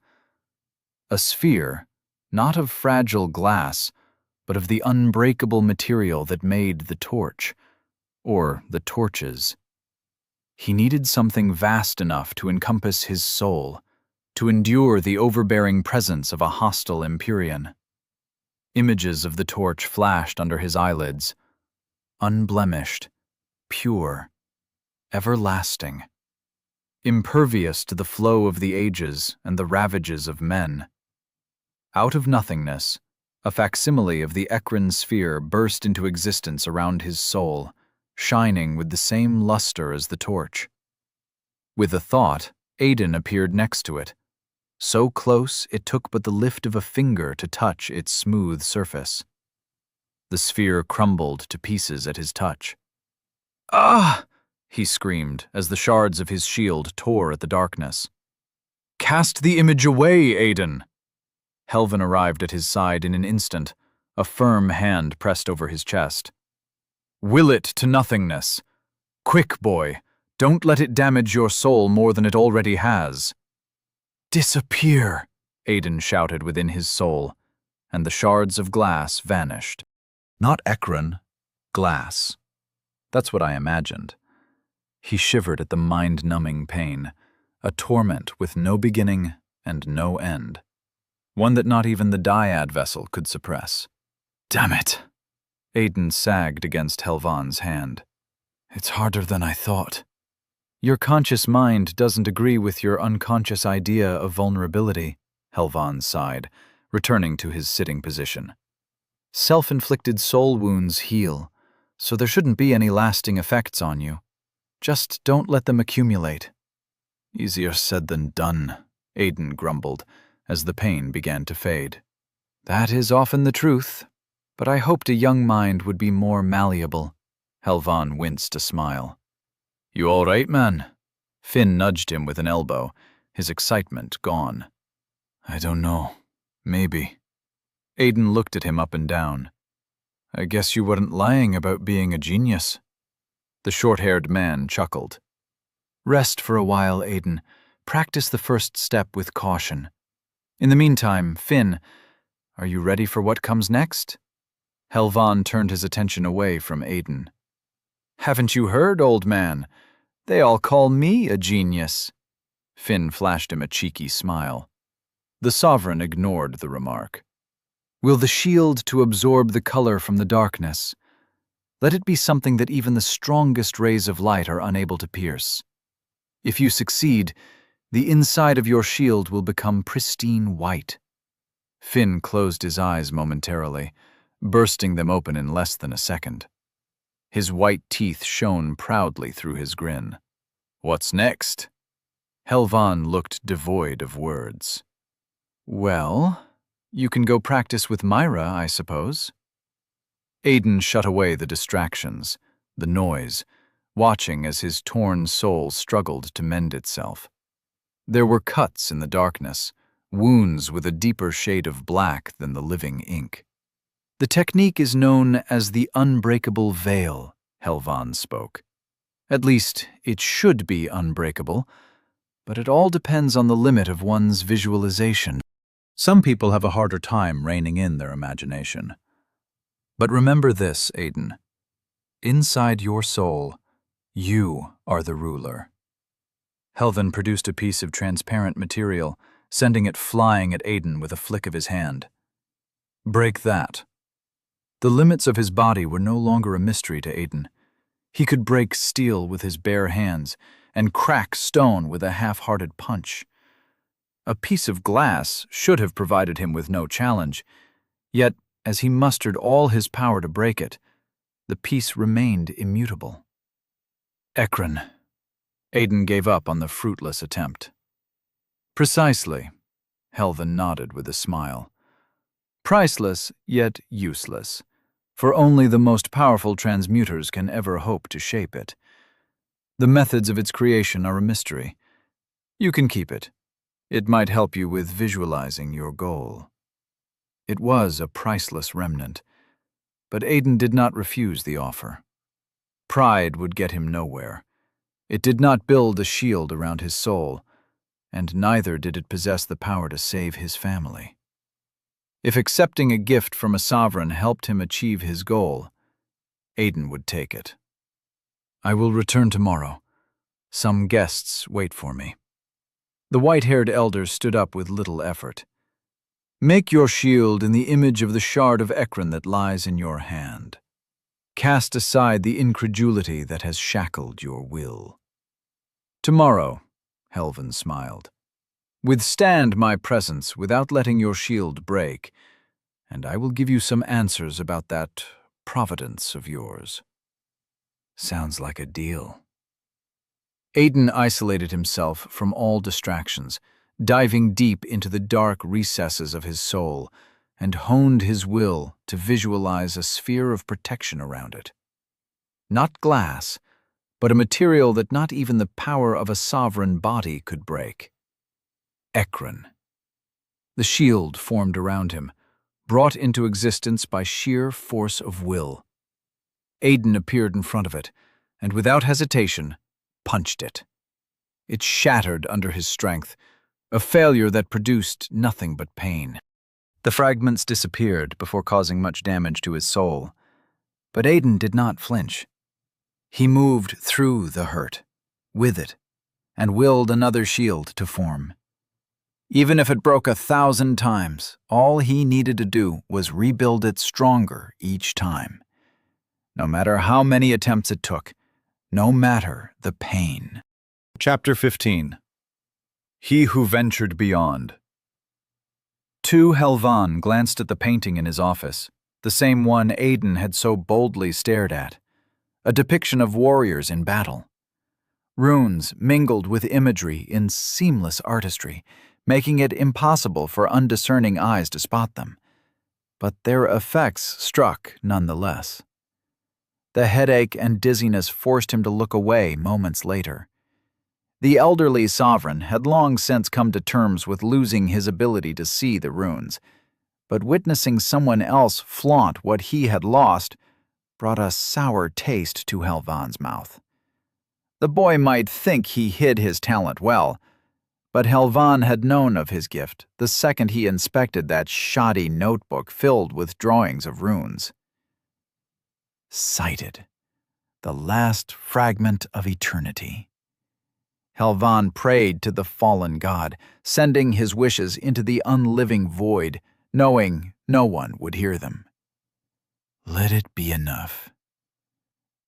A sphere, not of fragile glass, but of the unbreakable material that made the torch, or the torches. He needed something vast enough to encompass his soul, to endure the overbearing presence of a hostile Empyrean. Images of the torch flashed under his eyelids, unblemished, pure, everlasting, impervious to the flow of the ages and the ravages of men. Out of nothingness, a facsimile of the Ekron sphere burst into existence around his soul, shining with the same luster as the torch. With a thought, Aiden appeared next to it, so close it took but the lift of a finger to touch its smooth surface. The sphere crumbled to pieces at his touch. "Ah!" he screamed as the shards of his shield tore at the darkness. "Cast the image away, Aiden!" Helvin arrived at his side in an instant, a firm hand pressed over his chest. "Will it to nothingness. Quick, boy, don't let it damage your soul more than it already has." "Disappear!" Aiden shouted within his soul, and the shards of glass vanished. Not Ekron, glass. That's what I imagined. He shivered at the mind-numbing pain, a torment with no beginning and no end, one that not even the dyad vessel could suppress. "Damn it!" Aiden sagged against Helvan's hand. "It's harder than I thought." "Your conscious mind doesn't agree with your unconscious idea of vulnerability," Helvan sighed, returning to his sitting position. "Self-inflicted soul wounds heal, so there shouldn't be any lasting effects on you. Just don't let them accumulate." "Easier said than done," Aiden grumbled, as the pain began to fade. "That is often the truth, but I hoped a young mind would be more malleable." Helvan winced a smile. "You all right, man?" Finn nudged him with an elbow, his excitement gone. "I don't know. Maybe." Aiden looked at him up and down. "I guess you weren't lying about being a genius." The short-haired man chuckled. "Rest for a while, Aiden. Practice the first step with caution. In the meantime, Finn, are you ready for what comes next?" Helvan turned his attention away from Aiden. "Haven't you heard, old man? They all call me a genius." Finn flashed him a cheeky smile. The Sovereign ignored the remark. "Will the shield to absorb the color from the darkness. Let it be something that even the strongest rays of light are unable to pierce. If you succeed, the inside of your shield will become pristine white." Finn closed his eyes momentarily, bursting them open in less than a second. His white teeth shone proudly through his grin. "What's next?" Helvan looked devoid of words. "Well, you can go practice with Myra, I suppose." Aiden shut away the distractions, the noise, watching as his torn soul struggled to mend itself. There were cuts in the darkness, wounds with a deeper shade of black than the living ink. "The technique is known as the unbreakable veil," Helvan spoke. "At least, it should be unbreakable, but it all depends on the limit of one's visualization. Some people have a harder time reining in their imagination. But remember this, Aiden. Inside your soul, you are the ruler." Helvan produced a piece of transparent material, sending it flying at Aiden with a flick of his hand. "Break that." The limits of his body were no longer a mystery to Aiden. He could break steel with his bare hands and crack stone with a half-hearted punch. A piece of glass should have provided him with no challenge, yet as he mustered all his power to break it, the piece remained immutable. "Ekron." Aiden gave up on the fruitless attempt. "Precisely," Helvan nodded with a smile. "Priceless, yet useless, for only the most powerful transmuters can ever hope to shape it. The methods of its creation are a mystery. You can keep it. It might help you with visualizing your goal." It was a priceless remnant, but Aiden did not refuse the offer. Pride would get him nowhere. It did not build a shield around his soul, and neither did it possess the power to save his family. If accepting a gift from a sovereign helped him achieve his goal, Aiden would take it. I will return tomorrow. Some guests wait for me. The white-haired elder stood up with little effort. Make your shield in the image of the shard of Ekron that lies in your hand. Cast aside the incredulity that has shackled your will. Tomorrow, Helvin smiled. Withstand my presence without letting your shield break, and I will give you some answers about that providence of yours. Sounds like a deal. Aiden isolated himself from all distractions, diving deep into the dark recesses of his soul, and honed his will to visualize a sphere of protection around it. Not glass, but a material that not even the power of a sovereign body could break. Ekron. The shield formed around him, brought into existence by sheer force of will. Aiden appeared in front of it, and without hesitation, punched it. It shattered under his strength, a failure that produced nothing but pain. The fragments disappeared before causing much damage to his soul. But Aiden did not flinch. He moved through the hurt, with it, and willed another shield to form. Even if it broke 1,000 times, all he needed to do was rebuild it stronger each time. No matter how many attempts it took, no matter the pain. Chapter 15. He Who Ventured Beyond. Helvan glanced at the painting in his office, the same one Aiden had so boldly stared at, a depiction of warriors in battle. Runes mingled with imagery in seamless artistry, making it impossible for undiscerning eyes to spot them. But their effects struck nonetheless. The headache and dizziness forced him to look away moments later. The elderly sovereign had long since come to terms with losing his ability to see the runes, but witnessing someone else flaunt what he had lost brought a sour taste to Helvan's mouth. The boy might think he hid his talent well, but Helvan had known of his gift the second he inspected that shoddy notebook filled with drawings of runes. Sighted, the last fragment of eternity. Helvan prayed to the fallen god, sending his wishes into the unliving void, knowing no one would hear them. Let it be enough.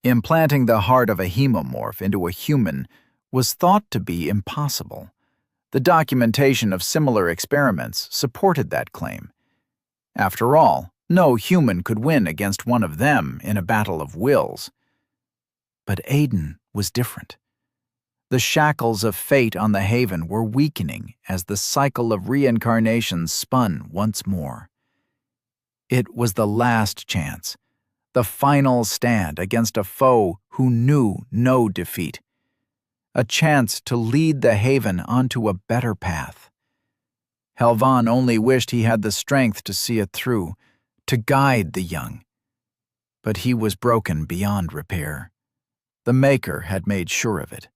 Implanting the heart of a hemomorph into a human was thought to be impossible. The documentation of similar experiments supported that claim. After all, no human could win against one of them in a battle of wills. But Aiden was different. The shackles of fate on the Haven were weakening as the cycle of reincarnation spun once more. It was the last chance, the final stand against a foe who knew no defeat. A chance to lead the Haven onto a better path. Helvan only wished he had the strength to see it through, to guide the young. But he was broken beyond repair. The Maker had made sure of it.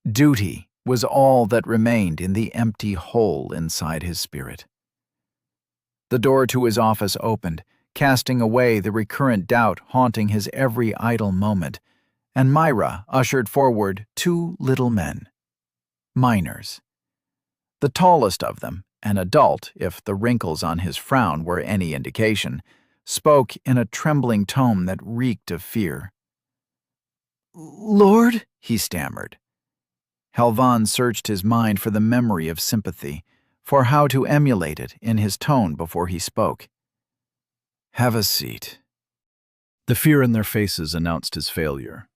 Duty was all that remained in the empty hole inside his spirit. The door to his office opened, casting away the recurrent doubt haunting his every idle moment, and Myra ushered forward 2 little men. Minors. The tallest of them, an adult if the wrinkles on his frown were any indication, spoke in a trembling tone that reeked of fear. "Lord," he stammered. Helvan searched his mind for the memory of sympathy, for how to emulate it in his tone before he spoke. "Have a seat." The fear in their faces announced his failure.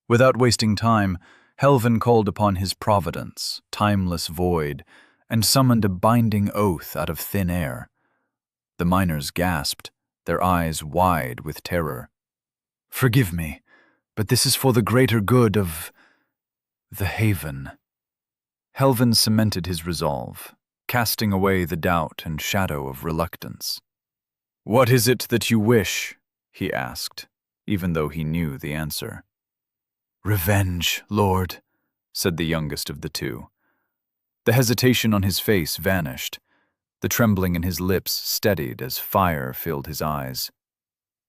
Without wasting time, Helvan called upon his providence, timeless void, and summoned a binding oath out of thin air. The miners gasped, their eyes wide with terror. "Forgive me, but this is for the greater good of the Haven." Helvan cemented his resolve, casting away the doubt and shadow of reluctance. "What is it that you wish?" he asked, even though he knew the answer. "Revenge, Lord," said the youngest of the 2. The hesitation on his face vanished. The trembling in his lips steadied as fire filled his eyes.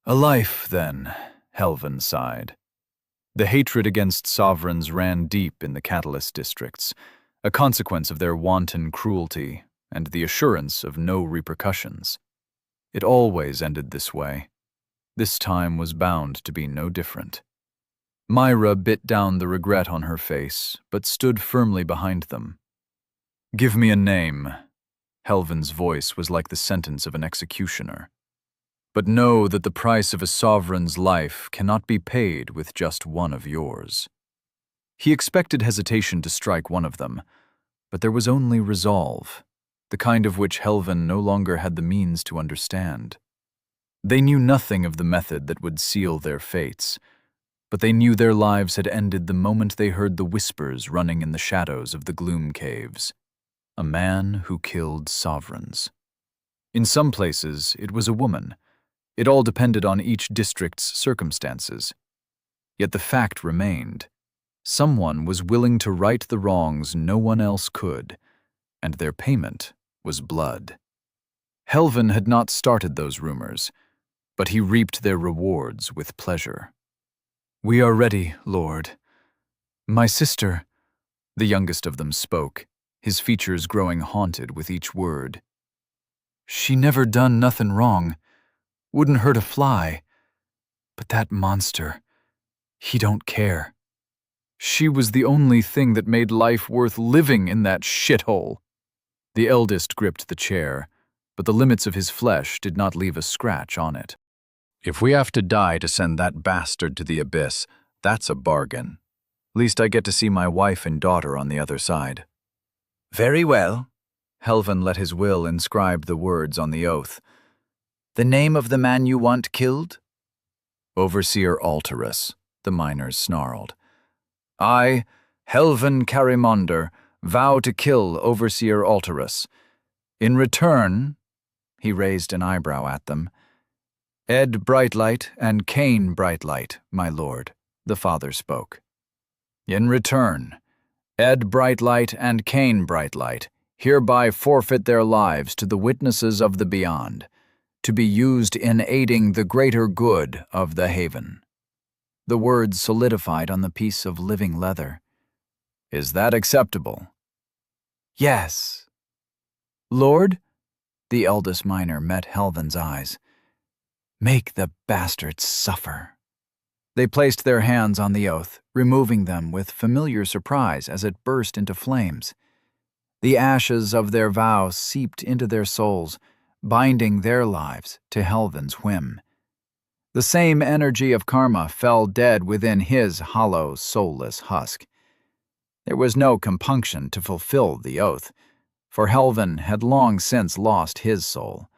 "A life, then," Helvan sighed. The hatred against sovereigns ran deep in the Catalyst districts, a consequence of their wanton cruelty and the assurance of no repercussions. It always ended this way. This time was bound to be no different. Myra bit down the regret on her face, but stood firmly behind them. "Give me a name." Helvin's voice was like the sentence of an executioner. "But know that the price of a sovereign's life cannot be paid with just one of yours." He expected hesitation to strike one of them, but there was only resolve, the kind of which Helvin no longer had the means to understand. They knew nothing of the method that would seal their fates, but they knew their lives had ended the moment they heard the whispers running in the shadows of the gloom caves. A man who killed sovereigns. In some places, it was a woman. It all depended on each district's circumstances. Yet the fact remained. Someone was willing to right the wrongs no one else could, and their payment was blood. Helvin had not started those rumors, but he reaped their rewards with pleasure. "We are ready, Lord. My sister," the youngest of them spoke, his features growing haunted with each word. "She never done nothing wrong. Wouldn't hurt a fly. But that monster, he don't care. She was the only thing that made life worth living in that shithole." The eldest gripped the chair, but the limits of his flesh did not leave a scratch on it. "If we have to die to send that bastard to the abyss, that's a bargain. Least I get to see my wife and daughter on the other side." Very well. Helvin let his will inscribe the words on the oath. The name of the man you want killed? "Overseer Alterus," the miners snarled. "I, Helvin Carimonder, vow to kill Overseer Alterus. In return," he raised an eyebrow at them, "Ed Brightlight and Cain Brightlight, my lord," the father spoke. "In return, Ed Brightlight and Cain Brightlight hereby forfeit their lives to the witnesses of the beyond, to be used in aiding the greater good of the haven." The words solidified on the piece of living leather. "Is that acceptable?" Yes. Lord, the eldest miner met Helvin's eyes. Make the bastards suffer. They placed their hands on the oath, removing them with familiar surprise as it burst into flames. The ashes of their vow seeped into their souls, binding their lives to Helvin's whim. The same energy of karma fell dead within his hollow, soulless husk. There was no compunction to fulfill the oath, for Helvin had long since lost his soul.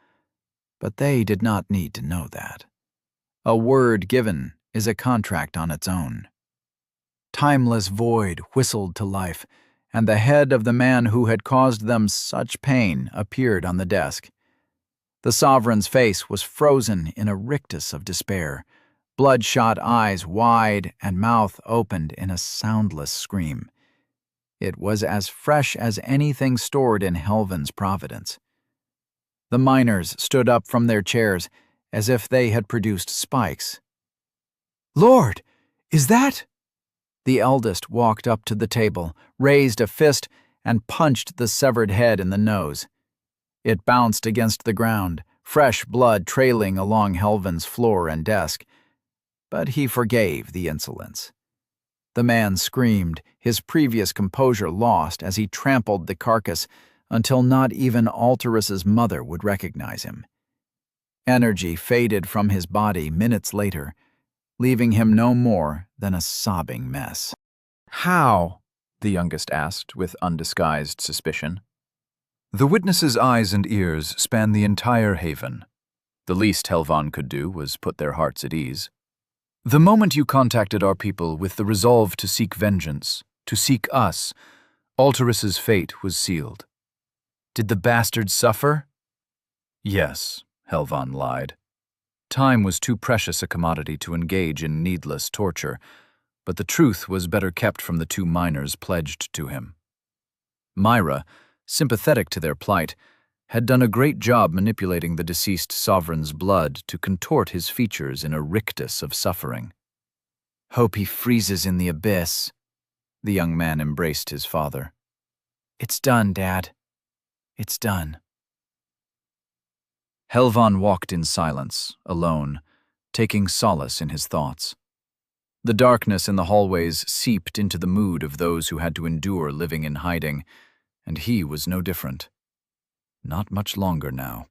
But they did not need to know that. A word given is a contract on its own. Timeless void whistled to life, and the head of the man who had caused them such pain appeared on the desk. The sovereign's face was frozen in a rictus of despair, bloodshot eyes wide and mouth opened in a soundless scream. It was as fresh as anything stored in Helvin's providence. The miners stood up from their chairs as if they had produced spikes. "Lord, is that—" The eldest walked up to the table, raised a fist, and punched the severed head in the nose. It bounced against the ground, fresh blood trailing along Helvin's floor and desk. But he forgave the insolence. The man screamed, his previous composure lost as he trampled the carcass until not even Alterus's mother would recognize him. Energy faded from his body minutes later, leaving him no more than a sobbing mess. "How?" the youngest asked with undisguised suspicion. The witnesses' eyes and ears spanned the entire haven. The least Helvan could do was put their hearts at ease. "The moment you contacted our people with the resolve to seek vengeance, to seek us, Alterus's fate was sealed." "Did the bastard suffer?" "Yes," Helvan lied. Time was too precious a commodity to engage in needless torture, but the truth was better kept from the two miners pledged to him. Myra, sympathetic to their plight, had done a great job manipulating the deceased sovereign's blood to contort his features in a rictus of suffering. Hope he freezes in the abyss. The young man embraced his father. It's done, Dad. It's done. Helvan walked in silence, alone, taking solace in his thoughts. The darkness in the hallways seeped into the mood of those who had to endure living in hiding, and he was no different. Not much longer now.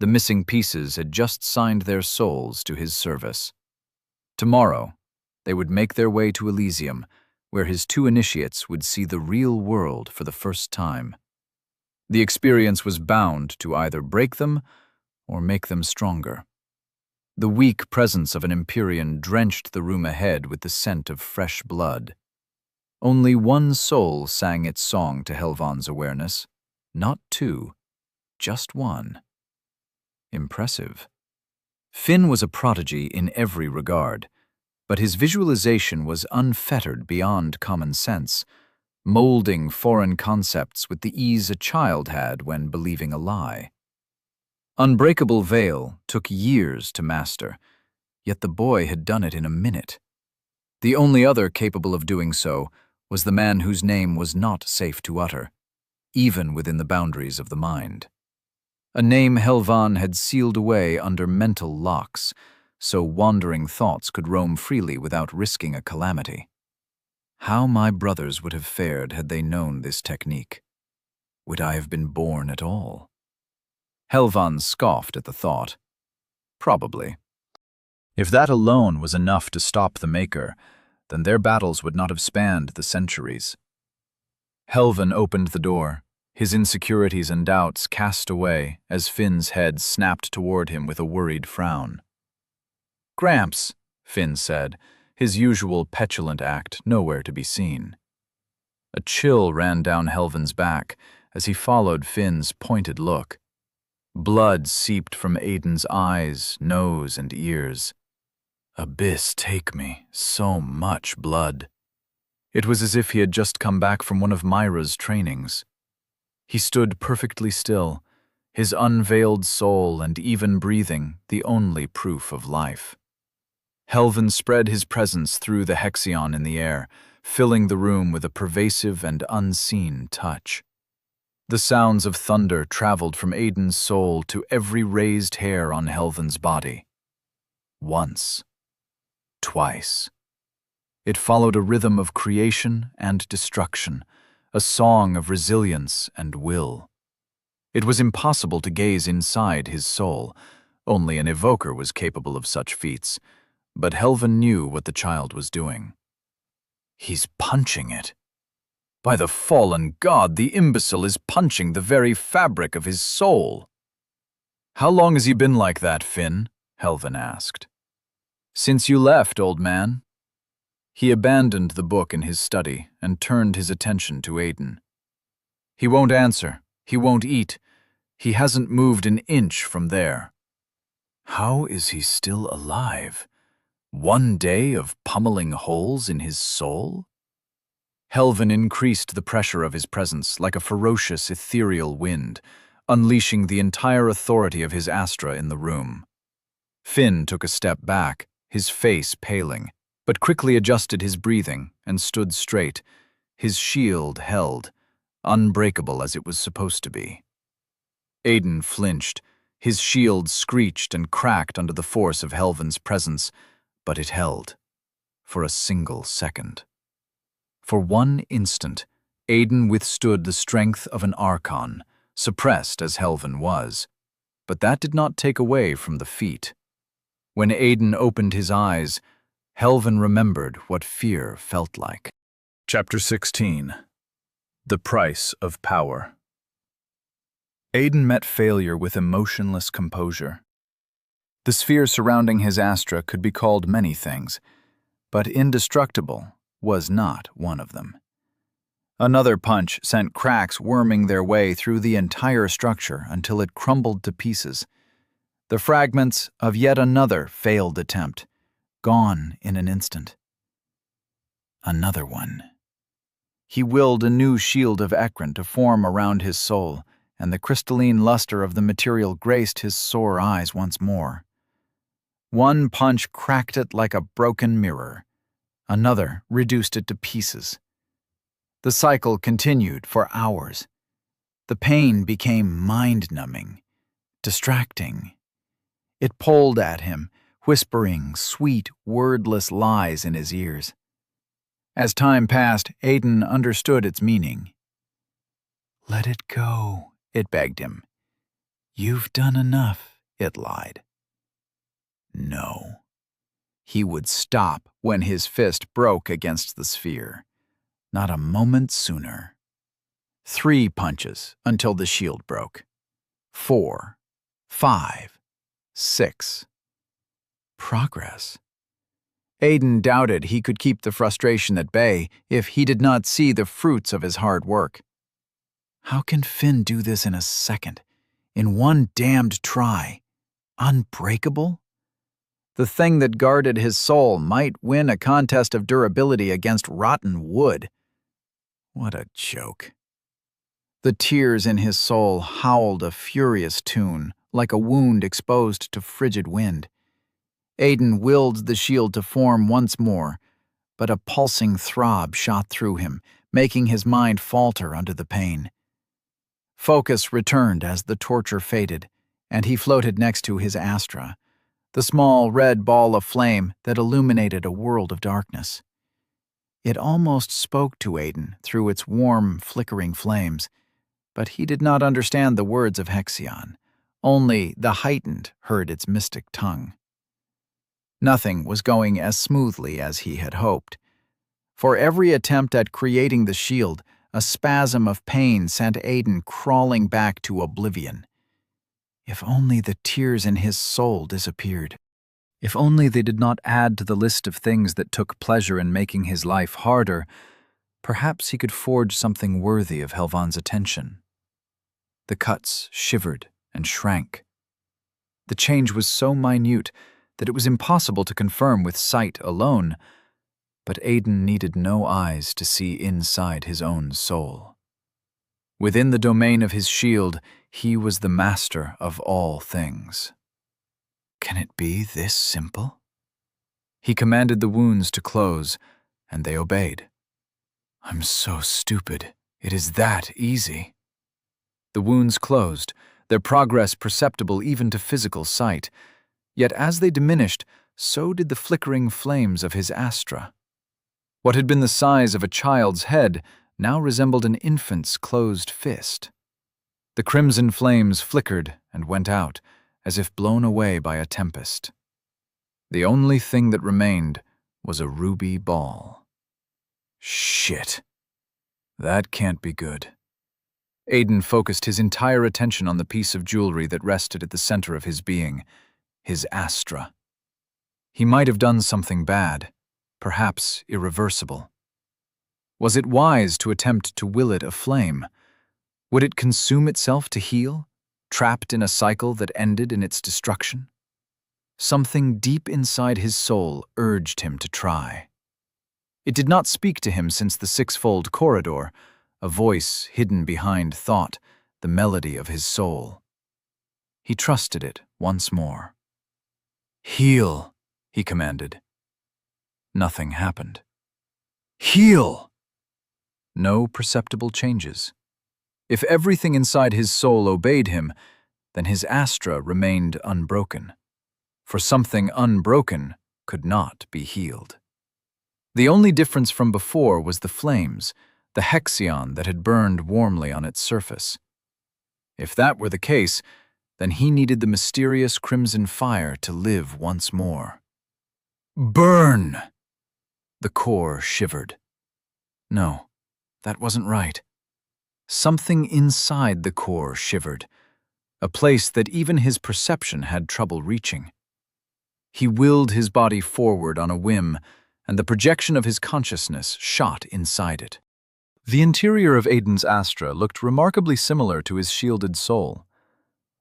The missing pieces had just signed their souls to his service. Tomorrow, they would make their way to Elysium, where his two initiates would see the real world for the first time. The experience was bound to either break them or make them stronger. The weak presence of an Empyrean drenched the room ahead with the scent of fresh blood. Only one soul sang its song to Helvan's awareness, not two, just one. Impressive. Finn was a prodigy in every regard, but his visualization was unfettered beyond common sense, molding foreign concepts with the ease a child had when believing a lie. Unbreakable Veil took years to master, yet the boy had done it in a minute. The only other capable of doing so was the man whose name was not safe to utter, even within the boundaries of the mind. A name Helvan had sealed away under mental locks, so wandering thoughts could roam freely without risking a calamity. How my brothers would have fared had they known this technique. Would I have been born at all? Helvan scoffed at the thought. Probably. If that alone was enough to stop the Maker, then their battles would not have spanned the centuries. Helvan opened the door, his insecurities and doubts cast away as Finn's head snapped toward him with a worried frown. "Gramps," Finn said, his usual petulant act nowhere to be seen. A chill ran down Helvan's back as he followed Finn's pointed look. Blood seeped from Aiden's eyes, nose, and ears. Abyss take me, so much blood. It was as if he had just come back from one of Myra's trainings. He stood perfectly still, his unveiled soul and even breathing the only proof of life. Helvan spread his presence through the Hexion in the air, filling the room with a pervasive and unseen touch. The sounds of thunder traveled from Aiden's soul to every raised hair on Helvan's body. Once. Twice. It followed a rhythm of creation and destruction, a song of resilience and will. It was impossible to gaze inside his soul. Only an evoker was capable of such feats, but Helvan knew what the child was doing. He's punching it. By the fallen god, the imbecile is punching the very fabric of his soul. How long has he been like that, Finn? Helvan asked. Since you left, old man. He abandoned the book in his study and turned his attention to Aiden. He won't answer. He won't eat. He hasn't moved an inch from there. How is he still alive? 1 day of pummeling holes in his soul? Helvan increased the pressure of his presence like a ferocious ethereal wind, unleashing the entire authority of his astra in the room. Finn took a step back, his face paling, but quickly adjusted his breathing and stood straight, his shield held, unbreakable as it was supposed to be. Aiden flinched, his shield screeched and cracked under the force of Helvan's presence, but it held, for a single second. For 1 instant, Aiden withstood the strength of an Archon, suppressed as Helvan was, but that did not take away from the feat. When Aiden opened his eyes, Helvan remembered what fear felt like. Chapter 16. The Price of Power. Aiden met failure with emotionless composure. The sphere surrounding his astra could be called many things, but indestructible was not one of them. Another punch sent cracks worming their way through the entire structure until it crumbled to pieces. The fragments of yet another failed attempt, gone in an instant. Another one. He willed a new shield of Ekron to form around his soul, and the crystalline luster of the material graced his sore eyes once more. One punch cracked it like a broken mirror. Another reduced it to pieces. The cycle continued for hours. The pain became mind-numbing, distracting. It pulled at him, whispering sweet, wordless lies in his ears. As time passed, Aiden understood its meaning. "Let it go," it begged him. "You've done enough," it lied. No. He would stop when his fist broke against the sphere. Not a moment sooner. 3 punches until the shield broke. 4, 5, 6. Progress. Aiden doubted he could keep the frustration at bay if he did not see the fruits of his hard work. How can Finn do this in a second? In one damned try? Unbreakable? The thing that guarded his soul might win a contest of durability against rotten wood. What a joke. The tears in his soul howled a furious tune, like a wound exposed to frigid wind. Aiden willed the shield to form once more, but a pulsing throb shot through him, making his mind falter under the pain. Focus returned as the torture faded, and he floated next to his Astra, the small red ball of flame that illuminated a world of darkness. It almost spoke to Aiden through its warm, flickering flames, but he did not understand the words of Hexion. Only the heightened heard its mystic tongue. Nothing was going as smoothly as he had hoped. For every attempt at creating the shield, a spasm of pain sent Aiden crawling back to oblivion. If only the tears in his soul disappeared. If only they did not add to the list of things that took pleasure in making his life harder, perhaps he could forge something worthy of Helvan's attention. The cuts shivered and shrank. The change was so minute that it was impossible to confirm with sight alone, but Aiden needed no eyes to see inside his own soul. Within the domain of his shield, he was the master of all things. Can it be this simple? He commanded the wounds to close, and they obeyed. I'm so stupid. It is that easy. The wounds closed, their progress perceptible even to physical sight. Yet as they diminished, so did the flickering flames of his Astra. What had been the size of a child's head now resembled an infant's closed fist. The crimson flames flickered and went out, as if blown away by a tempest. The only thing that remained was a ruby ball. Shit. That can't be good. Aiden focused his entire attention on the piece of jewelry that rested at the center of his being, his Astra. He might have done something bad, perhaps irreversible. Was it wise to attempt to will it aflame? Would it consume itself to heal, trapped in a cycle that ended in its destruction? Something deep inside his soul urged him to try. It did not speak to him since the sixfold corridor, a voice hidden behind thought, the melody of his soul. He trusted it once more. Heal, he commanded. Nothing happened. Heal! No perceptible changes. If everything inside his soul obeyed him, then his Astra remained unbroken. For something unbroken could not be healed. The only difference from before was the flames, the Hexion that had burned warmly on its surface. If that were the case, then he needed the mysterious crimson fire to live once more. Burn! The core shivered. No, that wasn't right. Something inside the core shivered, a place that even his perception had trouble reaching. He willed his body forward on a whim, and the projection of his consciousness shot inside it. The interior of Aiden's Astra looked remarkably similar to his shielded soul.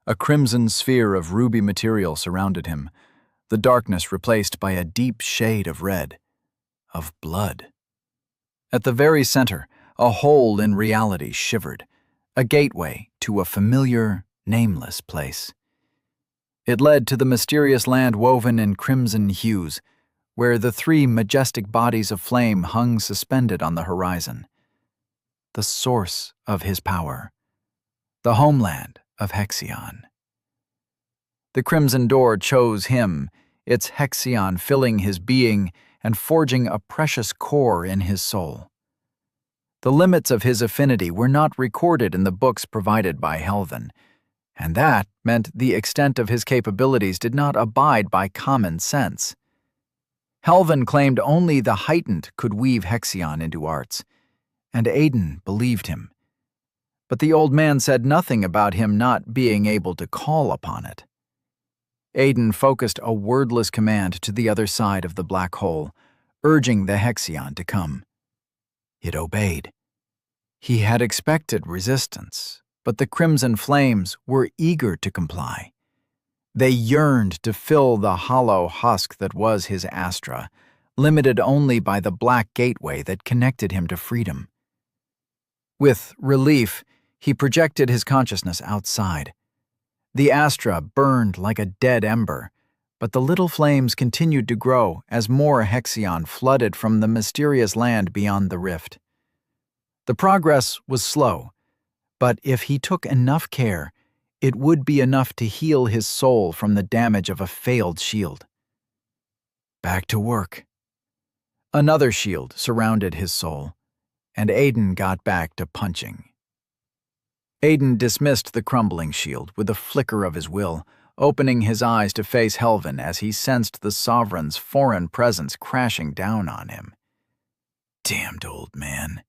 A crimson sphere of ruby material surrounded him, the darkness replaced by a deep shade of red, of blood. At the very center, a hole in reality shivered, a gateway to a familiar, nameless place. It led to the mysterious land woven in crimson hues, where the three majestic bodies of flame hung suspended on the horizon. The source of his power, the homeland of Hexion. The Crimson Door chose him, its Hexion filling his being and forging a precious core in his soul. The limits of his affinity were not recorded in the books provided by Helvin, and that meant the extent of his capabilities did not abide by common sense. Helvin claimed only the heightened could weave Hexion into arts, and Aiden believed him. But the old man said nothing about him not being able to call upon it. Aiden focused a wordless command to the other side of the black hole, urging the Hexion to come. It obeyed. He had expected resistance, but the crimson flames were eager to comply. They yearned to fill the hollow husk that was his Astra, limited only by the black gateway that connected him to freedom. With relief, he projected his consciousness outside. The Astra burned like a dead ember, but the little flames continued to grow as more Hexion flooded from the mysterious land beyond the rift. The progress was slow, but if he took enough care, it would be enough to heal his soul from the damage of a failed shield. Back to work. Another shield surrounded his soul, and Aiden got back to punching. Aiden dismissed the crumbling shield with a flicker of his will, opening his eyes to face Helvin as he sensed the Sovereign's foreign presence crashing down on him. Damned old man.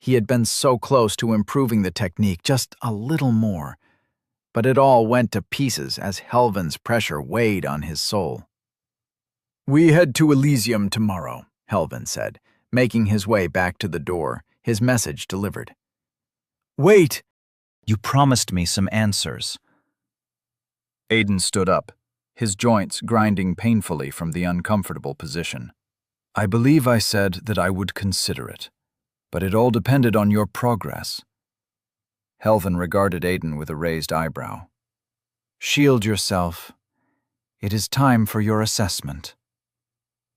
He had been so close to improving the technique just a little more, but it all went to pieces as Helvin's pressure weighed on his soul. "We head to Elysium tomorrow," Helvin said, making his way back to the door, his message delivered. "Wait! You promised me some answers." Aiden stood up, his joints grinding painfully from the uncomfortable position. "I believe I said that I would consider it, but it all depended on your progress." Helvin regarded Aiden with a raised eyebrow. "Shield yourself. It is time for your assessment."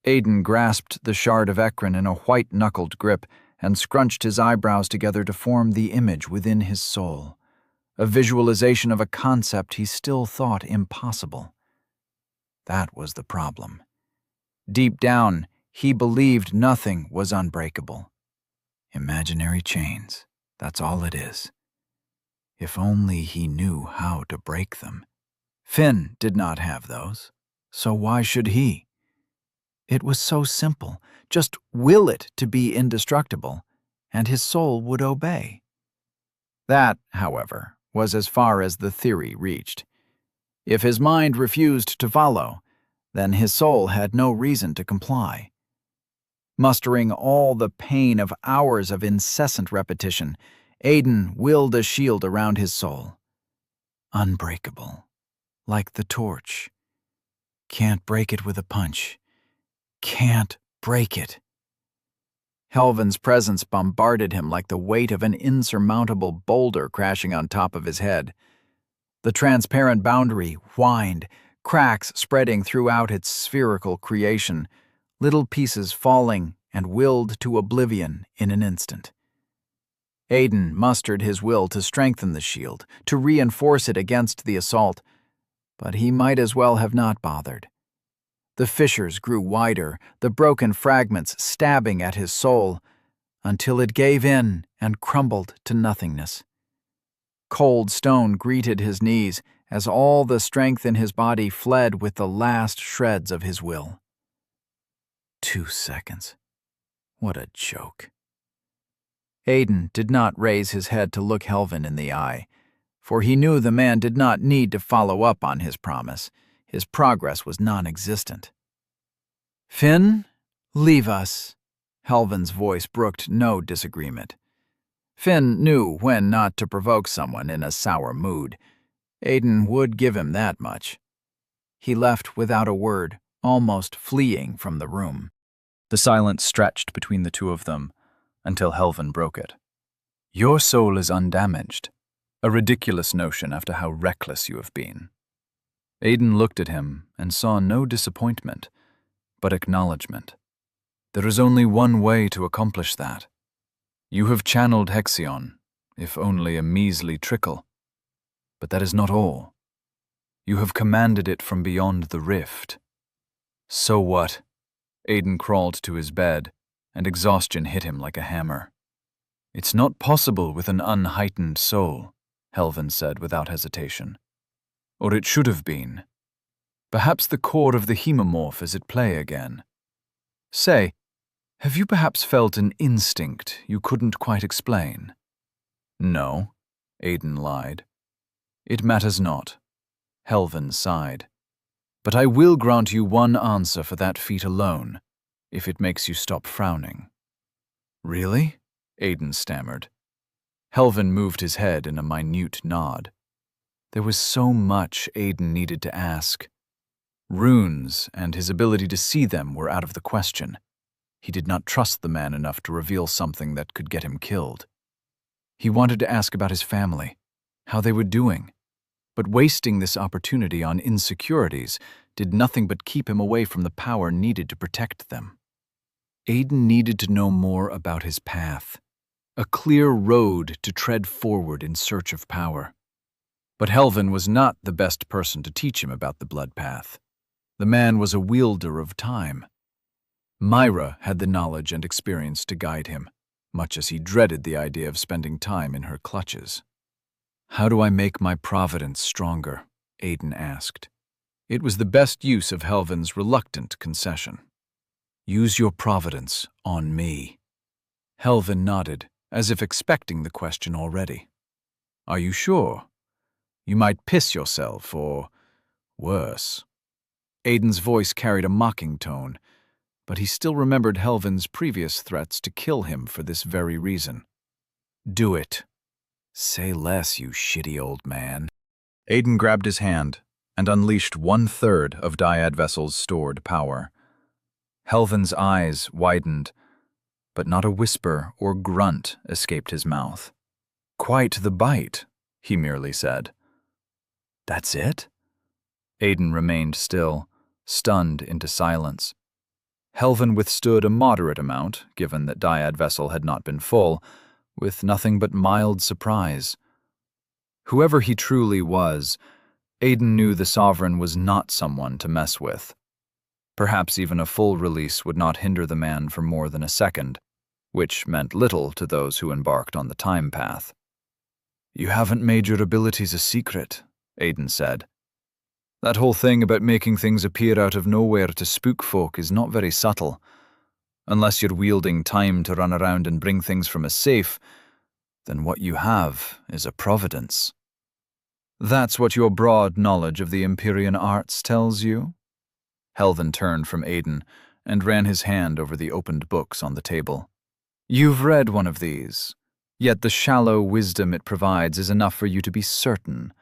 Aiden grasped the shard of Ekron in a white-knuckled grip and scrunched his eyebrows together to form the image within his soul, a visualization of a concept he still thought impossible. That was the problem. Deep down, he believed nothing was unbreakable. Imaginary chains, that's all it is. If only he knew how to break them. Finn did not have those, so why should he? It was so simple. Just will it to be indestructible, and his soul would obey. That, however, was as far as the theory reached. If his mind refused to follow, then his soul had no reason to comply. Mustering all the pain of hours of incessant repetition, Aiden willed a shield around his soul. Unbreakable, like the torch. Can't break it with a punch. Can't break it. Helvin's presence bombarded him like the weight of an insurmountable boulder crashing on top of his head. The transparent boundary whined, cracks spreading throughout its spherical creation, little pieces falling and willed to oblivion in an instant. Aiden mustered his will to strengthen the shield, to reinforce it against the assault, but he might as well have not bothered. The fissures grew wider, the broken fragments stabbing at his soul, until it gave in and crumbled to nothingness. Cold stone greeted his knees as all the strength in his body fled with the last shreds of his will. 2 seconds. What a joke. Aiden did not raise his head to look Helvin in the eye, for he knew the man did not need to follow up on his promise. His progress was non-existent. "Finn, leave us." Helvin's voice brooked no disagreement. Finn knew when not to provoke someone in a sour mood. Aiden would give him that much. He left without a word, almost fleeing from the room. The silence stretched between the two of them until Helvin broke it. "Your soul is undamaged. A ridiculous notion after how reckless you have been." Aiden looked at him and saw no disappointment, but acknowledgement. There is only one way to accomplish that. You have channeled Hexion, if only a measly trickle. But that is not all. You have commanded it from beyond the rift. So what? Aiden crawled to his bed, and exhaustion hit him like a hammer. It's not possible with an unheightened soul, Helvin said without hesitation. Or it should have been. Perhaps the core of the hemomorph is at play again. Say, have you perhaps felt an instinct you couldn't quite explain? No, Aiden lied. It matters not. Helvin sighed. But I will grant you one answer for that feat alone, if it makes you stop frowning. Really? Aiden stammered. Helvin moved his head in a minute nod. There was so much Aiden needed to ask. Runes and his ability to see them were out of the question. He did not trust the man enough to reveal something that could get him killed. He wanted to ask about his family, how they were doing, but wasting this opportunity on insecurities did nothing but keep him away from the power needed to protect them. Aiden needed to know more about his path, a clear road to tread forward in search of power. But Helvin was not the best person to teach him about the blood path. The man was a wielder of time. Myra had the knowledge and experience to guide him, much as he dreaded the idea of spending time in her clutches. How do I make my providence stronger? Aiden asked. It was the best use of Helvin's reluctant concession. Use your providence on me. Helvin nodded, as if expecting the question already. Are you sure? You might piss yourself, or worse. Aiden's voice carried a mocking tone, but he still remembered Helvin's previous threats to kill him for this very reason. Do it. Say less, you shitty old man. Aiden grabbed his hand and unleashed 1/3 of Dyad Vessel's stored power. Helvin's eyes widened, but not a whisper or grunt escaped his mouth. Quite the bite, he merely said. That's it? Aiden remained still, stunned into silence. Helvin withstood a moderate amount, given that Dyad Vessel had not been full, with nothing but mild surprise. Whoever he truly was, Aiden knew the Sovereign was not someone to mess with. Perhaps even a full release would not hinder the man for more than a second, which meant little to those who embarked on the time path. You haven't made your abilities a secret, Aiden said. That whole thing about making things appear out of nowhere to spook folk is not very subtle. Unless you're wielding time to run around and bring things from a safe, then what you have is a providence. That's what your broad knowledge of the Empyrean arts tells you? Helvin turned from Aiden and ran his hand over the opened books on the table. You've read one of these, yet the shallow wisdom it provides is enough for you to be certain.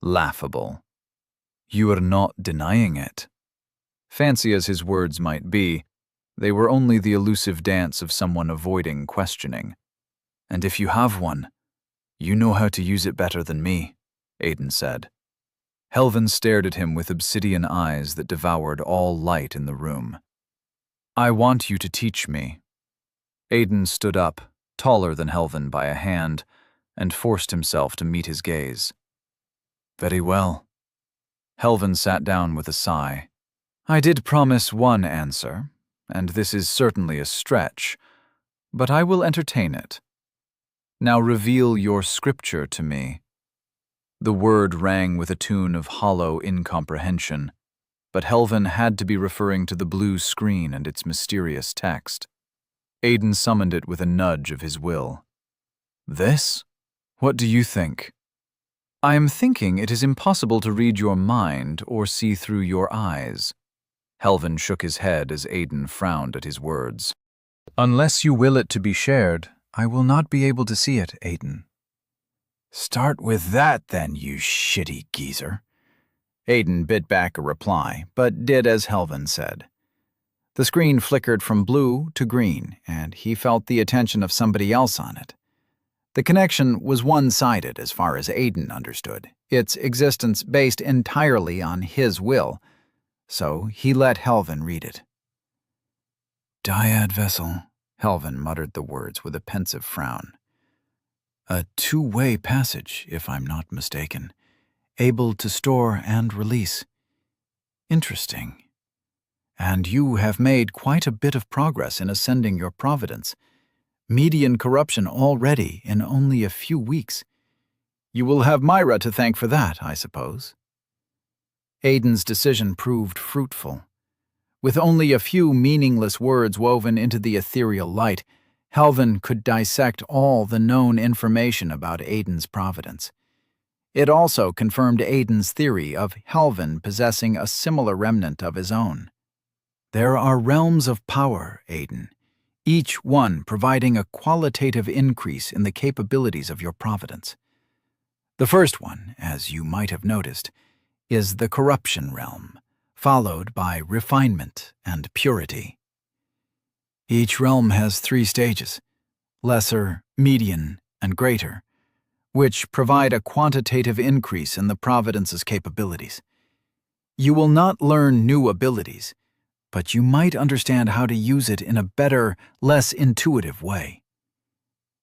Laughable. You are not denying it. Fancy as his words might be, they were only the elusive dance of someone avoiding questioning. And if you have one, you know how to use it better than me, Aiden said. Helvin stared at him with obsidian eyes that devoured all light in the room. I want you to teach me. Aiden stood up, taller than Helvin by a hand, and forced himself to meet his gaze. Very well. Helvin sat down with a sigh. I did promise one answer, and this is certainly a stretch, but I will entertain it. Now reveal your scripture to me. The word rang with a tune of hollow incomprehension, but Helvin had to be referring to the blue screen and its mysterious text. Aiden summoned it with a nudge of his will. This? What do you think? I am thinking it is impossible to read your mind or see through your eyes. Helvin shook his head as Aiden frowned at his words. Unless you will it to be shared, I will not be able to see it, Aiden. Start with that, then, you shitty geezer. Aiden bit back a reply, but did as Helvin said. The screen flickered from blue to green, and he felt the attention of somebody else on it. The connection was one-sided as far as Aiden understood, its existence based entirely on his will, so he let Helvin read it, Dyad vessel, Helvin muttered the words with a pensive frown. A two-way passage, if I'm not mistaken, able to store and release. Interesting. And you have made quite a bit of progress in ascending your providence. Median corruption already in only a few weeks. You will have Myra to thank for that, I suppose. Aiden's decision proved fruitful. With only a few meaningless words woven into the ethereal light, Helvin could dissect all the known information about Aiden's providence. It also confirmed Aiden's theory of Helvin possessing a similar remnant of his own. There are realms of power, Aiden, each one providing a qualitative increase in the capabilities of your providence. The first one, as you might have noticed, is the corruption realm, followed by refinement and purity. Each realm has 3 stages, lesser, median, and greater, which provide a quantitative increase in the providence's capabilities. You will not learn new abilities, but you might understand how to use it in a better, less intuitive way.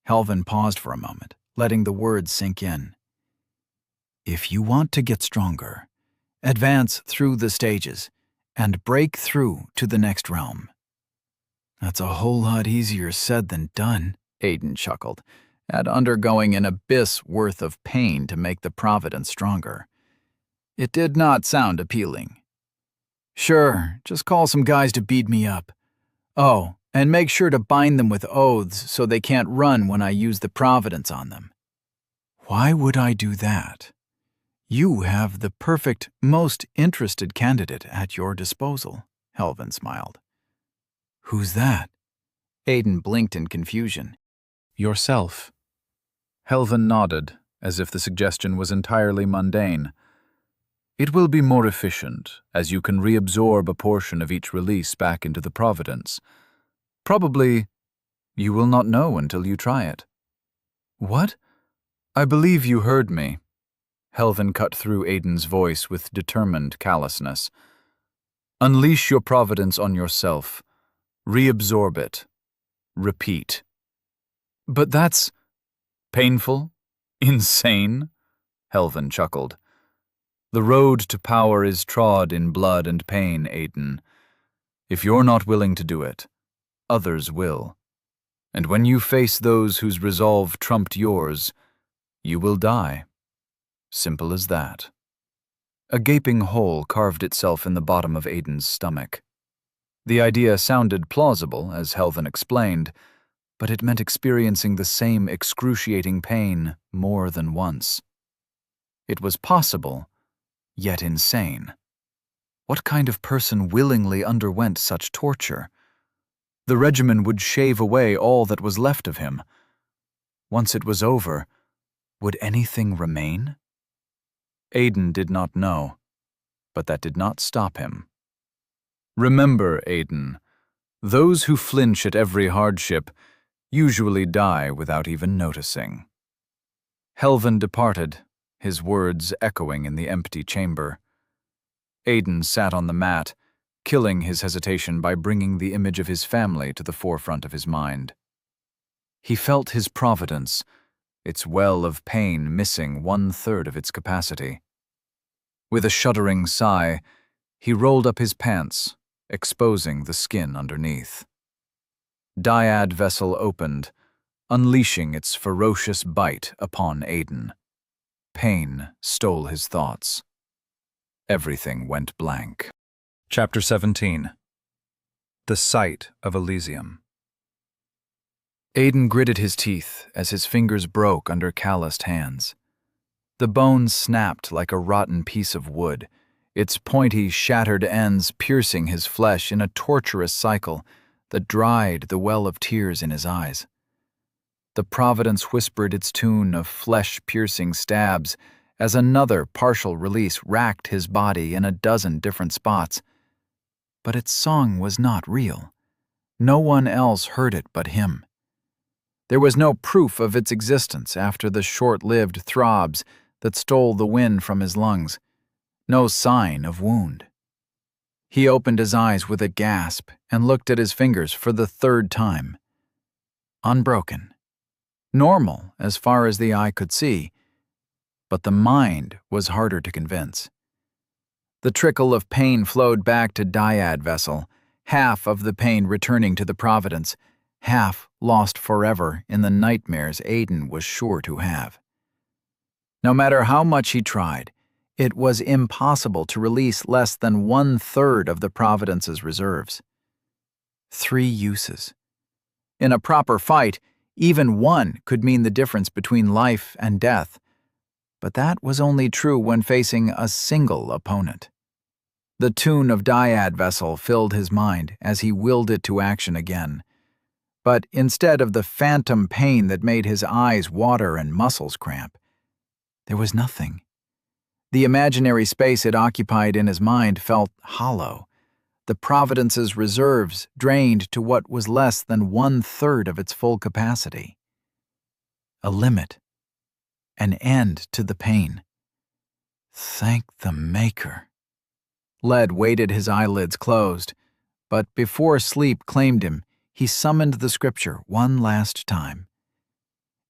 Helvin paused for a moment, letting the words sink in. If you want to get stronger, advance through the stages and break through to the next realm. That's a whole lot easier said than done, Aiden chuckled, at undergoing an abyss worth of pain to make the providence stronger. It did not sound appealing. Sure, just call some guys to beat me up. Oh, and make sure to bind them with oaths so they can't run when I use the providence on them. Why would I do that? You have the perfect, most interested candidate at your disposal, Helvin smiled. Who's that? Aiden blinked in confusion. Yourself. Helvin nodded, as if the suggestion was entirely mundane. It will be more efficient, as you can reabsorb a portion of each release back into the providence. Probably, you will not know until you try it. What? I believe you heard me. Helvin cut through Aiden's voice with determined callousness. Unleash your providence on yourself. Reabsorb it. Repeat. But that's painful? Insane? Helvin chuckled. The road to power is trod in blood and pain, Aiden. If you're not willing to do it, others will. And when you face those whose resolve trumped yours, you will die. Simple as that. A gaping hole carved itself in the bottom of Aiden's stomach. The idea sounded plausible, as Helvin explained, but it meant experiencing the same excruciating pain more than once. It was possible, yet insane. What kind of person willingly underwent such torture? The regimen would shave away all that was left of him. Once it was over, would anything remain? Aiden did not know, but that did not stop him. Remember, Aiden, those who flinch at every hardship usually die without even noticing. Helvin departed, his words echoing in the empty chamber. Aiden sat on the mat, killing his hesitation by bringing the image of his family to the forefront of his mind. He felt his providence, its well of pain missing 1/3 of its capacity. With a shuddering sigh, he rolled up his pants, exposing the skin underneath. Dyad vessel opened, unleashing its ferocious bite upon Aiden. Pain stole his thoughts. Everything went blank. Chapter 17. The Sight of Elysium. Aiden gritted his teeth as his fingers broke under calloused hands. The bone snapped like a rotten piece of wood, its pointy, shattered ends piercing his flesh in a torturous cycle that dried the well of tears in his eyes. The providence whispered its tune of flesh-piercing stabs as another partial release racked his body in a dozen different spots. But its song was not real. No one else heard it but him. There was no proof of its existence after the short-lived throbs that stole the wind from his lungs. No sign of wound. He opened his eyes with a gasp and looked at his fingers for the third time. Unbroken. Normal as far as the eye could see, but the mind was harder to convince. The trickle of pain flowed back to Dyad Vessel, half of the pain returning to the Providence, half lost forever in the nightmares Aiden was sure to have. No matter how much he tried, it was impossible to release less than 1/3 of the Providence's reserves. 3 uses. In a proper fight, even one could mean the difference between life and death, but that was only true when facing a single opponent. The tune of Dyad Vessel filled his mind as he willed it to action again. But instead of the phantom pain that made his eyes water and muscles cramp, there was nothing. The imaginary space it occupied in his mind felt hollow. The Providence's reserves drained to what was less than 1/3 of its full capacity. A limit. An end to the pain. Thank the Maker. Led waited, his eyelids closed, but before sleep claimed him, he summoned the scripture one last time.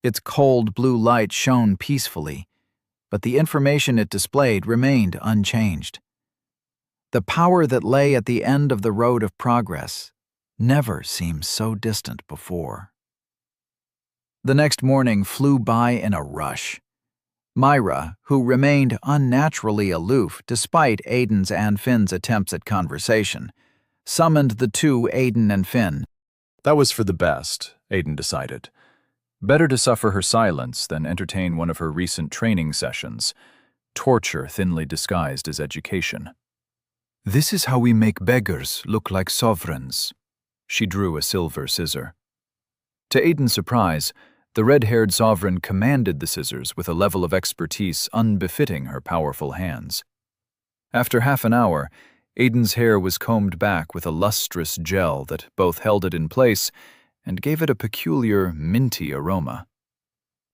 Its cold blue light shone peacefully, but the information it displayed remained unchanged. The power that lay at the end of the road of progress never seemed so distant before. The next morning flew by in a rush. Myra, who remained unnaturally aloof despite Aiden's and Finn's attempts at conversation, summoned the two, Aiden and Finn. That was for the best, Aiden decided. Better to suffer her silence than entertain one of her recent training sessions, torture thinly disguised as education. This is how we make beggars look like sovereigns. She drew a silver scissor. To Aiden's surprise, the red-haired sovereign commanded the scissors with a level of expertise unbefitting her powerful hands. After half an hour, Aiden's hair was combed back with a lustrous gel that both held it in place and gave it a peculiar, minty aroma.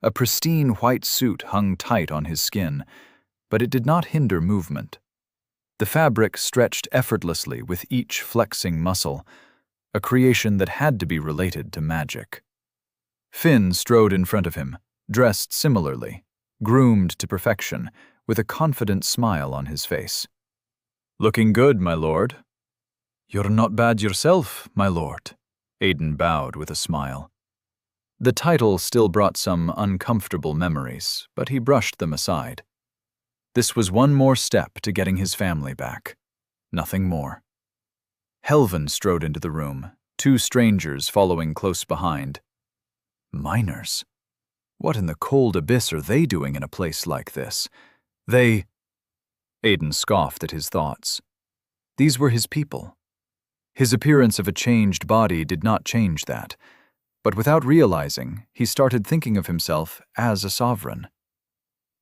A pristine white suit hung tight on his skin, but it did not hinder movement. The fabric stretched effortlessly with each flexing muscle, a creation that had to be related to magic. Finn strode in front of him, dressed similarly, groomed to perfection, with a confident smile on his face. "Looking good, my lord." "You're not bad yourself, my lord." Aiden bowed with a smile. The title still brought some uncomfortable memories, but he brushed them aside. This was one more step to getting his family back. Nothing more. Helvin strode into the room, 2 strangers following close behind. Miners? What in the cold abyss are they doing in a place like this? Aiden scoffed at his thoughts. These were his people. His appearance of a changed body did not change that, but without realizing, he started thinking of himself as a sovereign.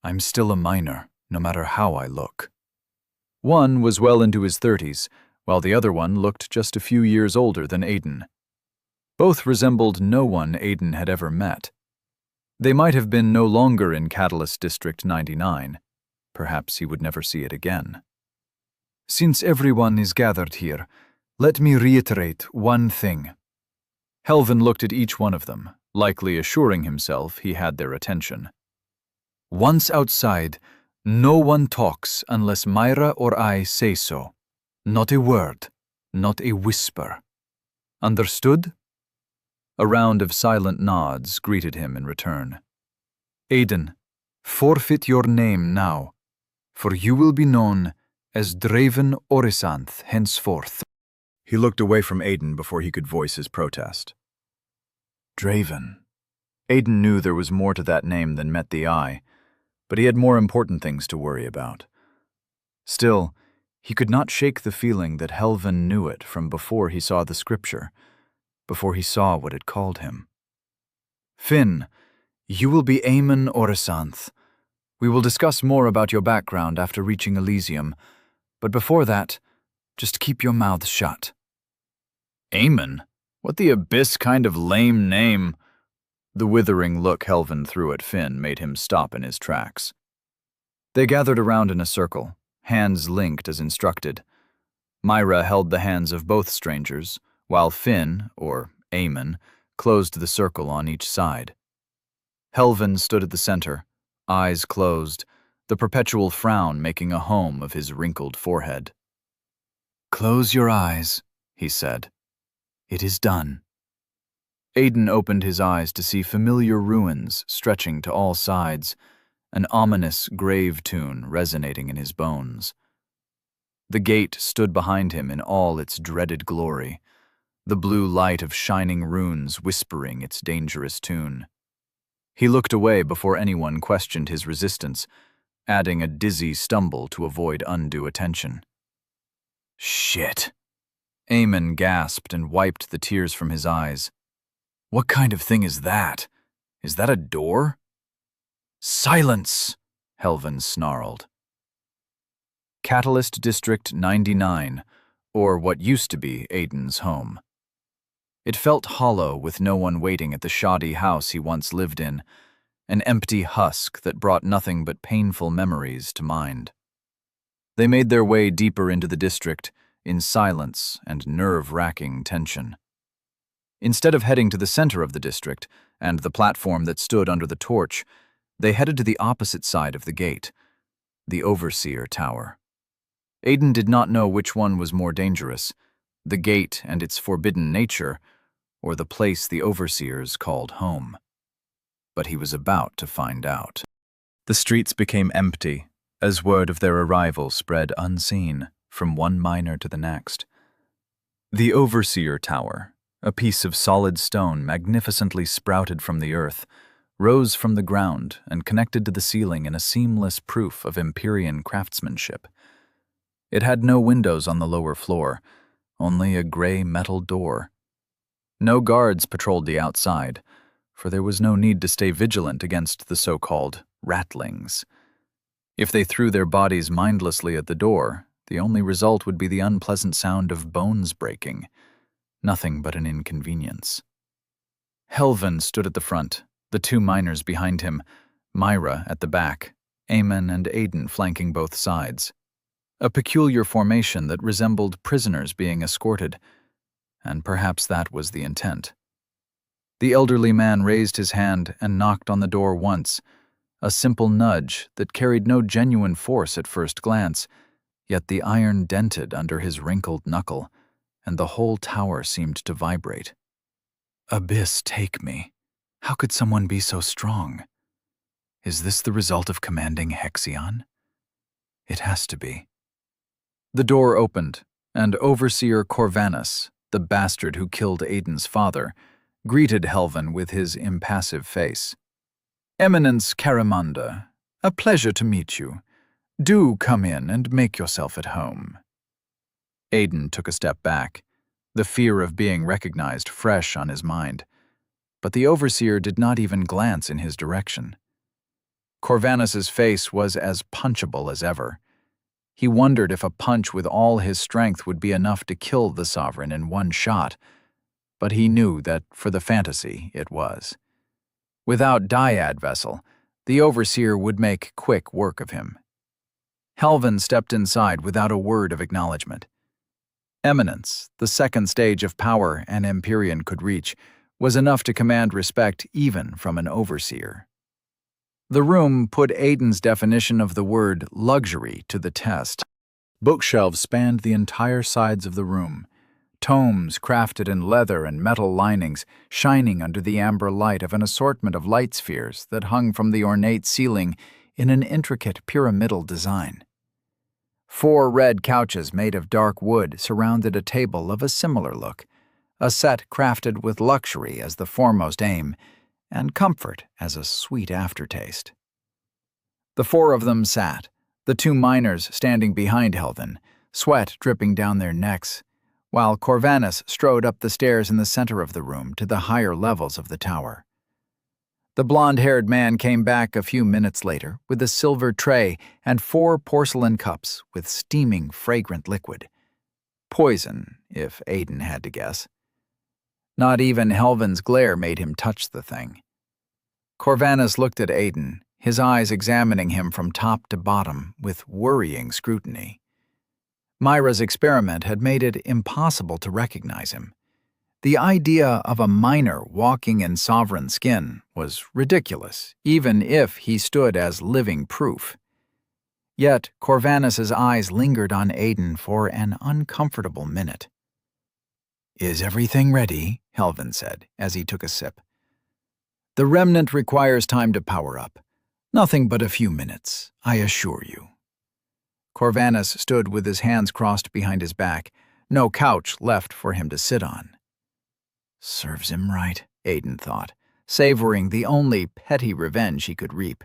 I'm still a miner, no matter how I look. One was well into his 30s, while the other one looked just a few years older than Aiden. Both resembled no one Aiden had ever met. They might have been no longer in Catalyst District 99. Perhaps he would never see it again. Since everyone is gathered here, let me reiterate one thing. Helvin looked at each one of them, likely assuring himself he had their attention. Once outside, no one talks unless Myra or I say so. Not a word, not a whisper. Understood? A round of silent nods greeted him in return. Aiden, forfeit your name now, for you will be known as Draven Orisanth henceforth. He looked away from Aiden before he could voice his protest. Draven. Aiden knew there was more to that name than met the eye, but he had more important things to worry about. Still, he could not shake the feeling that Helvin knew it from before he saw the scripture, before he saw what it called him. Finn, you will be Aemon Orisanth. We will discuss more about your background after reaching Elysium, but before that, just keep your mouth shut. Aemon? What the abyss kind of lame name? The withering look Helvin threw at Finn made him stop in his tracks. They gathered around in a circle, hands linked as instructed. Myra held the hands of both strangers, while Finn, or Eamon, closed the circle on each side. Helvin stood at the center, eyes closed, the perpetual frown making a home of his wrinkled forehead. "Close your eyes," he said. "It is done." Aiden opened his eyes to see familiar ruins stretching to all sides, an ominous grave tune resonating in his bones. The gate stood behind him in all its dreaded glory, the blue light of shining runes whispering its dangerous tune. He looked away before anyone questioned his resistance, adding a dizzy stumble to avoid undue attention. "Shit!" Eamon gasped and wiped the tears from his eyes. "What kind of thing is that? Is that a door?" "Silence!" Helvin snarled. Catalyst District 99, or what used to be Aiden's home. It felt hollow with no one waiting at the shoddy house he once lived in, an empty husk that brought nothing but painful memories to mind. They made their way deeper into the district, in silence and nerve-wracking tension. Instead of heading to the center of the district and the platform that stood under the torch, they headed to the opposite side of the gate, the Overseer Tower. Aiden did not know which one was more dangerous, the gate and its forbidden nature, or the place the Overseers called home. But he was about to find out. The streets became empty, as word of their arrival spread unseen from one miner to the next. The Overseer Tower, a piece of solid stone magnificently sprouted from the earth, rose from the ground and connected to the ceiling in a seamless proof of Empyrean craftsmanship. It had no windows on the lower floor, only a gray metal door. No guards patrolled the outside, for there was no need to stay vigilant against the so-called ratlings. If they threw their bodies mindlessly at the door, the only result would be the unpleasant sound of bones breaking, nothing but an inconvenience. Helvin stood at the front, the two miners behind him, Myra at the back, Eamon and Aiden flanking both sides. A peculiar formation that resembled prisoners being escorted, and perhaps that was the intent. The elderly man raised his hand and knocked on the door once, a simple nudge that carried no genuine force at first glance, yet the iron dented under his wrinkled knuckle, and the whole tower seemed to vibrate. Abyss take me. How could someone be so strong? Is this the result of commanding Hexion? It has to be. The door opened, and Overseer Corvanus, the bastard who killed Aiden's father, greeted Helvin with his impassive face. "Eminence Caramanda, a pleasure to meet you. Do come in and make yourself at home." Aiden took a step back, the fear of being recognized fresh on his mind. But the Overseer did not even glance in his direction. Corvanus's face was as punchable as ever. He wondered if a punch with all his strength would be enough to kill the Sovereign in one shot, but he knew that for the fantasy it was. Without Dyad Vessel, the Overseer would make quick work of him. Helvin stepped inside without a word of acknowledgement. Eminence, the second stage of power an Empyrean could reach, was enough to command respect even from an Overseer. The room put Aiden's definition of the word luxury to the test. Bookshelves spanned the entire sides of the room, tomes crafted in leather and metal linings shining under the amber light of an assortment of light spheres that hung from the ornate ceiling in an intricate pyramidal design. 4 red couches made of dark wood surrounded a table of a similar look, a set crafted with luxury as the foremost aim, and comfort as a sweet aftertaste. The 4 of them sat, the 2 miners standing behind Helvin, sweat dripping down their necks, while Corvanus strode up the stairs in the center of the room to the higher levels of the tower. The blonde-haired man came back a few minutes later with a silver tray and 4 porcelain cups with steaming, fragrant liquid. Poison, if Aiden had to guess. Not even Helvin's glare made him touch the thing. Corvanus looked at Aiden, his eyes examining him from top to bottom with worrying scrutiny. Myra's experiment had made it impossible to recognize him. The idea of a miner walking in sovereign skin was ridiculous, even if he stood as living proof. Yet Corvanus's eyes lingered on Aiden for an uncomfortable minute. "Is everything ready?" Helvin said, as he took a sip. "The remnant requires time to power up. Nothing but a few minutes, I assure you." Corvanus stood with his hands crossed behind his back, no couch left for him to sit on. Serves him right, Aiden thought, savoring the only petty revenge he could reap.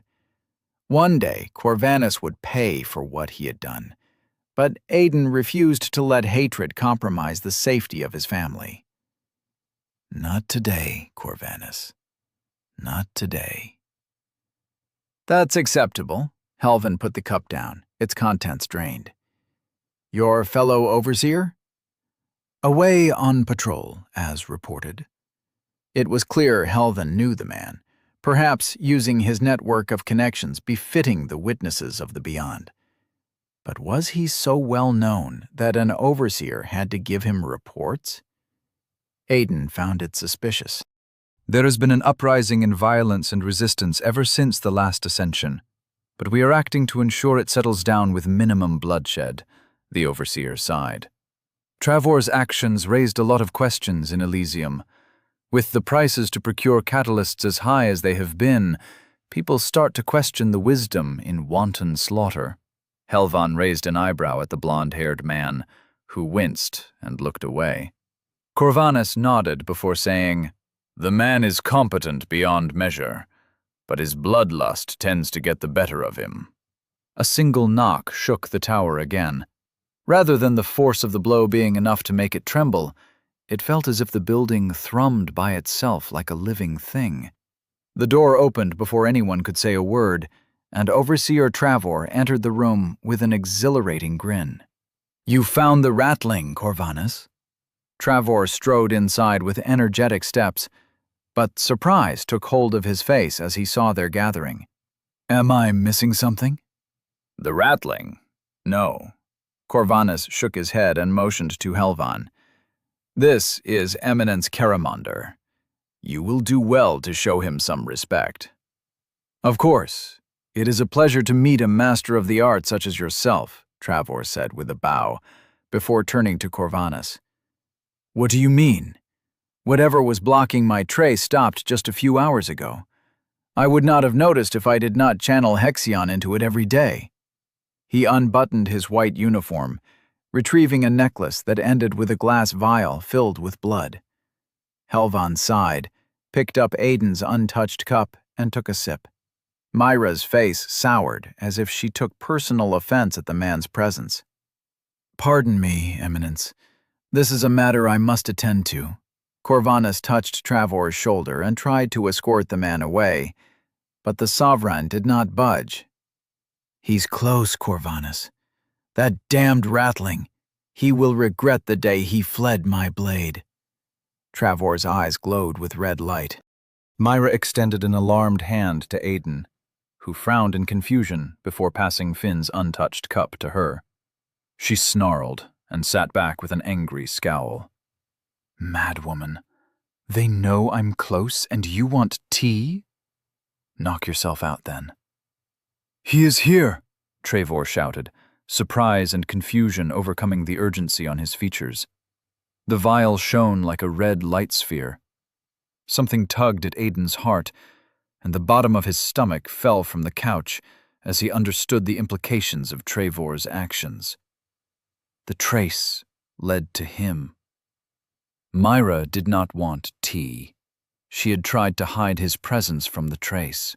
One day, Corvanus would pay for what he had done, but Aiden refused to let hatred compromise the safety of his family. "Not today, Corvanus. Not today." "That's acceptable." Helvin put the cup down, its contents drained. "Your fellow overseer?" "Away on patrol, as reported." It was clear Helvin knew the man, perhaps using his network of connections befitting the witnesses of the beyond. But was he so well known that an overseer had to give him reports? Aiden found it suspicious. There has been an uprising in violence and resistance ever since the last ascension, but we are acting to ensure it settles down with minimum bloodshed, the overseer sighed. Travor's actions raised a lot of questions in Elysium. With the prices to procure catalysts as high as they have been, people start to question the wisdom in wanton slaughter. Helvan raised an eyebrow at the blonde-haired man, who winced and looked away. Corvanus nodded before saying, "The man is competent beyond measure, but his bloodlust tends to get the better of him." A single knock shook the tower again. Rather than the force of the blow being enough to make it tremble, it felt as if the building thrummed by itself like a living thing. The door opened before anyone could say a word, and Overseer Travor entered the room with an exhilarating grin. "You found the ratling, Corvanus." Travor strode inside with energetic steps, but surprise took hold of his face as he saw their gathering. "Am I missing something?" "The ratling? No." Corvanus shook his head and motioned to Helvan. "This is Eminence Caramonder. You will do well to show him some respect." "Of course. It is a pleasure to meet a master of the art such as yourself," Travor said with a bow, before turning to Corvanus. "What do you mean? Whatever was blocking my tray stopped just a few hours ago. I would not have noticed if I did not channel Hexion into it every day." He unbuttoned his white uniform, retrieving a necklace that ended with a glass vial filled with blood. Helvan sighed, picked up Aiden's untouched cup, and took a sip. Myra's face soured as if she took personal offense at the man's presence. "Pardon me, Eminence. This is a matter I must attend to." Corvanus touched Travor's shoulder and tried to escort the man away, but the Sovereign did not budge. "He's close, Corvanus. That damned ratling. He will regret the day he fled my blade." Travor's eyes glowed with red light. Myra extended an alarmed hand to Aiden, who frowned in confusion before passing Finn's untouched cup to her. She snarled and sat back with an angry scowl. "Madwoman, they know I'm close and you want tea? Knock yourself out then." "He is here," Travor shouted, surprise and confusion overcoming the urgency on his features. The vial shone like a red light sphere. Something tugged at Aiden's heart, and the bottom of his stomach fell from the couch as he understood the implications of Travor's actions. The trace led to him. Myra did not want tea. She had tried to hide his presence from the trace.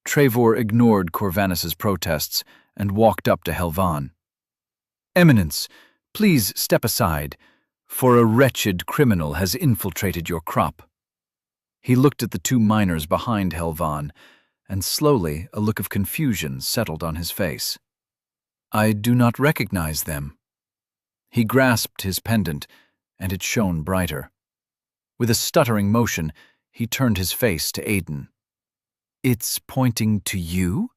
Travor ignored Corvanus's protests and walked up to Helvan. "Eminence, please step aside, for a wretched criminal has infiltrated your crop." He looked at the two miners behind Helvan, and slowly a look of confusion settled on his face. "I do not recognize them." He grasped his pendant, and it shone brighter. With a stuttering motion, he turned his face to Aiden. "It's pointing to you?"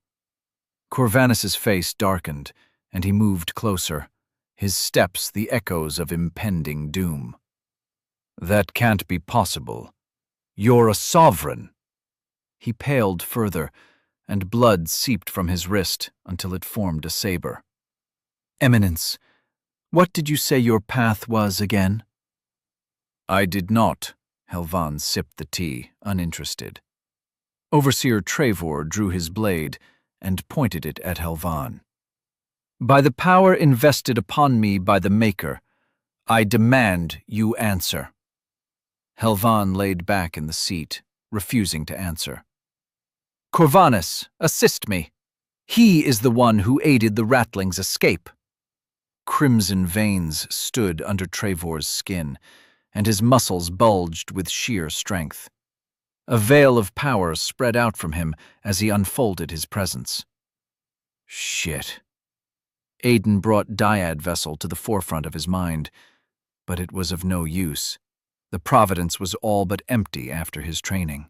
Corvanus's face darkened, and he moved closer, his steps the echoes of impending doom. "That can't be possible. You're a sovereign." He paled further, and blood seeped from his wrist until it formed a saber. "Eminence, what did you say your path was again?" "I did not." Helvan sipped the tea, uninterested. Overseer Trevor drew his blade and pointed it at Helvan. "By the power invested upon me by the Maker, I demand you answer." Helvan laid back in the seat, refusing to answer. "Corvanus, assist me. He is the one who aided the Ratling's escape." Crimson veins stood under Trevor's skin, and his muscles bulged with sheer strength. A veil of power spread out from him as he unfolded his presence. Shit. Aiden brought Dyad Vessel to the forefront of his mind, but it was of no use. The Providence was all but empty after his training.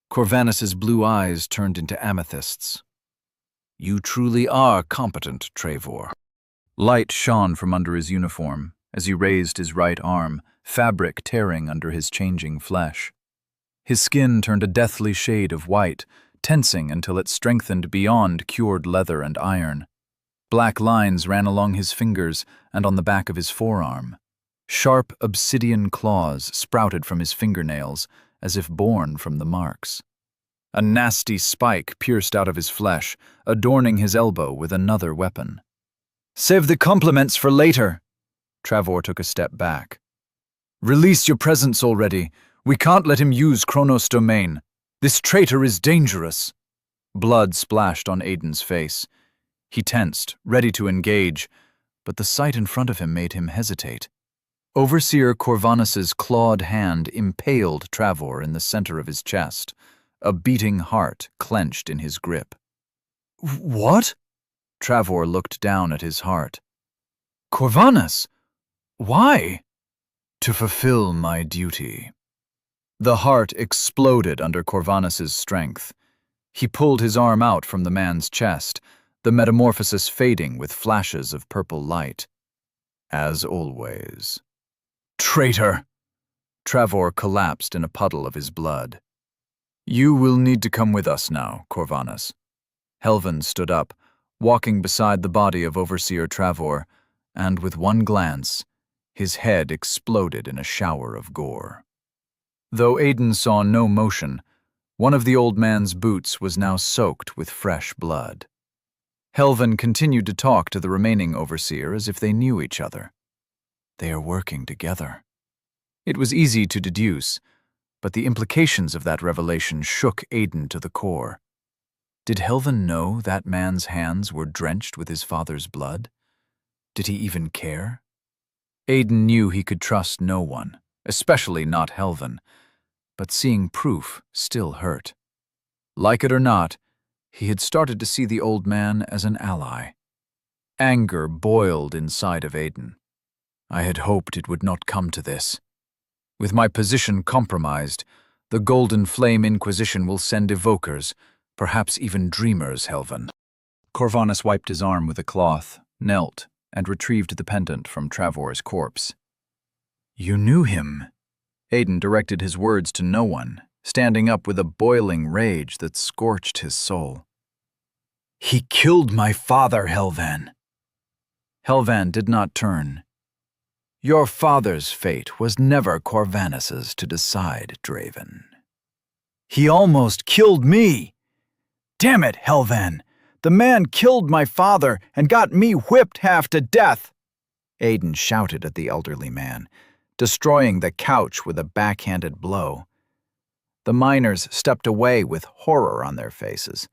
Corvanus's blue eyes turned into amethysts. "You truly are competent, Trevor." Light shone from under his uniform as he raised his right arm, fabric tearing under his changing flesh. His skin turned a deathly shade of white, tensing until it strengthened beyond cured leather and iron. Black lines ran along his fingers and on the back of his forearm. Sharp obsidian claws sprouted from his fingernails, as if born from the marks. A nasty spike pierced out of his flesh, adorning his elbow with another weapon. Save the compliments for later. Trevor took a step back. Release your presence already. We can't let him use Kronos' domain. This traitor is dangerous. Blood splashed on Aiden's face. He tensed, ready to engage, but the sight in front of him made him hesitate. Overseer Corvanus's clawed hand impaled Trevor in the center of his chest, a beating heart clenched in his grip. What? Trevor looked down at his heart. Corvanus? Why? To fulfill my duty. The heart exploded under Corvanus's strength. He pulled his arm out from the man's chest, the metamorphosis fading with flashes of purple light. As always. Traitor! Trevor collapsed in a puddle of his blood. You will need to come with us now, Corvanus. Helvan stood up, walking beside the body of Overseer Trevor, and with one glance, his head exploded in a shower of gore. Though Aiden saw no motion, one of the old man's boots was now soaked with fresh blood. Helvan continued to talk to the remaining overseer as if they knew each other. They are working together. It was easy to deduce, but the implications of that revelation shook Aiden to the core. Did Helvan know that man's hands were drenched with his father's blood? Did he even care? Aiden knew he could trust no one, especially not Helvan, but seeing proof still hurt. Like it or not, he had started to see the old man as an ally. Anger boiled inside of Aiden. I had hoped it would not come to this. With my position compromised, the Golden Flame Inquisition will send evokers, perhaps even dreamers, Helvan. Corvanus wiped his arm with a cloth, knelt, and retrieved the pendant from Trevor's corpse. You knew him. Aiden directed his words to no one, standing up with a boiling rage that scorched his soul. He killed my father, Helvan. Helvan did not turn. Your father's fate was never Corvanus's to decide, Draven. He almost killed me. Damn it, Helvan! The man killed my father and got me whipped half to death! Aiden shouted at the elderly man, destroying the couch with a backhanded blow. The miners stepped away with horror on their faces.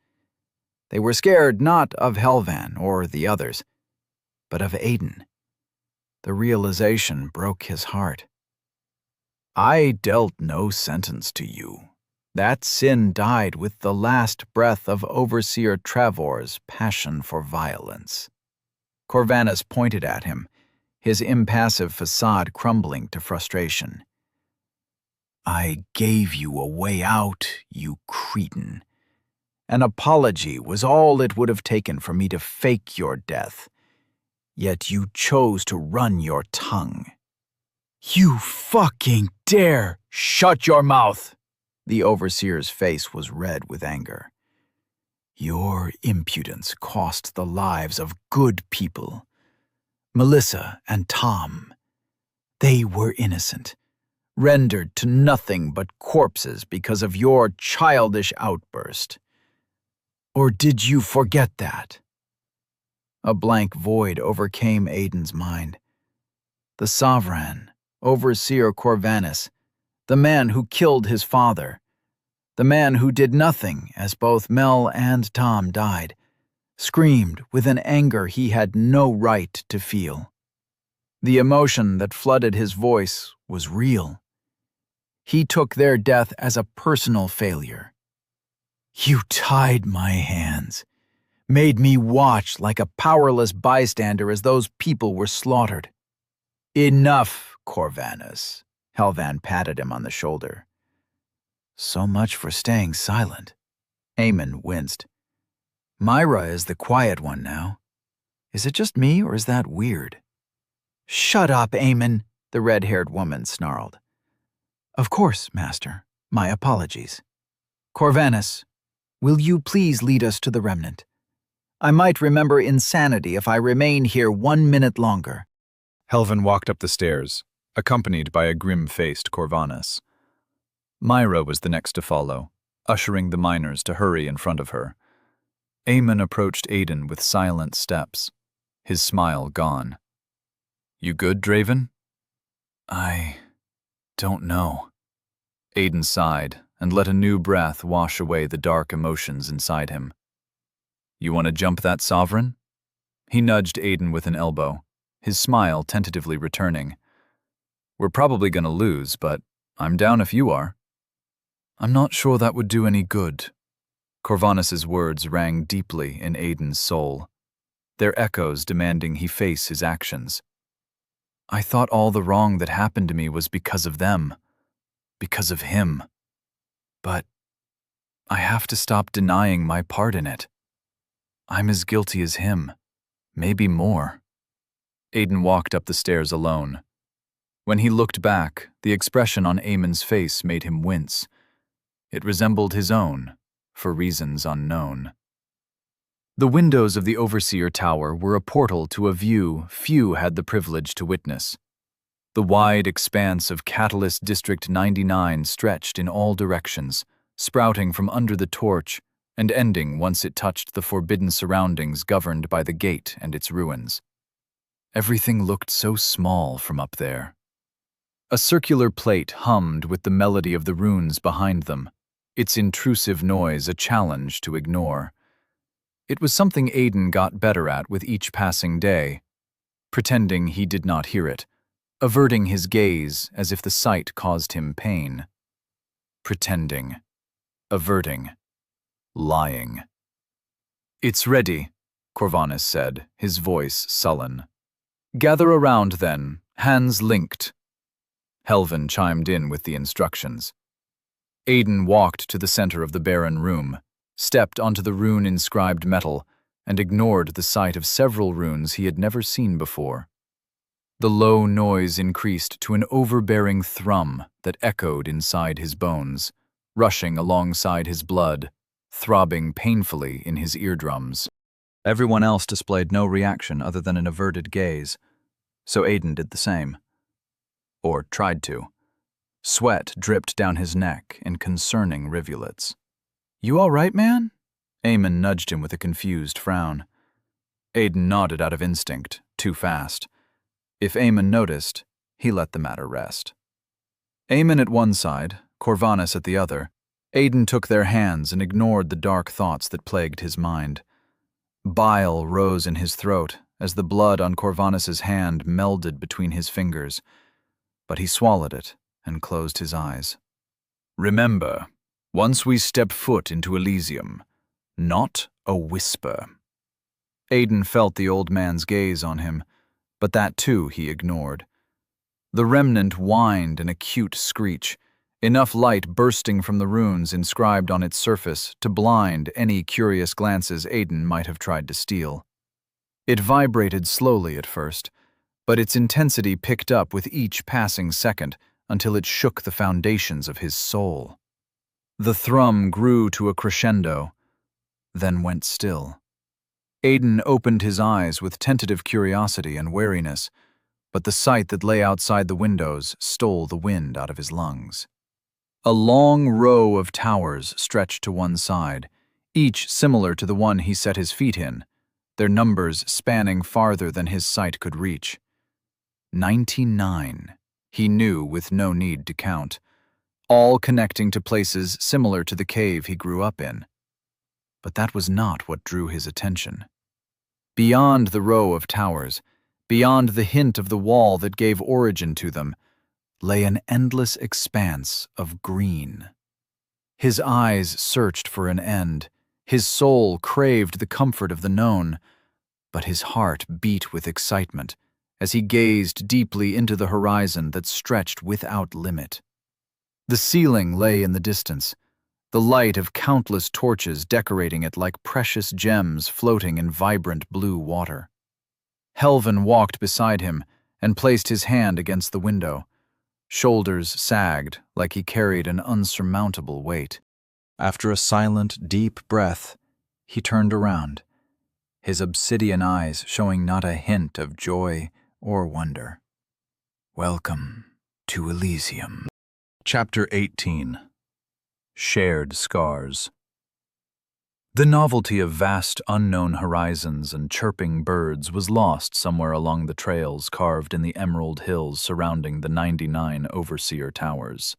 They were scared not of Helvan or the others, but of Aiden. The realization broke his heart. I dealt no sentence to you. That sin died with the last breath of Overseer Trevor's passion for violence. Corvanus pointed at him, his impassive facade crumbling to frustration. I gave you a way out, you cretin. An apology was all it would have taken for me to fake your death. yet you chose to run your tongue. You fucking dare! Shut your mouth! The overseer's face was red with anger. Your impudence cost the lives of good people. Melissa and Tom. They were innocent, rendered to nothing but corpses because of your childish outburst. Or did you forget that? A blank void overcame Aiden's mind. The sovereign, Overseer Corvanus, the man who killed his father, the man who did nothing as both Mel and Tom died, screamed with an anger he had no right to feel. The emotion that flooded his voice was real. He took their death as a personal failure. You tied my hands, made me watch like a powerless bystander as those people were slaughtered. Enough, Corvanus. Helvan patted him on the shoulder. So much for staying silent. Eamon winced. Myra is the quiet one now. Is it just me, or is that weird? Shut up, Eamon, the red-haired woman snarled. Of course, Master. My apologies. Corvanus, will you please lead us to the remnant? I might remember insanity if I remain here 1 minute longer. Helvan walked up the stairs, accompanied by a grim-faced Corvanus. Myra was the next to follow, ushering the miners to hurry in front of her. Eamon approached Aiden with silent steps, his smile gone. You good, Draven? I don't know. Aiden sighed and let a new breath wash away the dark emotions inside him. You want to jump that sovereign? He nudged Aiden with an elbow, his smile tentatively returning. We're probably going to lose, but I'm down if you are. I'm not sure that would do any good. Corvanus's words rang deeply in Aiden's soul, their echoes demanding he face his actions. I thought all the wrong that happened to me was because of them, because of him. But I have to stop denying my part in it. I'm as guilty as him, maybe more. Aiden walked up the stairs alone. When he looked back, the expression on Eamon's face made him wince. It resembled his own, for reasons unknown. The windows of the Overseer Tower were a portal to a view few had the privilege to witness. The wide expanse of Catalyst District 99 stretched in all directions, sprouting from under the torch and ending once it touched the forbidden surroundings governed by the gate and its ruins. Everything looked so small from up there. A circular plate hummed with the melody of the runes behind them, its intrusive noise a challenge to ignore. It was something Aiden got better at with each passing day, pretending he did not hear it, averting his gaze as if the sight caused him pain. Pretending, averting, lying. It's ready, Corvanus said, his voice sullen. Gather around then, hands linked. Helvan chimed in with the instructions. Aiden walked to the center of the barren room, stepped onto the rune-inscribed metal, and ignored the sight of several runes he had never seen before. The low noise increased to an overbearing thrum that echoed inside his bones, rushing alongside his blood, throbbing painfully in his eardrums. Everyone else displayed no reaction other than an averted gaze, so Aiden did the same. Or tried to. Sweat dripped down his neck in concerning rivulets. You all right, man? Eamon nudged him with a confused frown. Aiden nodded out of instinct, too fast. If Eamon noticed, he let the matter rest. Eamon at one side, Corvanus at the other, Aiden took their hands and ignored the dark thoughts that plagued his mind. Bile rose in his throat as the blood on Corvanus's hand melded between his fingers, but he swallowed it and closed his eyes. Remember, once we step foot into Elysium, not a whisper. Aiden felt the old man's gaze on him, but that too he ignored. The remnant whined an acute screech, enough light bursting from the runes inscribed on its surface to blind any curious glances Aiden might have tried to steal. It vibrated slowly at first, but its intensity picked up with each passing second until it shook the foundations of his soul. The thrum grew to a crescendo, then went still. Aiden opened his eyes with tentative curiosity and wariness, but the sight that lay outside the windows stole the wind out of his lungs. A long row of towers stretched to one side, each similar to the one he set his feet in, their numbers spanning farther than his sight could reach. 99, he knew with no need to count, all connecting to places similar to the cave he grew up in. But that was not what drew his attention. Beyond the row of towers, beyond the hint of the wall that gave origin to them, lay an endless expanse of green. His eyes searched for an end, his soul craved the comfort of the known, but his heart beat with excitement as he gazed deeply into the horizon that stretched without limit. The ceiling lay in the distance, the light of countless torches decorating it like precious gems floating in vibrant blue water. Helvin walked beside him and placed his hand against the window. Shoulders sagged like he carried an unsurmountable weight. After a silent, deep breath, he turned around, his obsidian eyes showing not a hint of joy or wonder. Welcome to Elysium. Chapter 18. Shared Scars. The novelty of vast unknown horizons and chirping birds was lost somewhere along the trails carved in the emerald hills surrounding the 99 Overseer Towers.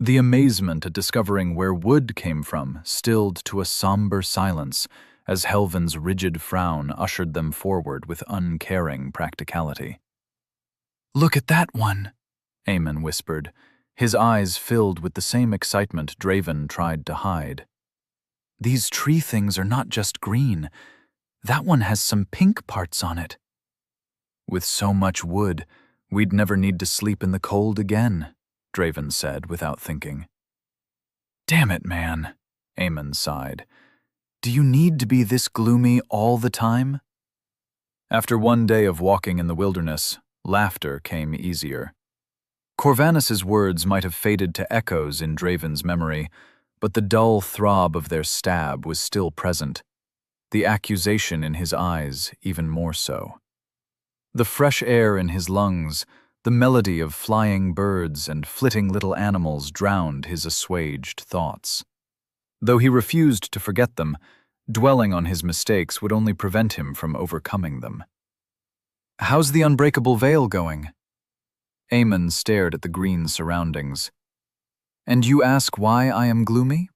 The amazement at discovering where wood came from stilled to a somber silence as Helvin's rigid frown ushered them forward with uncaring practicality. "Look at that one," Eamon whispered, his eyes filled with the same excitement Draven tried to hide. "These tree things are not just green. That one has some pink parts on it." "With so much wood, we'd never need to sleep in the cold again," Draven said without thinking. "Damn it, man," Eamon sighed. "Do you need to be this gloomy all the time?" After one day of walking in the wilderness, laughter came easier. Corvanus's words might have faded to echoes in Draven's memory, but the dull throb of their stab was still present, the accusation in his eyes even more so. The fresh air in his lungs, the melody of flying birds and flitting little animals drowned his assuaged thoughts. Though he refused to forget them, dwelling on his mistakes would only prevent him from overcoming them. "How's the unbreakable veil going?" Eamon stared at the green surroundings. "And you ask why I am gloomy?"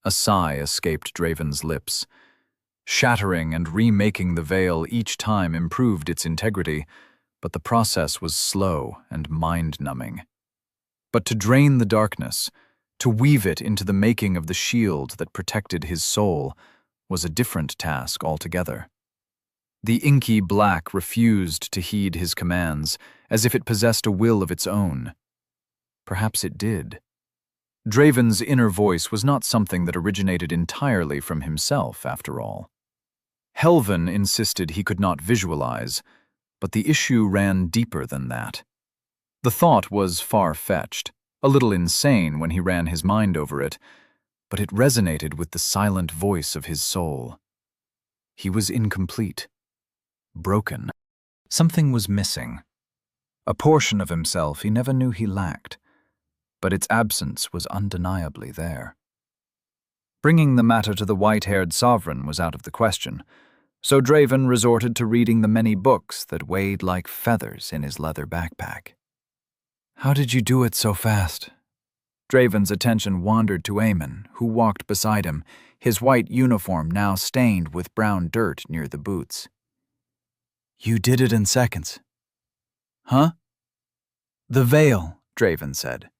A sigh escaped Draven's lips. Shattering and remaking the veil each time improved its integrity, but the process was slow and mind-numbing. But to drain the darkness, to weave it into the making of the shield that protected his soul, was a different task altogether. The inky black refused to heed his commands, as if it possessed a will of its own. Perhaps it did. Draven's inner voice was not something that originated entirely from himself, after all. Helvin insisted he could not visualize, but the issue ran deeper than that. The thought was far-fetched, a little insane when he ran his mind over it, but it resonated with the silent voice of his soul. He was incomplete, broken. Something was missing. A portion of himself he never knew he lacked, but its absence was undeniably there. Bringing the matter to the white-haired sovereign was out of the question, so Draven resorted to reading the many books that weighed like feathers in his leather backpack. "How did you do it so fast?" Draven's attention wandered to Eamon, who walked beside him, his white uniform now stained with brown dirt near the boots. "You did it in seconds." "Huh?" "The veil," Draven said.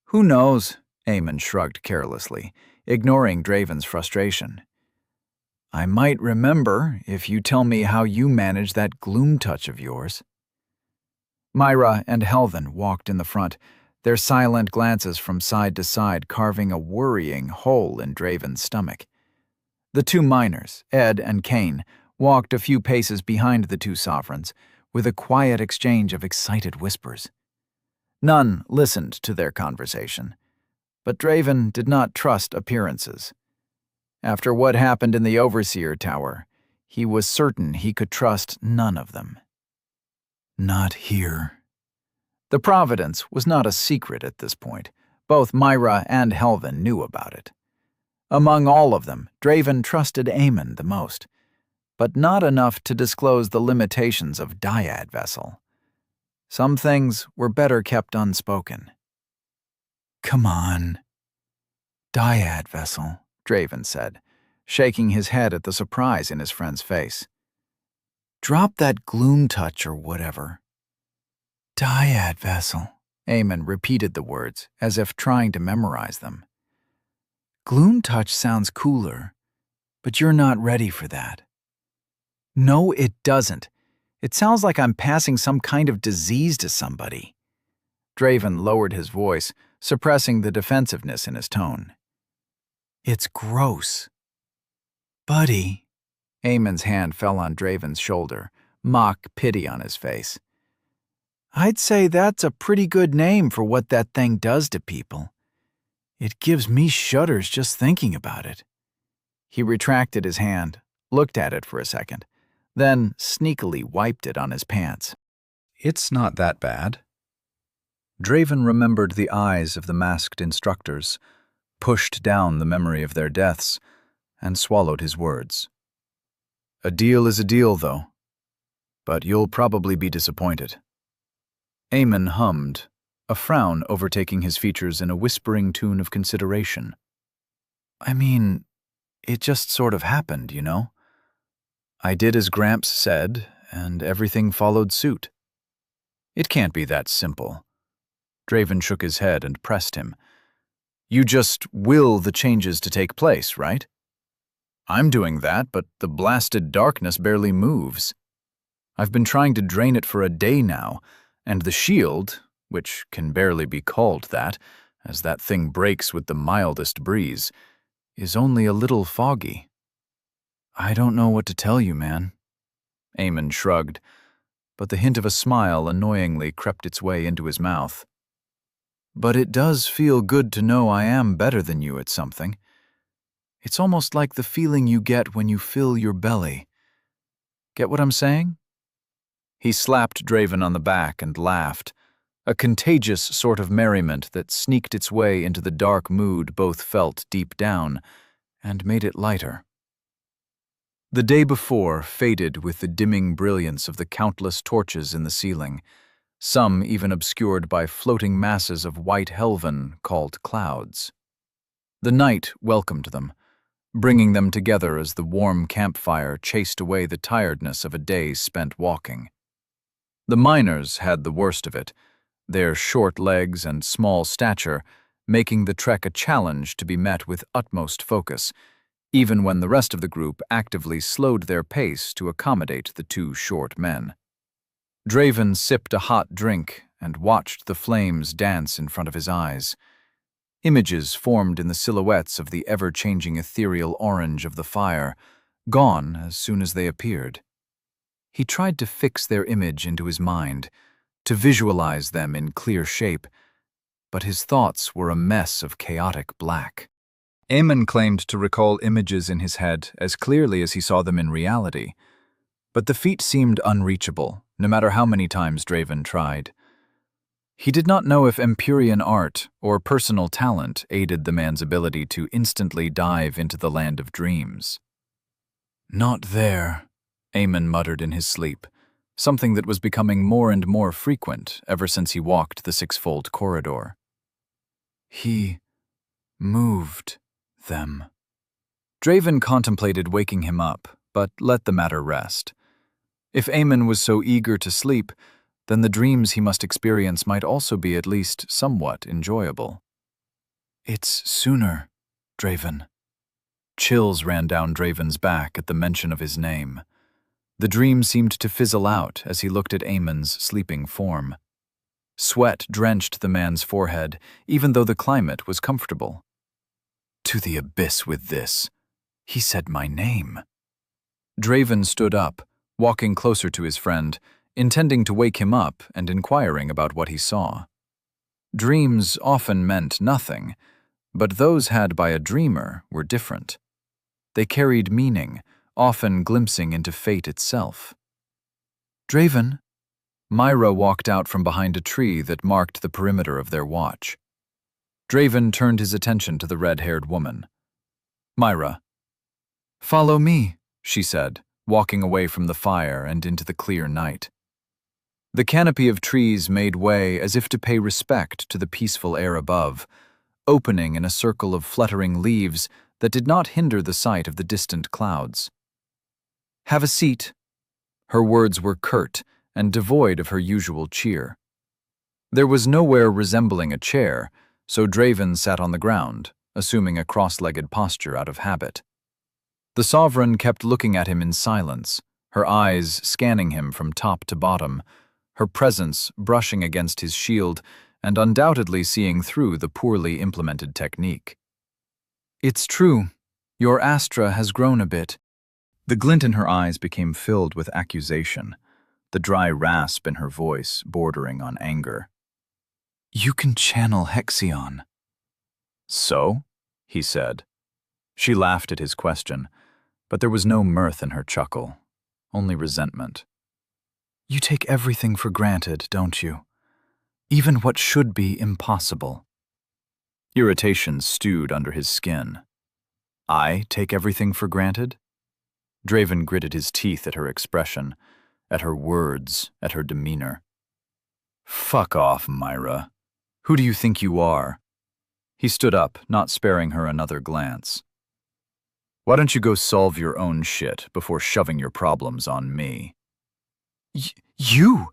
"Who knows?" Eamon shrugged carelessly, ignoring Draven's frustration. "I might remember if you tell me how you manage that gloom touch of yours." Myra and Helvin walked in the front, their silent glances from side to side carving a worrying hole in Draven's stomach. The two miners, Ed and Kane, walked a few paces behind the two sovereigns, with a quiet exchange of excited whispers. None listened to their conversation, but Draven did not trust appearances. After what happened in the Overseer Tower, he was certain he could trust none of them. Not here. The Providence was not a secret at this point. Both Myra and Helvin knew about it. Among all of them, Draven trusted Aemon the most, but not enough to disclose the limitations of Dyad Vessel. Some things were better kept unspoken. Come on. Dyad Vessel, Draven said, shaking his head at the surprise in his friend's face. Drop that gloom touch or whatever. Dyad Vessel, Aemon repeated the words, as if trying to memorize them. Gloom touch sounds cooler, but you're not ready for that. No, it doesn't. It sounds like I'm passing some kind of disease to somebody. Draven lowered his voice, suppressing the defensiveness in his tone. It's gross. Buddy. Aemon's hand fell on Draven's shoulder, mock pity on his face. I'd say that's a pretty good name for what that thing does to people. It gives me shudders just thinking about it. He retracted his hand, looked at it for a second, then sneakily wiped it on his pants. It's not that bad. Draven remembered the eyes of the masked instructors, pushed down the memory of their deaths, and swallowed his words. A deal is a deal, though. But you'll probably be disappointed. Aemon hummed, a frown overtaking his features in a whispering tune of consideration. I mean, it just sort of happened, you know? I did as Gramps said, and everything followed suit. It can't be that simple. Draven shook his head and pressed him. You just will the changes to take place, right? I'm doing that, but the blasted darkness barely moves. I've been trying to drain it for a day now, and the shield, which can barely be called that, as that thing breaks with the mildest breeze, is only a little foggy. I don't know what to tell you, man. Aemon shrugged, but the hint of a smile annoyingly crept its way into his mouth. But it does feel good to know I am better than you at something. It's almost like the feeling you get when you fill your belly. Get what I'm saying? He slapped Draven on the back and laughed, a contagious sort of merriment that sneaked its way into the dark mood both felt deep down and made it lighter. The day before faded with the dimming brilliance of the countless torches in the ceiling, some even obscured by floating masses of white helvan called clouds. The night welcomed them, bringing them together as the warm campfire chased away the tiredness of a day spent walking. The miners had the worst of it, their short legs and small stature making the trek a challenge to be met with utmost focus, even when the rest of the group actively slowed their pace to accommodate the two short men. Draven sipped a hot drink and watched the flames dance in front of his eyes. Images formed in the silhouettes of the ever-changing ethereal orange of the fire, gone as soon as they appeared. He tried to fix their image into his mind, to visualize them in clear shape, but his thoughts were a mess of chaotic black. Aemon claimed to recall images in his head as clearly as he saw them in reality, but the feat seemed unreachable, no matter how many times Draven tried. He did not know if Empyrean art or personal talent aided the man's ability to instantly dive into the land of dreams. Not there, Aemon muttered in his sleep, something that was becoming more and more frequent ever since he walked the six-fold corridor. He moved them. Draven contemplated waking him up, but let the matter rest. If Aemon was so eager to sleep, then the dreams he must experience might also be at least somewhat enjoyable. It's sooner, Draven. Chills ran down Draven's back at the mention of his name. The dream seemed to fizzle out as he looked at Aemon's sleeping form. Sweat drenched the man's forehead, even though the climate was comfortable. To the abyss with this. He said my name. Draven stood up, walking closer to his friend, intending to wake him up and inquiring about what he saw. Dreams often meant nothing, but those had by a dreamer were different. They carried meaning, often glimpsing into fate itself. Draven. Myra walked out from behind a tree that marked the perimeter of their watch. Draven turned his attention to the red-haired woman. Myra. Follow me, she said, walking away from the fire and into the clear night. The canopy of trees made way as if to pay respect to the peaceful air above, opening in a circle of fluttering leaves that did not hinder the sight of the distant clouds. Have a seat. Her words were curt and devoid of her usual cheer. There was nowhere resembling a chair, so Draven sat on the ground, assuming a cross-legged posture out of habit. The sovereign kept looking at him in silence, her eyes scanning him from top to bottom, her presence brushing against his shield and undoubtedly seeing through the poorly implemented technique. It's true. Your Astra has grown a bit. The glint in her eyes became filled with accusation, the dry rasp in her voice bordering on anger. You can channel Hexion. So? He said. She laughed at his question, but there was no mirth in her chuckle, only resentment. You take everything for granted, don't you? Even what should be impossible. Irritation stewed under his skin. I take everything for granted? Draven gritted his teeth at her expression, at her words, at her demeanor. Fuck off, Myra. Who do you think you are? He stood up, not sparing her another glance. Why don't you go solve your own shit before shoving your problems on me? You?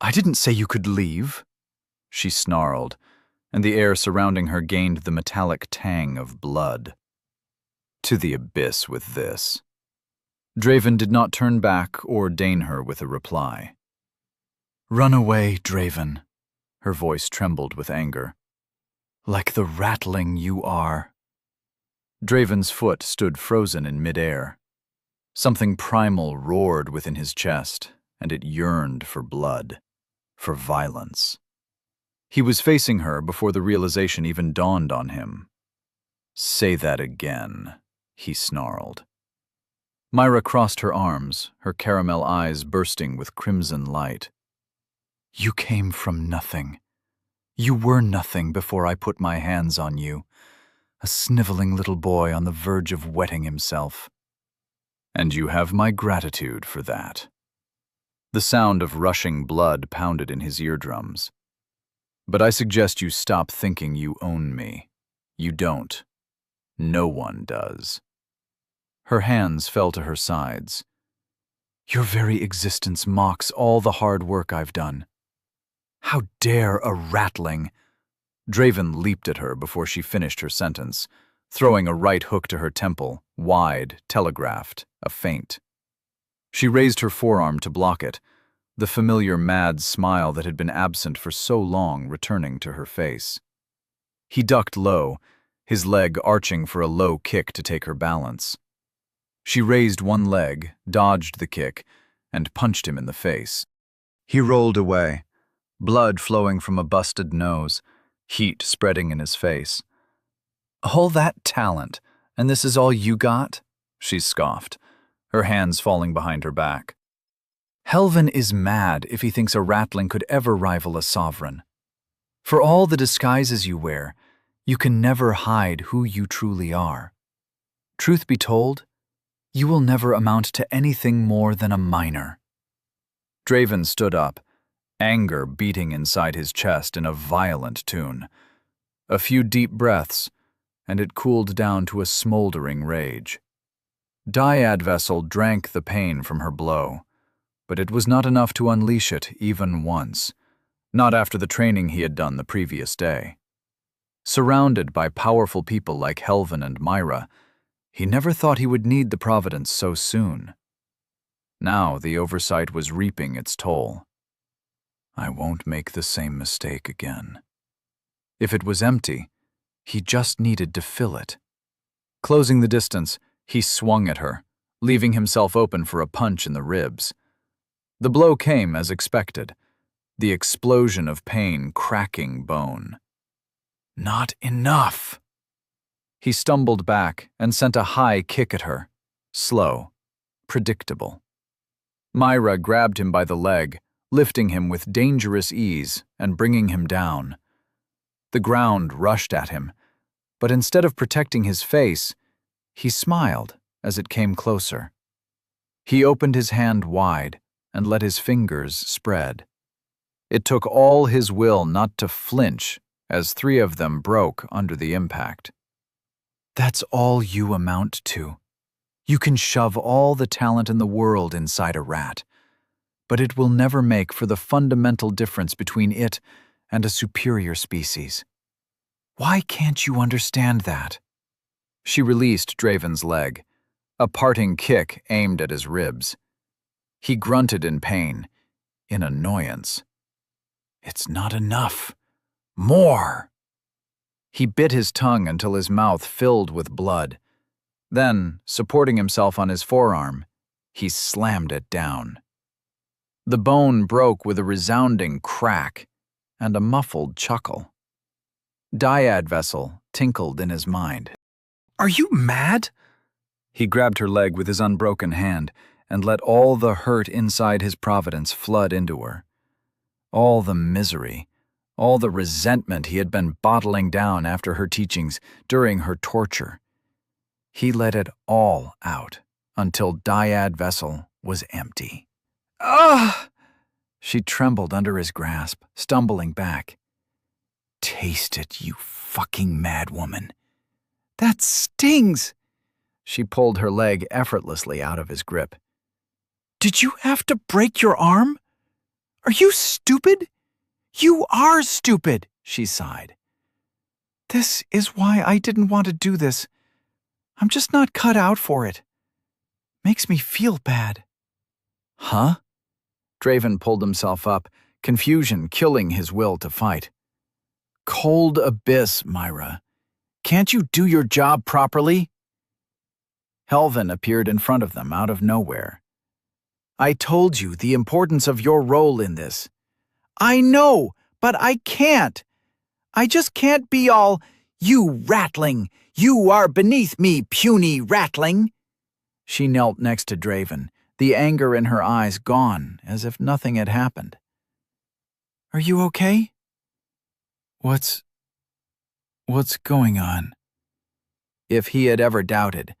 I didn't say you could leave. She snarled, and the air surrounding her gained the metallic tang of blood. To the abyss with this. Draven did not turn back or deign her with a reply. Run away, Draven. Her voice trembled with anger. Like the rattling you are. Draven's foot stood frozen in midair. Something primal roared within his chest, and it yearned for blood, for violence. He was facing her before the realization even dawned on him. Say that again, he snarled. Myra crossed her arms, her caramel eyes bursting with crimson light. You came from nothing. You were nothing before I put my hands on you, a sniveling little boy on the verge of wetting himself. And you have my gratitude for that. The sound of rushing blood pounded in his eardrums. But I suggest you stop thinking you own me. You don't. No one does. Her hands fell to her sides. Your very existence mocks all the hard work I've done. How dare a ratling? Draven leaped at her before she finished her sentence, throwing a right hook to her temple, wide, telegraphed, a feint. She raised her forearm to block it, the familiar mad smile that had been absent for so long returning to her face. He ducked low, his leg arching for a low kick to take her balance. She raised one leg, dodged the kick, and punched him in the face. He rolled away, blood flowing from a busted nose, heat spreading in his face. All that talent, and this is all you got? She scoffed, her hands falling behind her back. Helvin is mad if he thinks a ratling could ever rival a sovereign. For all the disguises you wear, you can never hide who you truly are. Truth be told, you will never amount to anything more than a minor. Draven stood up, anger beating inside his chest in a violent tune. A few deep breaths, and it cooled down to a smoldering rage. Dyad Vessel drank the pain from her blow, but it was not enough to unleash it even once, not after the training he had done the previous day. Surrounded by powerful people like Helvin and Myra, he never thought he would need the Providence so soon. Now the oversight was reaping its toll. I won't make the same mistake again. If it was empty, he just needed to fill it. Closing the distance, he swung at her, leaving himself open for a punch in the ribs. The blow came as expected, the explosion of pain cracking bone. Not enough. He stumbled back and sent a high kick at her, slow, predictable. Myra grabbed him by the leg, lifting him with dangerous ease and bringing him down. The ground rushed at him, but instead of protecting his face, he smiled as it came closer. He opened his hand wide and let his fingers spread. It took all his will not to flinch as 3 of them broke under the impact. That's all you amount to. You can shove all the talent in the world inside a rat, but it will never make for the fundamental difference between it and a superior species. Why can't you understand that? She released Draven's leg, a parting kick aimed at his ribs. He grunted in pain, in annoyance. It's not enough. More! He bit his tongue until his mouth filled with blood. Then, supporting himself on his forearm, he slammed it down. The bone broke with a resounding crack and a muffled chuckle. Dyad vessel tinkled in his mind. Are you mad? He grabbed her leg with his unbroken hand and let all the hurt inside his providence flood into her. All the misery, all the resentment he had been bottling down after her teachings, during her torture. He let it all out until Dyad vessel was empty. Ugh! She trembled under his grasp, stumbling back. Taste it, you fucking mad woman. That stings! She pulled her leg effortlessly out of his grip. Did you have to break your arm? Are you stupid? You are stupid, she sighed. This is why I didn't want to do this. I'm just not cut out for it. Makes me feel bad. Huh? Draven pulled himself up, confusion killing his will to fight. Cold abyss, Myra. Can't you do your job properly? Helvin appeared in front of them out of nowhere. I told you the importance of your role in this. I know, but I can't. I just can't be all, you ratling. You are beneath me, puny ratling. She knelt next to Draven, the anger in her eyes gone, as if nothing had happened. Are you okay? What's going on? If he had ever doubted,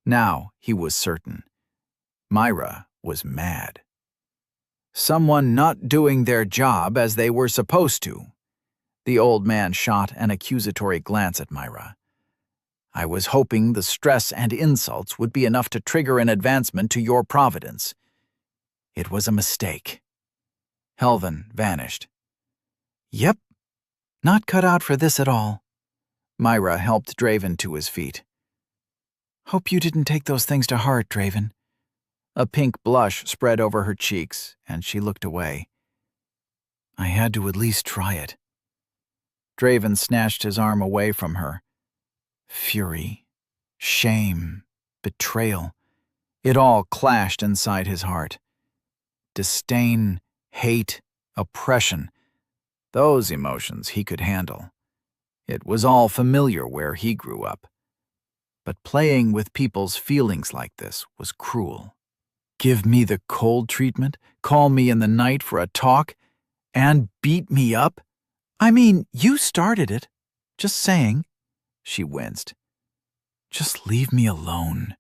now he was certain. Myra was mad. Someone not doing their job as they were supposed to. The old man shot an accusatory glance at Myra. I was hoping the stress and insults would be enough to trigger an advancement to your providence. It was a mistake. Helvin vanished. Yep, not cut out for this at all. Myra helped Draven to his feet. Hope you didn't take those things to heart, Draven. A pink blush spread over her cheeks, and she looked away. I had to at least try it. Draven snatched his arm away from her. Fury, shame, betrayal, it all clashed inside his heart. Disdain, hate, oppression, those emotions he could handle. It was all familiar where he grew up. But playing with people's feelings like this was cruel. Give me the cold treatment, call me in the night for a talk, and beat me up? I mean, you started it. Just saying. She winced. Just leave me alone.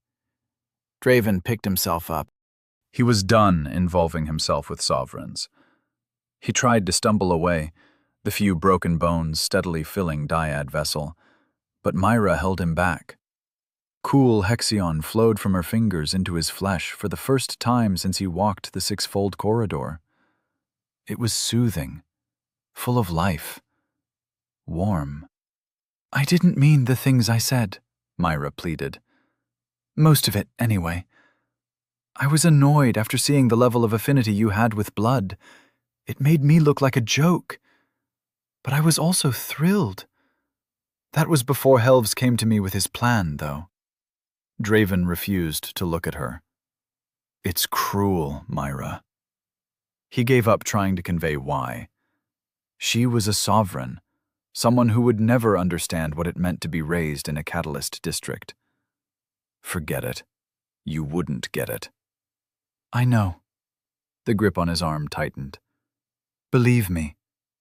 Draven picked himself up. He was done involving himself with sovereigns. He tried to stumble away, the few broken bones steadily filling Dyad vessel, but Myra held him back. Cool hexion flowed from her fingers into his flesh for the first time since he walked the six-fold corridor. It was soothing, full of life, warm. I didn't mean the things I said, Myra pleaded. Most of it, anyway. I was annoyed after seeing the level of affinity you had with blood. It made me look like a joke. But I was also thrilled. That was before Helves came to me with his plan, though. Draven refused to look at her, It's cruel, Myra. He gave up trying to convey why. She was a sovereign, someone who would never understand what it meant to be raised in a catalyst district. Forget it. You wouldn't get it. I know. The grip on his arm tightened. Believe me,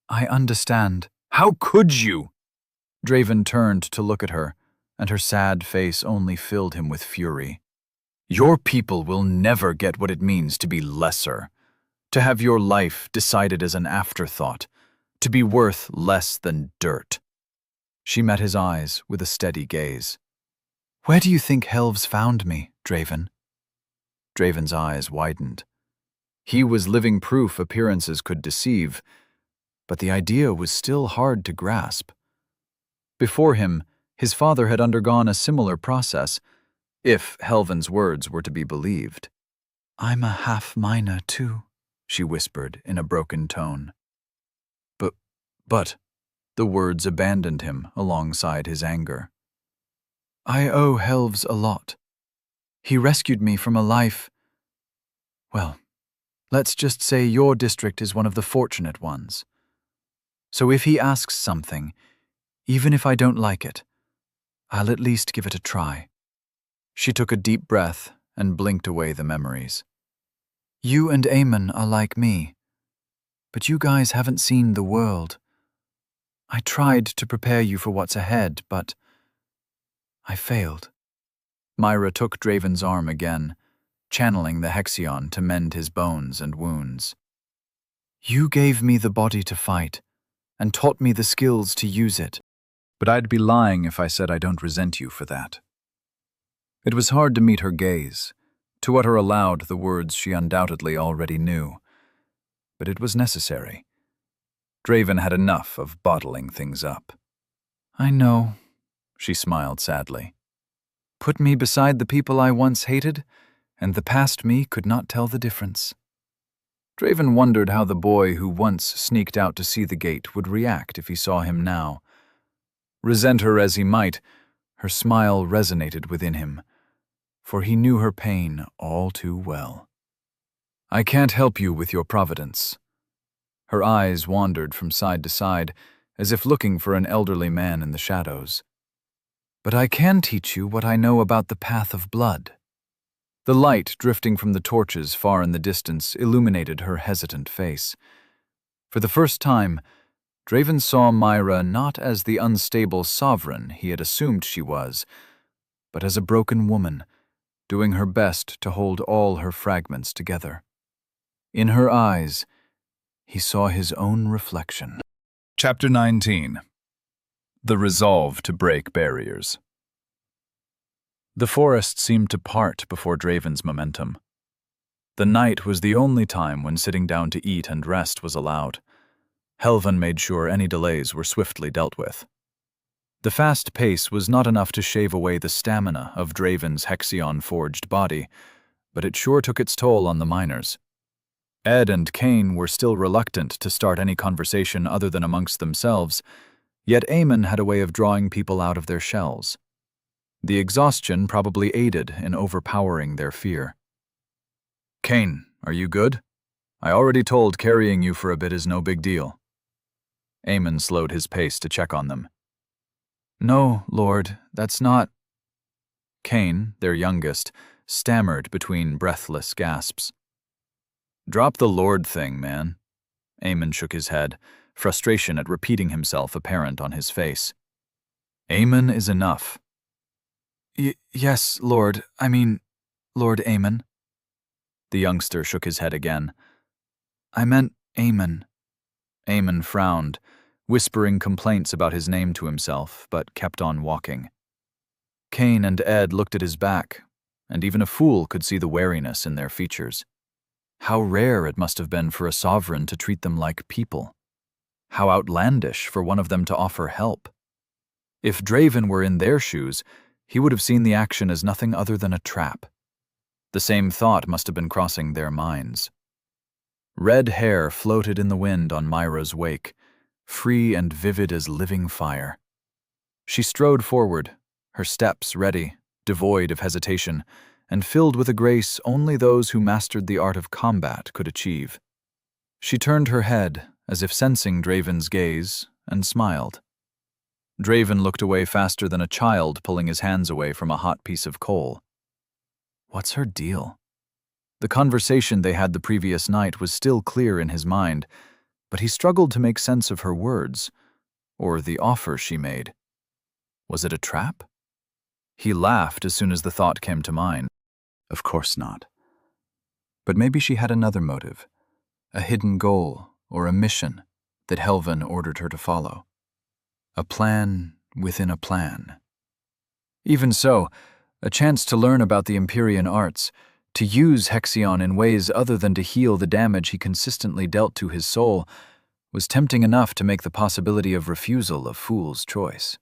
I understand. How could you? Draven turned to look at her, and her sad face only filled him with fury. Your people will never get what it means to be lesser, to have your life decided as an afterthought, to be worth less than dirt. She met his eyes with a steady gaze. Where do you think Helves found me, Draven? Draven's eyes widened. He was living proof appearances could deceive, but the idea was still hard to grasp. Before him, his father had undergone a similar process, if Helven's words were to be believed. I'm a half-miner, too, she whispered in a broken tone. But, the words abandoned him alongside his anger. I owe Helves a lot. He rescued me from a life. Well, let's just say your district is one of the fortunate ones. So if he asks something, even if I don't like it, I'll at least give it a try. She took a deep breath and blinked away the memories. You and Eamon are like me, but you guys haven't seen the world. I tried to prepare you for what's ahead, but I failed. Myra took Draven's arm again, channeling the Hexion to mend his bones and wounds. You gave me the body to fight, and taught me the skills to use it. But I'd be lying if I said I don't resent you for that. It was hard to meet her gaze, to utter aloud the words she undoubtedly already knew. But it was necessary. Draven had enough of bottling things up. I know, she smiled sadly. Put me beside the people I once hated, and the past me could not tell the difference. Draven wondered how the boy who once sneaked out to see the gate would react if he saw him now. Resent her as he might, her smile resonated within him, for he knew her pain all too well. I can't help you with your providence. Her eyes wandered from side to side, as if looking for an elderly man in the shadows. But I can teach you what I know about the path of blood. The light drifting from the torches far in the distance illuminated her hesitant face. For the first time, Draven saw Myra not as the unstable sovereign he had assumed she was, but as a broken woman, doing her best to hold all her fragments together. In her eyes, he saw his own reflection. Chapter 19. The Resolve to Break Barriers. The forest seemed to part before Draven's momentum. The night was the only time when sitting down to eat and rest was allowed. Helven made sure any delays were swiftly dealt with. The fast pace was not enough to shave away the stamina of Draven's Hexion-forged body, but it sure took its toll on the miners. Ed and Cain were still reluctant to start any conversation other than amongst themselves, yet Eamon had a way of drawing people out of their shells. The exhaustion probably aided in overpowering their fear. Cain, are you good? I already told carrying you for a bit is no big deal. Eamon slowed his pace to check on them. No, Lord, that's not... Cain, their youngest, stammered between breathless gasps. Drop the Lord thing, man. Eamon shook his head, frustration at repeating himself apparent on his face. Eamon is enough. Yes, Lord Lord Eamon. The youngster shook his head again. I meant Eamon. Eamon frowned, whispering complaints about his name to himself, but kept on walking. Cain and Ed looked at his back, and even a fool could see the wariness in their features. How rare it must have been for a sovereign to treat them like people. How outlandish for one of them to offer help. If Draven were in their shoes, he would have seen the action as nothing other than a trap. The same thought must have been crossing their minds. Red hair floated in the wind on Myra's wake, free and vivid as living fire. She strode forward, her steps ready, devoid of hesitation, and filled with a grace only those who mastered the art of combat could achieve. She turned her head, as if sensing Draven's gaze, and smiled. Draven looked away faster than a child pulling his hands away from a hot piece of coal. What's her deal? The conversation they had the previous night was still clear in his mind, but he struggled to make sense of her words, or the offer she made. Was it a trap? He laughed as soon as the thought came to mind. Of course not. But maybe she had another motive, a hidden goal or a mission that Helvin ordered her to follow. A plan within a plan. Even so, a chance to learn about the Empyrean arts, to use Hexion in ways other than to heal the damage he consistently dealt to his soul, was tempting enough to make the possibility of refusal a fool's choice.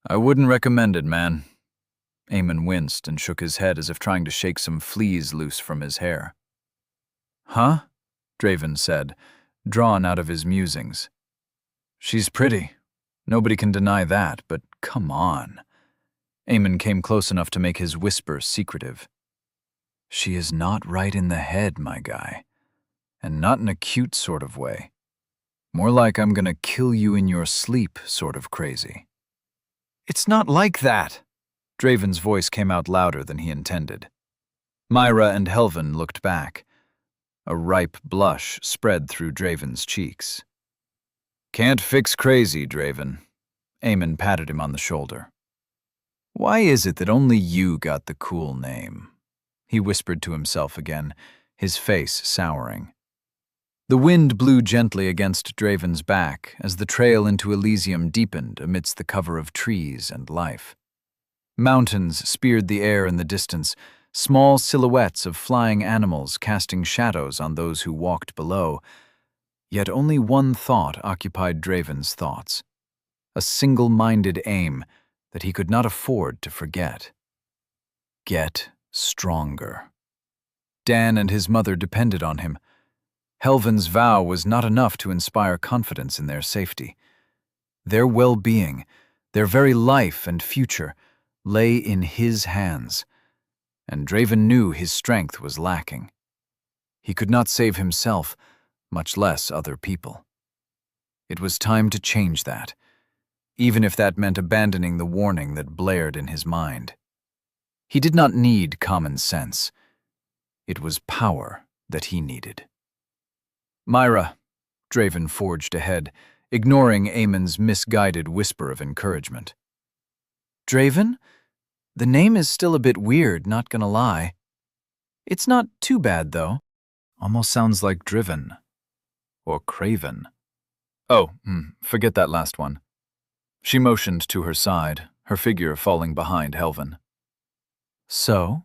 I wouldn't recommend it, man. Eamon winced and shook his head as if trying to shake some fleas loose from his hair. Huh? Draven said, drawn out of his musings. She's pretty. Nobody can deny that, but come on. Eamon came close enough to make his whisper secretive. She is not right in the head, my guy. And not in a cute sort of way. More like I'm gonna kill you in your sleep sort of crazy. It's not like that. Draven's voice came out louder than he intended. Myra and Helvin looked back. A ripe blush spread through Draven's cheeks. Can't fix crazy, Draven. Eamon patted him on the shoulder. Why is it that only you got the cool name? He whispered to himself again, his face souring. The wind blew gently against Draven's back as the trail into Elysium deepened amidst the cover of trees and life. Mountains speared the air in the distance, small silhouettes of flying animals casting shadows on those who walked below. Yet only one thought occupied Draven's thoughts, a single-minded aim that he could not afford to forget. Get stronger. Dan and his mother depended on him. Helvin's vow was not enough to inspire confidence in their safety. Their well-being, their very life and future, lay in his hands, and Draven knew his strength was lacking. He could not save himself, much less other people. It was time to change that, even if that meant abandoning the warning that blared in his mind. He did not need common sense. It was power that he needed. Myra, Draven forged ahead, ignoring Eamon's misguided whisper of encouragement. Draven? The name is still a bit weird, not gonna lie. It's not too bad, though. Almost sounds like driven. Or craven. Oh, forget that last one. She motioned to her side, her figure falling behind Helvin. So?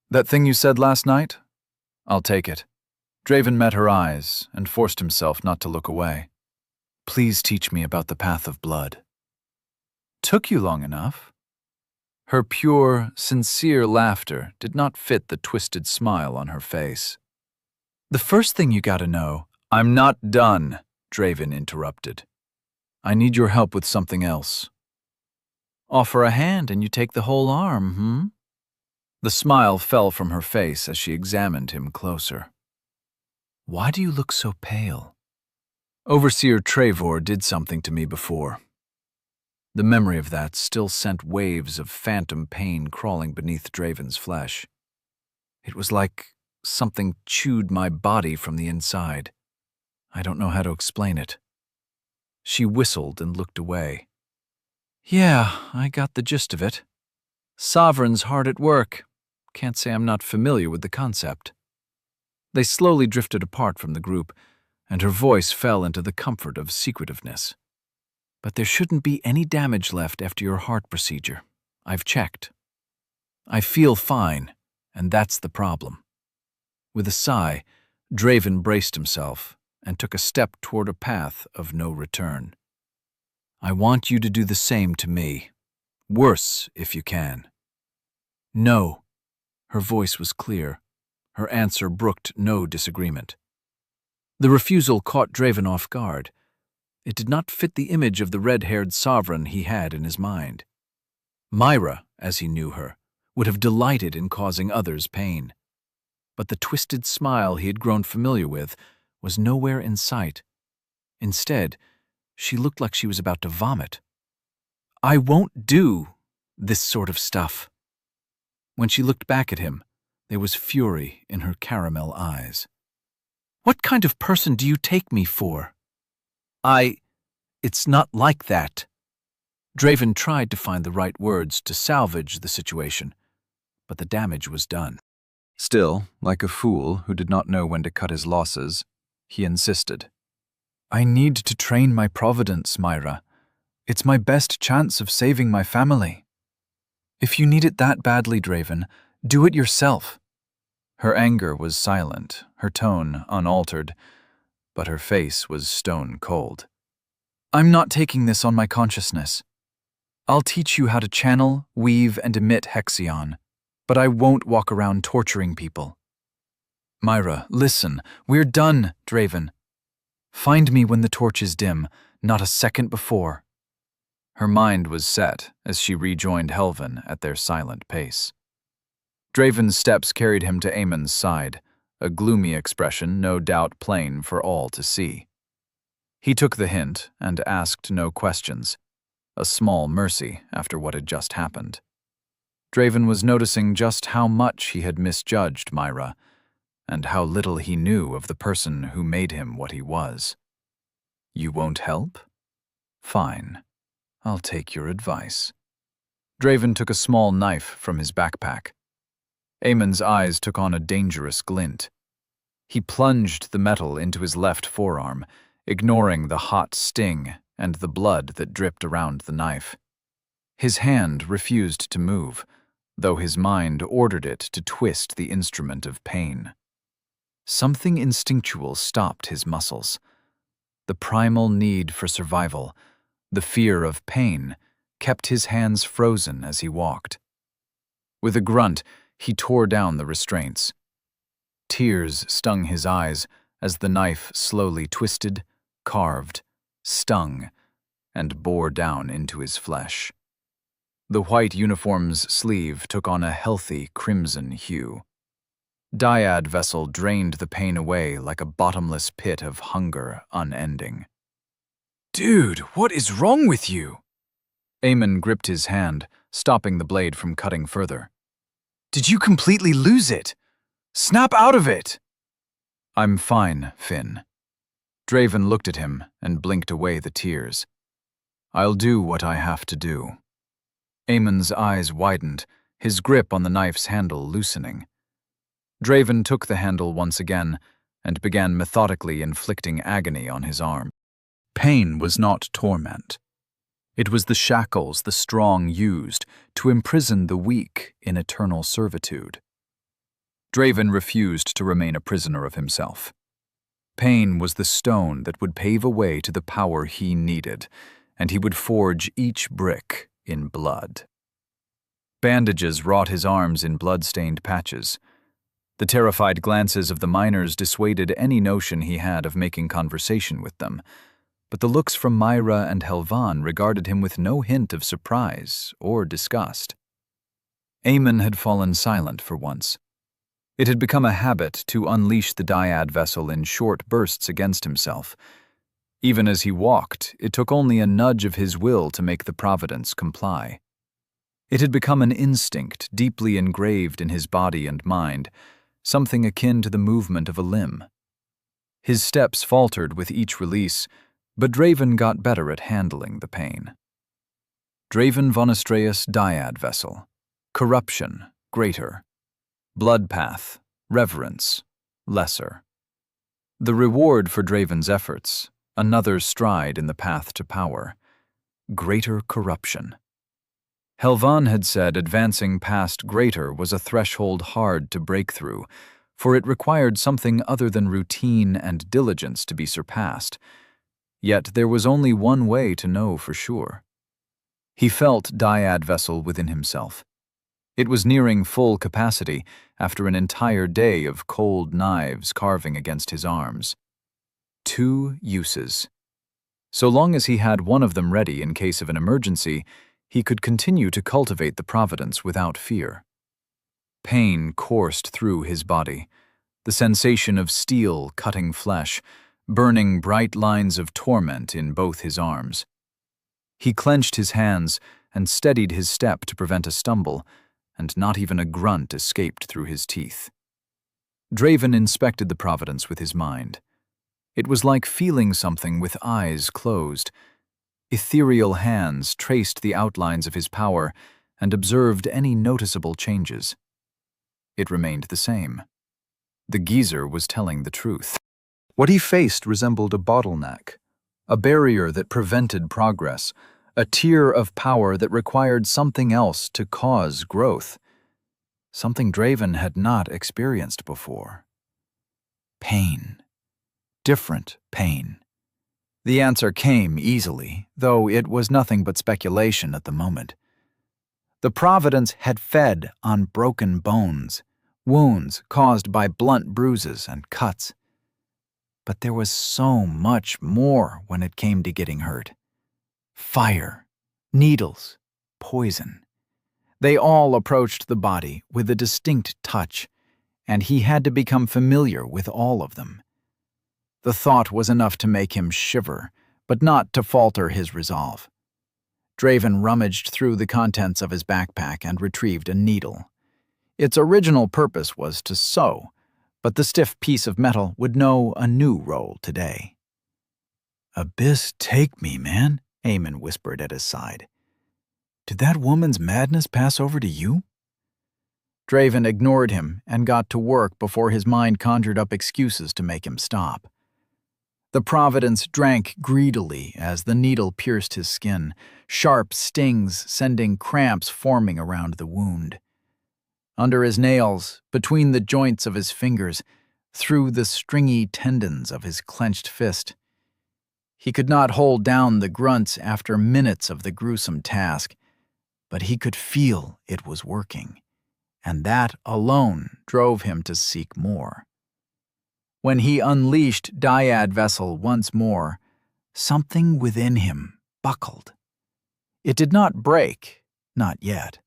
That thing you said last night? I'll take it. Draven met her eyes and forced himself not to look away. Please teach me about the path of blood. Took you long enough. Her pure, sincere laughter did not fit the twisted smile on her face. The first thing you gotta know— I'm not done, Draven interrupted. I need your help with something else. Offer a hand and you take the whole arm, The smile fell from her face as she examined him closer. Why do you look so pale? Overseer Trevor did something to me before. The memory of that still sent waves of phantom pain crawling beneath Draven's flesh. It was like something chewed my body from the inside. I don't know how to explain it. She whistled and looked away. Yeah, I got the gist of it. Sovereign's hard at work. Can't say I'm not familiar with the concept. They slowly drifted apart from the group, and her voice fell into the comfort of secretiveness. But there shouldn't be any damage left after your heart procedure. I've checked. I feel fine, and that's the problem. With a sigh, Draven braced himself and took a step toward a path of no return. I want you to do the same to me. Worse, if you can. No. Her voice was clear. Her answer brooked no disagreement. The refusal caught Draven off guard. It did not fit the image of the red-haired sovereign he had in his mind. Myra, as he knew her, would have delighted in causing others pain. But the twisted smile he had grown familiar with was nowhere in sight. Instead, she looked like she was about to vomit. "I won't do this sort of stuff." When she looked back at him, there was fury in her caramel eyes. "What kind of person do you take me for?" It's not like that." Draven tried to find the right words to salvage the situation, but the damage was done. Still, like a fool who did not know when to cut his losses, he insisted. "I need to train my providence, Myra. It's my best chance of saving my family. If you need it that badly, Draven, do it yourself." Her anger was silent, her tone unaltered, but her face was stone cold. "I'm not taking this on my consciousness. I'll teach you how to channel, weave, and emit Hexion, but I won't walk around torturing people." "Myra, listen, we're done, Draven. Find me when the torch is dim, not a second before." Her mind was set as she rejoined Helvin at their silent pace. Draven's steps carried him to Aemon's side, a gloomy expression no doubt plain for all to see. He took the hint and asked no questions, a small mercy after what had just happened. Draven was noticing just how much he had misjudged Myra, and how little he knew of the person who made him what he was. "You won't help? Fine. I'll take your advice." Draven took a small knife from his backpack. Aemon's eyes took on a dangerous glint. He plunged the metal into his left forearm, ignoring the hot sting and the blood that dripped around the knife. His hand refused to move, though his mind ordered it to twist the instrument of pain. Something instinctual stopped his muscles. The primal need for survival, the fear of pain, kept his hands frozen as he walked. With a grunt, he tore down the restraints. Tears stung his eyes as the knife slowly twisted, carved, stung, and bore down into his flesh. The white uniform's sleeve took on a healthy crimson hue. Dyad vessel drained the pain away like a bottomless pit of hunger unending. "Dude, what is wrong with you?" Aemon gripped his hand, stopping the blade from cutting further. "Did you completely lose it? Snap out of it!" "I'm fine, Finn." Draven looked at him and blinked away the tears. "I'll do what I have to do." Aemon's eyes widened, his grip on the knife's handle loosening. Draven took the handle once again and began methodically inflicting agony on his arm. Pain was not torment. It was the shackles the strong used to imprison the weak in eternal servitude. Draven refused to remain a prisoner of himself. Pain was the stone that would pave a way to the power he needed, and he would forge each brick in blood. Bandages wrought his arms in blood-stained patches. The terrified glances of the miners dissuaded any notion he had of making conversation with them, but the looks from Myra and Helvan regarded him with no hint of surprise or disgust. Aemon had fallen silent for once. It had become a habit to unleash the dyad vessel in short bursts against himself. Even as he walked, it took only a nudge of his will to make the providence comply. It had become an instinct deeply engraved in his body and mind, something akin to the movement of a limb. His steps faltered with each release, but Draven got better at handling the pain. Draven von Astreus dyad vessel. Corruption, greater. Blood path, reverence, lesser. The reward for Draven's efforts, another stride in the path to power. Greater corruption. Helvan had said advancing past greater was a threshold hard to break through, for it required something other than routine and diligence to be surpassed. Yet there was only one way to know for sure. He felt dyad vessel within himself. It was nearing full capacity after an entire day of cold knives carving against his arms. 2 uses. So long as he had one of them ready in case of an emergency, he could continue to cultivate the providence without fear. Pain coursed through his body, the sensation of steel cutting flesh, burning bright lines of torment in both his arms. He clenched his hands and steadied his step to prevent a stumble, and not even a grunt escaped through his teeth. Draven inspected the Providence with his mind. It was like feeling something with eyes closed. Ethereal hands traced the outlines of his power and observed any noticeable changes. It remained the same. The geezer was telling the truth. What he faced resembled a bottleneck, a barrier that prevented progress, a tier of power that required something else to cause growth, something Draven had not experienced before. Pain. Different pain. The answer came easily, though it was nothing but speculation at the moment. The Providence had fed on broken bones, wounds caused by blunt bruises and cuts. But there was so much more when it came to getting hurt. Fire, needles, poison. They all approached the body with a distinct touch, and he had to become familiar with all of them. The thought was enough to make him shiver, but not to falter his resolve. Draven rummaged through the contents of his backpack and retrieved a needle. Its original purpose was to sew, but the stiff piece of metal would know a new role today. "Abyss take me, man," Eamon whispered at his side. "Did that woman's madness pass over to you?" Draven ignored him and got to work before his mind conjured up excuses to make him stop. The Providence drank greedily as the needle pierced his skin, sharp stings sending cramps forming around the wound. Under his nails, between the joints of his fingers, through the stringy tendons of his clenched fist. He could not hold down the grunts after minutes of the gruesome task, but he could feel it was working, and that alone drove him to seek more. When he unleashed Dyad Vessel once more, something within him buckled. It did not break, not yet.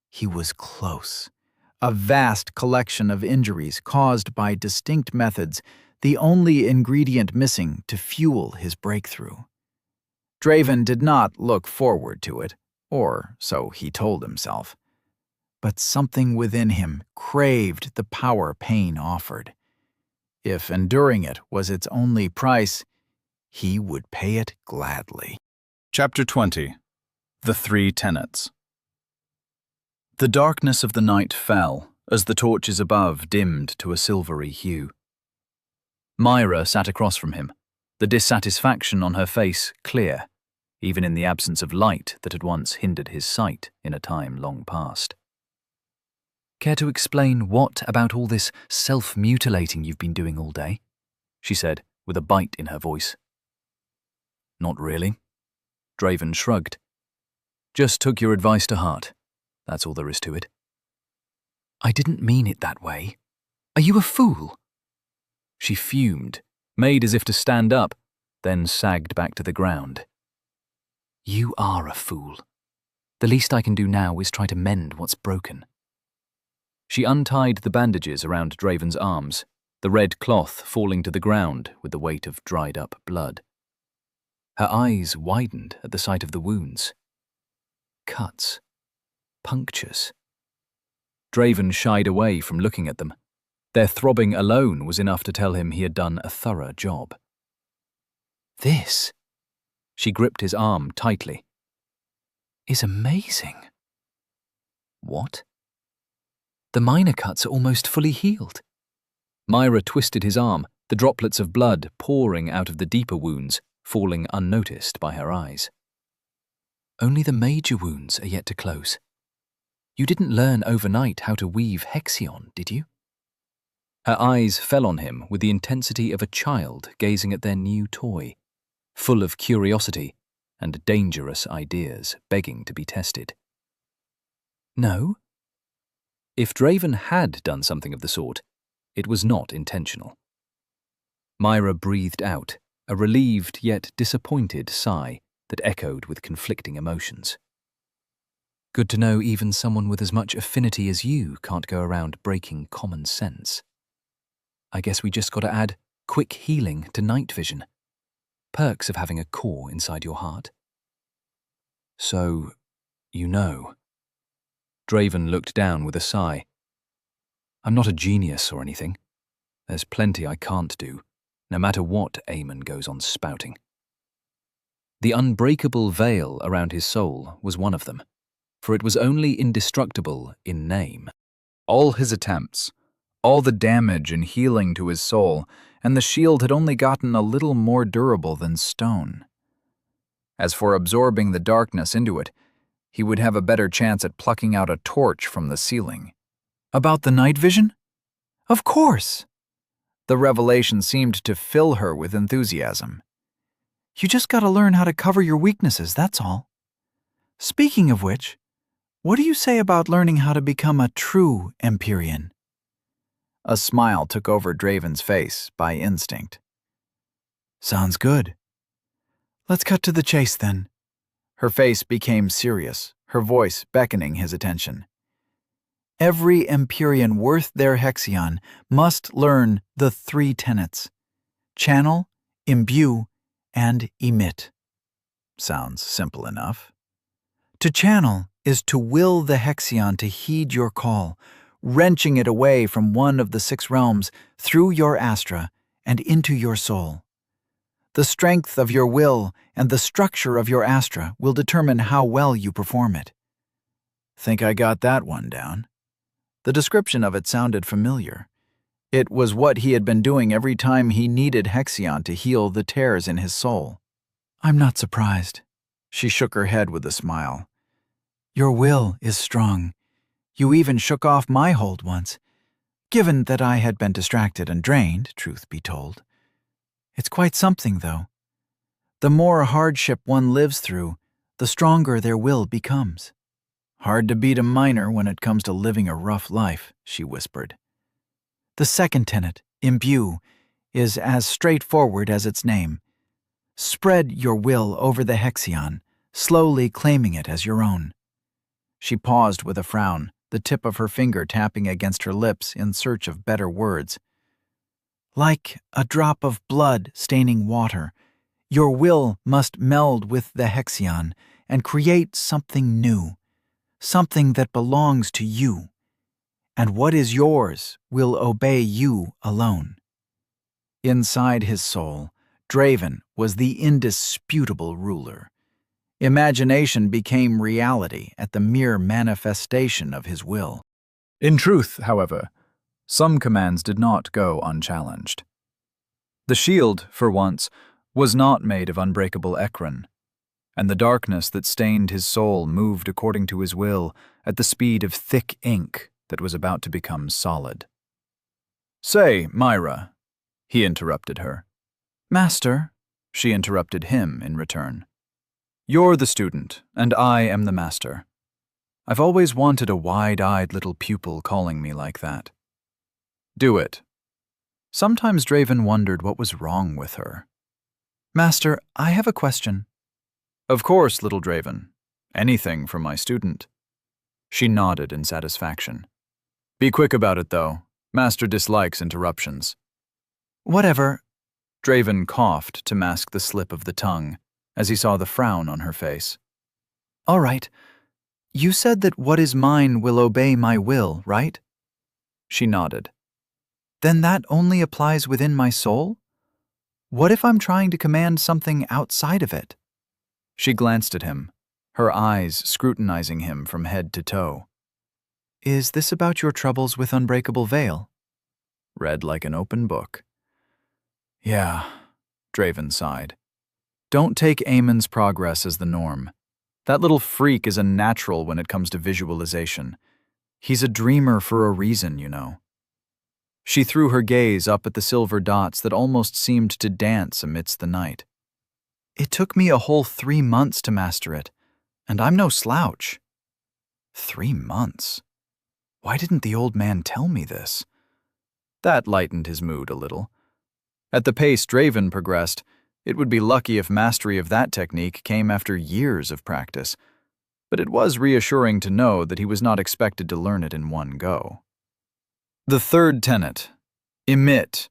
He was close. A vast collection of injuries caused by distinct methods, the only ingredient missing to fuel his breakthrough. Draven did not look forward to it, or so he told himself. But something within him craved the power pain offered. If enduring it was its only price, he would pay it gladly. Chapter 20. The Three Tenets. The darkness of the night fell as the torches above dimmed to a silvery hue. Myra sat across from him, the dissatisfaction on her face clear, even in the absence of light that had once hindered his sight in a time long past. "Care to explain what about all this self-mutilating you've been doing all day?" she said, with a bite in her voice. "Not really." Draven shrugged. "Just took your advice to heart. That's all there is to it." "I didn't mean it that way. Are you a fool?" She fumed, made as if to stand up, then sagged back to the ground. "You are a fool. The least I can do now is try to mend what's broken." She untied the bandages around Draven's arms, the red cloth falling to the ground with the weight of dried-up blood. Her eyes widened at the sight of the wounds. Cuts. Punctures. Draven shied away from looking at them. Their throbbing alone was enough to tell him he had done a thorough job. "This," she gripped his arm tightly, "is amazing." "What?" "The minor cuts are almost fully healed." Myra twisted his arm, the droplets of blood pouring out of the deeper wounds, falling unnoticed by her eyes. "Only the major wounds are yet to close. You didn't learn overnight how to weave Hexion, did you?" Her eyes fell on him with the intensity of a child gazing at their new toy, full of curiosity and dangerous ideas begging to be tested. "No?" If Draven had done something of the sort, it was not intentional. Myra breathed out, a relieved yet disappointed sigh that echoed with conflicting emotions. Good to know even someone with as much affinity as you can't go around breaking common sense. I guess we just gotta add quick healing to night vision. Perks of having a core inside your heart. So, you know. Draven looked down with a sigh. I'm not a genius or anything. There's plenty I can't do, no matter what Eamon goes on spouting. The unbreakable veil around his soul was one of them, for it was only indestructible in name. All his attempts, all the damage and healing to his soul, and the shield had only gotten a little more durable than stone. As for absorbing the darkness into it, he would have a better chance at plucking out a torch from the ceiling. About the night vision? Of course! The revelation seemed to fill her with enthusiasm. You just gotta learn how to cover your weaknesses, that's all. Speaking of which, what do you say about learning how to become a true Empyrean? A smile took over Draven's face by instinct. Sounds good. Let's cut to the chase then. Her face became serious, her voice beckoning his attention. Every Empyrean worth their Hexion must learn the 3 tenets: channel, imbue, and emit. Sounds simple enough. To channel is to will the Hexion to heed your call, wrenching it away from one of the 6 realms through your astra and into your soul. The strength of your will and the structure of your astra will determine how well you perform it. Think I got that one down. The description of it sounded familiar. It was what he had been doing every time he needed Hexion to heal the tears in his soul. I'm not surprised. She shook her head with a smile. Your will is strong. You even shook off my hold once, given that I had been distracted and drained, truth be told. It's quite something, though. The more hardship one lives through, the stronger their will becomes. Hard to beat a miner when it comes to living a rough life, she whispered. The 2nd tenet, imbue, is as straightforward as its name. Spread your will over the Hexion, slowly claiming it as your own. She paused with a frown, the tip of her finger tapping against her lips in search of better words. Like a drop of blood staining water, your will must meld with the Hexion and create something new, something that belongs to you. And what is yours will obey you alone. Inside his soul, Draven was the indisputable ruler. Imagination became reality at the mere manifestation of his will. In truth, however, some commands did not go unchallenged. The shield, for once, was not made of unbreakable ecran, and the darkness that stained his soul moved according to his will at the speed of thick ink that was about to become solid. "Say, Myra," he interrupted her. Master, she interrupted him in return. "You're the student, and I am the master. I've always wanted a wide-eyed little pupil calling me like that. Do it." Sometimes Draven wondered what was wrong with her. Master, I have a question. Of course, little Draven. Anything for my student. She nodded in satisfaction. Be quick about it, though. Master dislikes interruptions. Whatever. Draven coughed to mask the slip of the tongue as he saw the frown on her face. All right. You said that what is mine will obey my will, right? She nodded. Then that only applies within my soul? What if I'm trying to command something outside of it? She glanced at him, her eyes scrutinizing him from head to toe. Is this about your troubles with Unbreakable Veil? Read like an open book. Yeah, Draven sighed. Don't take Eamon's progress as the norm. That little freak is a natural when it comes to visualization. He's a dreamer for a reason, you know. She threw her gaze up at the silver dots that almost seemed to dance amidst the night. It took me a whole 3 months to master it, and I'm no slouch. 3 months? Why didn't the old man tell me this? That lightened his mood a little. At the pace Draven progressed, it would be lucky if mastery of that technique came after years of practice. but it was reassuring to know that he was not expected to learn it in one go. The third tenet, emit.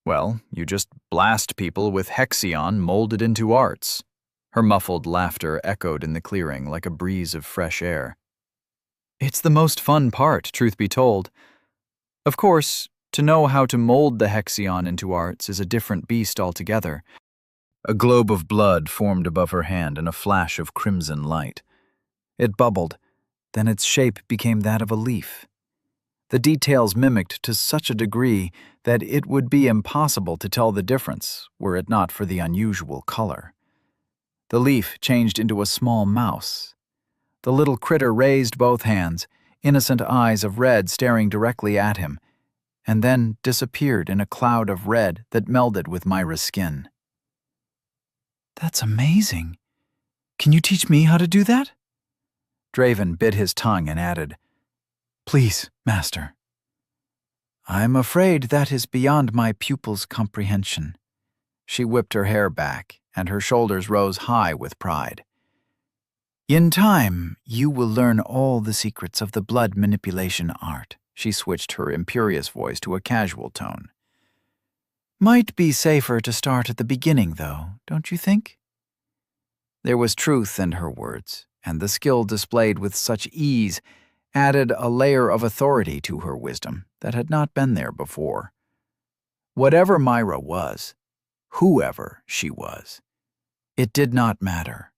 Well, you just blast people with Hexion molded into arts. Her muffled laughter echoed in the clearing like a breeze of fresh air. It's the most fun part, truth be told. Of course, to know how to mold the Hexion into arts is a different beast altogether. A globe of blood formed above her hand in a flash of crimson light. It bubbled, then its shape became that of a leaf. The details mimicked to such a degree that it would be impossible to tell the difference were it not for the unusual color. The leaf changed into a small mouse. The little critter raised both hands, innocent eyes of red staring directly at him, and then disappeared in a cloud of red that melded with Myra's skin. That's amazing. Can you teach me how to do that? Draven bit his tongue and added, Please, master. I'm afraid that is beyond my pupil's comprehension. She whipped her hair back, and her shoulders rose high with pride. In time, you will learn all the secrets of the blood manipulation art. She switched her imperious voice to a casual tone. Might be safer to start at the beginning, though, don't you think? There was truth in her words, and the skill displayed with such ease added a layer of authority to her wisdom that had not been there before. Whatever Myra was, whoever she was, it did not matter.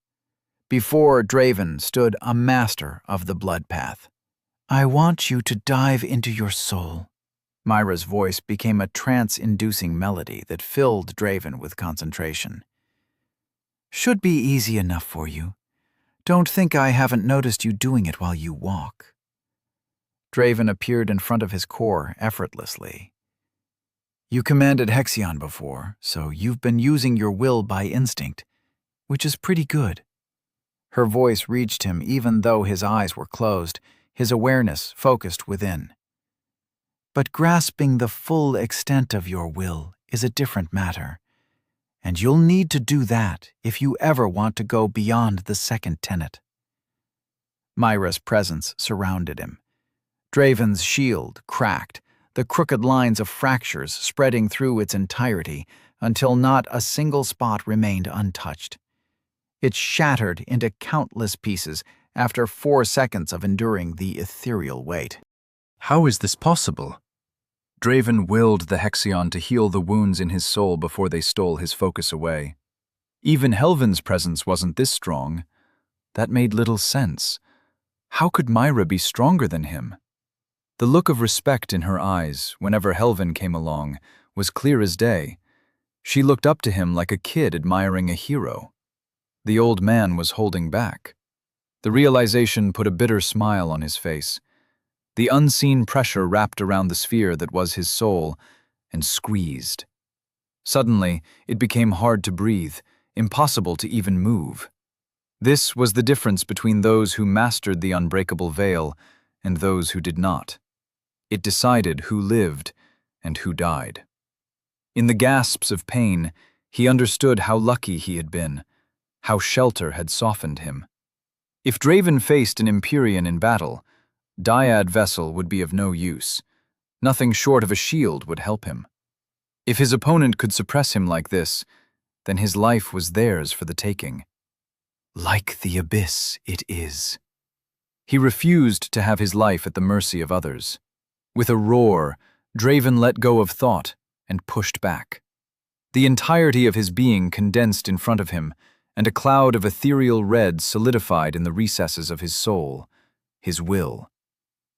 Before Draven stood a master of the blood path. I want you to dive into your soul. Myra's voice became a trance-inducing melody that filled Draven with concentration. Should be easy enough for you. Don't think I haven't noticed you doing it while you walk. Draven appeared in front of his core effortlessly. You commanded Hexion before, so you've been using your will by instinct, which is pretty good. Her voice reached him even though his eyes were closed, his awareness focused within. But grasping the full extent of your will is a different matter, and you'll need to do that if you ever want to go beyond the second tenet. Myra's presence surrounded him. Draven's shield cracked, the crooked lines of fractures spreading through its entirety until not a single spot remained untouched. It shattered into countless pieces after 4 seconds of enduring the ethereal weight. How is this possible? Draven willed the Hexion to heal the wounds in his soul before they stole his focus away. Even Helvin's presence wasn't this strong. That made little sense. How could Myra be stronger than him? The look of respect in her eyes whenever Helvin came along was clear as day. She looked up to him like a kid admiring a hero. The old man was holding back. The realization put a bitter smile on his face. The unseen pressure wrapped around the sphere that was his soul and squeezed. Suddenly, it became hard to breathe, impossible to even move. This was the difference between those who mastered the unbreakable veil and those who did not. It decided who lived and who died. In the gasps of pain, he understood how lucky he had been, how shelter had softened him. If Draven faced an Empyrean in battle, Dyad Vessel would be of no use. Nothing short of a shield would help him. If his opponent could suppress him like this, then his life was theirs for the taking. Like the abyss it is. He refused to have his life at the mercy of others. With a roar, Draven let go of thought and pushed back. The entirety of his being condensed in front of him, and a cloud of ethereal red solidified in the recesses of his soul, his will.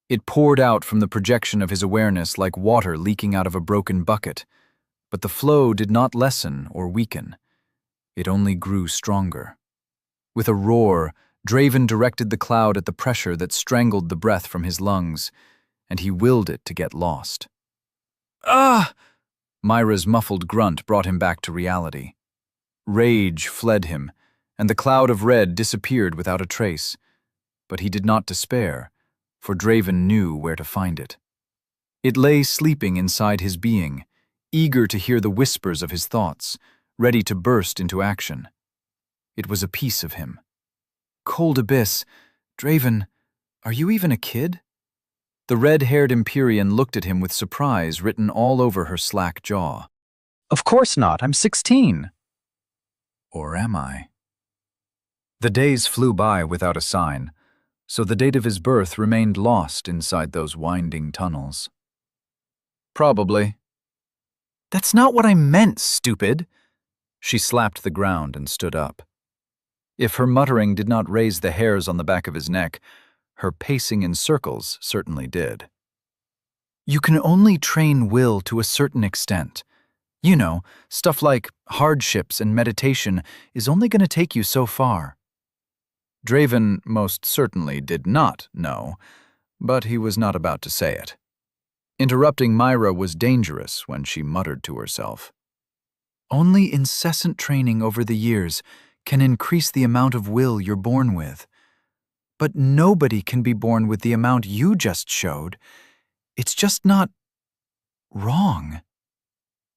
It poured out from the projection of his awareness like water leaking out of a broken bucket, but the flow did not lessen or weaken. It only grew stronger. With a roar, Draven directed the cloud at the pressure that strangled the breath from his lungs, and he willed it to get lost. Ah! Myra's muffled grunt brought him back to reality. Rage fled him, and the cloud of red disappeared without a trace. But he did not despair, for Draven knew where to find it. It lay sleeping inside his being, eager to hear the whispers of his thoughts, ready to burst into action. It was a piece of him. Cold abyss. Draven, are you even a kid? The red-haired Empyrean looked at him with surprise written all over her slack jaw. Of course not, I'm 16. Or am I? The days flew by without a sign, so the date of his birth remained lost inside those winding tunnels. Probably. That's not what I meant, stupid! She slapped the ground and stood up. If her muttering did not raise the hairs on the back of his neck, her pacing in circles certainly did. You can only train will to a certain extent. You know, stuff like hardships and meditation is only going to take you so far. Draven most certainly did not know, but he was not about to say it. Interrupting Myra was dangerous when she muttered to herself. Only incessant training over the years can increase the amount of will you're born with. But nobody can be born with the amount you just showed. It's just not wrong.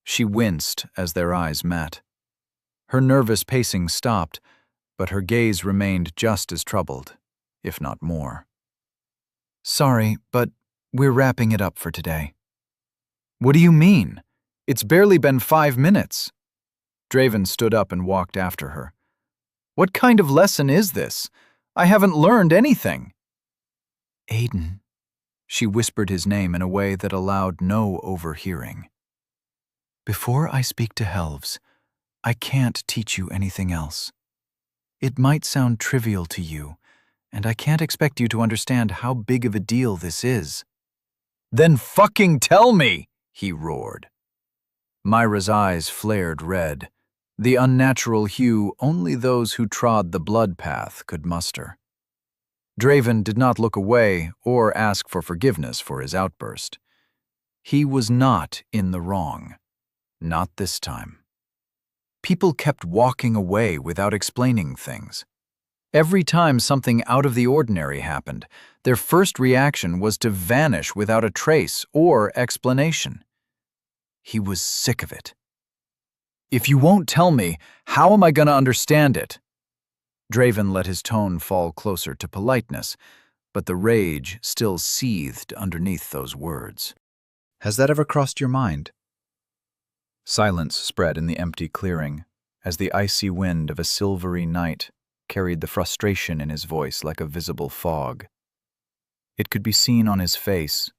She winced as their eyes met. Her nervous pacing stopped, but her gaze remained just as troubled, if not more. Sorry, but we're wrapping it up for today. What do you mean? It's barely been 5 minutes. Draven stood up and walked after her. What kind of lesson is this? I haven't learned anything. Aiden. She whispered his name in a way that allowed no overhearing. Before I speak to Helves, I can't teach you anything else. It might sound trivial to you, and I can't expect you to understand how big of a deal this is. Then fucking tell me, he roared. Myra's eyes flared red, the unnatural hue only those who trod the blood path could muster. Draven did not look away or ask for forgiveness for his outburst. He was not in the wrong. Not this time. People kept walking away without explaining things. Every time something out of the ordinary happened, their first reaction was to vanish without a trace or explanation. He was sick of it. If you won't tell me, how am I going to understand it? Draven let his tone fall closer to politeness, but the rage still seethed underneath those words. Has that ever crossed your mind? Silence spread in the empty clearing, as the icy wind of a silvery night carried the frustration in his voice like a visible fog. It could be seen on his face.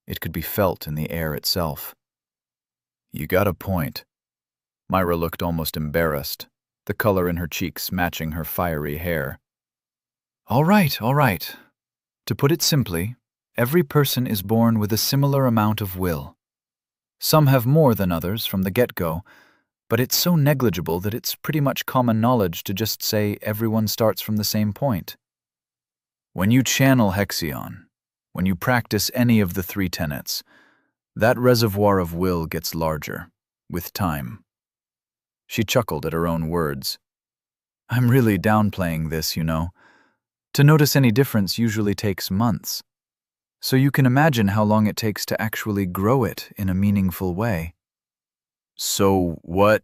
It could be felt in the air itself. You got a point. Myra looked almost embarrassed, the color in her cheeks matching her fiery hair. All right. To put it simply, every person is born with a similar amount of will. Some have more than others from the get-go, but it's so negligible that it's pretty much common knowledge to just say everyone starts from the same point. When you channel Hexion, when you practice any of the 3 tenets, that reservoir of will gets larger, with time. She chuckled at her own words. I'm really downplaying this, you know. To notice any difference usually takes months. So you can imagine how long it takes to actually grow it in a meaningful way. So what?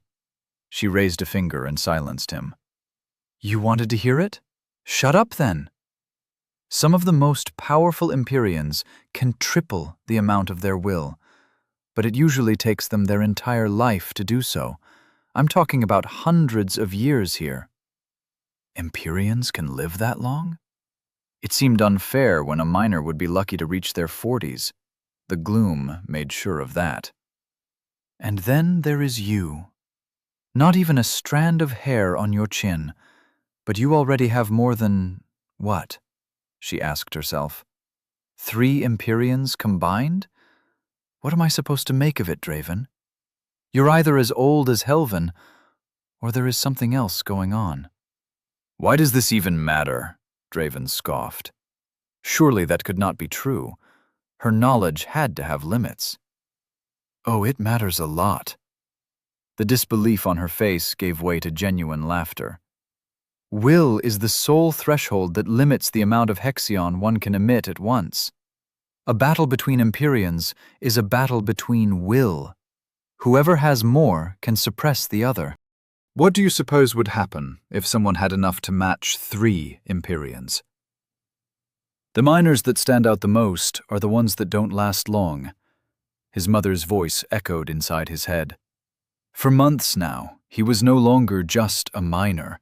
She raised a finger and silenced him. You wanted to hear it? Shut up then. Some of the most powerful Empyreans can triple the amount of their will, but it usually takes them their entire life to do so. I'm talking about hundreds of years here. Empyreans can live that long? It seemed unfair when a minor would be lucky to reach their 40s. The gloom made sure of that. And then there is you. Not even a strand of hair on your chin, but you already have more than, what? She asked herself. 3 Empyreans combined? What am I supposed to make of it, Draven? You're either as old as Helven, or there is something else going on. Why does this even matter? Draven scoffed. Surely that could not be true. Her knowledge had to have limits. Oh, it matters a lot. The disbelief on her face gave way to genuine laughter. Will is the sole threshold that limits the amount of Hexion one can emit at once. A battle between Empyreans is a battle between will. Whoever has more can suppress the other. What do you suppose would happen if someone had enough to match 3 Empyreans? The miners that stand out the most are the ones that don't last long. His mother's voice echoed inside his head. For months now, he was no longer just a miner.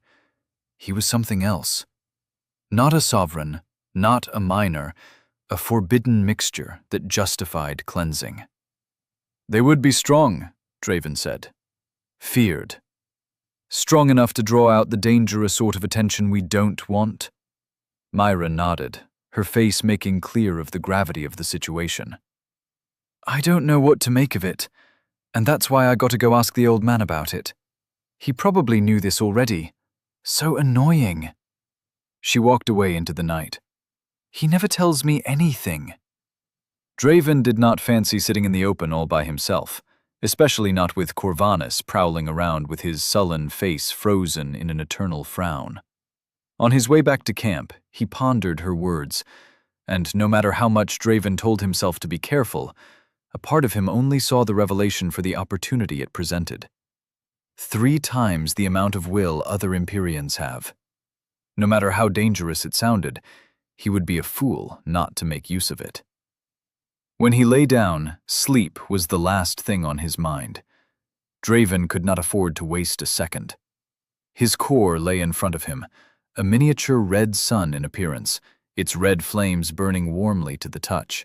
He was something else. Not a sovereign, not a miner, a forbidden mixture that justified cleansing. They would be strong, Draven said. Feared. Strong enough to draw out the dangerous sort of attention we don't want? Myra nodded, her face making clear of the gravity of the situation. I don't know what to make of it, and that's why I got to go ask the old man about it. He probably knew this already. So annoying. She walked away into the night. He never tells me anything. Draven did not fancy sitting in the open all by himself, especially not with Corvanus prowling around with his sullen face frozen in an eternal frown. On his way back to camp, he pondered her words, and no matter how much Draven told himself to be careful, a part of him only saw the revelation for the opportunity it presented. 3 times the amount of will other Empyreans have. No matter how dangerous it sounded, he would be a fool not to make use of it. When he lay down, sleep was the last thing on his mind. Draven could not afford to waste a second. His core lay in front of him, a miniature red sun in appearance, its red flames burning warmly to the touch.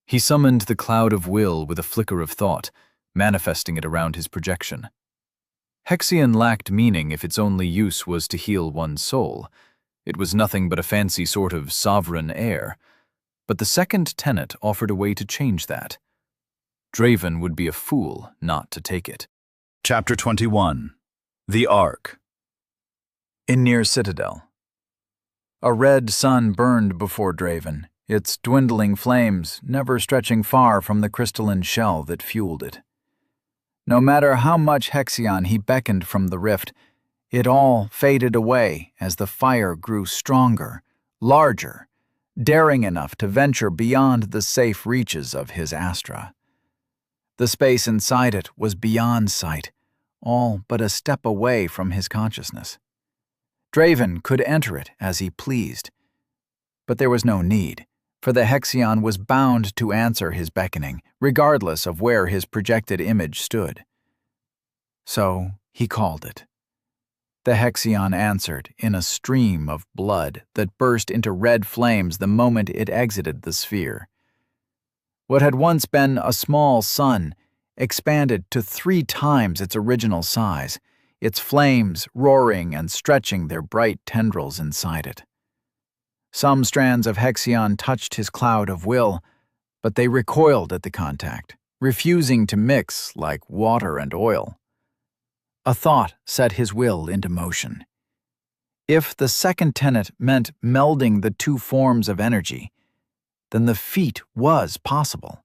He summoned the cloud of will with a flicker of thought, manifesting it around his projection. Hexion lacked meaning if its only use was to heal one's soul. It was nothing but a fancy sort of sovereign air. But the second tenet offered a way to change that. Draven would be a fool not to take it. Chapter 21. The Ark. In Near Citadel. A red sun burned before Draven, its dwindling flames never stretching far from the crystalline shell that fueled it. No matter how much Hexion he beckoned from the rift, it all faded away as the fire grew stronger, larger, daring enough to venture beyond the safe reaches of his Astra. The space inside it was beyond sight, all but a step away from his consciousness. Draven could enter it as he pleased. But there was no need, for the Hexion was bound to answer his beckoning, regardless of where his projected image stood. So he called it. The Hexion answered in a stream of blood that burst into red flames the moment it exited the sphere. What had once been a small sun expanded to 3 times its original size, its flames roaring and stretching their bright tendrils inside it. Some strands of Hexion touched his cloud of will, but they recoiled at the contact, refusing to mix like water and oil. A thought set his will into motion. If the second tenet meant melding the 2 forms of energy, then the feat was possible.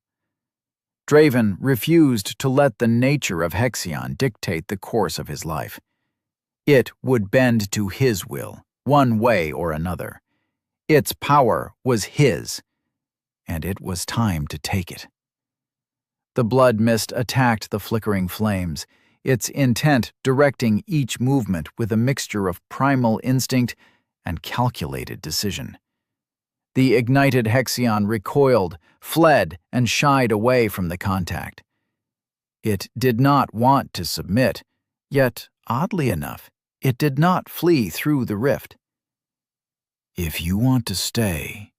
Draven refused to let the nature of Hexion dictate the course of his life. It would bend to his will, one way or another. Its power was his, and it was time to take it. The blood mist attacked the flickering flames, its intent directing each movement with a mixture of primal instinct and calculated decision. The ignited Hexion recoiled, fled, and shied away from the contact. It did not want to submit, yet, oddly enough, it did not flee through the rift. If you want to stay,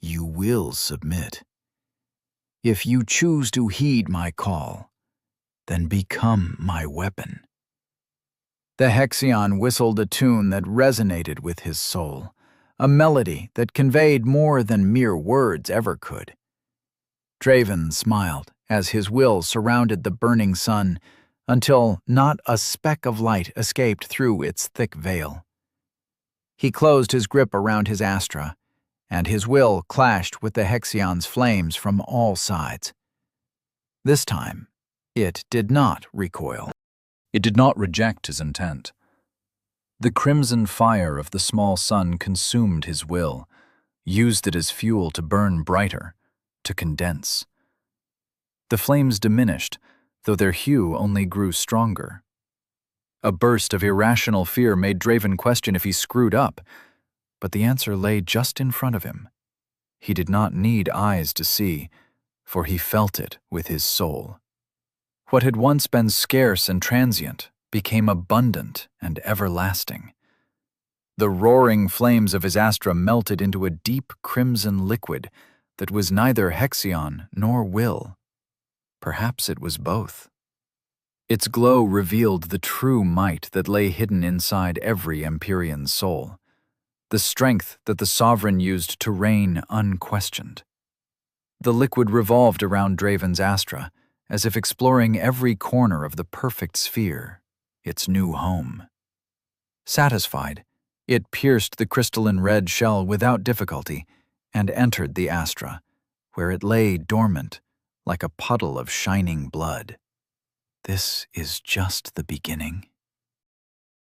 you will submit. If you choose to heed my call, then become my weapon. The Hexion whistled a tune that resonated with his soul, a melody that conveyed more than mere words ever could. Draven smiled as his will surrounded the burning sun until not a speck of light escaped through its thick veil. He closed his grip around his Astra, and his will clashed with the Hexion's flames from all sides. This time, it did not recoil. It did not reject his intent. The crimson fire of the small sun consumed his will, used it as fuel to burn brighter, to condense. The flames diminished, though their hue only grew stronger. A burst of irrational fear made Draven question if he screwed up, but the answer lay just in front of him. He did not need eyes to see, for he felt it with his soul. What had once been scarce and transient became abundant and everlasting. The roaring flames of his astra melted into a deep crimson liquid that was neither Hexion nor will. Perhaps it was both. Its glow revealed the true might that lay hidden inside every Empyrean soul, the strength that the Sovereign used to reign unquestioned. The liquid revolved around Draven's astra, as if exploring every corner of the perfect sphere, its new home. Satisfied, it pierced the crystalline red shell without difficulty and entered the astra, where it lay dormant, like a puddle of shining blood. This is just the beginning,